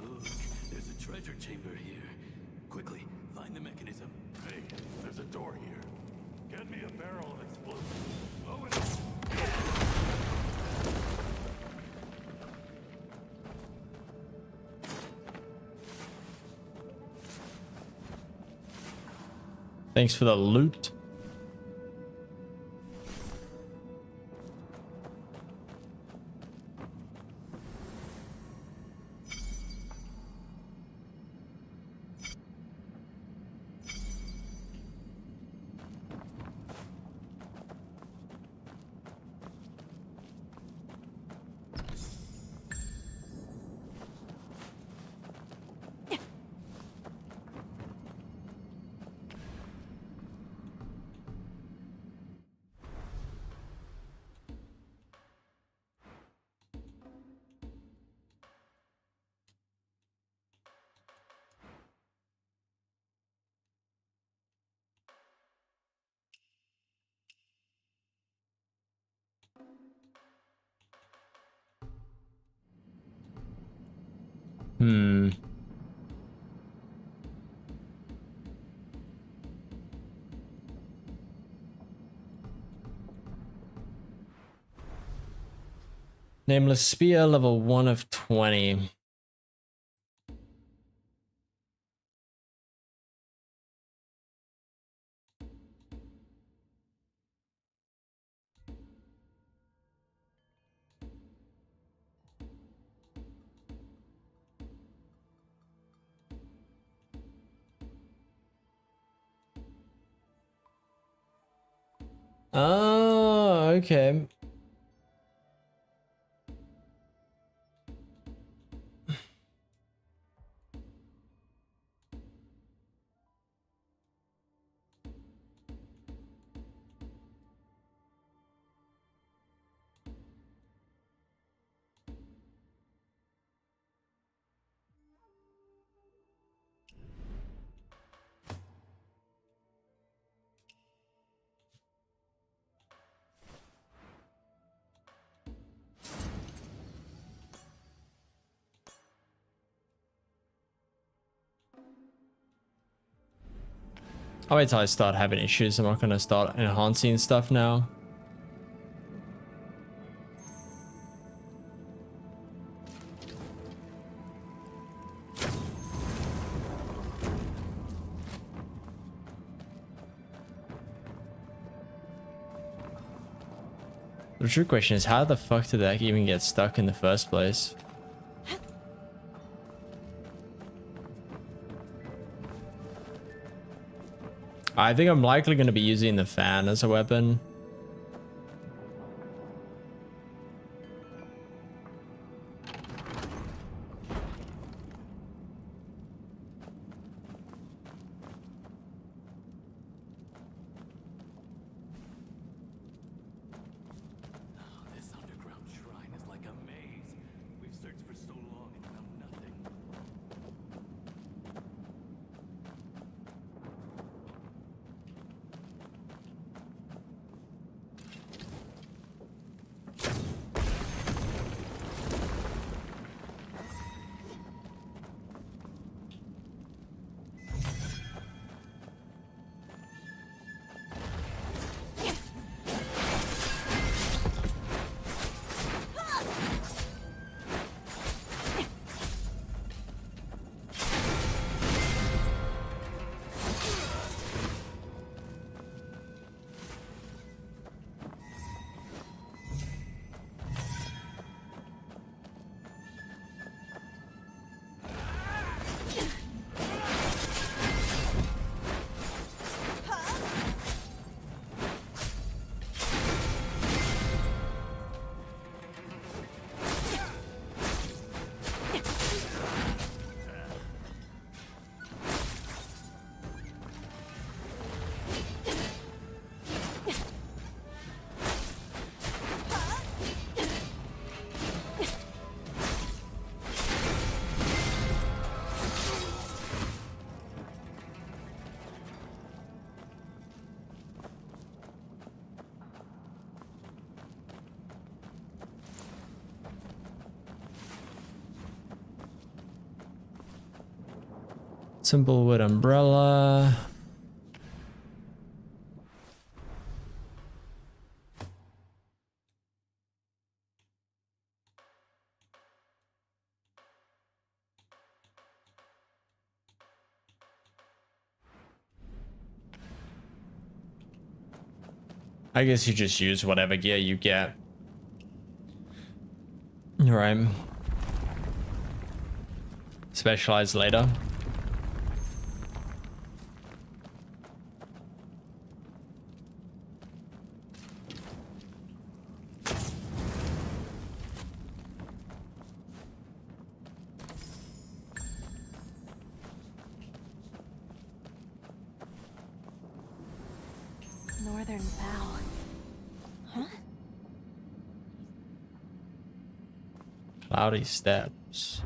Look, there's a treasure chamber here. Quickly, find the mechanism. Hey, there's a door here. Get me a barrel of explosives. Blow it up. Thanks for the loot. Hmm. Nameless Spear, level 1 of 20. Oh, okay. I'll wait till I start having issues. I'm not going to start enhancing stuff now. The true question is, how the fuck did that even get stuck in the first place? I think I'm likely going to be using the fan as a weapon. This underground shrine is like a maze. We've searched for so long and found nothing. Simple wood umbrella. I guess you just use whatever gear you get. Right. Specialize later. Northern Bow. Huh? Cloudy Steps.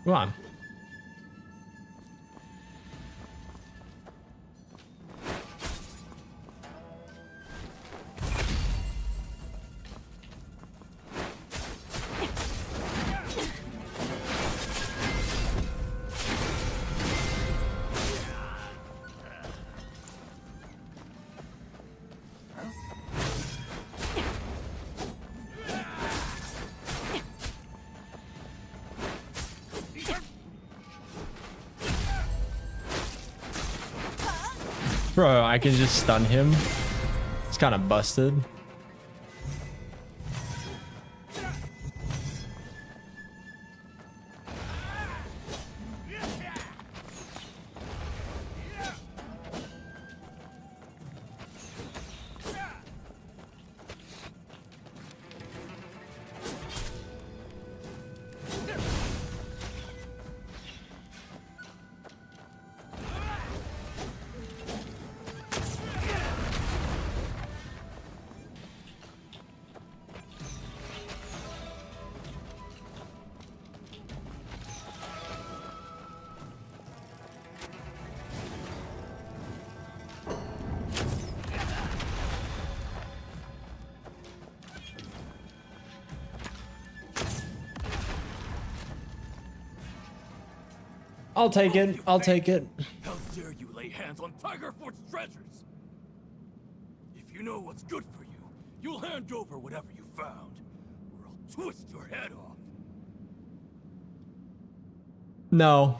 Come on. Bro, I can just stun him. It's kind of busted. I'll take it. I'll take it. How dare you lay hands on Tigerfort's treasures? If you know what's good for you, you'll hand over whatever you found, or I'll twist your head off. No.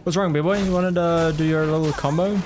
What's wrong, big boy? You wanted to do your little combo?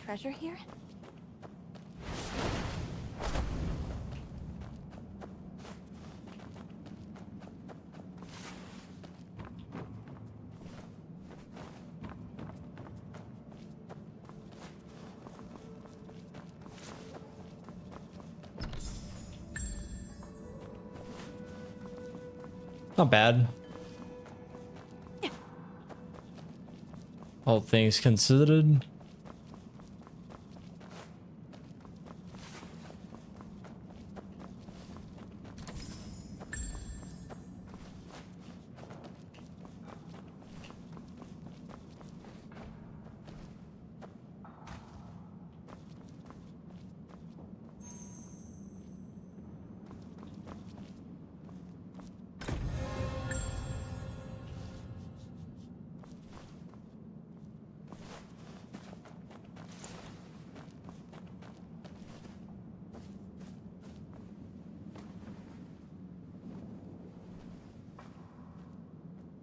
Treasure here? Not bad. All things considered.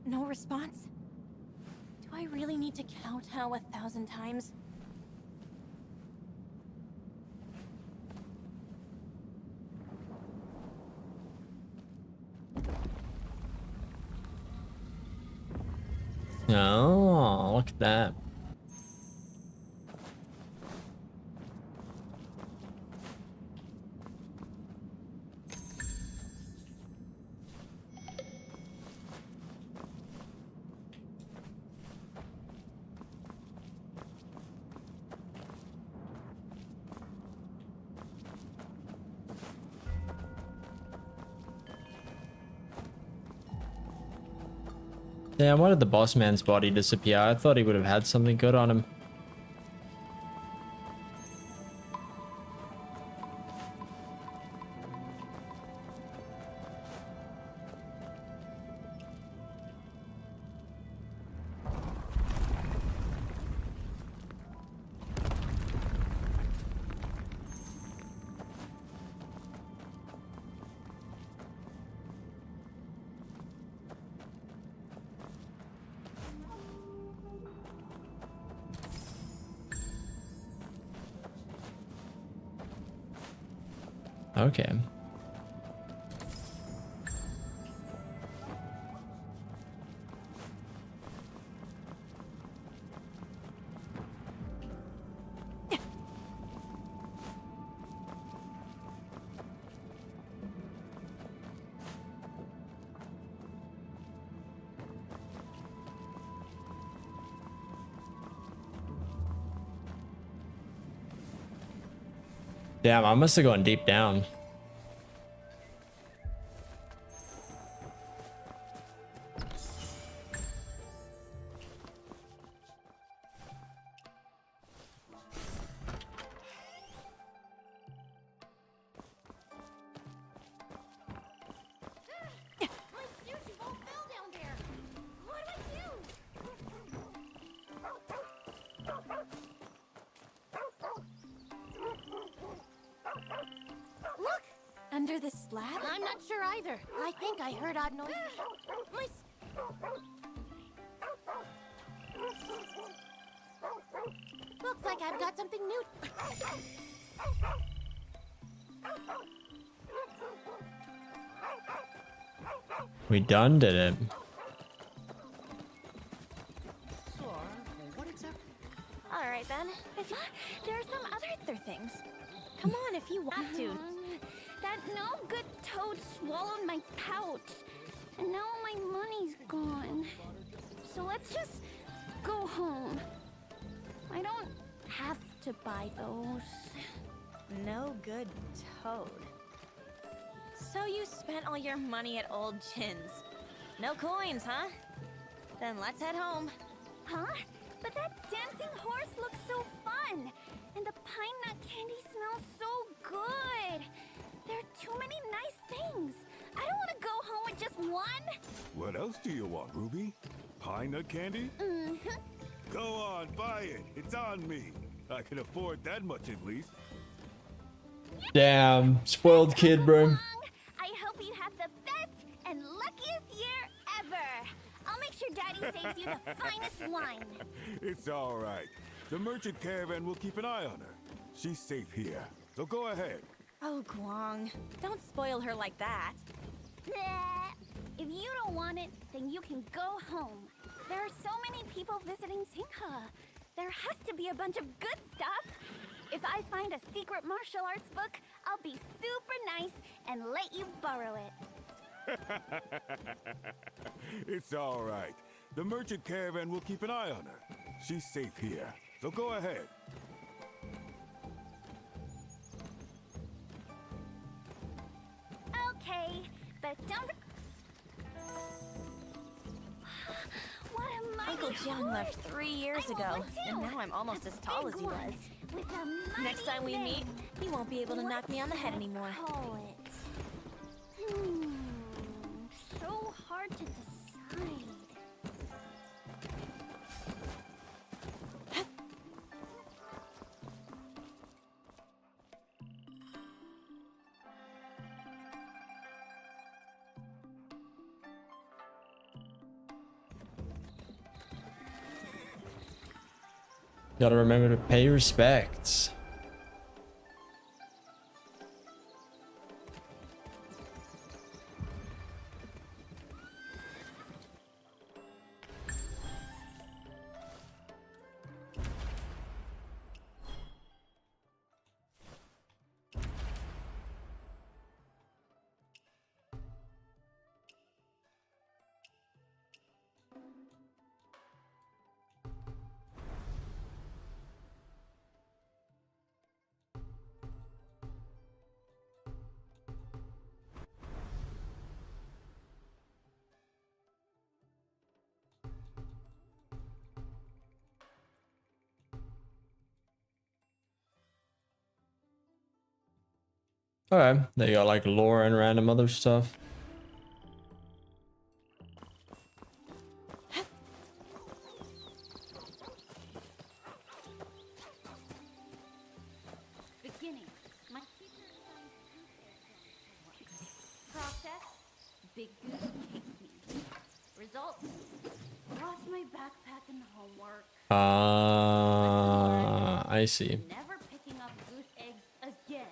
No response? Do I really need to kowtow 1,000 times? Oh, look at that. Damn, why did the boss man's body disappear? I thought he would have had something good on him. Okay. Damn, I must have gone deep down. Look! Under the slab? I'm not sure either. I think I heard odd noises. My Looks like I've got something new. We done did it. What exactly? All right then. There are some other things. Come on if you want to. That no good toad swallowed my pouch. And now my money's gone. So let's just go home. I don't have to buy those. No good toad. So you spent all your money at Old Chin's. No coins, huh? Then let's head home. Huh? But that dancing horse looks so fun. And the pine nut candy smells so good. There are too many nice things. I don't want to go home with just one. What else do you want, Ruby? Pine nut candy? Mm-hmm. Go on, buy it. It's on me. I can afford that much at least. Damn, spoiled kid, bro. I hope you have the best and luckiest year ever. I'll make sure Daddy saves you the finest wine. It's all right. The merchant caravan will keep an eye on her. She's safe here, so go ahead. Oh, Guang, don't spoil her like that. If you don't want it, then you can go home. There are so many people visiting Singha. There has to be a bunch of good stuff. If I find a secret martial arts book, I'll be super nice and let you borrow it. It's all right. The merchant caravan will keep an eye on her. She's safe here, so go ahead. Okay, but don't... What a mighty Uncle Jiang horse. left 3 years ago, and now I'm almost as tall as he was. With a Next time we meet, he won't be able to knock me on the head anymore. Call it. So hard to decide. Gotta remember to pay respects. Okay, they got like lore and random other stuff. Beginning. My teacher assigned goose egg homework. Process. Big goose chased me. Results. Lost my backpack and homework. I see. Never picking up goose eggs again.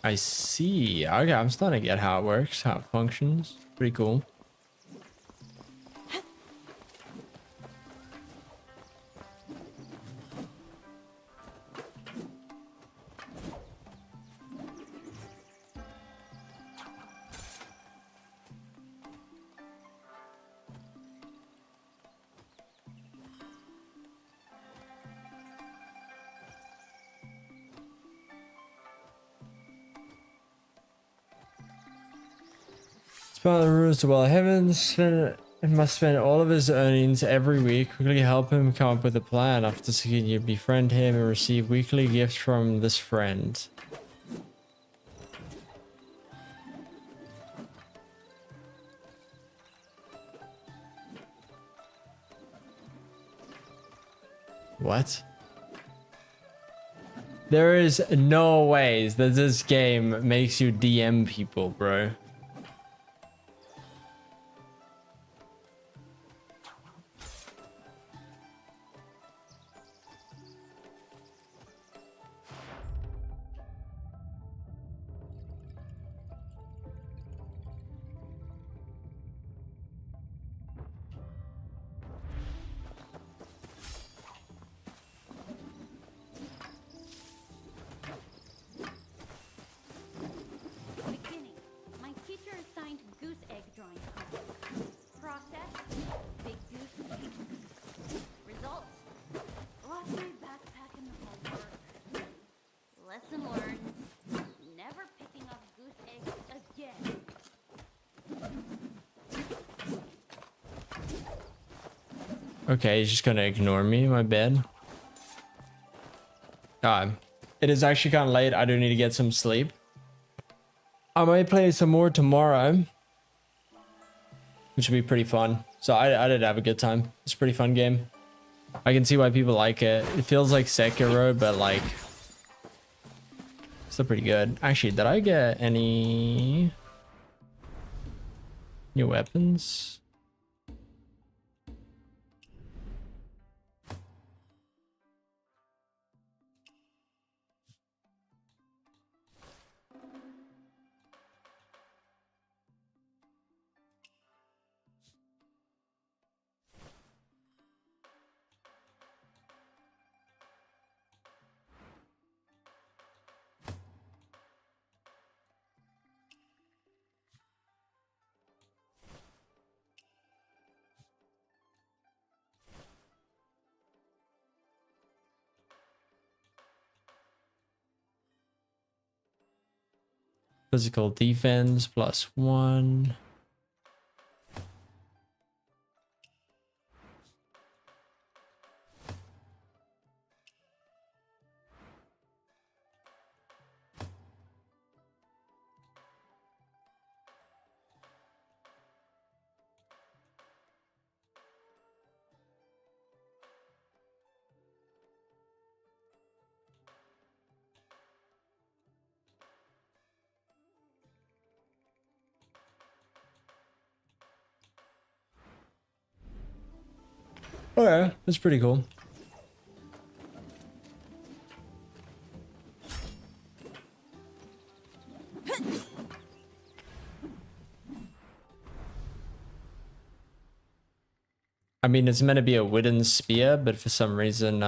I see. Okay, I'm starting to get how it works, how it functions. Pretty cool. Spell the rules to well heavens. And must spend all of his earnings every week. Quickly help him come up with a plan. After seeking you befriend him and receive weekly gifts from this friend. What? There is no ways that this game makes you DM people, bro. Beginning. My teacher assigned goose egg drawing homework. Process. Big goose chased. Results. Lost my backpack and homework. Lesson learned. Never picking up goose eggs again. Okay, he's just gonna ignore me, my bad. It is actually kind of late. I do need to get some sleep. I might play some more tomorrow, which would be pretty fun. So I did have a good time. It's a pretty fun game. I can see why people like it. It feels like Sekiro, but like still pretty good. Actually, did I get any new weapons? Physical defense +1. Oh yeah, that's pretty cool. I mean, it's meant to be a wooden spear, but for some reason,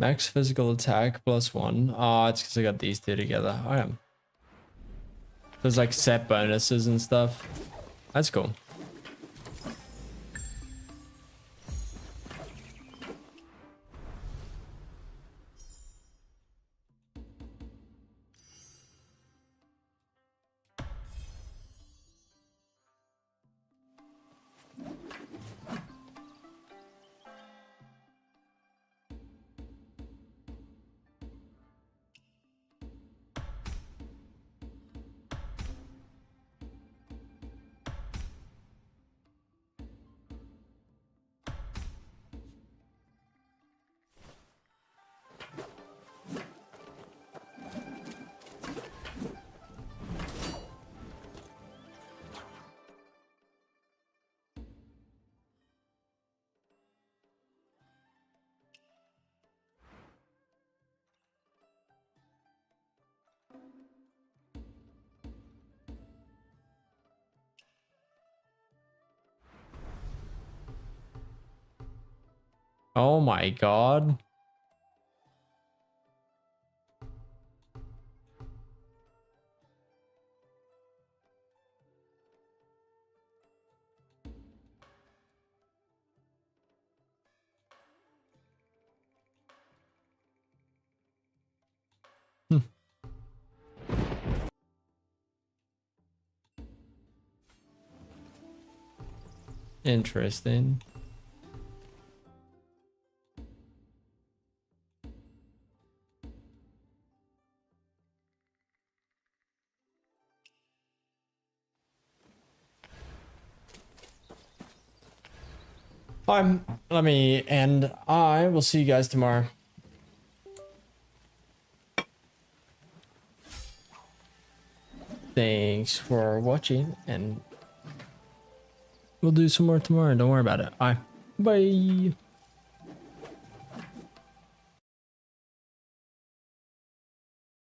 Max physical attack +1. Oh, it's because I got these two together. I am. There's like set bonuses and stuff. That's cool. Oh my god. Interesting. Let me end. I will see you guys tomorrow. Thanks for watching, and we'll do some more tomorrow. Don't worry about it. Bye.